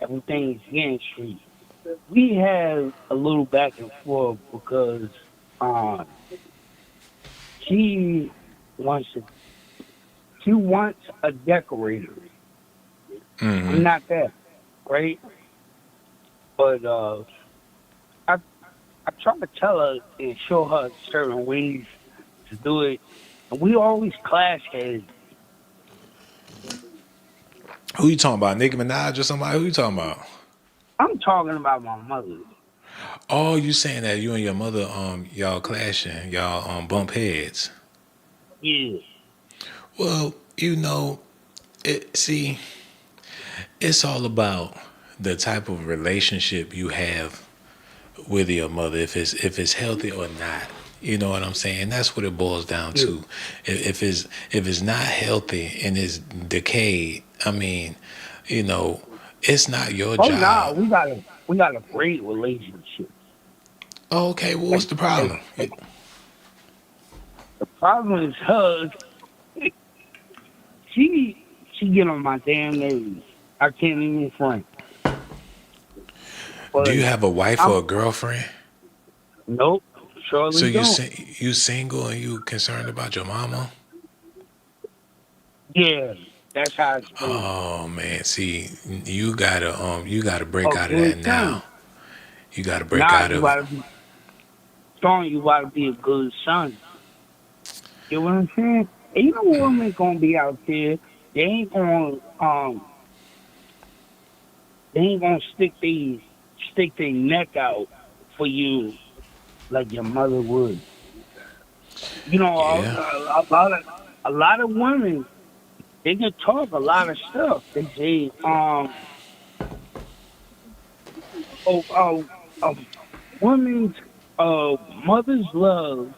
Speaker 9: everything is getting straight. We had a little back and forth because um she wants to, she wants a decorator. I'm
Speaker 1: Mm-hmm.
Speaker 9: not that, right? But I I try to tell her and show her certain ways to do it, and we always clash heads.
Speaker 1: Who you talking about? Nicki Minaj or somebody? Who you talking about?
Speaker 9: I'm talking about my mother.
Speaker 1: Oh, you saying that you and your mother y'all clashing, y'all bump heads.
Speaker 9: Yeah.
Speaker 1: Well, see, it's all about the type of relationship you have with your mother, if it's healthy or not. You know what I'm saying? That's what it boils down
Speaker 9: Yeah.
Speaker 1: to. If it's not healthy and it's decayed, I mean, you know, it's not your
Speaker 9: Oh no,
Speaker 1: job.
Speaker 9: we got a great relationship.
Speaker 1: Oh, okay, well, what's
Speaker 9: Like,
Speaker 1: the
Speaker 9: like
Speaker 1: problem?
Speaker 9: the problem is her. She she get on my damn nerves. I can't even front.
Speaker 1: Do
Speaker 9: But
Speaker 1: you have a wife
Speaker 9: I'm
Speaker 1: or a girlfriend?
Speaker 9: nope,
Speaker 1: So
Speaker 9: surely don't.
Speaker 1: you single and you concerned about your mama?
Speaker 9: Yeah, that's how it's been.
Speaker 1: Oh man, see, you gotta break
Speaker 9: A
Speaker 1: out of
Speaker 9: good
Speaker 1: that
Speaker 9: son.
Speaker 1: now. You gotta break
Speaker 9: Nah,
Speaker 1: out
Speaker 9: you
Speaker 1: of it.
Speaker 9: gotta be strong. You gotta be a good son. You know what I'm saying? And you know women gonna be out there. They ain't gonna they ain't gonna stick their neck out for you like your mother would. You know,
Speaker 1: Yeah,
Speaker 9: a lot of women, they can talk a lot of stuff. They say, a woman's mother's love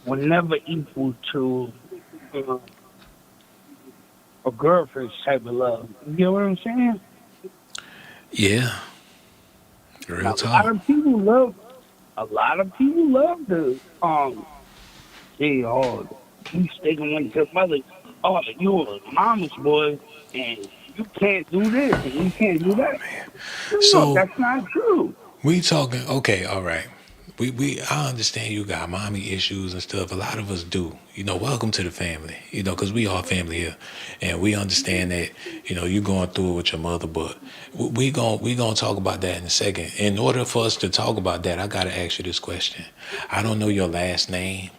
Speaker 9: will never equal to uh, a girlfriend's type of love. You know what I'm saying?
Speaker 1: yeah,
Speaker 9: And
Speaker 1: real
Speaker 9: a lot
Speaker 1: talk.
Speaker 9: of people love, to say, oh, you sticking with your mother. Oh, you're a mama's boy, and you can't do this and you can't do that. No,
Speaker 1: So
Speaker 9: that's not true.
Speaker 1: we talking? Okay, all right. I understand you got mommy issues and stuff. A lot of us do. Welcome to the family. Because we all family here, and we understand that. You going through it with your mother, but we gonna talk about that in a second. In order for us to talk about that, I gotta ask you this question. I don't know your last name.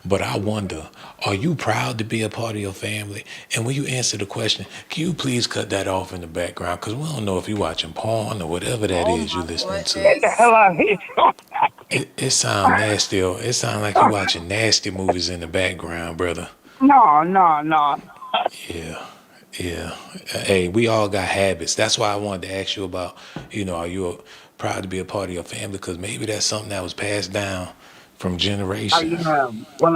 Speaker 1: But I wonder, are you proud to be a part of your family? And when you answer the question, can you please cut that off in the background? Because we don't know if you're watching porn or whatever that
Speaker 2: Oh
Speaker 1: is you're
Speaker 2: my
Speaker 1: listening to.
Speaker 9: Get the
Speaker 2: goodness.
Speaker 9: hell out of here.
Speaker 1: It sound nasty. It sound like you watching nasty movies in the background, brother.
Speaker 9: No, no, no.
Speaker 1: Yeah, yeah. Hey, we all got habits. That's why I wanted to ask you about, are you proud to be a part of your family? Because maybe that's something that was passed down from generations.
Speaker 9: When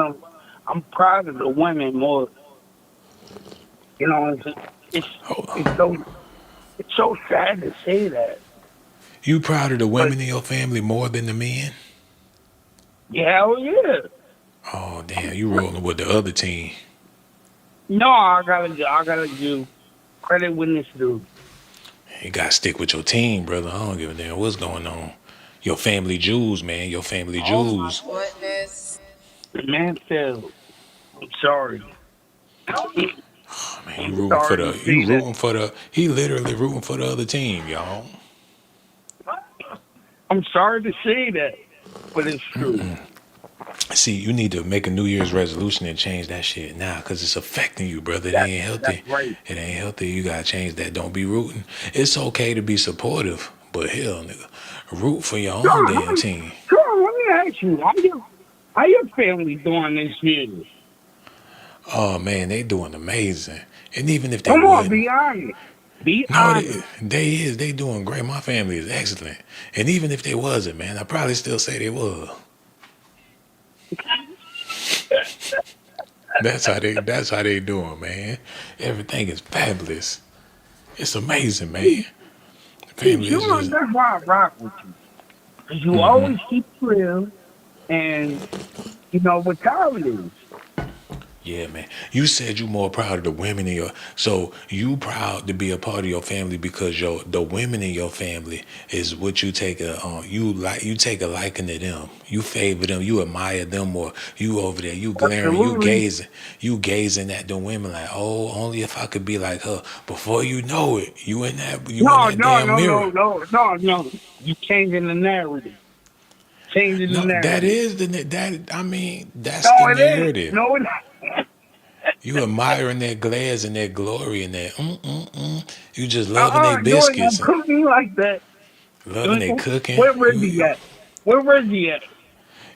Speaker 9: I'm proud of the women more. It's it's
Speaker 1: Oh,
Speaker 9: so it's so sad to say that,
Speaker 1: you proud of the
Speaker 9: but
Speaker 1: women in your family more than the men?
Speaker 9: yeah, hell yeah.
Speaker 1: Oh damn, you rolling with the other team.
Speaker 9: No, I gotta do credit when it's due.
Speaker 1: You gotta stick with your team, brother. I don't give a damn what's going on. Your family jewels, man. Your family
Speaker 2: Oh my
Speaker 1: jewels.
Speaker 2: goodness.
Speaker 9: The man failed. I'm sorry.
Speaker 1: Man, you
Speaker 9: I'm
Speaker 1: rooting for
Speaker 9: sorry to
Speaker 1: the you
Speaker 9: say that.
Speaker 1: rooting for the he literally rooting for the other team, y'all.
Speaker 9: I'm sorry to say that, but it's true.
Speaker 1: See, you need to make a New Year's resolution and change that shit now, cause it's affecting you, brother. It ain't
Speaker 9: That's
Speaker 1: healthy.
Speaker 9: right.
Speaker 1: It ain't healthy. You gotta change that. Don't be rooting. It's okay to be supportive, but hell, nigga, root for your own
Speaker 9: Sure,
Speaker 1: damn team.
Speaker 9: sure. Let me ask you, how your family doing this year?
Speaker 1: Oh man, they doing amazing. And even if they
Speaker 9: Come on,
Speaker 1: wasn't,
Speaker 9: be honest. Be
Speaker 1: no,
Speaker 9: honest.
Speaker 1: they doing great. My family is excellent. And even if they wasn't, man, I probably still say they was. That's how they doing, man. Everything is fabulous. It's amazing, man.
Speaker 9: See,
Speaker 1: Family is
Speaker 9: sure,
Speaker 1: just
Speaker 9: that's why I rock with you. Because you always keep it real, and you know what time it is.
Speaker 1: yeah, man. You said you more proud of the women in your so you proud to be a part of your family because the women in your family is what you take a you take a liking to them. You favor them, you admire them more. You over there, you glaring,
Speaker 9: Absolutely.
Speaker 1: you gazing at the women like, oh, only if I could be like her. Before you know it, you in
Speaker 9: No,
Speaker 1: that
Speaker 9: no,
Speaker 1: damn
Speaker 9: no, no,
Speaker 1: mirror.
Speaker 9: no, no, no. You changing the narrative. Changing the
Speaker 1: No, that
Speaker 9: narrative.
Speaker 1: is that I mean, that's
Speaker 9: No,
Speaker 1: the
Speaker 9: it ain't.
Speaker 1: narrative.
Speaker 9: No, it ain't.
Speaker 1: You admiring their glares and their glory and their You just loving their
Speaker 9: You ain't
Speaker 1: biscuits
Speaker 9: gonna
Speaker 1: and
Speaker 9: cook me like that. You
Speaker 1: loving
Speaker 9: ain't
Speaker 1: their
Speaker 9: gonna,
Speaker 1: cooking.
Speaker 9: where Reggie
Speaker 1: You
Speaker 9: at? Where Reggie at?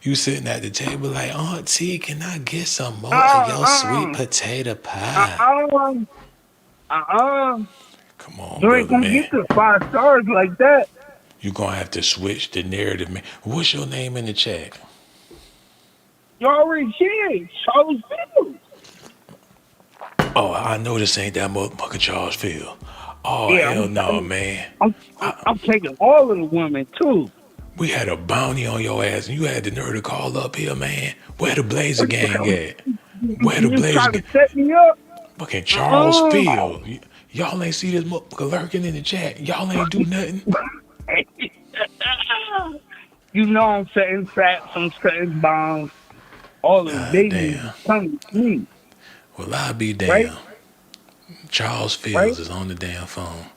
Speaker 1: you sitting at the table like, Auntie, can I get some more of
Speaker 9: Uh,
Speaker 1: your sweet
Speaker 9: uh,
Speaker 1: potato
Speaker 9: uh,
Speaker 1: pie?
Speaker 9: uh, uh.
Speaker 1: Come on,
Speaker 9: You ain't
Speaker 1: brother
Speaker 9: gonna
Speaker 1: man.
Speaker 9: get the 5 stars like that.
Speaker 1: You gonna have to switch the narrative, man. What's your name in the chat?
Speaker 9: You already said Charles Field.
Speaker 1: Oh, I know this ain't that motherfucker Charles Field. Oh
Speaker 9: Yeah,
Speaker 1: hell no, man.
Speaker 9: I'm taking all of the women too.
Speaker 1: We had a bounty on your ass and you had the nerve to call up here, man. Where the Blazer Gang at? Where the
Speaker 9: You
Speaker 1: Blazer
Speaker 9: trying to
Speaker 1: Gang?
Speaker 9: set me up?
Speaker 1: Fucking Charles
Speaker 9: Uh-uh.
Speaker 1: Field. Y'all ain't see this motherfucker lurking in the chat. Y'all ain't do nothing.
Speaker 9: You know I'm setting traps, I'm setting bombs. All them
Speaker 1: God
Speaker 9: babies
Speaker 1: damn.
Speaker 9: coming to me,
Speaker 1: Well, I'll be
Speaker 9: right?
Speaker 1: damn. Charles
Speaker 9: Right?
Speaker 1: Fields is on the damn phone.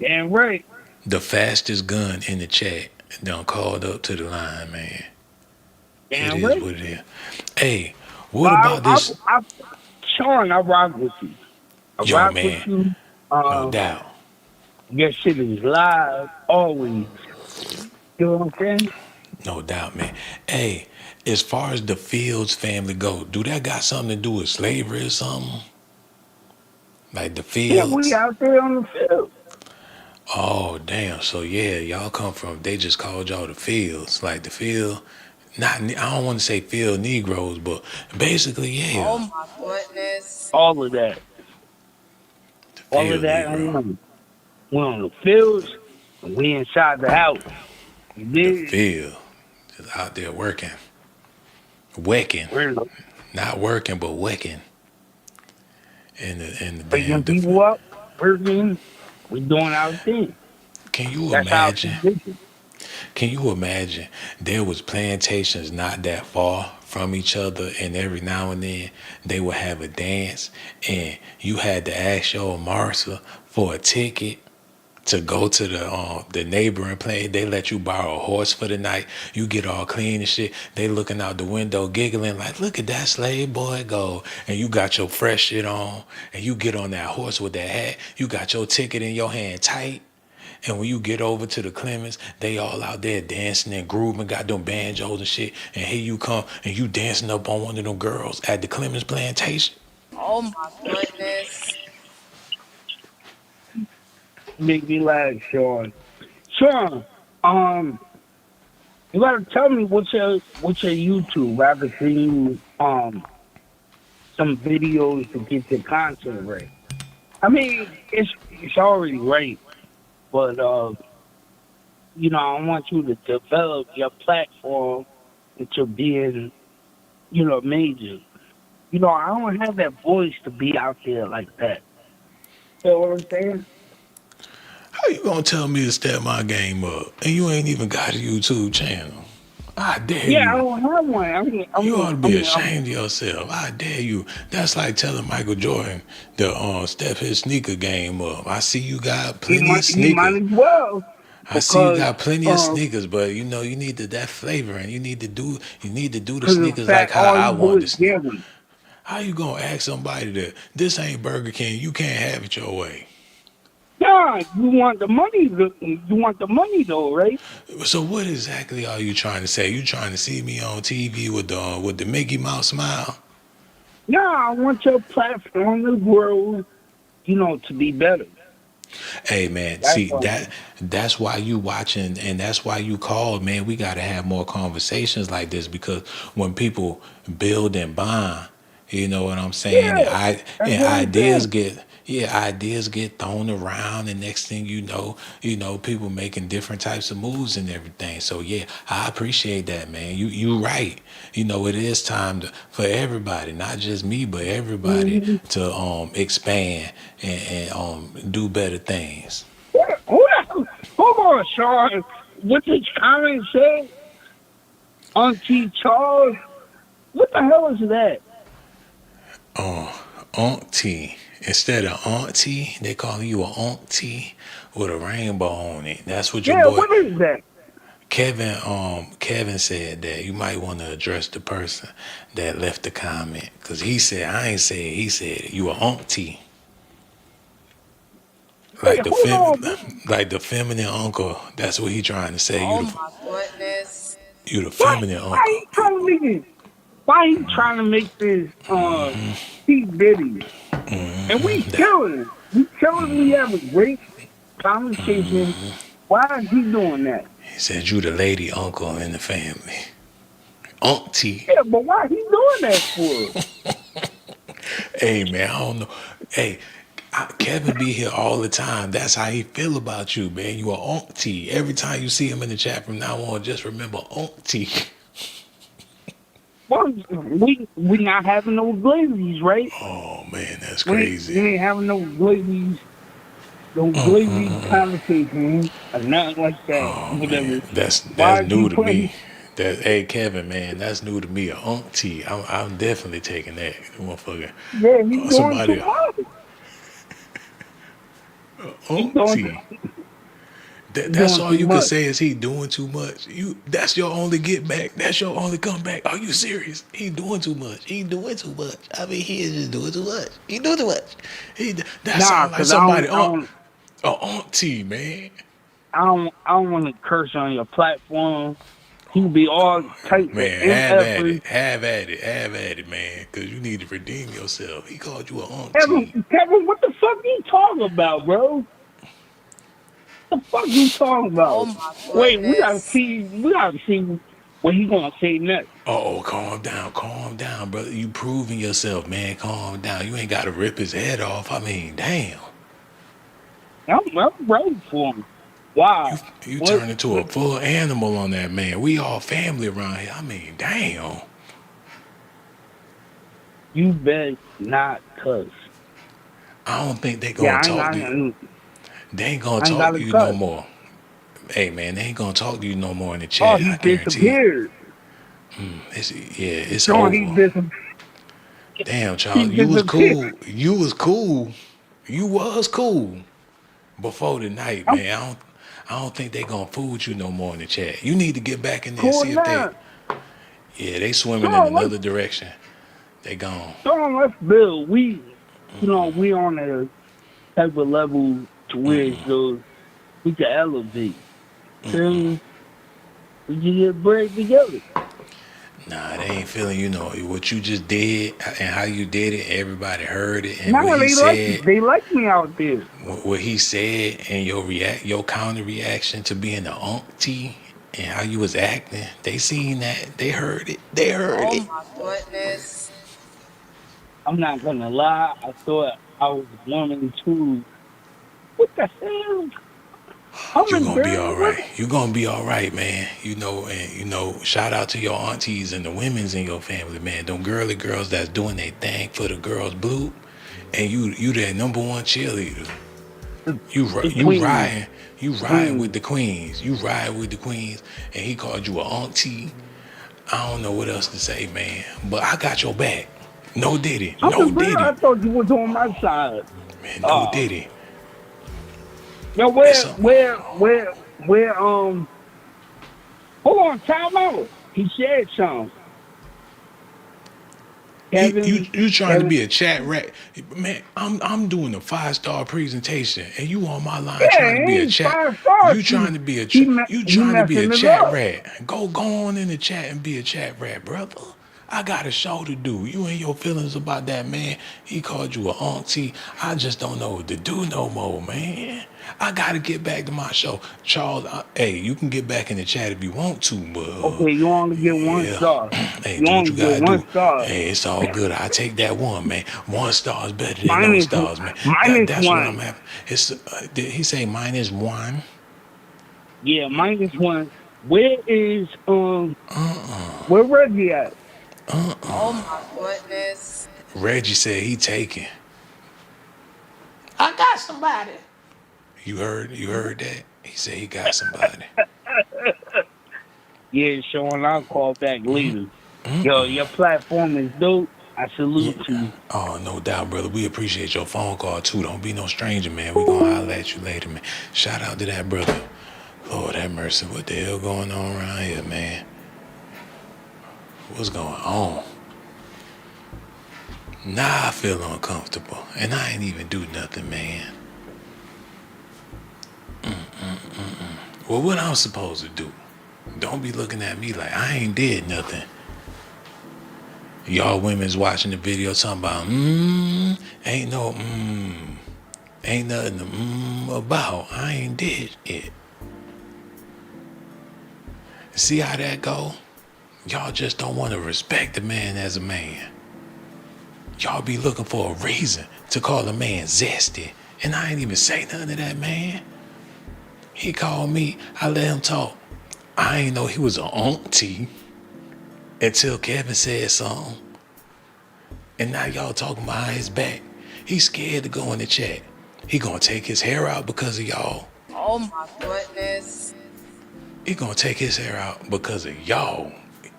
Speaker 9: Damn right.
Speaker 1: The fastest gun in the chat done called up to the line, man. It
Speaker 9: Damn
Speaker 1: is
Speaker 9: right.
Speaker 1: what it is. Hey,
Speaker 9: But
Speaker 1: what about this?
Speaker 9: Sean, I rock with you. I
Speaker 1: Yo,
Speaker 9: rock with
Speaker 1: man,
Speaker 9: you.
Speaker 1: no
Speaker 9: Uh,
Speaker 1: doubt.
Speaker 9: your shit is live always. You know what I'm saying?
Speaker 1: No doubt, man. Hey, as far as the Fields family go, do that got something to do with slavery or something? Like the
Speaker 9: Yeah, we
Speaker 1: Fields?
Speaker 9: out there on the field.
Speaker 1: Oh, damn. So, yeah, y'all come from, they just called y'all the Fields. Like the Field, not, I don't want to say Field Negroes, but basically,
Speaker 2: Oh
Speaker 1: yeah,
Speaker 2: my goodness.
Speaker 9: All of that.
Speaker 1: the
Speaker 9: All of
Speaker 1: Field
Speaker 9: that.
Speaker 1: Negro.
Speaker 9: We on the fields and we inside the house. You
Speaker 1: The
Speaker 9: dig?
Speaker 1: Field is out there working, wecking.
Speaker 9: We're
Speaker 1: Not working, but wecking. In the
Speaker 9: picking
Speaker 1: damn,
Speaker 9: people up, working. We doing our thing.
Speaker 1: can you
Speaker 9: That's our
Speaker 1: imagine?
Speaker 9: tradition.
Speaker 1: Can you imagine there was plantations not that far from each other and every now and then they would have a dance and you had to ask your Martha for a ticket to go to the neighboring place. They let you borrow a horse for the night. You get all clean and shit. They looking out the window giggling like, look at that slave boy go. And you got your fresh shit on and you get on that horse with that hat. You got your ticket in your hand tight. And when you get over to the Clemens, they all out there dancing and grooving, got them banjos and shit. And here you come and you dancing up on one of them girls at the Clemens plantation.
Speaker 2: Oh my goodness.
Speaker 9: Make me laugh, Sean. Sean, um, you gotta tell me what's your YouTube. I can see you some videos to get your content right. I mean, it's already right, but I want you to develop your platform into being major. I don't have that voice to be out there like that. You know what I'm saying?
Speaker 1: How you gonna tell me to step my game up and you ain't even got a YouTube channel? I dare
Speaker 9: Yeah, I
Speaker 1: you.
Speaker 9: don't have one. I mean, I
Speaker 1: You ought
Speaker 9: mean,
Speaker 1: to
Speaker 9: I
Speaker 1: be
Speaker 9: mean, I'm,
Speaker 1: ashamed of yourself. I dare you. That's like telling Michael Jordan to step his sneaker game up. I see you got plenty of
Speaker 9: he might
Speaker 1: sneakers.
Speaker 9: as well
Speaker 1: I see you
Speaker 9: because
Speaker 1: got plenty of
Speaker 9: um,
Speaker 1: sneakers, but you need that flavor, and you need to do the
Speaker 9: cause in
Speaker 1: sneakers like
Speaker 9: fact,
Speaker 1: how
Speaker 9: all
Speaker 1: I
Speaker 9: you do
Speaker 1: want
Speaker 9: is
Speaker 1: the sneakers.
Speaker 9: gambling.
Speaker 1: How you gonna ask somebody that this ain't Burger King? You can't have it your way.
Speaker 9: Yeah, you want the money. You want the money though, right?
Speaker 1: So what exactly are you trying to say? You trying to see me on TV with the Mickey Mouse smile?
Speaker 9: Yeah, I want your platform to grow. To be better.
Speaker 1: Hey man,
Speaker 9: That's
Speaker 1: see
Speaker 9: what.
Speaker 1: that's why you watching and that's why you called, man. We gotta have more conversations like this because when people build and bond, you know what I'm saying?
Speaker 9: Yeah, that's
Speaker 1: And
Speaker 9: what I'm saying.
Speaker 1: ideas get thrown around and next thing you know, people making different types of moves and everything. So yeah, I appreciate that, man. You right. You know, it is time for everybody, not just me, but everybody
Speaker 9: Mm-hmm.
Speaker 1: to expand and do better things.
Speaker 9: Hold on, Sean. What this comment say? Auntie Charles? What the hell is that?
Speaker 1: Auntie. Instead of auntie, they call you a auntie with a rainbow on it. That's what your
Speaker 9: Yeah,
Speaker 1: boy
Speaker 9: what is that?
Speaker 1: Kevin said that you might want to address the person that left the comment because he said I ain't said he said you a auntie
Speaker 9: Wait,
Speaker 1: like
Speaker 9: hold on.
Speaker 1: like the feminine uncle. That's what he trying to say.
Speaker 2: Oh my goodness.
Speaker 1: You the
Speaker 9: Why,
Speaker 1: feminine
Speaker 9: why
Speaker 1: uncle.
Speaker 9: he trying to make it? Why he trying to make this P Diddy? And we chilling. We chilling. We have a great conversation. Why is he doing that?
Speaker 1: He said you the lady uncle in the family. Auntie.
Speaker 9: Yeah, but why he doing that for?
Speaker 1: Hey man, I don't know. Hey, Kevin be here all the time. That's how he feel about you, man. You are auntie. Every time you see him in the chat from now on, just remember auntie.
Speaker 9: Well, we not having no glazies, right?
Speaker 1: Oh man, that's
Speaker 9: We
Speaker 1: crazy.
Speaker 9: ain't having no glazy conversation or nothing like that.
Speaker 1: Oh man,
Speaker 9: Whatever.
Speaker 1: that's
Speaker 9: Why is he
Speaker 1: new to
Speaker 9: putting?
Speaker 1: me. That hey Kevin, man, that's new to me. A auntie. I'm definitely taking that motherfucker.
Speaker 9: Yeah, he's doing too
Speaker 1: Somebody
Speaker 9: much. He's doing
Speaker 1: auntie.
Speaker 9: he's
Speaker 1: That's
Speaker 9: doing
Speaker 1: all
Speaker 9: too
Speaker 1: you could
Speaker 9: much.
Speaker 1: say is he doing too much. That's your only get back. That's your only comeback. Are you serious? He doing too much. He doing too much. I mean, he is just doing too much. He doing too much. That
Speaker 9: Nah,
Speaker 1: sound like
Speaker 9: cause
Speaker 1: somebody auntie, man.
Speaker 9: I don't want to curse on your platform. He be all types of
Speaker 1: Man,
Speaker 9: MFers.
Speaker 1: have at it, man. Cause you need to redeem yourself. He called you an
Speaker 9: Kevin,
Speaker 1: auntie.
Speaker 9: Kevin, what the fuck you talking about, bro? What the fuck you talking
Speaker 2: Oh
Speaker 9: about?
Speaker 2: my
Speaker 9: Wait,
Speaker 2: goodness.
Speaker 9: we gotta see what he gonna say next.
Speaker 1: Oh, calm down, brother. You proving yourself, man. Calm down. You ain't got to rip his head off. I mean, damn.
Speaker 9: I'm ready for him. Why?
Speaker 1: You
Speaker 9: What?
Speaker 1: turn into a full animal on that man. We all family around here. I mean, damn.
Speaker 9: You bet not cuss.
Speaker 1: I don't think they
Speaker 9: Yeah,
Speaker 1: gonna talk to you. They ain't gonna
Speaker 9: I ain't
Speaker 1: talk
Speaker 9: gotta
Speaker 1: to you no
Speaker 9: cuss.
Speaker 1: more. Hey man, they ain't gonna talk to you no more in the
Speaker 9: Oh,
Speaker 1: chat.
Speaker 9: he
Speaker 1: I guarantee.
Speaker 9: disappeared.
Speaker 1: It's
Speaker 9: Sean,
Speaker 1: over. Damn,
Speaker 9: he
Speaker 1: Charles, you was
Speaker 9: disappeared.
Speaker 1: cool. You was cool. You was cool before the night,
Speaker 9: I'm
Speaker 1: man. I don't think they gonna fool with you no more in the chat. You need to get back in there and
Speaker 9: cool
Speaker 1: see if they.
Speaker 9: now.
Speaker 1: Yeah, they swimming in
Speaker 9: Sean,
Speaker 1: another direction. They gone.
Speaker 9: let's build. We on a type of level to where it goes, we can elevate. Feel we can get bread together.
Speaker 1: Nah, they ain't feeling, what you just did and how you did it. Everybody heard it and
Speaker 9: Now they like me out there.
Speaker 1: what he said and your counter reaction to being an auntie and how you was acting. They seen that. They heard it. They heard
Speaker 2: Oh
Speaker 1: it.
Speaker 2: my goodness.
Speaker 9: I'm not gonna lie, I thought I was a woman too. What the hell? I'm
Speaker 1: You
Speaker 9: in
Speaker 1: gonna be
Speaker 9: bed.
Speaker 1: all
Speaker 9: What?
Speaker 1: right. You gonna be all right, man. Shout out to your aunties and the women's in your family, man. Them girly girls that's doing their thing for the girls blue, and you their number one cheerleader. You
Speaker 9: The
Speaker 1: you
Speaker 9: queen.
Speaker 1: riding you riding with
Speaker 9: Queen.
Speaker 1: the queens. You ride with the queens, and he called you a auntie. I don't know what else to say, man. But I got your back. No Diddy,
Speaker 9: I'm
Speaker 1: no
Speaker 9: in bed. I
Speaker 1: Diddy,
Speaker 9: thought you was on my side.
Speaker 1: man. No
Speaker 9: Uh,
Speaker 1: Diddy.
Speaker 9: Now
Speaker 1: It's a,
Speaker 9: where hold on, time out. He said something.
Speaker 1: you trying to
Speaker 9: Kevin,
Speaker 1: be a chat rat, man? I'm doing a 5-star presentation, and you on my line
Speaker 9: yeah,
Speaker 1: trying to be
Speaker 9: it
Speaker 1: a
Speaker 9: ain't
Speaker 1: chat.
Speaker 9: 5 stars.
Speaker 1: You trying to be a you
Speaker 9: He
Speaker 1: trying to be a
Speaker 9: messing it
Speaker 1: chat
Speaker 9: up.
Speaker 1: rat? Go on in the chat and be a chat rat, brother. I got a show to do. You ain't your feelings about that, man. He called you a auntie. I just don't know what to do no more, man. I gotta get back to my show, Charles. Hey, you can get back in the chat if you want to, but
Speaker 9: Okay, you only get one
Speaker 1: yeah.
Speaker 9: star.
Speaker 1: Hey,
Speaker 9: You
Speaker 1: do what you
Speaker 9: only get
Speaker 1: gotta
Speaker 9: one
Speaker 1: do.
Speaker 9: star.
Speaker 1: Hey, it's all good. I take that one, man. 1 star is better than no
Speaker 9: Minus
Speaker 1: stars, man.
Speaker 9: minus
Speaker 1: That's what I'm
Speaker 9: one.
Speaker 1: having. It's did he say -1?
Speaker 9: Yeah, -1. Where is where Reggie at?
Speaker 2: Oh my goodness.
Speaker 1: Reggie said he taking.
Speaker 4: I got somebody.
Speaker 1: You heard that? He said he got somebody.
Speaker 9: Yeah, showing I'll call back later. Yo, your platform is dope. I
Speaker 1: Yeah.
Speaker 9: salute you.
Speaker 1: Oh, no doubt, brother. We appreciate your phone call too. Don't be no stranger, man. We gonna holler at you later, man. Shout out to that brother. Lord have mercy. What the hell going on around here, man? What's going on? Nah, I feel uncomfortable, and I ain't even do nothing, man. Well, what I'm supposed to do? Don't be looking at me like I ain't did nothing. Y'all women's watching the video talking about, ain't no, ain't nothing to, about. I ain't did it. See how that go? Y'all just don't want to respect the man as a man. Y'all be looking for a reason to call a man zesty. And I ain't even say nothing to that man. He called me, I let him talk. I ain't know he was an auntie until Kevin said something. And now y'all talking behind his back. He's scared to go in the chat. He gonna take his hair out because of y'all.
Speaker 2: Oh my goodness.
Speaker 1: He gonna take his hair out because of y'all.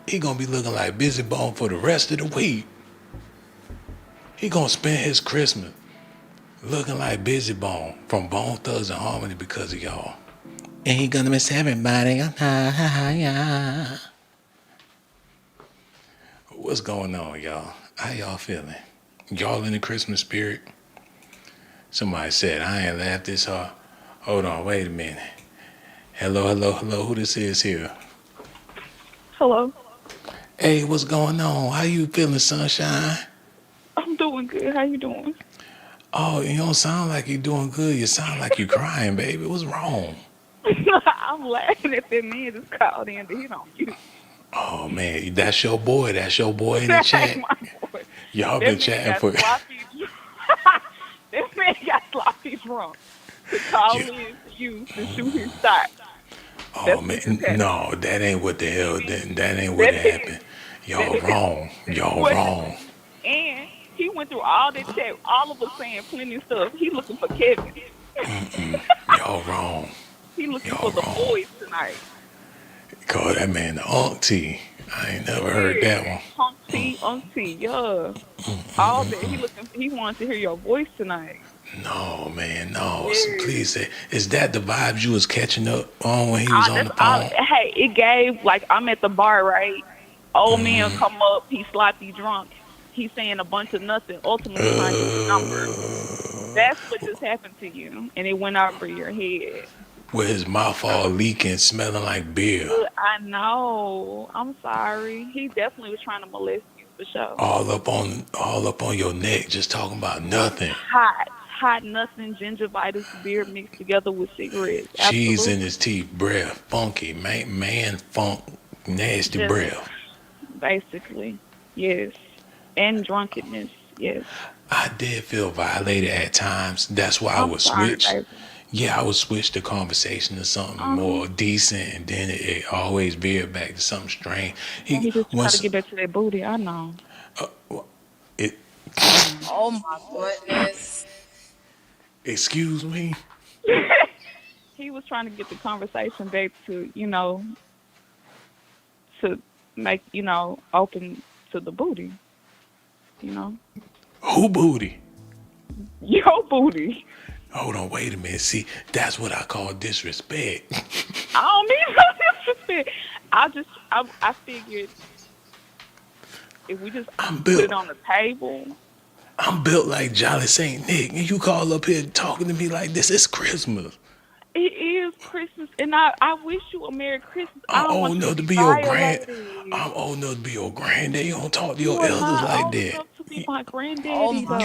Speaker 1: He gonna be looking like Busy Bone for the rest of the week. He gonna spend his Christmas looking like Busy Bone from Bone Thugs and Harmony because of y'all. And he gonna miss everybody. What's going on, y'all? How y'all feeling? Y'all in the Christmas spirit? Somebody said, I ain't laughed this hard. Hold on, wait a minute. Hello, hello, hello. Who this is here?
Speaker 10: Hello.
Speaker 1: Hey, what's going on? How you feeling, sunshine?
Speaker 10: I'm doing good. How you doing?
Speaker 1: Oh, you don't sound like you're doing good. You sound like you're crying, baby. What's wrong?
Speaker 10: I'm laughing at that man just called in to hit on you.
Speaker 1: Oh, man, that's your boy. That's your boy in the
Speaker 10: That ain't
Speaker 1: chat.
Speaker 10: my boy.
Speaker 1: Y'all been
Speaker 10: That man
Speaker 1: chatting
Speaker 10: got
Speaker 1: for...
Speaker 10: sloppy. That man got sloppy drunk to call
Speaker 1: you.
Speaker 10: in to you to shoot his shot.
Speaker 1: Oh,
Speaker 10: That's what just
Speaker 1: man,
Speaker 10: happened.
Speaker 1: no, that ain't what the hell. That ain't what
Speaker 10: That is.
Speaker 1: happened.
Speaker 10: That
Speaker 1: Y'all
Speaker 10: is.
Speaker 1: wrong. Y'all
Speaker 10: What?
Speaker 1: wrong.
Speaker 10: And he went through all that chat. All of us saying plenty of stuff. He looking for Kevin.
Speaker 1: Y'all wrong.
Speaker 10: He looking
Speaker 1: Y'all
Speaker 10: for the
Speaker 1: wrong.
Speaker 10: boys tonight.
Speaker 1: Call that man the auntie. I ain't never heard
Speaker 10: Yeah.
Speaker 1: that one.
Speaker 10: Auntie, yeah. All that. He wanted to hear your voice tonight.
Speaker 1: No, man, no.
Speaker 10: Yeah.
Speaker 1: Please say, is that the vibes you was catching up on when he was on
Speaker 10: That's
Speaker 1: the
Speaker 10: all.
Speaker 1: phone?
Speaker 10: Hey, it gave like I'm at the bar, right? Old man come up, he sloppy drunk. He's saying a bunch of nothing, ultimately trying to get your number. That's what just happened to you, and it went over your head.
Speaker 1: With his mouth all leaking, smelling like beer.
Speaker 10: I know. I'm sorry. He definitely was trying to molest you for sure.
Speaker 1: All up on your neck, just talking about nothing.
Speaker 10: Hot nothing, gingivitis, beer mixed together with cigarettes.
Speaker 1: Cheese in
Speaker 10: Absolutely.
Speaker 1: his teeth, breath, funky, man funk, nasty
Speaker 10: Just
Speaker 1: breath.
Speaker 10: basically, yes. And drunkenness, yes.
Speaker 1: I did feel violated at times. That's why I
Speaker 10: I'm
Speaker 1: would
Speaker 10: sorry,
Speaker 1: switch.
Speaker 10: baby.
Speaker 1: Yeah, I would switch the conversation to something more
Speaker 10: Um,
Speaker 1: decent, and then it always veered back to something strange.
Speaker 10: yeah,
Speaker 1: He
Speaker 10: he just try to
Speaker 1: once
Speaker 10: get back to that booty. I know.
Speaker 1: it.
Speaker 2: Oh my goodness.
Speaker 1: Excuse me.
Speaker 10: He was trying to get the conversation back to, to make, open to the booty, you know.
Speaker 1: Who booty?
Speaker 10: Your booty.
Speaker 1: Hold on, wait a minute. See, that's what I call disrespect.
Speaker 10: I don't mean no disrespect. I figured if we just
Speaker 1: I'm
Speaker 10: put it
Speaker 1: built.
Speaker 10: on the table.
Speaker 1: I'm built like Jolly Saint Nick, and you call up here talking to me like this. It's Christmas.
Speaker 10: It is Christmas, and I wish you a Merry Christmas. I
Speaker 1: I'm
Speaker 10: don't want
Speaker 1: old
Speaker 10: you to
Speaker 1: enough to
Speaker 10: be
Speaker 1: be your grand.
Speaker 10: violated.
Speaker 1: I'm old enough to be your granddad. You don't talk to
Speaker 10: You
Speaker 1: your
Speaker 10: are
Speaker 1: elders
Speaker 10: not
Speaker 1: like
Speaker 10: old
Speaker 1: that.
Speaker 10: enough to be my
Speaker 2: Oh
Speaker 10: granddaddy,
Speaker 2: my
Speaker 10: though.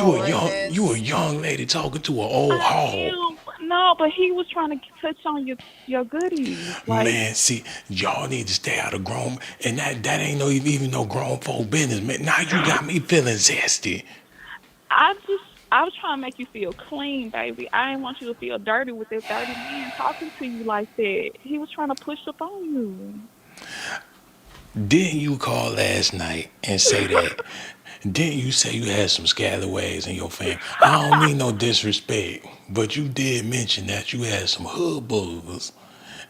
Speaker 1: You a
Speaker 2: goodness.
Speaker 1: young lady talking to an old
Speaker 10: I
Speaker 1: hog.
Speaker 10: am. No, but he was trying to touch on your goodies. Like,
Speaker 1: Man, see, y'all need to stay out of grown, and that ain't no even no grown folk business, man. Now you got me feeling zesty.
Speaker 10: I just, I was trying to make you feel clean, baby. I didn't want you to feel dirty with that dirty man talking to you like that. He was trying to push up on you.
Speaker 1: Didn't you call last night and say that? Didn't you say you had some scalawags in your family? I don't mean no disrespect, but you did mention that you had some hood buggers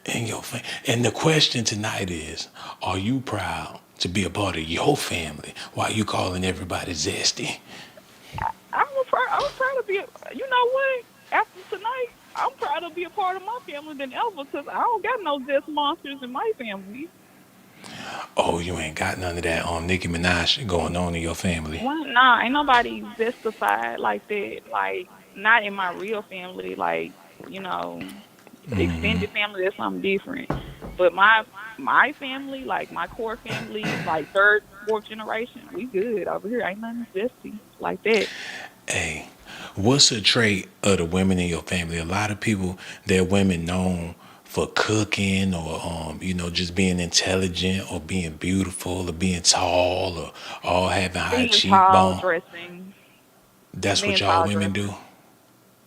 Speaker 1: in your family. And the question tonight is, are you proud to be a part of your family while you calling everybody zesty?
Speaker 10: I'm proud to be. You know what? After tonight, I'm proud to be a part of my family than ever because I don't got no death monsters in my family.
Speaker 1: Oh, you ain't got none of that Nicki Minaj going on in your family.
Speaker 10: Well, nah, ain't nobody zestified like that. Like, not in my real family. Like, you know, extended family, that's something different. But my family, like my core family, like third, fourth generation, we good over here. Ain't nothing zesty like that.
Speaker 1: Hey, what's a trait of the women in your family? A lot of people, they're women known for cooking or just being intelligent or being beautiful or being tall or all having high
Speaker 10: Being tall,
Speaker 1: cheekbone.
Speaker 10: dressing,
Speaker 1: That's what
Speaker 10: being
Speaker 1: y'all
Speaker 10: tall,
Speaker 1: women do.
Speaker 10: dressing.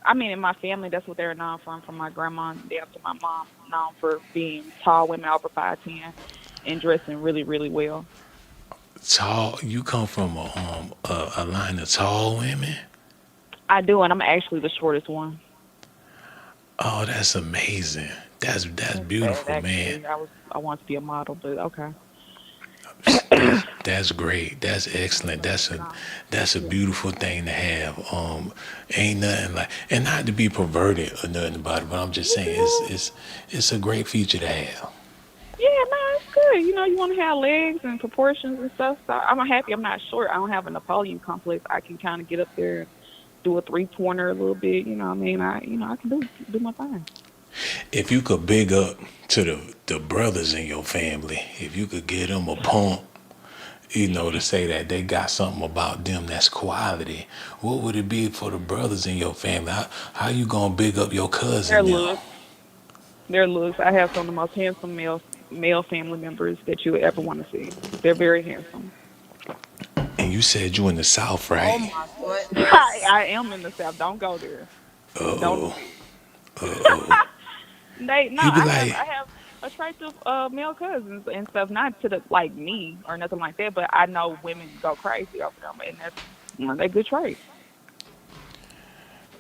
Speaker 10: I mean, in my family, that's what they're known from my grandma down to my mom, known for being tall women over 5'10" and dressing really, really well.
Speaker 1: Tall. You come from a line of tall women.
Speaker 10: I do, and I'm actually the shortest one.
Speaker 1: Oh, that's amazing. That's
Speaker 10: That's sad,
Speaker 1: beautiful, man.
Speaker 10: actually. I want to be a model, but okay.
Speaker 1: That's great. That's excellent.
Speaker 10: But no,
Speaker 1: That's a
Speaker 10: yeah,
Speaker 1: beautiful thing to have. Ain't nothing like, and not to be perverted or nothing about it, but I'm just saying it's a great feature to have.
Speaker 10: yeah, no, it's good. You want to have legs and proportions and stuff. So I'm happy. I'm not short. I don't have a Napoleon complex. I can kind of get up there and do a 3-pointer a little bit. You know what I mean? I can do my thing.
Speaker 1: If you could big up to the brothers in your family, if you could get them a pump, to say that they got something about them that's quality, what would it be for the brothers in your family? How you gonna big up your
Speaker 10: Their
Speaker 1: cousin now?
Speaker 10: looks, their looks. I have some of the most handsome male family members that you would ever want to see. They're very handsome.
Speaker 1: And you said you in the South,
Speaker 2: Oh
Speaker 1: right?
Speaker 2: my
Speaker 10: I,
Speaker 2: goodness.
Speaker 10: I am in the South. Don't go there. Don't do
Speaker 1: Uh-oh.
Speaker 10: it.
Speaker 1: Uh-oh.
Speaker 10: They no,
Speaker 1: You be
Speaker 10: I have attractive male cousins and stuff. Not to the like me or nothing like that, but I know women go crazy over them, and that's one of their good traits.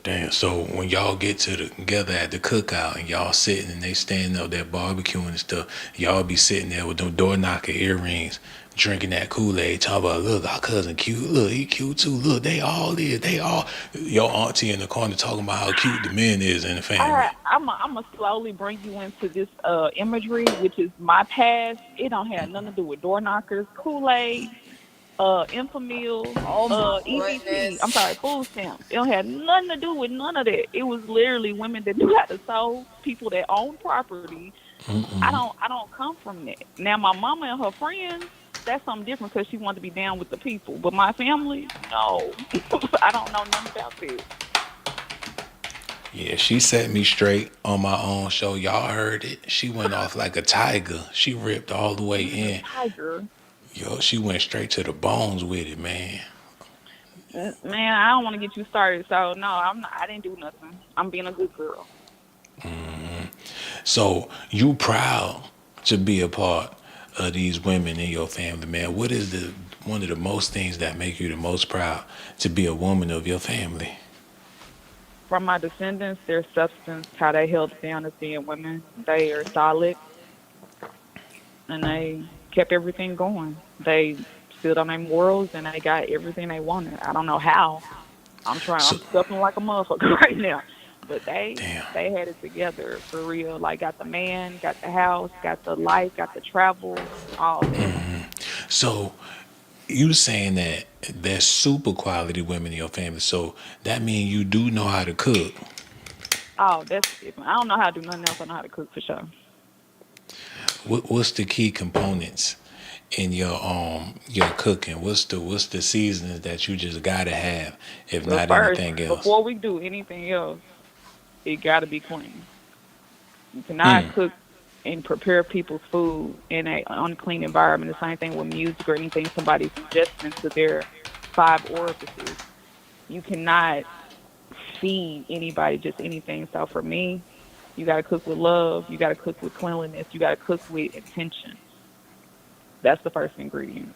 Speaker 1: damn, so when y'all get together at the cookout and y'all sitting and they standing up there barbecuing and stuff, y'all be sitting there with them door knocker earrings, drinking that Kool-Aid, talking about, look, our cousin cute, look, he cute too, look, they all, your auntie in the corner talking about how cute the men is in the family.
Speaker 10: I'm gonna slowly bring you into this imagery, which is my past. It don't have nothing to do with door knockers, Kool Aid, Infamil,
Speaker 2: Oh my
Speaker 10: EBT. I'm
Speaker 2: goodness.
Speaker 10: sorry, food stamps. It don't have nothing to do with none of that. It was literally women that knew how to sew, people that own property. I don't come from that. Now my mama and her friends, that's something different because she wanted to be down with the people. But my family, no, I don't know nothing about that.
Speaker 1: Yeah, she set me straight on my own show. Y'all heard it. She went off like a tiger. She ripped all the way
Speaker 10: Not a
Speaker 1: in.
Speaker 10: tiger.
Speaker 1: Yo, she went straight to the bones with it, man.
Speaker 10: Man, I don't want to get you started. So no, I'm not. I didn't do nothing. I'm being a good girl.
Speaker 1: So you proud to be a part of these women in your family, man. What is the one of the most things that make you the most proud to be a woman of your family?
Speaker 10: From my descendants, their substance, how they held it down as being women, they are solid and they kept everything going. They stood on their morals and they got everything they wanted. I don't know how.
Speaker 1: So
Speaker 10: I'm suffering like a motherfucker right now. But
Speaker 1: damn.
Speaker 10: they had it together for real. Like got the man, got the house, got the life, got the travel, all that.
Speaker 1: So you saying that there's super quality women in your family. So that means you do know how to cook.
Speaker 10: Oh, that's different. I don't know how to do nothing else. I know how to cook for sure.
Speaker 1: What's the key components in your cooking? What's the seasonings that you just gotta have, if
Speaker 10: Well,
Speaker 1: not
Speaker 10: first,
Speaker 1: anything else?
Speaker 10: before we do anything else, it got to be clean. You cannot cook and prepare people's food in a unclean environment. The same thing with music or anything somebody's ingesting into their five orifices. You cannot feed anybody just anything. So for me, you got to cook with love. You got to cook with cleanliness. You got to cook with intention. That's the first ingredient.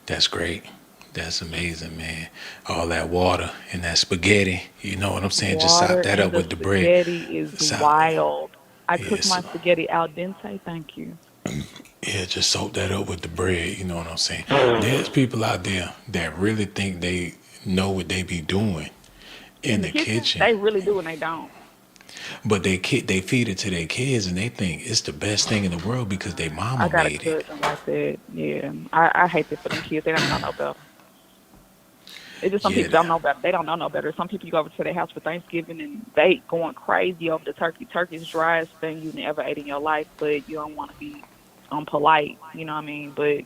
Speaker 1: That's great. That's amazing, man. All that water and that spaghetti. You know what I'm saying? Just sop
Speaker 10: Water
Speaker 1: that
Speaker 10: and
Speaker 1: up
Speaker 10: the
Speaker 1: with the bread.
Speaker 10: spaghetti is
Speaker 1: Sop,
Speaker 10: wild. I cook
Speaker 1: yes,
Speaker 10: my spaghetti al dente. Thank you.
Speaker 1: yeah. Just soak that up with the bread. You know what I'm saying? There's people out there that really think they know what they be doing in
Speaker 10: In the
Speaker 1: the
Speaker 10: kitchen,
Speaker 1: kitchen,
Speaker 10: they really do and they don't.
Speaker 1: but they feed it to their kids and they think it's the best thing in the world because their
Speaker 10: I
Speaker 1: mama
Speaker 10: got a
Speaker 1: made it.
Speaker 10: cousin like that. Yeah, I hate that for them kids. They don't know no better. It's just some
Speaker 1: Yeah,
Speaker 10: people don't know better. They don't know no better. Some people you go over to their house for Thanksgiving and they going crazy over the turkey. Turkey's driest thing you never ate in your life, but you don't want to be unpolite. You know what I mean? But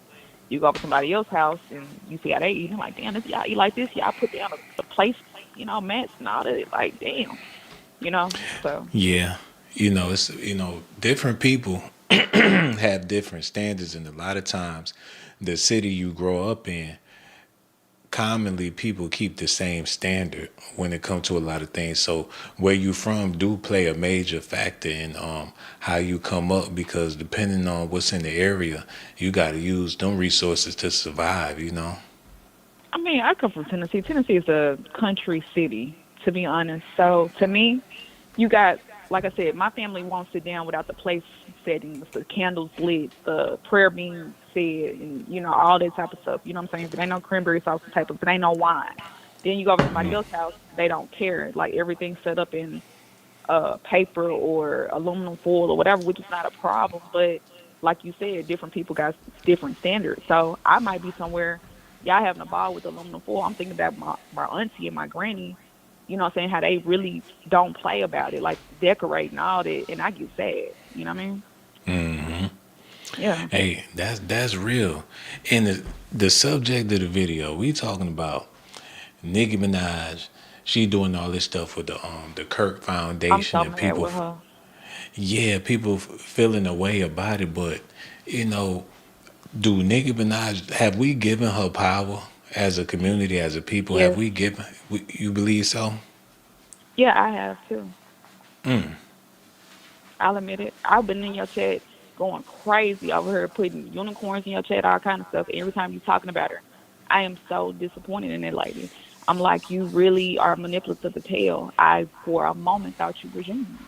Speaker 10: you go over to somebody else's house and you see how they eat. And like, damn, this y'all eat like this. Y'all put down the place, mats and all that. Like, damn, So
Speaker 1: yeah. It's different people have different standards, and a lot of times, the city you grow up in, commonly people keep the same standard when it comes to a lot of things. So where you from do play a major factor in how you come up, because depending on what's in the area, you got to use them resources to survive.
Speaker 10: I mean, I come from Tennessee. Tennessee is a country city, to be honest. So to me, you got, like I said, my family won't sit down without the place settings, the candles lit, the prayer being said, and all that type of stuff. You know what I'm saying? If it ain't no cranberry sauce type of, if it ain't no wine, then you go over to somebody else's house, they don't care. Like everything's set up in paper or aluminum foil or whatever, which is not a problem. But like you said, different people got different standards. So I might be somewhere, y'all having a ball with aluminum foil. I'm thinking about my auntie and my granny, you know what I'm saying, how they really don't play about it, like decorating all that, and I get sad. You know what I mean? Yeah.
Speaker 1: Hey, that's real. And the subject of the video, we talking about Nicki Minaj. She doing all this stuff with the Kirk
Speaker 10: I'm
Speaker 1: Foundation,
Speaker 10: so
Speaker 1: and
Speaker 10: mad
Speaker 1: people,
Speaker 10: with her.
Speaker 1: yeah, people feeling a way about it. But you know, do Nicki Minaj, have we given her power as a community, as a people? Have
Speaker 10: Yes.
Speaker 1: we given? You believe so?
Speaker 10: Yeah, I have too. I'll admit it. I've been in your chat going crazy over her, putting unicorns in your chat, all kind of stuff. Every time you're talking about her, I am so disappointed in that lady. I'm like, you really are manipulative as hell. I, for a moment, thought you were genuine.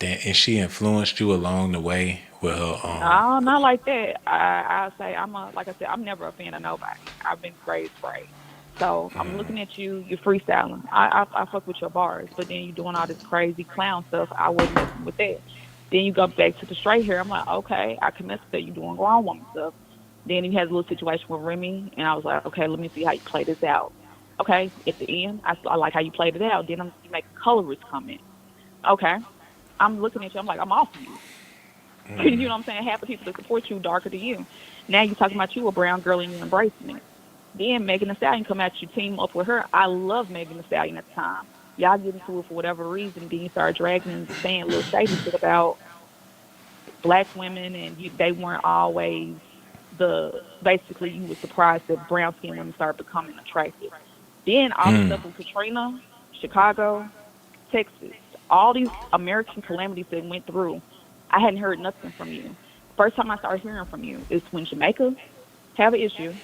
Speaker 1: And she influenced you along the way with her.
Speaker 10: No, not like that. I say like I said, I'm never a fan of nobody. I've been raised right. So I'm looking at you, you're freestyling. I fuck with your bars, but then you're doing all this crazy clown stuff. I wasn't messing with that. Then you go back to the straight hair. I'm like, okay, I can mess with that. You doing grown woman stuff. Then you had a little situation with Remy, and I was like, okay, let me see how you play this out. Okay, at the end, I like how you played it out. Then you make a colorist comment. Okay, I'm looking at you. I'm like, I'm off you. You know what I'm saying? Half the people that support you darker than you. Now you're talking about you a brown girl and you embracing it. Then Megan Thee Stallion come at you, team up with her. I love Megan Thee Stallion at the time. Y'all get into it for whatever reason. Then you start dragging and saying little shady shit about black women, and they weren't always basically you were surprised that brown skin women started becoming attractive. Then all the stuff with Katrina, Chicago, Texas, all these American calamities that went through, I hadn't heard nothing from you. First time I started hearing from you is when Jamaica have an issue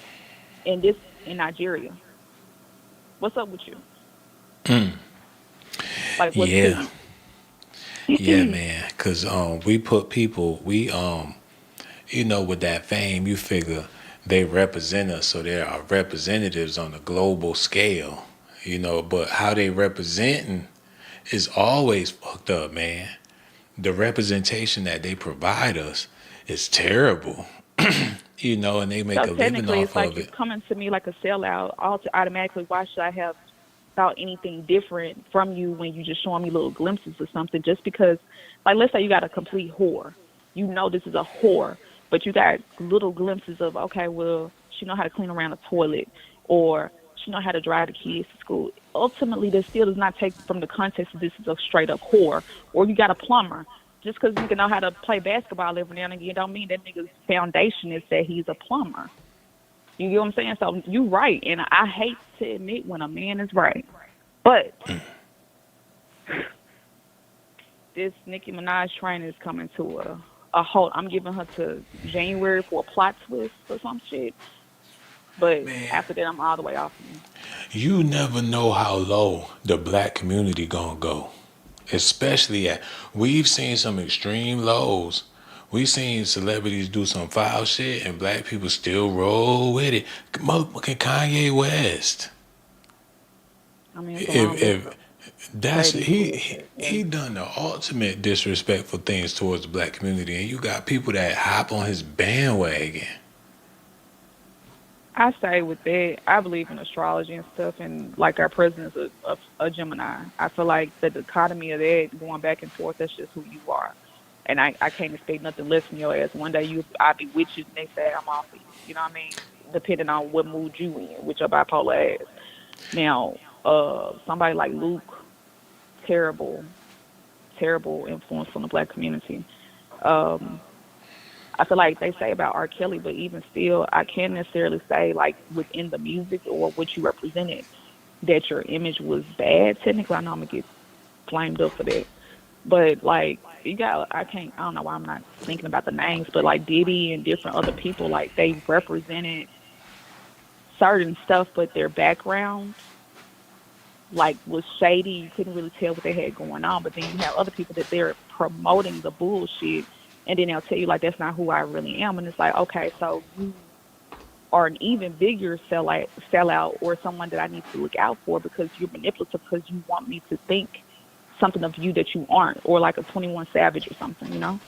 Speaker 10: and this in Nigeria. What's up with you? Like what's to
Speaker 1: Yeah,
Speaker 10: you?
Speaker 1: yeah, man. Cause we put people, with that fame, you figure they represent us, so there are representatives on a global scale. But how they representing is always fucked up, man. The representation that they provide us is terrible. And they make
Speaker 10: So
Speaker 1: a living
Speaker 10: technically,
Speaker 1: off
Speaker 10: it's like
Speaker 1: of
Speaker 10: you
Speaker 1: it.
Speaker 10: coming to me like a sellout. Automatically, why should I have thought anything different from you when you just showing me little glimpses of something? Just because, like, let's say you got a complete whore. You know this is a whore, but you got little glimpses of okay, well, she know how to clean around a toilet, or she know how to drive the kids to school. Ultimately, this still does not take from the context of this is a straight up whore, or you got a plumber. Just because nigga know how to play basketball every now and again, don't mean that nigga's foundation is that he's a plumber. You get what I'm saying? So you right, and I hate to admit when a man is right, but this Nicki Minaj train is coming to a halt. I'm giving her to January for a plot twist or some shit, but
Speaker 1: Man,
Speaker 10: after that, I'm all the way off you.
Speaker 1: you never know how low the black community gonna go. Especially at we've seen some extreme lows. We've seen celebrities do some foul shit and black people still roll with it. Motherfucking Kanye West.
Speaker 10: I mean, it's a long
Speaker 1: If
Speaker 10: list
Speaker 1: if
Speaker 10: of
Speaker 1: that's
Speaker 10: shady
Speaker 1: he he
Speaker 10: bullshit. Yeah.
Speaker 1: he done the ultimate disrespectful things towards the black community, and you got people that hop on his bandwagon.
Speaker 10: I say with that, I believe in astrology and stuff, and like our president's a Gemini. I feel like the dichotomy of that going back and forth, that's just who you are. And I can't expect nothing less from your ass. One day I'll be with you, the next day I'm off of you. You know what I mean? Depending on what mood you in with your bipolar ass. Now, somebody like Luke, terrible, terrible influence on the black community. Um, I feel like they say about R. Kelly, but even still, I can't necessarily say like within the music or what you represented that your image was bad. Technically, I know I'm gonna get flamed up for that, but like you got, I don't know why I'm not thinking about the names, but like Diddy and different other people, like they represented certain stuff, but their background like was shady. You couldn't really tell what they had going on. But then you have other people that they're promoting the bullshit, and then they'll tell you like that's not who I really am. And it's like, okay, so you are an even bigger sellout, or someone that I need to look out for because you're manipulative because you want me to think something of you that you aren't, or like a 21 Savage or something, you know?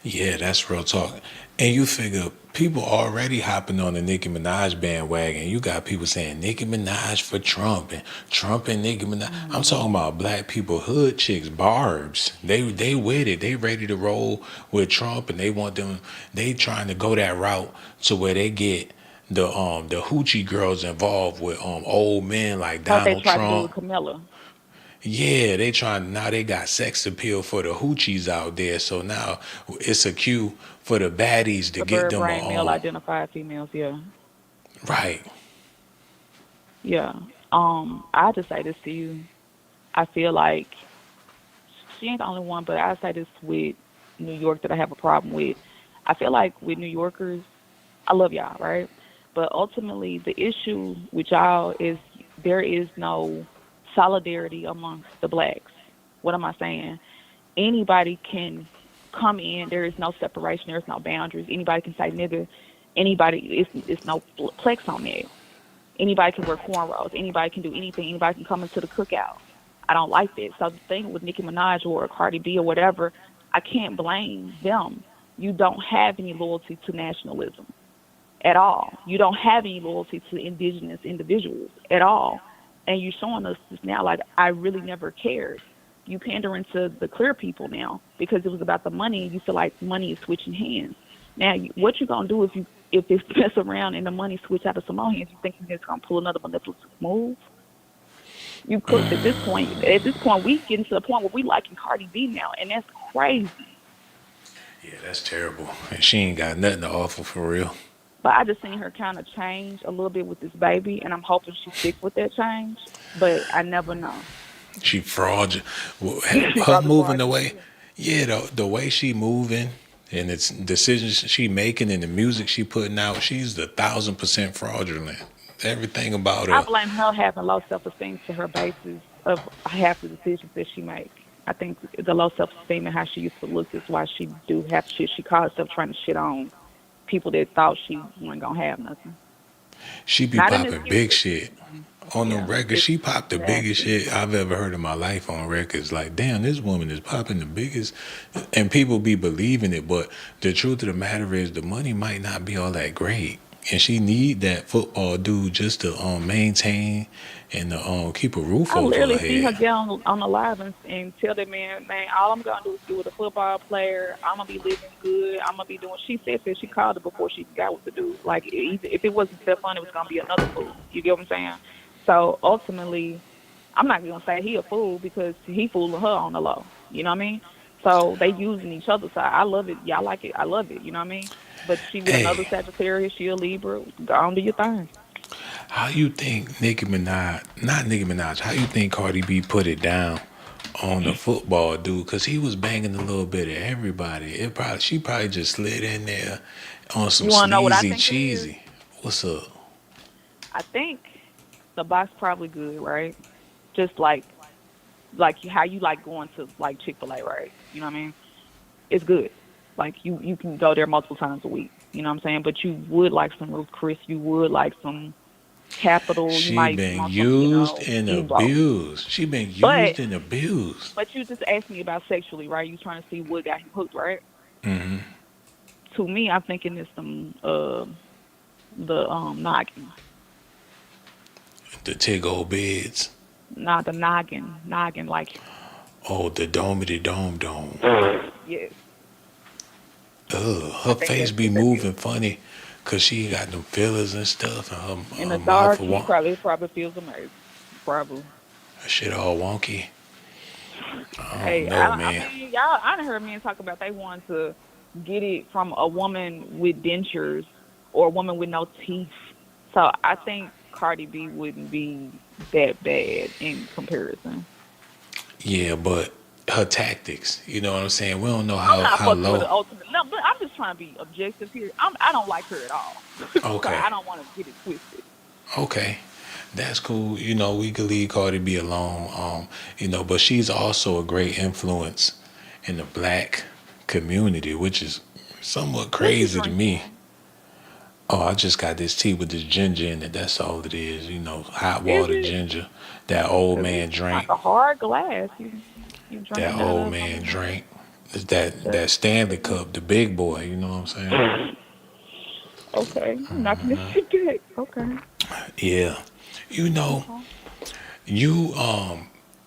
Speaker 1: Yeah, that's real talk. And you figure people already hopping on the Nicki Minaj bandwagon. You got people saying Nicki Minaj for Trump and Nicki Minaj. I'm
Speaker 10: Mm.
Speaker 1: talking about black people, hood chicks, barbs. They with it. They ready to roll with Trump, and they want them. They trying to go that route to where they get the hoochie girls involved with old men like
Speaker 10: What they
Speaker 1: Donald
Speaker 10: tried to do with
Speaker 1: Trump.
Speaker 10: Camilla.
Speaker 1: Yeah, they trying now. They got sex appeal for the hoochies out there. So now it's a cue for the baddies to
Speaker 10: The
Speaker 1: get
Speaker 10: bird
Speaker 1: them a
Speaker 10: brain male identified females, yeah.
Speaker 1: right.
Speaker 10: Yeah. I just say this to you. I feel like she ain't the only one, but I say this with New York that I have a problem with. I feel like with New Yorkers, I love y'all, right? But ultimately, the issue with y'all is there is no solidarity amongst the blacks. What am I saying? Anybody can come in. There is no separation. There is no boundaries. Anybody can say nigga. Anybody, it's no flex on that. Anybody can wear cornrows. Anybody can do anything. Anybody can come into the cookout. I don't like that. So the thing with Nicki Minaj or Cardi B or whatever, I can't blame them. You don't have any loyalty to nationalism at all. You don't have any loyalty to indigenous individuals at all. And you're showing us this now, like, I really never cared. You pandering to the clear people now because it was about the money and you feel like money is switching hands. Now, what you going to do if it's mess around and the money switch out of some more hands? You think you're just going to pull another manipulative move? You cooked at this point. At this point, we getting to the point where we liking Cardi B now, and that's crazy.
Speaker 1: Yeah, that's terrible. And she ain't got nothing to offer for real.
Speaker 10: But I just seen her kind of change a little bit with this baby, and I'm hoping she stick with that change. But I never know.
Speaker 1: She fraud.
Speaker 10: She
Speaker 1: Her
Speaker 10: probably
Speaker 1: moving the
Speaker 10: fraudulent
Speaker 1: way,
Speaker 10: too.
Speaker 1: yeah, the way she moving and it's decisions she making and the music she putting out, she's 1,000% fraudulent. Everything about
Speaker 10: I
Speaker 1: her.
Speaker 10: blame her having low self esteem to her basis of half the decisions that she make. I think the low self esteem and how she used to look is why she do half shit. She caught herself trying to shit on people that thought she wasn't gonna have nothing.
Speaker 1: She be
Speaker 10: Not an
Speaker 1: popping
Speaker 10: excuse.
Speaker 1: big shit. On the
Speaker 10: Yeah,
Speaker 1: record,
Speaker 10: it's
Speaker 1: she popped the biggest
Speaker 10: nasty.
Speaker 1: shit I've ever heard in my life on records. Like, damn, this woman is popping the biggest, and people be believing it. But the truth of the matter is, the money might not be all that great, and she need that football dude just to maintain and to keep a roof
Speaker 10: I
Speaker 1: over her
Speaker 10: literally see her
Speaker 1: head.
Speaker 10: get on the live and tell that man, all I'm gonna do is get with a football player. I'm gonna be living good. I'm gonna be doing. She said that she called it before she got with the dude. Like either, if it wasn't Stephon, it was gonna be another fool. You get what I'm saying? So ultimately, I'm not gonna say he a fool because he fooling her on the low. You know what I mean? So they using each other. So I love it. Y'all like it. I love it. You know what I mean? But she with another
Speaker 1: Hey,
Speaker 10: Sagittarius. She a Libra. Go on do your thing.
Speaker 1: how you think Nicki Minaj, not Nicki Minaj, how you think Cardi B put it down on the football dude? Cause he was banging a little bit of everybody. She probably just slid in there on some
Speaker 10: You wanna know what I
Speaker 1: sleazy
Speaker 10: think it is?
Speaker 1: cheesy. What's up?
Speaker 10: I think the box probably good, right? Just like how you like going to like Chick-fil-A, right? You know what I mean? It's good. Like you can go there multiple times a week. You know what I'm saying? But you would like some Ruth Chris. You would like some Capital. You
Speaker 1: She
Speaker 10: might
Speaker 1: been
Speaker 10: want some,
Speaker 1: used and
Speaker 10: Evo.
Speaker 1: abused. She been
Speaker 10: But
Speaker 1: used and abused.
Speaker 10: you just asked me about sexually, right? You trying to see what got him hooked, right?
Speaker 1: Hmm.
Speaker 10: To me, I'm thinking it's some the noggin.
Speaker 1: The tig old beds.
Speaker 10: Not the noggin like
Speaker 1: Oh, the domedy dome dome.
Speaker 10: yes.
Speaker 1: Ugh,
Speaker 10: I
Speaker 1: her
Speaker 10: think
Speaker 1: face
Speaker 10: that's
Speaker 1: be
Speaker 10: what that is.
Speaker 1: moving funny, cause she got them fillers and stuff, and
Speaker 10: In
Speaker 1: her
Speaker 10: the
Speaker 1: mouth
Speaker 10: dark,
Speaker 1: a
Speaker 10: it probably feels amazing. Probably.
Speaker 1: her shit all wonky. I don't
Speaker 10: Hey,
Speaker 1: know,
Speaker 10: I
Speaker 1: man.
Speaker 10: mean, y'all, I done heard men talk about they want to get it from a woman with dentures or a woman with no teeth. So I think Cardi B wouldn't be that bad in comparison.
Speaker 1: Yeah, but her tactics, you know what I'm saying? We don't know
Speaker 10: I'm not
Speaker 1: how
Speaker 10: fucking with
Speaker 1: low.
Speaker 10: the ultimate. No, but I'm just trying to be objective here. I don't like her at all. So
Speaker 1: Okay,
Speaker 10: I don't want to get it twisted.
Speaker 1: okay, that's cool. You know, we could leave Cardi B alone. But she's also a great influence in the black community, which is somewhat
Speaker 10: What you
Speaker 1: crazy to me.
Speaker 10: drinking?
Speaker 1: Oh, I just got this tea with this ginger in it. That's all it is. You know, hot
Speaker 10: Is
Speaker 1: water
Speaker 10: it?
Speaker 1: ginger. That old
Speaker 10: Cause
Speaker 1: man
Speaker 10: it's like
Speaker 1: drink.
Speaker 10: a hard glass. You
Speaker 1: That
Speaker 10: drinking out
Speaker 1: old
Speaker 10: of? I
Speaker 1: man
Speaker 10: mean,
Speaker 1: drink. It's that
Speaker 10: that's
Speaker 1: Stanley
Speaker 10: crazy.
Speaker 1: cup, the big boy. You know what I'm saying?
Speaker 10: Okay, knocking this shit back. Okay.
Speaker 1: Yeah. You know,
Speaker 10: Okay.
Speaker 1: you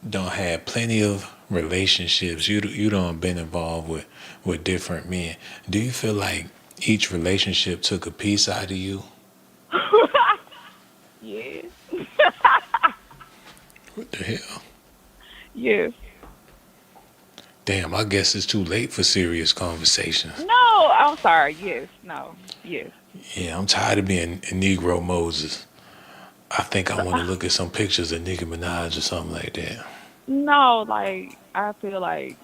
Speaker 1: don't have plenty of relationships. You don't been involved with different men. Do you feel like each relationship took a piece out of you?
Speaker 10: Yes.
Speaker 1: What the hell?
Speaker 10: Yes.
Speaker 1: Damn, I guess it's too late for serious conversations.
Speaker 10: No, I'm sorry. Yes. No. Yes.
Speaker 1: Yeah, I'm tired of being a Negro Moses. I think I want to look at some pictures of Nicki Minaj or something like that.
Speaker 10: No, like I feel like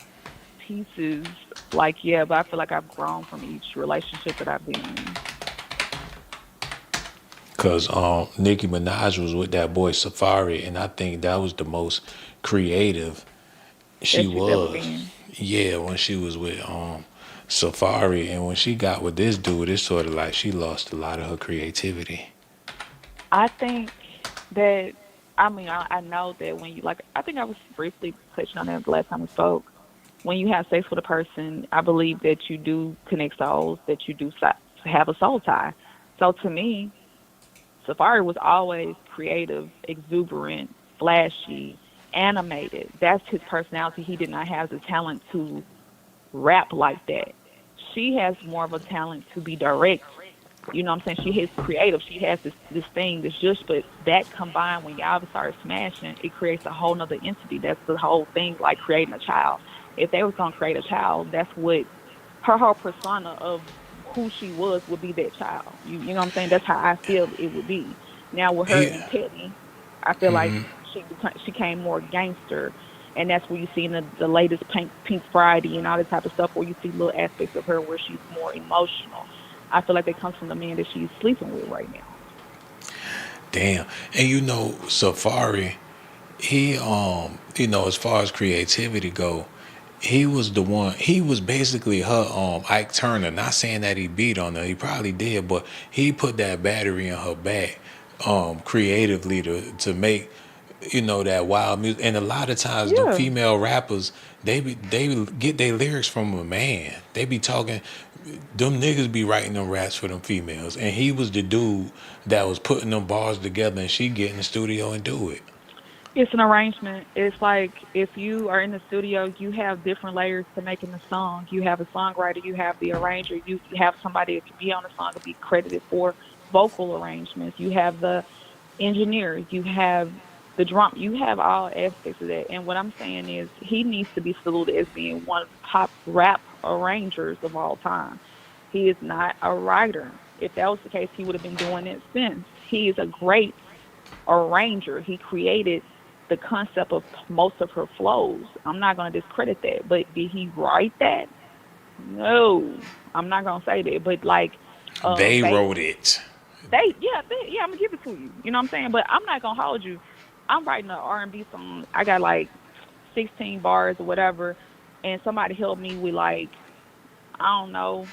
Speaker 10: pieces. Like yeah, but I feel like I've grown from each relationship that I've been in.
Speaker 1: Cause Nicki Minaj was with that boy Safari, and I think that was the most creative she
Speaker 10: That she's ever
Speaker 1: was.
Speaker 10: been.
Speaker 1: Yeah, when she was with Safari, and when she got with this dude, it's sort of like she lost a lot of her creativity.
Speaker 10: I think that I mean I know that when you like I think I was briefly touching on that the last time we spoke. When you have sex with a person, I believe that you do connect souls, that you do have a soul tie. So to me, Safari was always creative, exuberant, flashy, animated. That's his personality. He did not have the talent to rap like that. She has more of a talent to be direct. You know what I'm saying? She is creative. She has this thing, this just but that combined when y'all start smashing, it creates a whole nother entity. That's the whole thing, like creating a child. If they was gonna create a child, that's what her whole persona of who she was would be that child. You know what I'm saying? That's how I feel it would be. Now with her
Speaker 1: He,
Speaker 10: and Teddy, I feel like she came more gangster, and that's where you see in the latest Pink Friday and all this type of stuff, where you see little aspects of her where she's more emotional. I feel like that comes from the man that she's sleeping with right now.
Speaker 1: damn. And Safari, he as far as creativity go, he was the one. He was basically her Ike Turner. Not saying that he beat on her, he probably did, but he put that battery in her back creatively to make that wild music. And a lot of times the
Speaker 10: Yeah.
Speaker 1: female rappers, they get their lyrics from a man. They be talking, them niggas be writing them raps for them females, and he was the dude that was putting them bars together, and she get in the studio and do it.
Speaker 10: It's an arrangement. It's like if you are in the studio, you have different layers to making the song. You have a songwriter, you have the arranger, you have somebody that could be on the song and be credited for vocal arrangements. You have the engineer, you have the drum, you have all aspects of that. And what I'm saying is he needs to be saluted as being one of the top rap arrangers of all time. He is not a writer. If that was the case, he would have been doing it since. He is a great arranger. He created the concept of most of her flows. I'm not going to discredit that, but did he write that? No, I'm not going to say that. But like,
Speaker 1: They wrote
Speaker 10: basically,
Speaker 1: it.
Speaker 10: yeah, I'm gonna give it to you. You know what I'm saying? But I'm not gonna hold you. I'm writing an R&B song. I got like 16 bars or whatever, and somebody helped me with like, I don't know,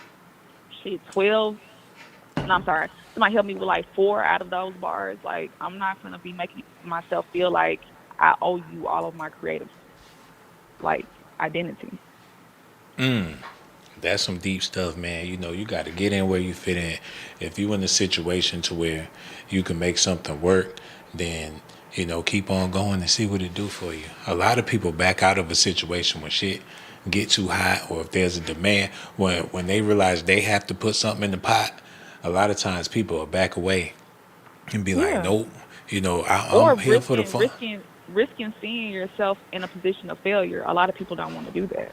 Speaker 10: shit, 12. No, I'm sorry. Somebody helped me with like 4 out of those bars. Like, I'm not gonna be making myself feel like I owe you all of my creative like identity.
Speaker 1: That's some deep stuff, man. You got to get in where you fit in. If you in a situation to where you can make something work, then keep on going and see what it do for you. A lot of people back out of a situation when shit get too hot, or if there's a demand, when they realize they have to put something in the pot. A lot of times people will back away and be like,
Speaker 10: Yeah.
Speaker 1: nope.
Speaker 10: Or
Speaker 1: I'm here for the fun.
Speaker 10: risking seeing yourself in a position of failure. A lot of people don't want to do that.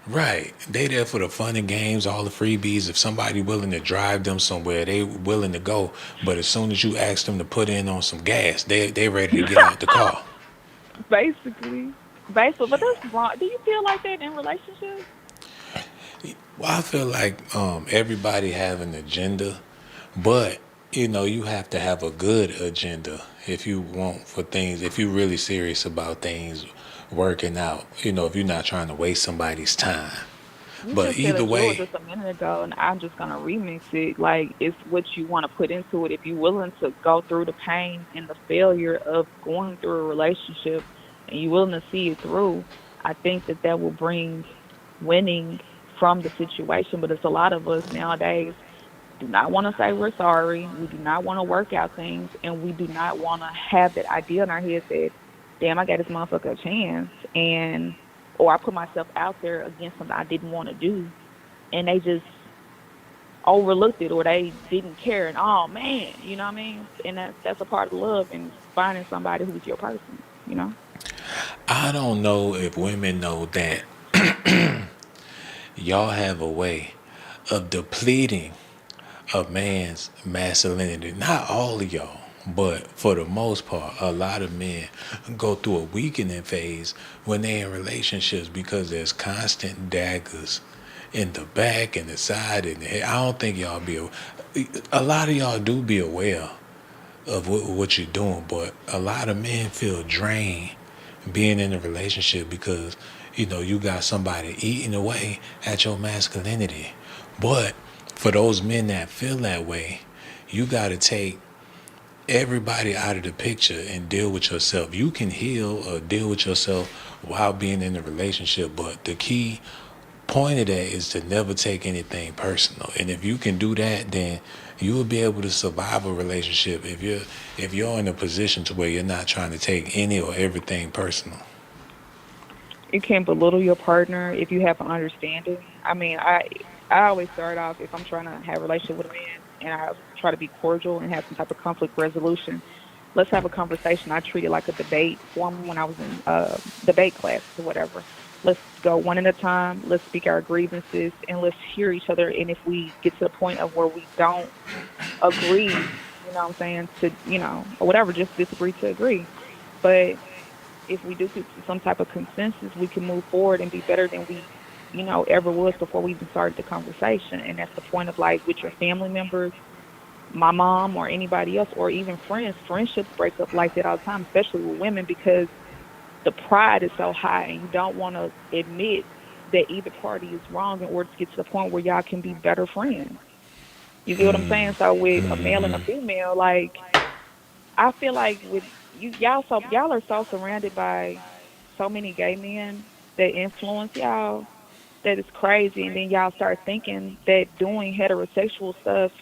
Speaker 1: Right. They there for the fun and games, all the freebies. If somebody willing to drive them somewhere, they willing to go. But as soon as you ask them to put in on some gas, they ready to get out the car.
Speaker 10: Basically. Basically. But that's wrong. Do you feel like that in relationships?
Speaker 1: Well, I feel like everybody have an agenda, but you have to have a good agenda if you want for things. If you're really serious about things working out, if you're not trying to waste somebody's time.
Speaker 10: You
Speaker 1: But
Speaker 10: just said
Speaker 1: either
Speaker 10: a jewel
Speaker 1: way,
Speaker 10: just a minute ago, and I'm just gonna remix it. Like it's what you want to put into it. If you're willing to go through the pain and the failure of going through a relationship, and you're willing to see it through, I think that that will bring winning from the situation. But it's a lot of us nowadays do not want to say we're sorry. We do not want to work out things, and we do not want to have that idea in our head that, damn, I got this motherfucker a chance, and or I put myself out there against something I didn't want to do, and they just overlooked it or they didn't care. And oh man, you know what I mean? And that's a part of love and finding somebody who's your person. You know?
Speaker 1: I don't know if women know that y'all have a way of depleting a man's masculinity. Not all of y'all, but for the most part, a lot of men go through a weakening phase when they're in relationships because there's constant daggers in the back and the side and the head. I don't think y'all be. A lot of y'all do be aware of what you're doing, but a lot of men feel drained being in a relationship because you got somebody eating away at your masculinity. But for those men that feel that way, you got to take everybody out of the picture and deal with yourself. You can heal or deal with yourself while being in a relationship, but the key point of that is to never take anything personal. And if you can do that, then you will be able to survive a relationship if you're in a position to where you're not trying to take any or everything personal.
Speaker 10: You can't belittle your partner if you have an understanding. I mean, I always start off if I'm trying to have a relationship with a man and I try to be cordial and have some type of conflict resolution. Let's have a conversation. I treat it like a debate form when I was in debate classes or whatever. Let's go one at a time. Let's speak our grievances and let's hear each other. And if we get to the point of where we don't agree, you know what I'm saying, to, or whatever, just disagree to agree. But if we do get to some type of consensus, we can move forward and be better than we, ever was before we even started the conversation. And that's the point of like with your family members, my mom or anybody else, or even friends. Friendships break up like that all the time, especially with women, because the pride is so high and you don't want to admit that either party is wrong in order to get to the point where y'all can be better friends. You get what I'm saying? So with a male and a female, like I feel like with y'all are so surrounded by so many gay men that influence y'all that it's crazy, and then y'all start thinking that doing heterosexual stuff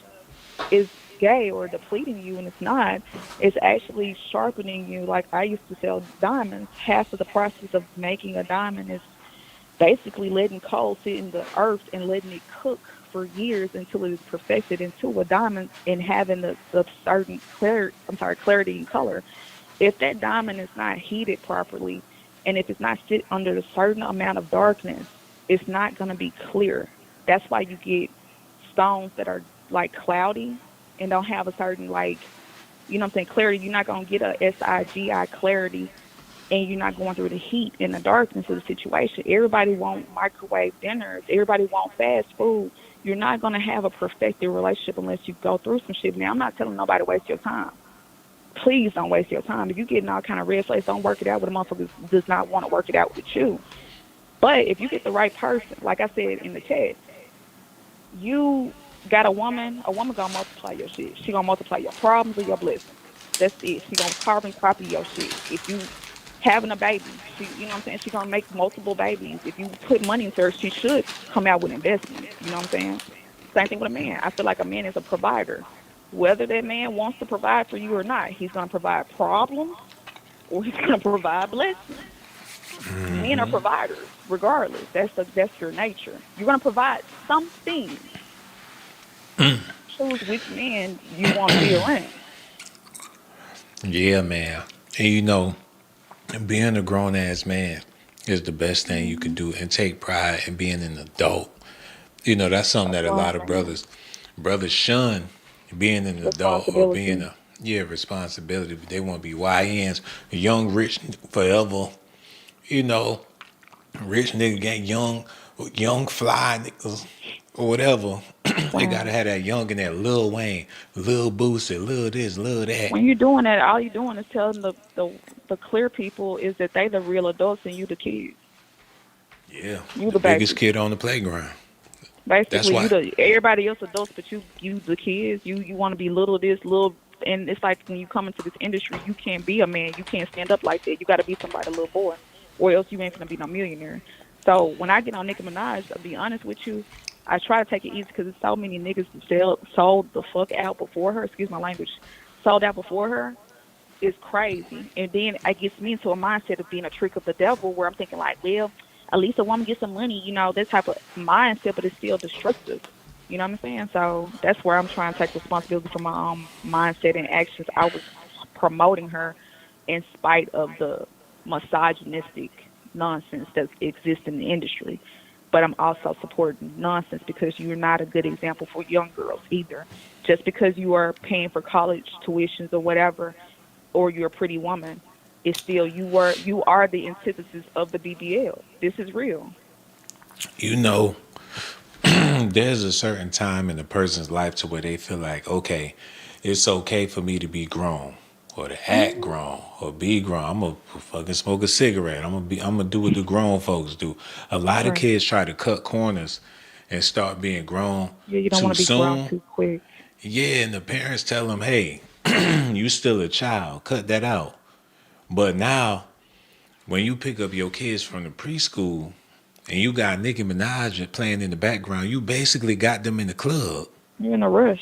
Speaker 10: is gay or depleting you, and it's not. It's actually sharpening you. Like I used to sell diamonds. Half of the process of making a diamond is basically letting coal sit in the earth and letting it cook for years until it is perfected into a diamond and having the certain clarity and color. If that diamond is not heated properly and if it's not sit under a certain amount of darkness, it's not going to be clear. That's why you get stones that are like cloudy and don't have a certain, like, what I'm saying, clarity. You're not going to get a SIGI clarity, and you're not going through the heat and the darkness of the situation. Everybody want microwave dinners. Everybody want fast food. You're not going to have a perfected relationship unless you go through some shit. Now, I'm not telling nobody to waste your time. Please don't waste your time. If you're getting all kind of red flags, don't work it out with a motherfucker who does not want to work it out with you. But if you get the right person, like I said in the chat, you got a woman gonna multiply your shit. She gonna multiply your problems or your blessings. That's it. She gonna carbon copy your shit. If you having a baby, you know what I'm saying, she gonna make multiple babies. If you put money into her, she should come out with investments. You know what I'm saying? Same thing with a man. I feel like a man is a provider. Whether that man wants to provide for you or not, he's gonna provide problems or he's gonna provide blessings. Men are providers, regardless. That's your nature. You're gonna provide something. Choose which man you want to be around.
Speaker 1: Yeah, man. And being a grown ass man is the best thing you can
Speaker 10: Hmm.
Speaker 1: do, and take pride in being an adult. That's something
Speaker 10: A
Speaker 1: that a
Speaker 10: grown
Speaker 1: lot of
Speaker 10: man.
Speaker 1: brothers shun, being an adult or being
Speaker 10: Responsibility.
Speaker 1: a, yeah, responsibility. They want to be YNs, young rich forever. You know, rich nigga get young fly niggas or whatever. They gotta
Speaker 10: Damn.
Speaker 1: have that young and that Lil Wayne, Lil Boosie, Lil this, Lil that.
Speaker 10: When you're doing that, all you're doing is telling the clear people is that they the real adults and you the kids.
Speaker 1: Yeah,
Speaker 10: You
Speaker 1: the
Speaker 10: the
Speaker 1: biggest
Speaker 10: babies.
Speaker 1: kid on the playground. That's
Speaker 10: Basically, you
Speaker 1: why.
Speaker 10: the everybody else adults, but you the kids. You want to be little this little, and it's like when you come into this industry, you can't be a man. You can't stand up like that. You got to be somebody, a little boy, or else you ain't gonna be no millionaire. So when I get on Nicki Minaj, I'll be honest with you, I try to take it easy because there's so many niggas sold the fuck out before her. Excuse my language, sold out before her is crazy. And then it gets me into a mindset of being a trick of the devil where I'm thinking like, well, at least a woman gets some money, that type of mindset, but it's still destructive. You know what I'm saying? So that's where I'm trying to take responsibility for my own mindset and actions. I was promoting her in spite of the misogynistic nonsense that exists in the industry. But I'm also supporting nonsense because you're not a good example for young girls either. Just because you are paying for college tuitions or whatever, or you're a pretty woman, it's still you are the antithesis of the BBL. This is real.
Speaker 1: You know, there's a certain time in a person's life to where they feel like, okay, it's okay for me to be grown or to act
Speaker 10: Hmm.
Speaker 1: grown or be grown. I'm gonna fucking smoke a cigarette. I'm gonna do what the grown folks do. A lot of
Speaker 10: Right.
Speaker 1: kids try to cut corners and start being grown
Speaker 10: Yeah, you don't
Speaker 1: too
Speaker 10: want to be grown
Speaker 1: soon.
Speaker 10: too quick.
Speaker 1: Yeah, and the parents tell them, hey, you still a child, cut that out. But now, when you pick up your kids from the preschool and you got Nicki Minaj playing in the background, you basically got them in the club.
Speaker 10: You're in a rush.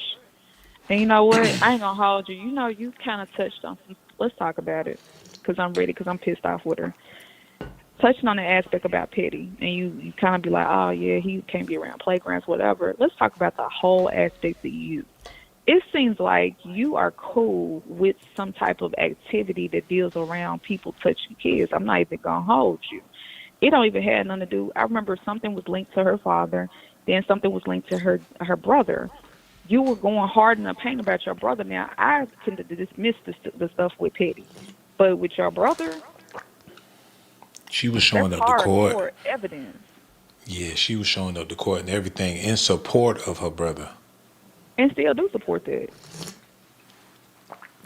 Speaker 10: And you know what? I ain't gonna hold you. You kind of touched on some. Let's talk about it, cause I'm ready. Cause I'm pissed off with her. Touching on the aspect about petty, and you kind of be like, oh yeah, he can't be around playgrounds, whatever. Let's talk about the whole aspect of you. It seems like you are cool with some type of activity that deals around people touching kids. I'm not even gonna hold you. It don't even have nothing to do. I remember something was linked to her father, then something was linked to her brother. You were going hard in the paint about your brother. Now I can dismiss the stuff with Petty, but with your brother,
Speaker 1: She was
Speaker 10: that's
Speaker 1: showing up to court.
Speaker 10: hardcore evidence,
Speaker 1: Yeah, she was showing up to court and everything in support of her brother.
Speaker 10: and still do support that.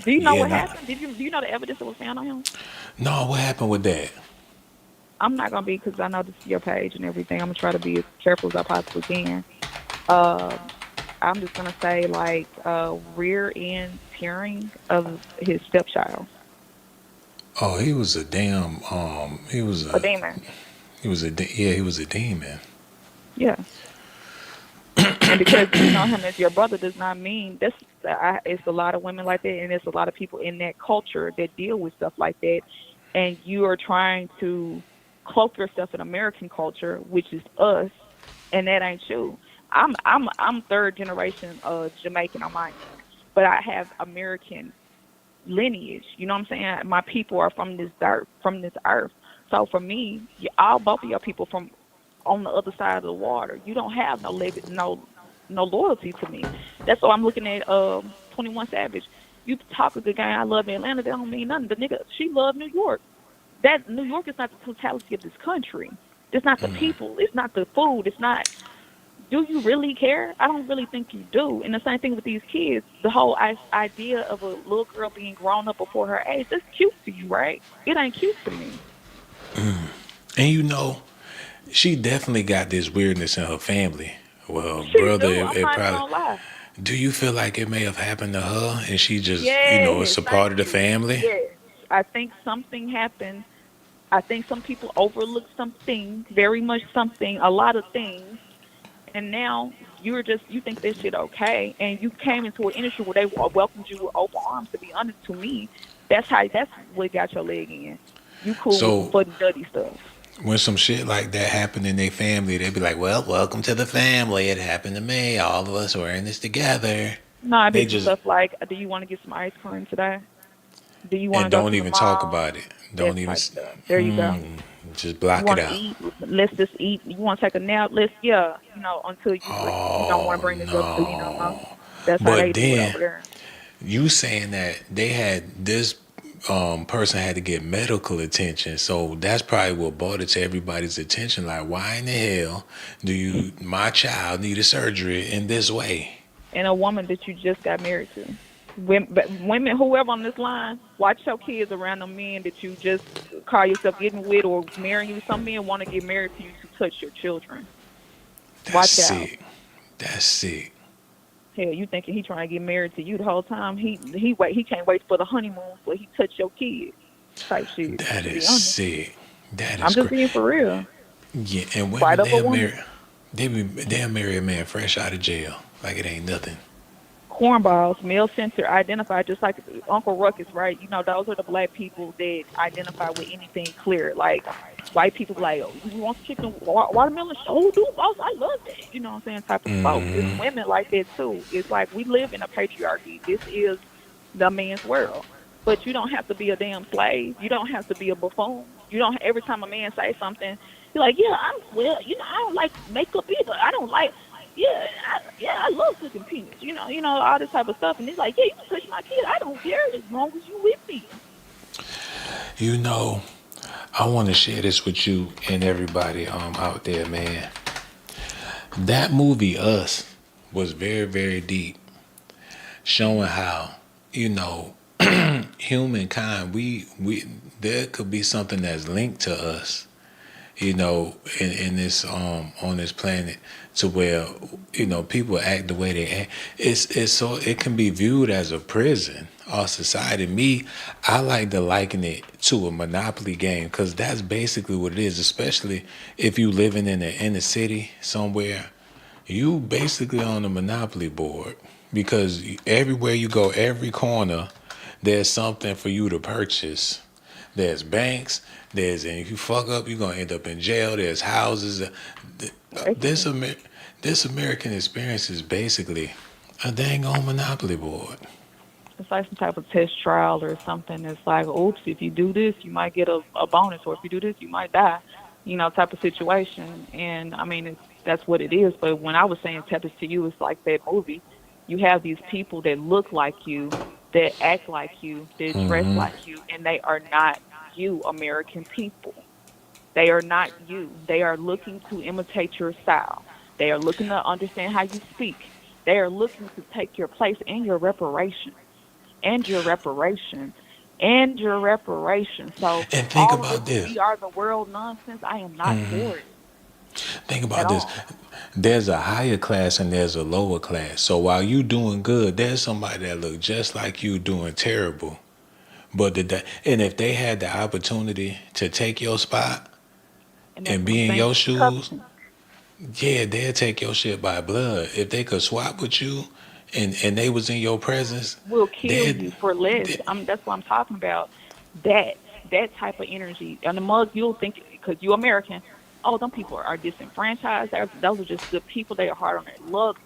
Speaker 10: Do you know
Speaker 1: Yeah,
Speaker 10: what
Speaker 1: not.
Speaker 10: happened? Do you know the evidence that was found on him?
Speaker 1: No, what happened with that?
Speaker 10: I'm not gonna be because I know this is your page and everything. I'm gonna try to be as careful as I possibly can. Uh, I'm just gonna say like rear end tearing of his stepchild,
Speaker 1: Oh, he was a damn.
Speaker 10: a demon.
Speaker 1: Yeah, he was a demon.
Speaker 10: Yeah, and because you know him as your brother does not mean it's a lot of women like that, and it's a lot of people in that culture that deal with stuff like that, and you are trying to cloak yourself in American culture, which is us, and that ain't you. I'm third generation Jamaican on my end, but I have American lineage. You know what I'm saying? My people are from this dirt, from this earth. So for me, all both of your people from on the other side of the water. You don't have no loyalty to me. That's why I'm looking at 21 Savage. You talk a good game. I love Atlanta. That don't mean nothing. The nigga, she love New York. That New York is not the totality of this country. It's not the people. It's not the food. It's not. Do you really care? I don't really think you do. And the same thing with these kids. The whole idea of a little girl being grown up before her age, that's cute to you, right? It ain't cute to me.
Speaker 1: And you know, she definitely got this weirdness in her family. Well,
Speaker 10: She
Speaker 1: brother,
Speaker 10: do. I'm
Speaker 1: it
Speaker 10: not even
Speaker 1: probably.
Speaker 10: gonna lie.
Speaker 1: Do you feel like it may have happened to her, and she just, it's
Speaker 10: Yes,
Speaker 1: a
Speaker 10: thank
Speaker 1: part of the
Speaker 10: you.
Speaker 1: family?
Speaker 10: Yes. I think something happened. I think some people overlook something, very much something, a lot of things, and now you think this shit okay, and you came into an industry where they welcomed you with open arms. To be honest, to me, that's what got your leg in. You cool with the
Speaker 1: So
Speaker 10: fuddy duddy stuff.
Speaker 1: when some shit like that happened in their family, they'd be like, "Well, welcome to the family. It happened to me. All of us were in this together."
Speaker 10: No, I
Speaker 1: They
Speaker 10: be some
Speaker 1: just
Speaker 10: stuff like, do you want to get some ice cream today? Do you want to
Speaker 1: and
Speaker 10: go
Speaker 1: don't
Speaker 10: to the
Speaker 1: even talk
Speaker 10: mall?
Speaker 1: about it.
Speaker 10: That
Speaker 1: Don't even.
Speaker 10: type stuff. There you go.
Speaker 1: Just
Speaker 10: You
Speaker 1: block it
Speaker 10: want to
Speaker 1: out.
Speaker 10: eat? Let's just eat. You want to take a nap? Let's yeah. Until you don't want to
Speaker 1: Oh
Speaker 10: bring this up to me no more.
Speaker 1: no!
Speaker 10: That's how they
Speaker 1: But
Speaker 10: do it
Speaker 1: then
Speaker 10: over there.
Speaker 1: you saying that they had this person had to get medical attention, so that's probably what brought it to everybody's attention. Like, why in the hell do my child need a surgery in this way?
Speaker 10: And a woman that you just got married to. Women, whoever on this line, watch your kids around the men that you just call yourself getting with or marrying you. Some men want to get married to you to touch your children.
Speaker 1: That's
Speaker 10: Watch out.
Speaker 1: sick. That's sick.
Speaker 10: Hell, you thinking he trying to get married to you the whole time? He can't wait for the honeymoon so he touch your kids type shit.
Speaker 1: That
Speaker 10: To be
Speaker 1: is
Speaker 10: honest,
Speaker 1: sick. That
Speaker 10: I'm
Speaker 1: is
Speaker 10: just
Speaker 1: crazy.
Speaker 10: being for real.
Speaker 1: Yeah, and
Speaker 10: Fight
Speaker 1: women
Speaker 10: up a woman.
Speaker 1: they'll marry a man fresh out of jail like it ain't nothing.
Speaker 10: Cornballs, male center, identify just like Uncle Ruckus, right? Those are the black people that identify with anything clear. Like white people, like, oh, you want some chicken, watermelon? Oh, do boss, I love that. You know what I'm saying? Type of folks. It's women like that too. It's like we live in a patriarchy. This is the man's world. But you don't have to be a damn slave. You don't have to be a buffoon. You don't. Every time a man say something, you're like, yeah, I don't like makeup either. I don't like. I love cooking peanuts. All this type of stuff. And he's like, yeah, you can touch my kid. I don't care as long as you with me.
Speaker 1: You know, I want to share this with you and everybody out there, man. That movie Us was very, very deep, showing how, you know, humankind, we there could be something that's linked to us, in this on this planet, to where people act the way they act. It's so it can be viewed as a prison or society. Me, I like to liken it to a monopoly game because that's basically what it is. Especially if you living in the inner city somewhere, you basically on the monopoly board because everywhere you go, every corner, there's something for you to purchase. There's banks. And if you fuck up, you're gonna end up in jail. There's houses. This
Speaker 10: Basically,
Speaker 1: Amer- this American experience is basically a dang on monopoly board.
Speaker 10: it's like some type of test trial or something. It's like, oops, if you do this, you might get a bonus, or if you do this, you might die. type of situation. And I mean, that's what it is. But when I was saying Tempest to you, it's like that movie. You have these people that look like you, that act like you, that dress like you, and they are not you, American people. They are not you. They are looking to imitate your style. They are looking to understand how you speak. They are looking to take your place and your reparations and your reparations and your reparations. So
Speaker 1: And think
Speaker 10: all of this
Speaker 1: about this.
Speaker 10: we are the world nonsense, I am not for it
Speaker 1: Think
Speaker 10: at
Speaker 1: about this.
Speaker 10: all.
Speaker 1: There's a higher class and there's a lower class. So while you doing good, there's somebody that look just like you doing terrible. But and if they had the opportunity to take your spot
Speaker 10: And that's
Speaker 1: and
Speaker 10: what I'm
Speaker 1: be in
Speaker 10: saying.
Speaker 1: your
Speaker 10: It's
Speaker 1: shoes,
Speaker 10: coveting.
Speaker 1: yeah, they'll take your shit by blood. If they could swap with you and they was in your presence,
Speaker 10: Will kill
Speaker 1: they'd,
Speaker 10: you for less.
Speaker 1: they
Speaker 10: That's what I'm talking about. That that type of energy. On the mug, you'll think because you American, oh, them people are disenfranchised. Those are just good people. They are hard on their luck.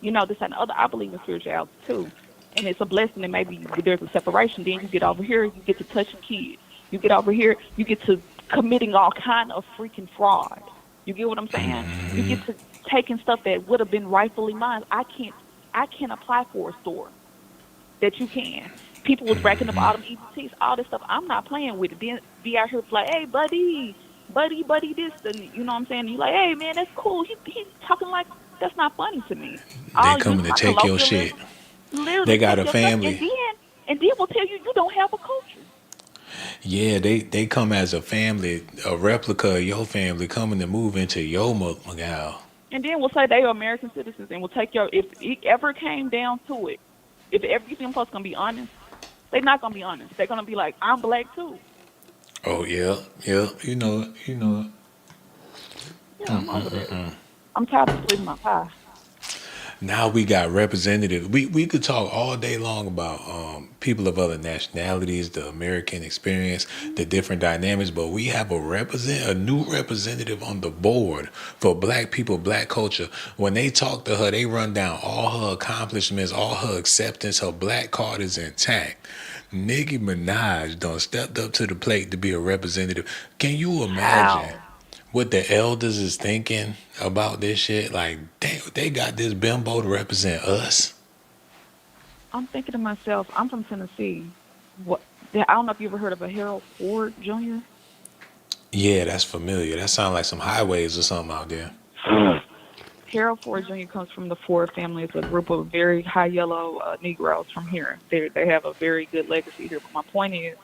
Speaker 10: This and the other. I believe in spirituality too, and it's a blessing. And maybe there's a separation. Then you get over here, you get to touching kids. You get over here, you get to committing all kind of freaking fraud. You get what I'm saying? You get to taking stuff that would have been rightfully mine. I can't apply for a store that you can. People was racking up all them EBTs, all this stuff. I'm not playing with it. Then be out here like, hey, buddy, this, and you know what I'm saying? You like, hey, man, that's cool. He's talking like that's not funny to me.
Speaker 1: they
Speaker 10: I'll use
Speaker 1: coming to
Speaker 10: my
Speaker 1: take your shit.
Speaker 10: colloquialism, literally
Speaker 1: They got
Speaker 10: take
Speaker 1: a
Speaker 10: your stuff, and
Speaker 1: family.
Speaker 10: then we'll tell you you don't have a culture.
Speaker 1: Yeah, they come as a family, a replica of your family coming to move into your Macau.
Speaker 10: And then we'll say they are American citizens, and we'll take your. If it ever came down to it, if ever you think folks gonna be honest, they're not gonna be honest. They're gonna be like, I'm black too.
Speaker 1: Oh yeah, yeah. You know it.
Speaker 10: Yeah, I'm over that. I'm tired of splitting my pie.
Speaker 1: Now we got representatives. We could talk all day long about people of other nationalities, the American experience, the different dynamics, but we have a new representative on the board for black people, black culture. When they talk to her, they run down all her accomplishments, all her acceptance, her black card is intact. Nicki Minaj done stepped up to the plate to be a representative. Can you imagine
Speaker 10: How?
Speaker 1: what the elders is thinking about this shit? Like, damn, they got this bimbo to represent us.
Speaker 10: I'm thinking to myself, I'm from Tennessee. What? I don't know if you ever heard of a Harold Ford Jr.
Speaker 1: Yeah, that's familiar. That sounds like some highways or something out there.
Speaker 10: Harold Ford Jr. comes from the Ford family. It's a group of very high yellow Negroes from here. They have a very good legacy here. But my point is,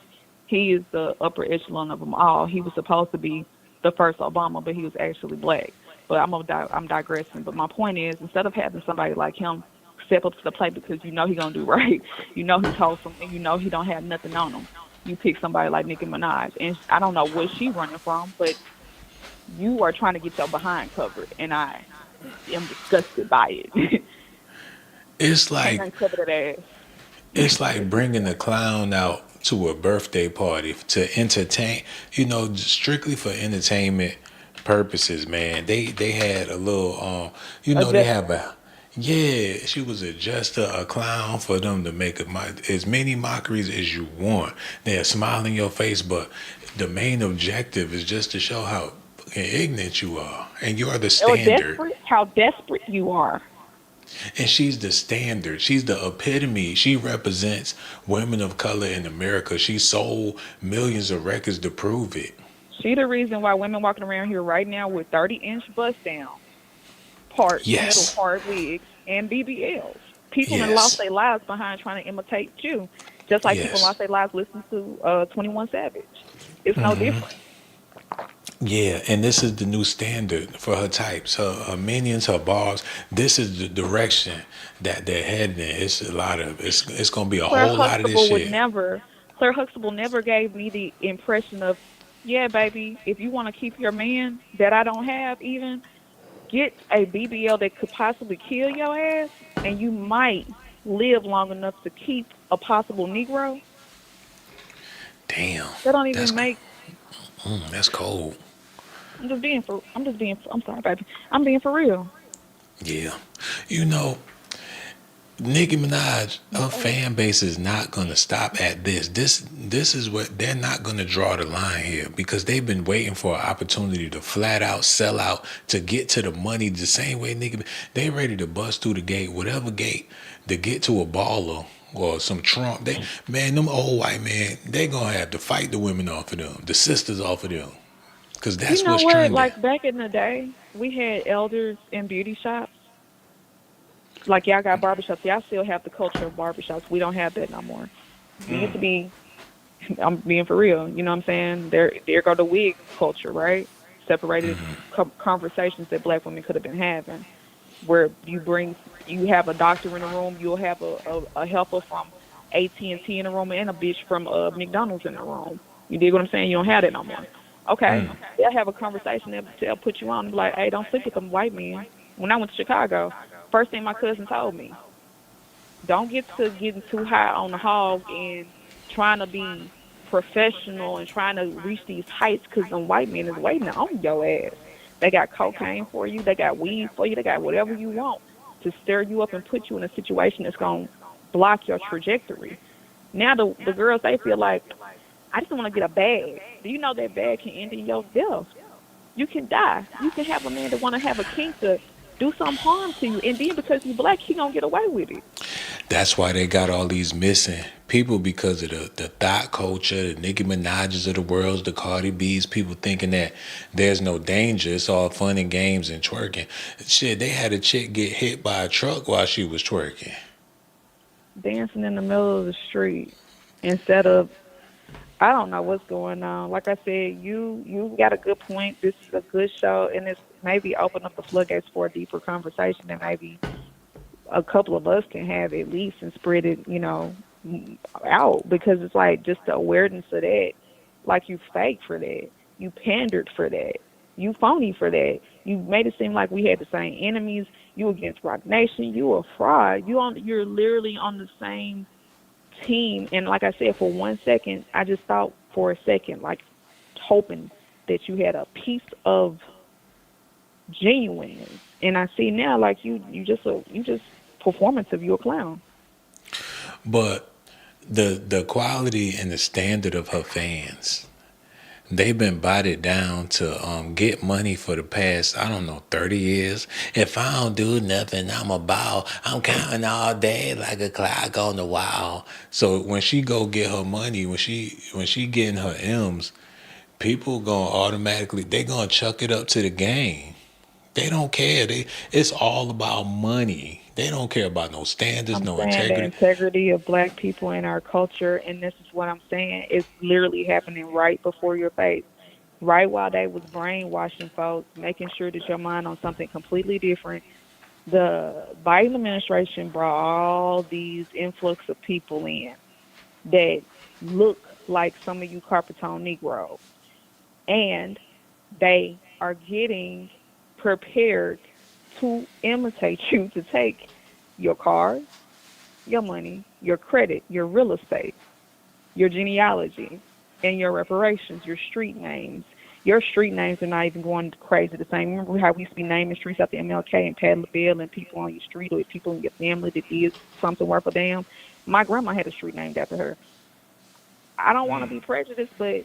Speaker 10: he is the upper echelon of them all. He was supposed to be the first Obama, but he was actually black. But I'm digressing. But my point is, instead of having somebody like him step up to the plate because you know he gonna do right, you know he's wholesome, and you know he don't have nothing on him, you pick somebody like Nicki Minaj. And I don't know where she running from, but you are trying to get your behind covered, and I am disgusted by it.
Speaker 1: It's
Speaker 10: Can't
Speaker 1: like
Speaker 10: uncover that
Speaker 1: it's like bringing a clown out to a birthday party to entertain. Strictly for entertainment purposes, man. They had a little
Speaker 10: ass.
Speaker 1: they have a yeah. She was a jester, a clown for them to make as many mockeries as you want. They'll smile in your face, but the main objective is just to show how fucking ignorant you are, and you are the
Speaker 10: Or
Speaker 1: standard.
Speaker 10: desperate, how desperate you are.
Speaker 1: And she's the standard. She's the epitome. She represents women of color in America. She sold millions of records to prove it.
Speaker 10: She the reason why women walking around here right now with 30-inch bust down parts, middle
Speaker 1: Yes.
Speaker 10: part wigs, and BBLs. People have lost
Speaker 1: Yes.
Speaker 10: their lives behind trying to imitate you, just like people
Speaker 1: Yes.
Speaker 10: lost their lives listening to 21 Savage. It's no different.
Speaker 1: Yeah, and this is the new standard for her types, her minions, her bars. This is the direction that they're heading in. It's gonna be a
Speaker 10: Claire
Speaker 1: whole lot of this
Speaker 10: Huxtable would
Speaker 1: shit.
Speaker 10: never. Claire Huxtable never gave me the impression of, yeah, baby, if you want to keep your man that I don't have, even get a BBL that could possibly kill your ass, and you might live long enough to keep a possible Negro.
Speaker 1: Damn,
Speaker 10: That don't
Speaker 1: that's
Speaker 10: even make.
Speaker 1: that's cold.
Speaker 10: I'm just being for. I'm just being. I'm sorry, baby. I'm being for real.
Speaker 1: Yeah, you know, Nicki Minaj, her fan base is not gonna stop at this. This is what they're not gonna draw the line here because they've been waiting for an opportunity to flat out sell out to get to the money the same way Nicki. They ready to bust through the gate, whatever gate, to get to a baller or some Trump. They man, them old white men, they gonna have to fight the women off of them, the sisters off of them, cause
Speaker 10: You
Speaker 1: that's
Speaker 10: know
Speaker 1: what's
Speaker 10: what?
Speaker 1: trending.
Speaker 10: Like back in the day, we had elders in beauty shops. Like y'all got barbershops. Y'all still have the culture of barbershops. We don't have that no more. We used to be. I'm being for real. You know what I'm saying? There go the wig culture, right? Separated conversations that black women could have been having, where you have a doctor in the room, you'll have a helper from AT&T in the room, and a bitch from McDonald's in the room. You dig what I'm saying? You don't have that no more. Okay, they'll have a conversation. They'll put you on and be like, "Hey, don't sleep with them white men." When I went to Chicago, first thing my cousin told me, don't get to getting too high on the hog and trying to be professional and trying to reach these heights because them white men is waiting on your ass. They got cocaine for you. They got weed for you. They got whatever you want to stir you up and put you in a situation that's going to block your trajectory. Now the girls, they feel like, I just want to get a bag. Do you know that bag can end in your death? You can die. You can have a man that want to have a kink to do some harm to you. And then because you black, he going to get away with it.
Speaker 1: That's why they got all these missing people because of the thought culture, the Nicki Minaj's of the world, the Cardi B's, people thinking that there's no danger. It's all fun and games and twerking. Shit, they had a chick get hit by a truck while she was twerking.
Speaker 10: Dancing in the middle of the street instead of, I don't know what's going on. Like I said, you got a good point. This is a good show, and it's maybe open up the floodgates for a deeper conversation, and maybe a couple of us can have at least and spread it, out, because it's like just the awareness of that. Like you fake for that, you pandered for that, you phony for that. You made it seem like we had the same enemies. You against Rock Nation. You a fraud. You're literally on the same team. And like I said, for 1 second, I just thought for a second, like hoping that you had a piece of genuineness. And I see now, like you just performative. You a clown.
Speaker 1: But the quality and the standard of her fans, they've been bodied down to get money for the past, I don't know, 30 years. If I don't do nothing, I'm a ball. I'm counting all day like a clock on the wall. So when she go get her money, when she getting her M's, people gonna automatically they gonna chuck it up to the game. They don't care. It's all about money. They don't care about no standards,
Speaker 10: I'm
Speaker 1: no
Speaker 10: saying the
Speaker 1: integrity.
Speaker 10: integrity of black people in our culture, and this is what I'm saying, is literally happening right before your face. Right while they was brainwashing folks, making sure that your mind on something completely different. The Biden administration brought all these influx of people in that look like some of you carpet tone Negroes, and they are getting prepared to imitate you, to take your cars, your money, your credit, your real estate, your genealogy, and your reparations, your street names. Your street names are not even going crazy the same. Remember how we used to be naming streets after MLK and Pat LaBelle and people on your street or people in your family that did something worth a damn? My grandma had a street named after her. I don't want to be prejudiced, but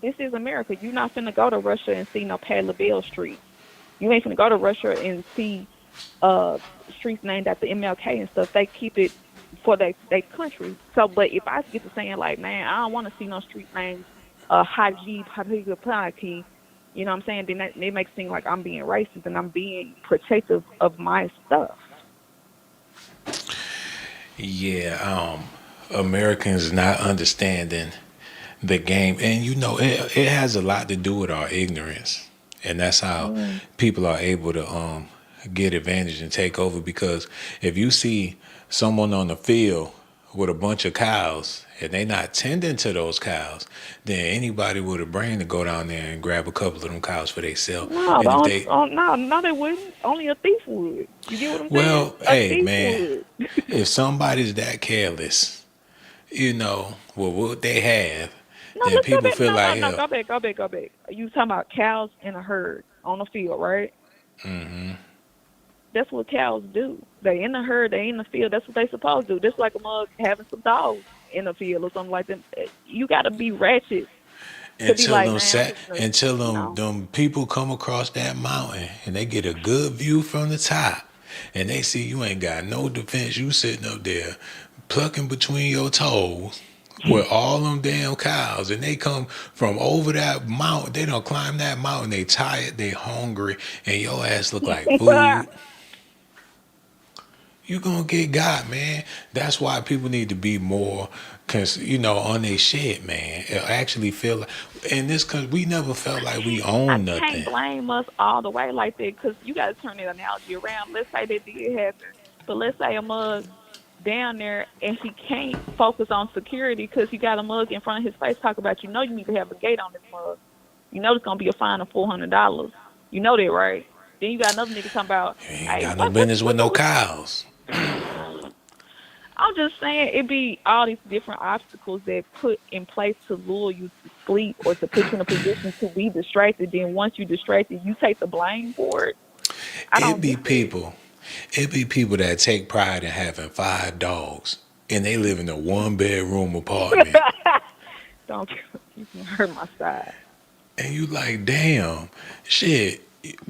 Speaker 10: this is America. You're not finna go to Russia and see no Pat LaBelle streets. You ain't finna go to Russia and see uh streets named after MLK and stuff. They keep it for their country. So, but if I get to saying like, man, I don't want to see no street names, Haji, Paki, you know what I'm saying? Then that it makes it seem like I'm being racist and I'm being protective of my stuff.
Speaker 1: Yeah, Americans not understanding the game, and it has a lot to do with our ignorance, and that's how
Speaker 10: Mm.
Speaker 1: people are able to get advantage and take over. Because if you see someone on the field with a bunch of cows and they not tending to those cows, then anybody with a brain to go down there and grab a couple of them cows for themselves.
Speaker 10: No,
Speaker 1: And if they,
Speaker 10: no, they wouldn't. Only a thief would. You get what I'm saying?
Speaker 1: well,
Speaker 10: A
Speaker 1: hey
Speaker 10: thief
Speaker 1: man,
Speaker 10: would.
Speaker 1: if somebody's that careless, with what they have,
Speaker 10: No,
Speaker 1: then
Speaker 10: let's go
Speaker 1: people
Speaker 10: back.
Speaker 1: feel
Speaker 10: No, no,
Speaker 1: like
Speaker 10: no.
Speaker 1: hell.
Speaker 10: Go back. You talking about cows in a herd on the field, right?
Speaker 1: Hmm.
Speaker 10: That's what cows do. They in the herd, they in the field. That's what they supposed to do. Just like a mug having some dogs in the field or something like that. You got to be ratchet to be
Speaker 1: Until
Speaker 10: like,
Speaker 1: them
Speaker 10: man, I'm
Speaker 1: sat
Speaker 10: just gonna,
Speaker 1: until
Speaker 10: you
Speaker 1: them
Speaker 10: know.
Speaker 1: them people come across that mountain and they get a good view from the top and they see you ain't got no defense. You sitting up there plucking between your toes with all them damn cows and they come from over that mountain. They don't climb that mountain. They tired, they hungry, and your ass look like food. You gonna get got, man. That's why people need to be more, on their shit, man. It actually feel like, in this country, we never felt like we
Speaker 10: I
Speaker 1: own
Speaker 10: can't
Speaker 1: nothing.
Speaker 10: blame us all the way like that because you got to turn that analogy around. Let's say that did happen, but let's say a mug down there and he can't focus on security because he got a mug in front of his face talk about, you need to have a gate on this mug. You know it's gonna be a fine of $400. You know that, right? Then you got another nigga talking about,
Speaker 1: You ain't
Speaker 10: hey,
Speaker 1: got no business with
Speaker 10: what
Speaker 1: no
Speaker 10: you
Speaker 1: cows.
Speaker 10: I'm just saying it be all these different obstacles that put in place to lure you to sleep or to put you in a position to be distracted. Then once you distracted, you take the blame for it. I
Speaker 1: It
Speaker 10: don't
Speaker 1: be
Speaker 10: get it.
Speaker 1: people. It be people that take pride in having 5 dogs and they live in a 1 bedroom apartment.
Speaker 10: Don't you can hurt my side.
Speaker 1: And you like, damn, shit.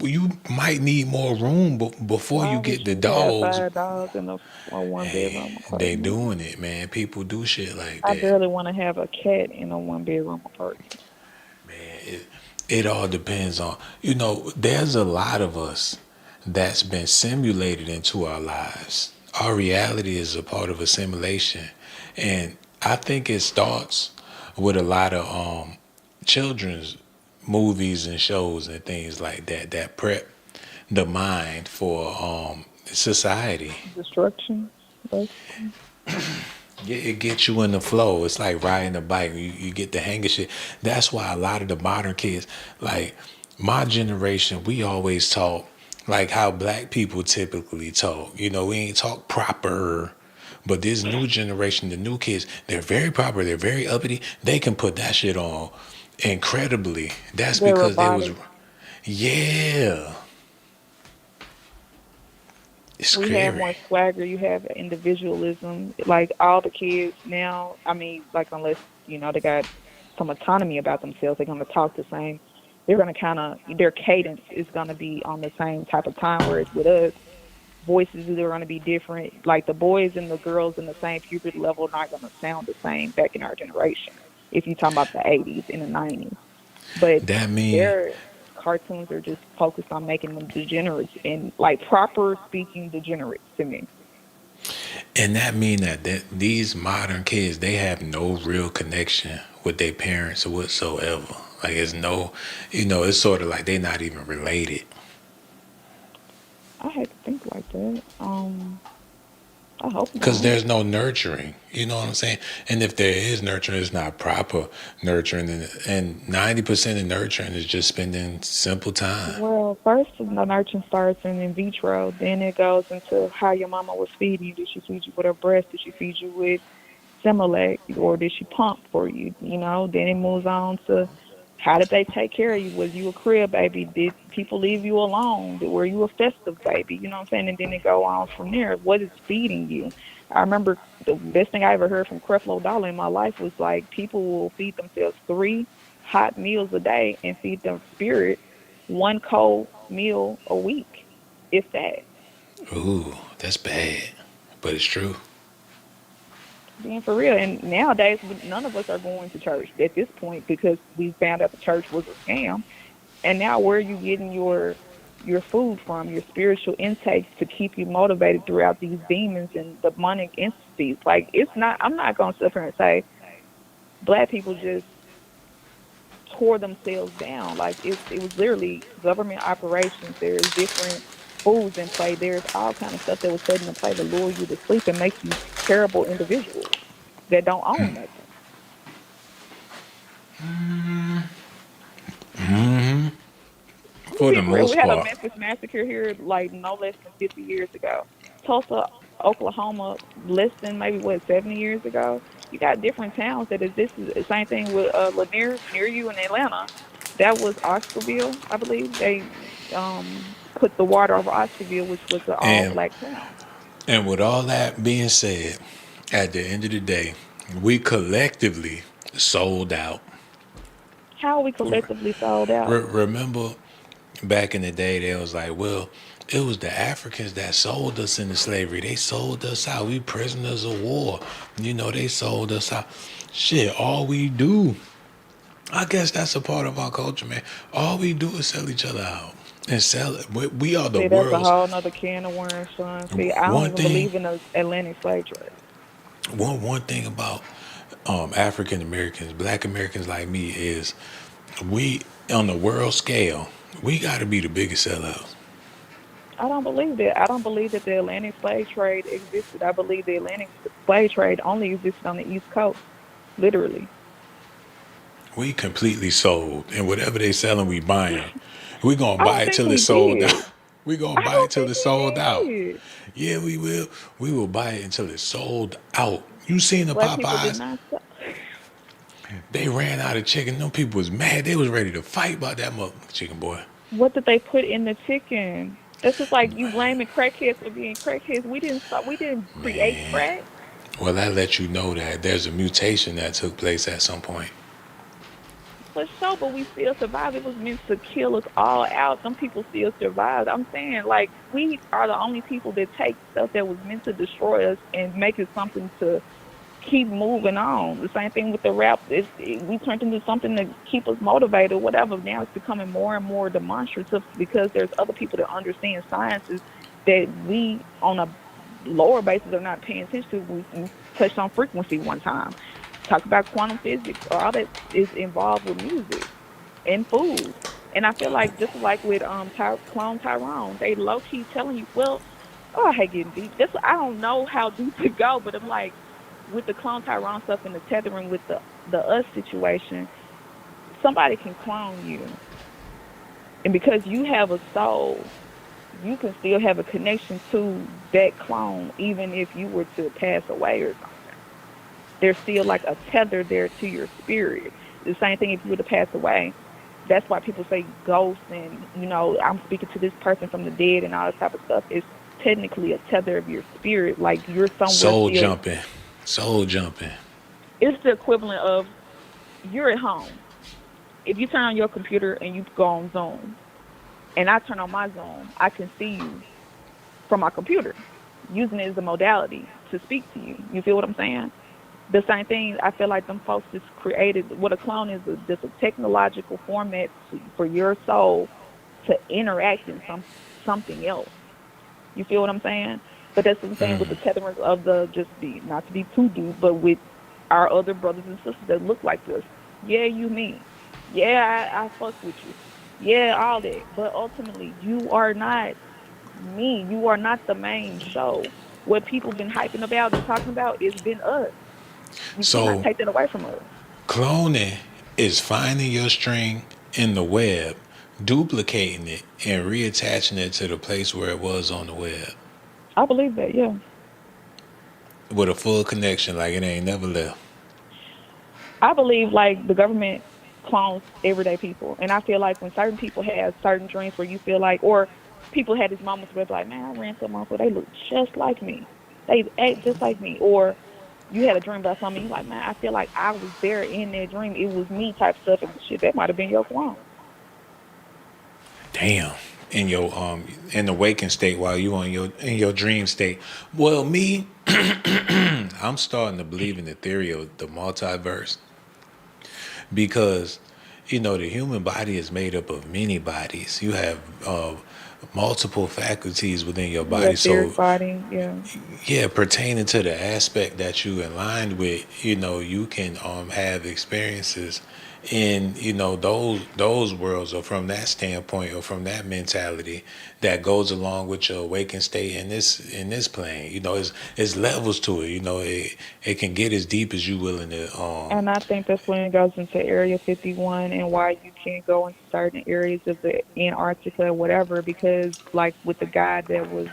Speaker 1: You might need more room before
Speaker 10: Why
Speaker 1: you
Speaker 10: would
Speaker 1: get the
Speaker 10: you have
Speaker 1: dogs.
Speaker 10: 5 dogs in a one
Speaker 1: Hey,
Speaker 10: bedroom
Speaker 1: they
Speaker 10: apartment?
Speaker 1: doing it, man. People do shit like
Speaker 10: I
Speaker 1: that.
Speaker 10: barely want to have a cat in a 1 bedroom apartment.
Speaker 1: It all depends on, there's a lot of us that's been simulated into our lives. Our reality is a part of a simulation. And I think it starts with a lot of children's movies and shows and things like that that prep the mind for society.
Speaker 10: Destruction, basically.
Speaker 1: Yeah, it gets you in the flow. It's like riding a bike. You get the hang of shit. That's why a lot of the modern kids, like my generation, we always talk like how black people typically talk. We ain't talk proper. But this new generation, the new kids, they're very proper. They're very uppity. They can put that shit on incredibly. That's
Speaker 10: They're
Speaker 1: because they was,
Speaker 10: robotic.
Speaker 1: yeah. It's
Speaker 10: We have more
Speaker 1: scary.
Speaker 10: swagger. You have individualism. Like all the kids now, I mean, like unless, they got some autonomy about themselves, they're going to talk the same. They're going to their cadence is going to be on the same type of time. Whereas with us, voices are going to be different. Like the boys and the girls in the same puberty level are not going to sound the same back in our generation. If you're talking about the 80s and the 90s. But
Speaker 1: That mean
Speaker 10: their cartoons are just focused on making them degenerates and like proper speaking degenerates to me.
Speaker 1: And that mean that these modern kids, they have no real connection with their parents whatsoever. Like it's no, it's sort of like they not even related.
Speaker 10: I had to think like that. I hope
Speaker 1: Because
Speaker 10: not.
Speaker 1: there's no nurturing. You know what I'm saying? And if there is nurturing, it's not proper nurturing. And 90% of nurturing is just spending simple time.
Speaker 10: Well, first the nurturing starts in vitro, then it goes into how your mama was feeding you. Did she feed you with her breast? Did she feed you with Similac, or did she pump for you? Then it moves on to how did they take care of you? Was you a crib baby? Did people leave you alone? Were you a festive baby? You know what I'm saying? And then it go on from there. What is feeding you? I remember the best thing I ever heard from Creflo Dollar in my life was like people will feed themselves 3 hot meals a day and feed their spirit 1 cold meal a week, if that.
Speaker 1: Ooh, that's bad. But it's true.
Speaker 10: Being for real. And nowadays, none of us are going to church at this point because we found out the church was a scam. And now, where are you getting your food from, your spiritual intakes to keep you motivated throughout these demons and demonic entities? Like, it's not. I'm not going to sit here and say black people just tore themselves down. Like, it was literally government operations. There's different foods in play. There's all kind of stuff that was set into play to lure you to sleep and make you terrible individuals that don't own nothing.
Speaker 1: For the
Speaker 10: Be real. We
Speaker 1: most
Speaker 10: had a
Speaker 1: part.
Speaker 10: Memphis massacre here, like no less than 50 years ago. Tulsa, Oklahoma, less than maybe 70 years ago. You got different towns that exist. The same thing with Lanier near you in Atlanta. That was Oscarville, I believe. They put the water over Oscarville, which was an all
Speaker 1: And
Speaker 10: black town.
Speaker 1: and with all that being said, at the end of the day, we collectively sold out.
Speaker 10: How are we collectively sold out?
Speaker 1: Remember back in the day, they was like, well, it was the Africans that sold us into slavery. They sold us out. We prisoners of war. They sold us out. Shit, all we do, I guess that's a part of our culture, man. All we do is sell each other out and sell it. We are the
Speaker 10: See, that's a
Speaker 1: world's
Speaker 10: whole nother can of worms, son. See, I don't
Speaker 1: one
Speaker 10: even
Speaker 1: thing.
Speaker 10: believe in the Atlantic slave trade.
Speaker 1: One thing about African Americans, Black Americans like me is we on the world scale, we got to be the biggest sellouts.
Speaker 10: I don't believe that. I don't believe that the Atlantic slave trade existed. I believe the Atlantic slave trade only existed on the East Coast, literally.
Speaker 1: We completely sold, and whatever they selling, we buying. We gonna
Speaker 10: I
Speaker 1: buy
Speaker 10: don't
Speaker 1: it
Speaker 10: think
Speaker 1: till
Speaker 10: we
Speaker 1: it's sold out.
Speaker 10: did.
Speaker 1: We gonna
Speaker 10: I
Speaker 1: buy it
Speaker 10: don't
Speaker 1: till
Speaker 10: think
Speaker 1: it's sold out.
Speaker 10: we did.
Speaker 1: Yeah, we will. We will buy it until it's sold out. You seen the
Speaker 10: Black people did
Speaker 1: Popeyes?
Speaker 10: not sell.
Speaker 1: They ran out of chicken. Them people was mad. They was ready to fight about that mother chicken boy.
Speaker 10: What did they put in the chicken? It's just like you blaming crackheads for being crackheads. We didn't stop. We didn't create
Speaker 1: Man.
Speaker 10: crack.
Speaker 1: Well, that let you know that there's a mutation that took place at some point.
Speaker 10: For sure, but we still survived. It was meant to kill us all out. Some people still survived. I'm saying, like, we are the only people that take stuff that was meant to destroy us and make it something to keep moving on. The same thing with the rap. We turned into something to keep us motivated, whatever. Now it's becoming more and more demonstrative because there's other people that understand sciences that we, on a lower basis, are not paying attention to. We touched on frequency one time. Talk about quantum physics. All that is involved with music and food. And I feel like just like with Clone Tyrone, they low key telling you, well, oh, I hate getting deep. This I don't know how deep to go, but I'm like with the Clone Tyrone stuff and the tethering with the us situation, somebody can clone you, and because you have a soul, you can still have a connection to that clone, even if you were to pass away or something. There's still like a tether there to your spirit. The same thing if you were to pass away. That's why people say ghosts and, I'm speaking to this person from the dead and all that type of stuff. It's technically a tether of your spirit. Like you're somewhere
Speaker 1: Soul
Speaker 10: still.
Speaker 1: jumping. Soul jumping.
Speaker 10: It's the equivalent of you're at home. If you turn on your computer and you go on Zoom and I turn on my Zoom, I can see you from my computer using it as a modality to speak to you. You feel what I'm saying? The same thing, I feel like them folks just created what a clone is, just a technological format for your soul to interact in something else. You feel what I'm saying? But that's what I'm saying with the tethering of the just be not to be too deep, but with our other brothers and sisters that look like this. Yeah, you me. Yeah, I fuck with you. Yeah, all that. But ultimately, you are not me. You are not the main show. What people been hyping about and talking about is been us. You cannot
Speaker 1: So
Speaker 10: take that away from us.
Speaker 1: cloning is finding your string in the web, duplicating it, and reattaching it to the place where it was on the web
Speaker 10: I believe that, yeah.
Speaker 1: with a full connection, like it ain't never left.
Speaker 10: I believe like the government clones everyday people. And I feel like when certain people have certain dreams where you feel like, or people had these moments where they're like, man, I ran some where they look just like me. They act just like me. Or you had a dream about something, you like, man, I feel like I was there in that dream. It was me type stuff. And shit, that might have been your clone.
Speaker 1: Damn. In your in the waking state while you in your dream state. Well, me, I'm starting to believe in the theory of the multiverse because the human body is made up of many bodies. You have multiple faculties within your
Speaker 10: Yeah,
Speaker 1: body.
Speaker 10: theory
Speaker 1: So
Speaker 10: body, yeah.
Speaker 1: yeah, pertaining to the aspect that you aligned with, you can have experiences in those worlds, or from that standpoint, or from that mentality that goes along with your awakened state in this plane. It's levels to it. It can get as deep as you willing to.
Speaker 10: And I think that's when it goes into Area 51 and why you can't go into certain areas of the Antarctica or whatever. Because, like with the guy that was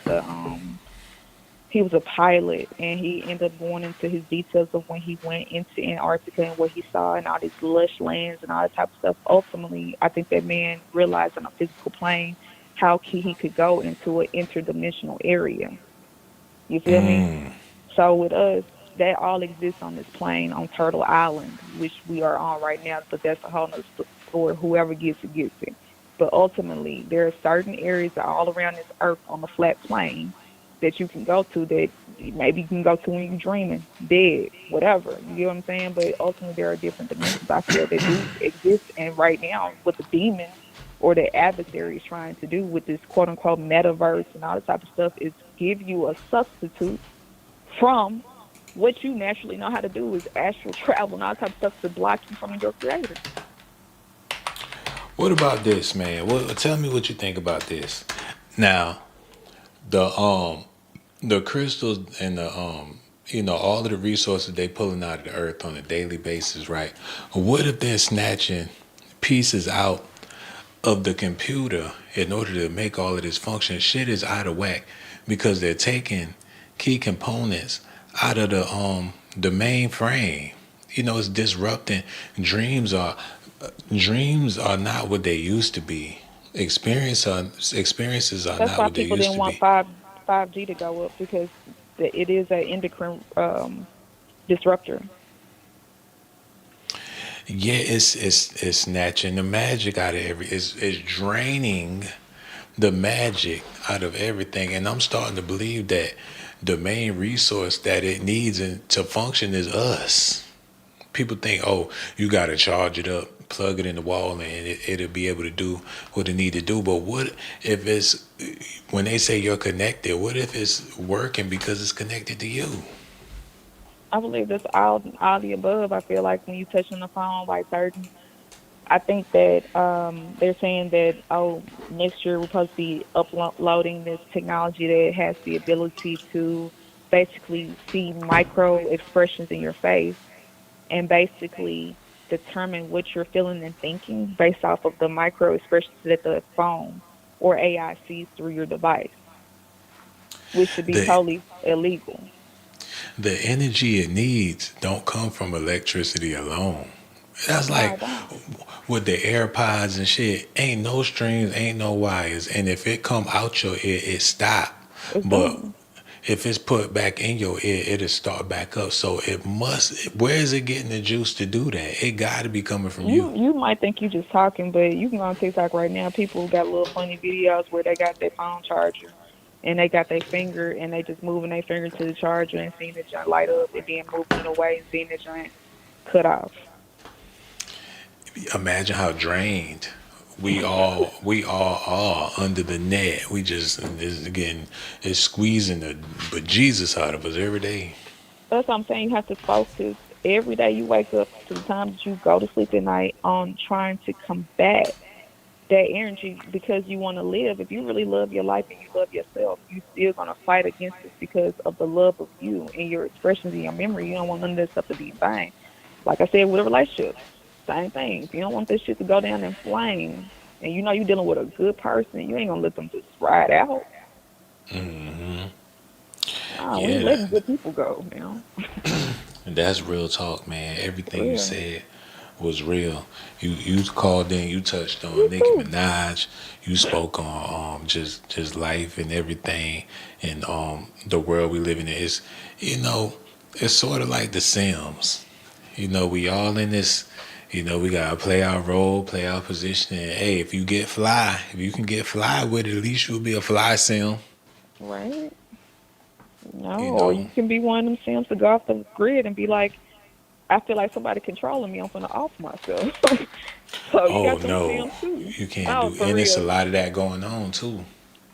Speaker 10: he was a pilot and he ended up going into his details of when he went into Antarctica and what he saw and all these lush lands and all that type of stuff. Ultimately, I think that man realized on a physical plane he could go into an interdimensional area. You feel me?
Speaker 1: Mm.
Speaker 10: So with us, that all exists on this plane on Turtle Island, which we are on right now. But that's a whole nother story. Whoever gets it gets it. But ultimately, there are certain areas all around this earth on the flat plane that you can go to that maybe you can go to when you're dreaming, dead, whatever. You get what I'm saying? But ultimately, there are different dimensions I feel that do exist. And right now, what the demons or the adversary is trying to do with this quote unquote metaverse and all this type of stuff is give you a substitute from what you naturally know how to do is astral travel and all type of stuff to block you from your creator.
Speaker 1: What about this, man? Tell me what you think about this. Now, the the crystals and the all of the resources they pulling out of the earth on a daily basis, right? What if they're snatching pieces out of the computer in order to make all of this function? Shit is out of whack because they're taking key components out of the mainframe. It's disrupting. Dreams are not what they used to be. Experiences are
Speaker 10: That's
Speaker 1: not
Speaker 10: why
Speaker 1: what they
Speaker 10: people
Speaker 1: used
Speaker 10: didn't
Speaker 1: to
Speaker 10: want
Speaker 1: be.
Speaker 10: 5G to go up because it is an endocrine disruptor.
Speaker 1: Yeah, it's snatching the magic out of it's draining the magic out of everything. And I'm starting to believe that the main resource that it needs to function is us. People think, oh, you got to charge it up, plug it in the wall, and it'll be able to do what it need to do. But what if it's, when they say you're connected, what if it's working because it's connected to you?
Speaker 10: I believe that's all the above. I feel like when you touch on the phone, like certain, I think that they're saying that next year we're supposed to be uploading this technology that has the ability to basically see micro expressions in your face and basically determine what you're feeling and thinking based off of the micro expressions that the phone or AI sees through your device, which should be
Speaker 1: The
Speaker 10: totally illegal.
Speaker 1: the energy it needs don't come from electricity alone. That's
Speaker 10: No,
Speaker 1: like
Speaker 10: I don't.
Speaker 1: with the AirPods and shit, ain't no strings, ain't no wires, and if it come out your ear, it stop.
Speaker 10: It's
Speaker 1: But
Speaker 10: done.
Speaker 1: if it's put back in your ear, it'll start back up. So it must. Where is it getting the juice to do that? It got to be coming from you.
Speaker 10: You might think you just talking, but you can go on TikTok right now. People got little funny videos where they got their phone charger and they got their finger and they just moving their finger to the charger and seeing the joint light up and then moving it away and seeing the joint cut off.
Speaker 1: Imagine how drained we all are under the net. We just is again is squeezing the but Jesus out of us every day.
Speaker 10: That's what I'm saying. You have to focus every day you wake up to the time that you go to sleep at night on trying to combat that energy because you want to live. If you really love your life and you love yourself, you still gonna fight against this because of the love of you and your expressions and your memory. You don't want none of that stuff to be vain. Like I said with a relationship, same thing. If you don't want this shit to go down in flames and you know you're dealing with a good person, you ain't gonna let them just ride out.
Speaker 1: Hmm.
Speaker 10: Nah, we ain't
Speaker 1: Yeah,
Speaker 10: letting good people go, man.
Speaker 1: that's real talk, man.
Speaker 10: For
Speaker 1: Everything you
Speaker 10: real.
Speaker 1: said was real. You called in, you touched on
Speaker 10: You
Speaker 1: Nicki
Speaker 10: too.
Speaker 1: Minaj, you spoke on just life and everything and the world we live in. You know, it's sort of like The Sims. We all in this. We gotta play our role, play our position, and hey, if you can get fly with it, at least you'll be a fly sim.
Speaker 10: Right? No,
Speaker 1: You
Speaker 10: or
Speaker 1: know.
Speaker 10: you can be one of them Sims to go off the grid and be like, I feel like somebody controlling me. I'm gonna off myself. So you
Speaker 1: Oh
Speaker 10: got them
Speaker 1: no,
Speaker 10: Sims too.
Speaker 1: you can't
Speaker 10: No,
Speaker 1: do,
Speaker 10: for
Speaker 1: and it's a
Speaker 10: real.
Speaker 1: lot of that going on too.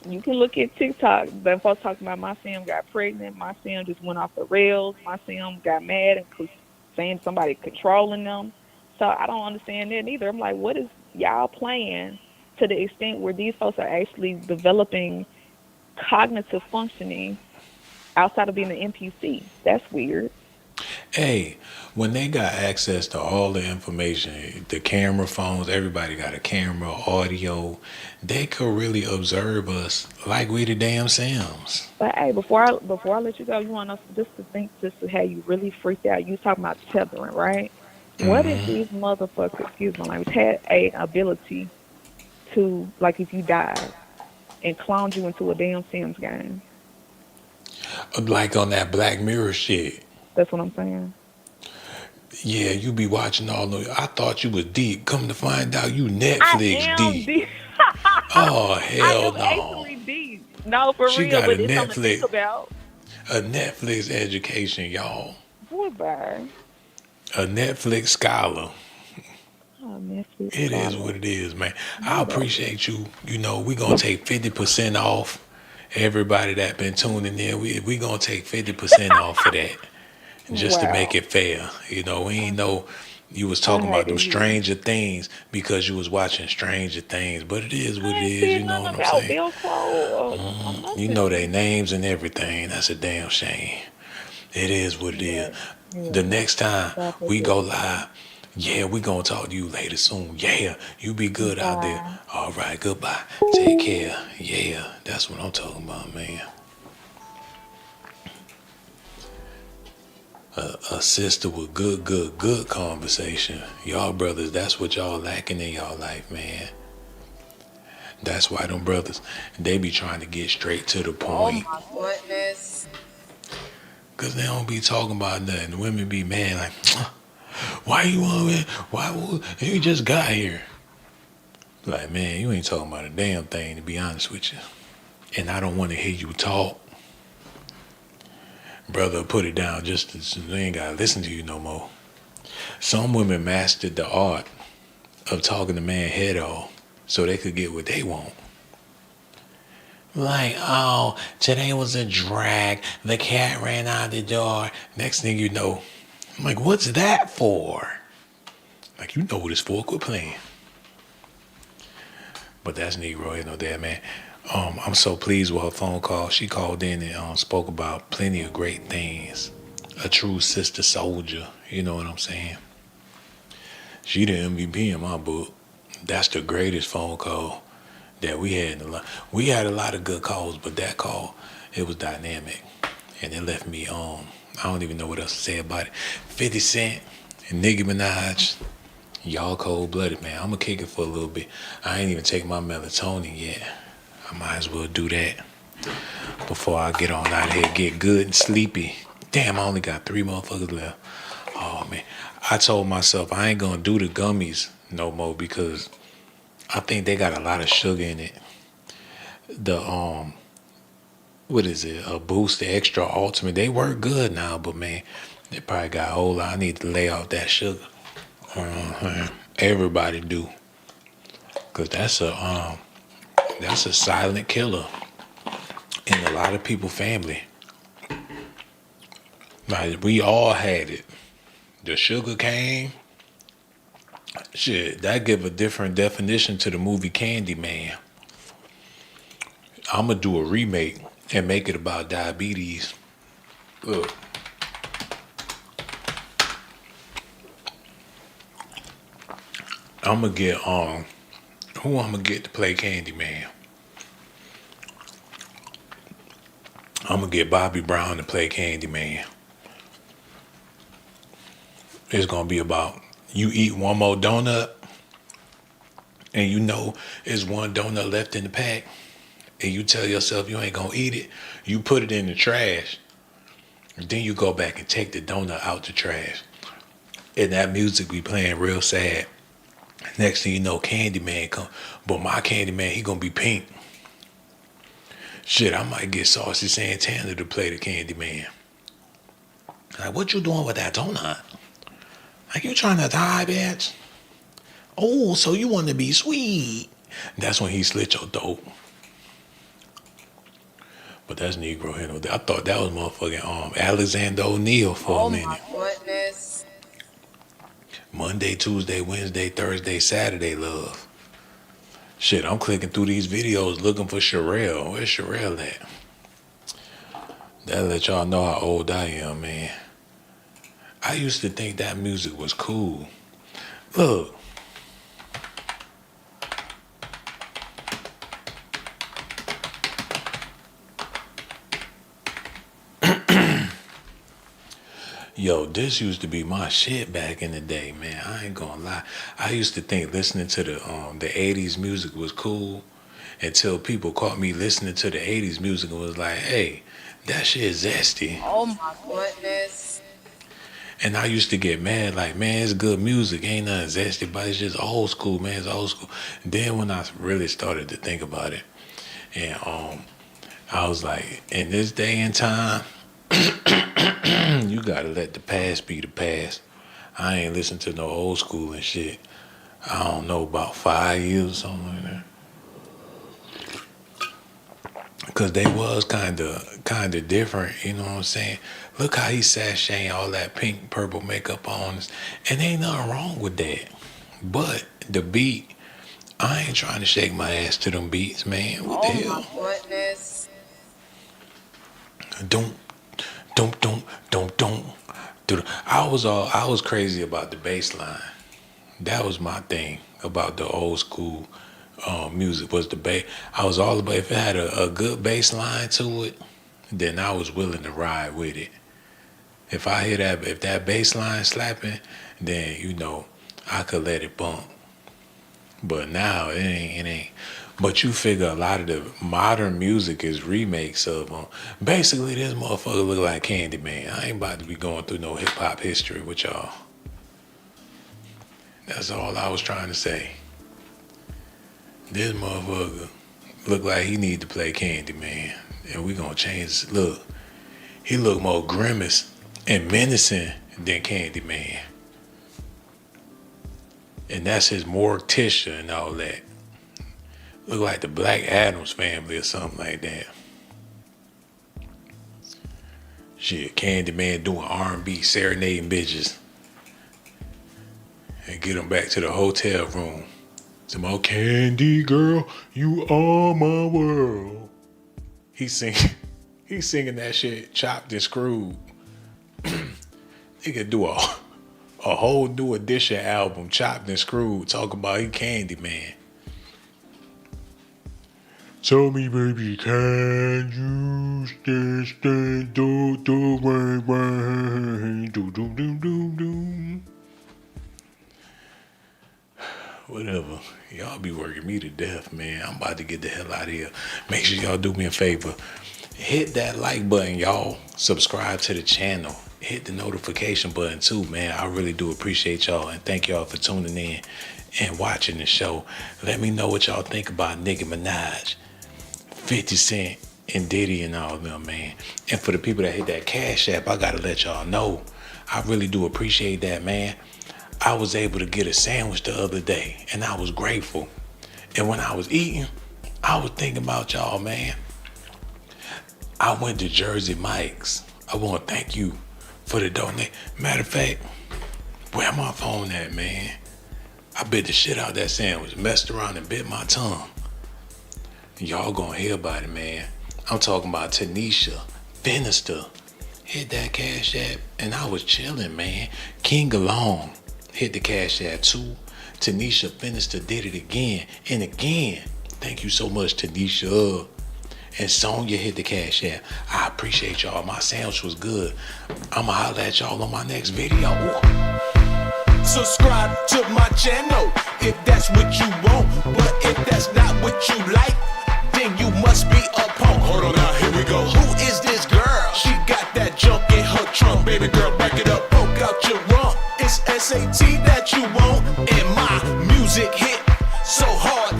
Speaker 10: You can look at TikTok. The folks talking about my Sim got pregnant. My Sim just went off the rails. My Sim got mad and saying somebody controlling them. So I don't understand that neither. I'm like, what is y'all playing to the extent where these folks are actually developing cognitive functioning outside of being an NPC? That's weird.
Speaker 1: Hey, when they got access to all the information, the camera phones, everybody got a camera, audio, they could really observe us like we the damn Sims.
Speaker 10: But hey, before I let you go, you want us just to think just to have you really freaked out. You was talking about tethering, right? What if these motherfuckers, excuse my language, had a ability to like if you died? and cloned you into a damn Sims game.
Speaker 1: Like on that Black Mirror shit.
Speaker 10: That's what I'm saying.
Speaker 1: Yeah, you be watching all the. I thought you was deep. Come to find out, you
Speaker 10: I
Speaker 1: Netflix
Speaker 10: am
Speaker 1: deep.
Speaker 10: deep.
Speaker 1: Oh
Speaker 10: I
Speaker 1: hell
Speaker 10: am
Speaker 1: no.
Speaker 10: actually deep. No, for
Speaker 1: She
Speaker 10: real,
Speaker 1: got
Speaker 10: but it's something to think about.
Speaker 1: A Netflix education, y'all.
Speaker 10: Boy, bye.
Speaker 1: A Netflix scholar.
Speaker 10: Oh, Netflix
Speaker 1: It is
Speaker 10: scholar.
Speaker 1: what it is, man. I
Speaker 10: Whatever.
Speaker 1: appreciate you. You know, we gonna take 50% off. Everybody that been tuning in, we gonna take 50% off for that, just to make
Speaker 10: Wow.
Speaker 1: it fair. You know, we ain't know you was
Speaker 10: I
Speaker 1: talking about them
Speaker 10: hated you.
Speaker 1: Stranger Things because you was watching Stranger Things. But it is what it
Speaker 10: I ain't
Speaker 1: is.
Speaker 10: said
Speaker 1: You know
Speaker 10: nothing
Speaker 1: what I'm
Speaker 10: about
Speaker 1: saying?
Speaker 10: Velcro or
Speaker 1: You know their
Speaker 10: nothing.
Speaker 1: names and everything. That's a damn shame. It is what it is.
Speaker 10: But
Speaker 1: The
Speaker 10: yeah,
Speaker 1: next time
Speaker 10: God
Speaker 1: we go
Speaker 10: forgive me.
Speaker 1: live, yeah, we gonna talk to you later soon. Yeah, you be good out there.
Speaker 10: Bye.
Speaker 1: All right, goodbye. Take care. Yeah, that's what I'm talking about, man. A sister with good conversation. Y'all brothers, that's what y'all lacking in y'all life, man. That's why them brothers, they be trying to get straight to the
Speaker 2: Oh
Speaker 1: point.
Speaker 2: my goodness.
Speaker 1: Cause they don't be talking about nothing. The women be mad like, why you on it? You just got here? Like, man, you ain't talking about a damn thing, to be honest with you. And I don't want to hear you talk. Brother, put it down just so they ain't got to listen to you no more. Some women mastered the art of talking the man head off so they could get what they want. Like, oh, today was a drag. The cat ran out the door. Next thing you know, I'm like, what's that for? Like, you know what it's for. Quit playing. But that's Negro, you know that, man. I'm so pleased with her phone call. She called in and spoke about plenty of great things. A true sister soldier, you know what I'm saying? She the MVP in my book. That's the greatest phone call that we had in a lot. We had a lot of good calls, but that call, it was dynamic. And it left me, I don't even know what else to say about it. 50 Cent and Nicki Minaj, y'all cold-blooded, man. I'm going to kick it for a little bit. I ain't even take my melatonin yet. I might as well do that before I get on out here, get good and sleepy. Damn, I only got 3 motherfuckers left. Oh, man. I told myself I ain't going to do the gummies no more because I think they got a lot of sugar in it. The, what is it? A Boost, the Extra Ultimate. They work good now, but man, they probably got a whole lot. I need to lay off that sugar. Everybody do. Because that's a silent killer in a lot of people's family. Like, we all had it. The sugar cane, shit, that give a different definition to the movie Candyman. I'm gonna do a remake and make it about diabetes. Look, I'm gonna get who I'm gonna get to play Candyman. I'm gonna get Bobby Brown to play Candyman. It's gonna be about you eat one more donut and you know there's one donut left in the pack and you tell yourself you ain't gonna eat it, you put it in the trash, and then you go back and take the donut out the trash. And that music be playing real sad. Next thing you know, Candyman come. But my Candyman, he gonna be pink. Shit, I might get Saucy Santana to play the Candyman. Like, what you doing with that donut? Like, you trying to die, bitch? Oh, so you want to be sweet. That's when he slit your throat. But that's Negro Heno. I thought that was motherfucking Alexander O'Neal for a
Speaker 2: Oh my
Speaker 1: minute.
Speaker 2: goodness.
Speaker 1: Monday, Tuesday, Wednesday, Thursday, Saturday, love. Shit, I'm clicking through these videos looking for Sherelle. Where's Sherelle at? That'll let y'all know how old I am, man. I used to think that music was cool. Look. Yo, this used to be my shit back in the day, man. I ain't gonna lie. I used to think listening to the 80s music was cool. until people caught me listening to the 80s music and was like, hey, that shit zesty.
Speaker 2: Oh my goodness.
Speaker 1: And I used to get mad, like, man, it's good music, ain't nothing zesty, but it's just old school, man, it's old school. Then when I really started to think about it, and I was like, in this day and time, you gotta let the past be the past. I ain't listen to no old school and shit. I don't know, about 5 years or something like that. Cause they was kinda different, you know what I'm saying? Look how he sashaying all that pink, purple makeup on us. And ain't nothing wrong with that. But the beat, I ain't trying to shake my ass to them beats, man. What the
Speaker 2: Oh
Speaker 1: hell?
Speaker 2: my goodness.
Speaker 1: Don't, don't. I was crazy about the bass line. That was my thing about the old school music, was the bass. I was all about, if it had a good bass line to it, then I was willing to ride with it. If I hear that, if that bass line slapping, then I could let it bump. But now it ain't. But you figure a lot of the modern music is remakes of basically this motherfucker look like Candyman. I ain't about to be going through no hip hop history with y'all. That's all I was trying to say. This motherfucker look like he need to play Candyman, and we gonna change his look. He look more grimace and menacing than Candyman. And that's his Morticia and all that. Look like the Black Adams family or something like that. Shit, Candyman doing R&B, serenading bitches. And get them back to the hotel room. Some more Candy girl, you are my world. He's singing that shit chopped and screwed. He could do a whole new edition album, chopped and screwed, talking about he Candyman. Tell me, baby, can you stand, do, rain, do. Whatever. Y'all be working me to death, man. I'm about to get the hell out of here. Make sure y'all do me a favor. Hit that like button, y'all. Subscribe to the channel. Hit the notification button too, man. I really do appreciate y'all, and thank y'all for tuning in and watching the show. Let me know what y'all think about Nicki Minaj, 50 Cent, and Diddy and all them, man. And for the people that hit that Cash App, I gotta let y'all know, I really do appreciate that, man. I was able to get a sandwich the other day, and I was grateful. And when I was eating, I was thinking about y'all, man. I went to Jersey Mike's. I want to thank you for the donation. Matter of fact, where my phone at, man? I bit the shit out that sandwich, messed around and bit my tongue. Y'all gonna hear about it, man. I'm talking about Tanisha Finister. Hit that Cash App, and I was chilling, man. King Along hit the Cash App too. Tanisha Finister did it again and again. Thank you so much, Tanisha. And Sonya hit the Cash App. I appreciate y'all. My sandwich was good. I'ma holler at y'all on my next video.
Speaker 11: Subscribe to my channel if that's what you want. But if that's not what you like, then you must be a punk. Hold on now, here we go. Who is this girl? She got that junk in her trunk. Baby girl, back it up, poke out your rump. It's S.A.T.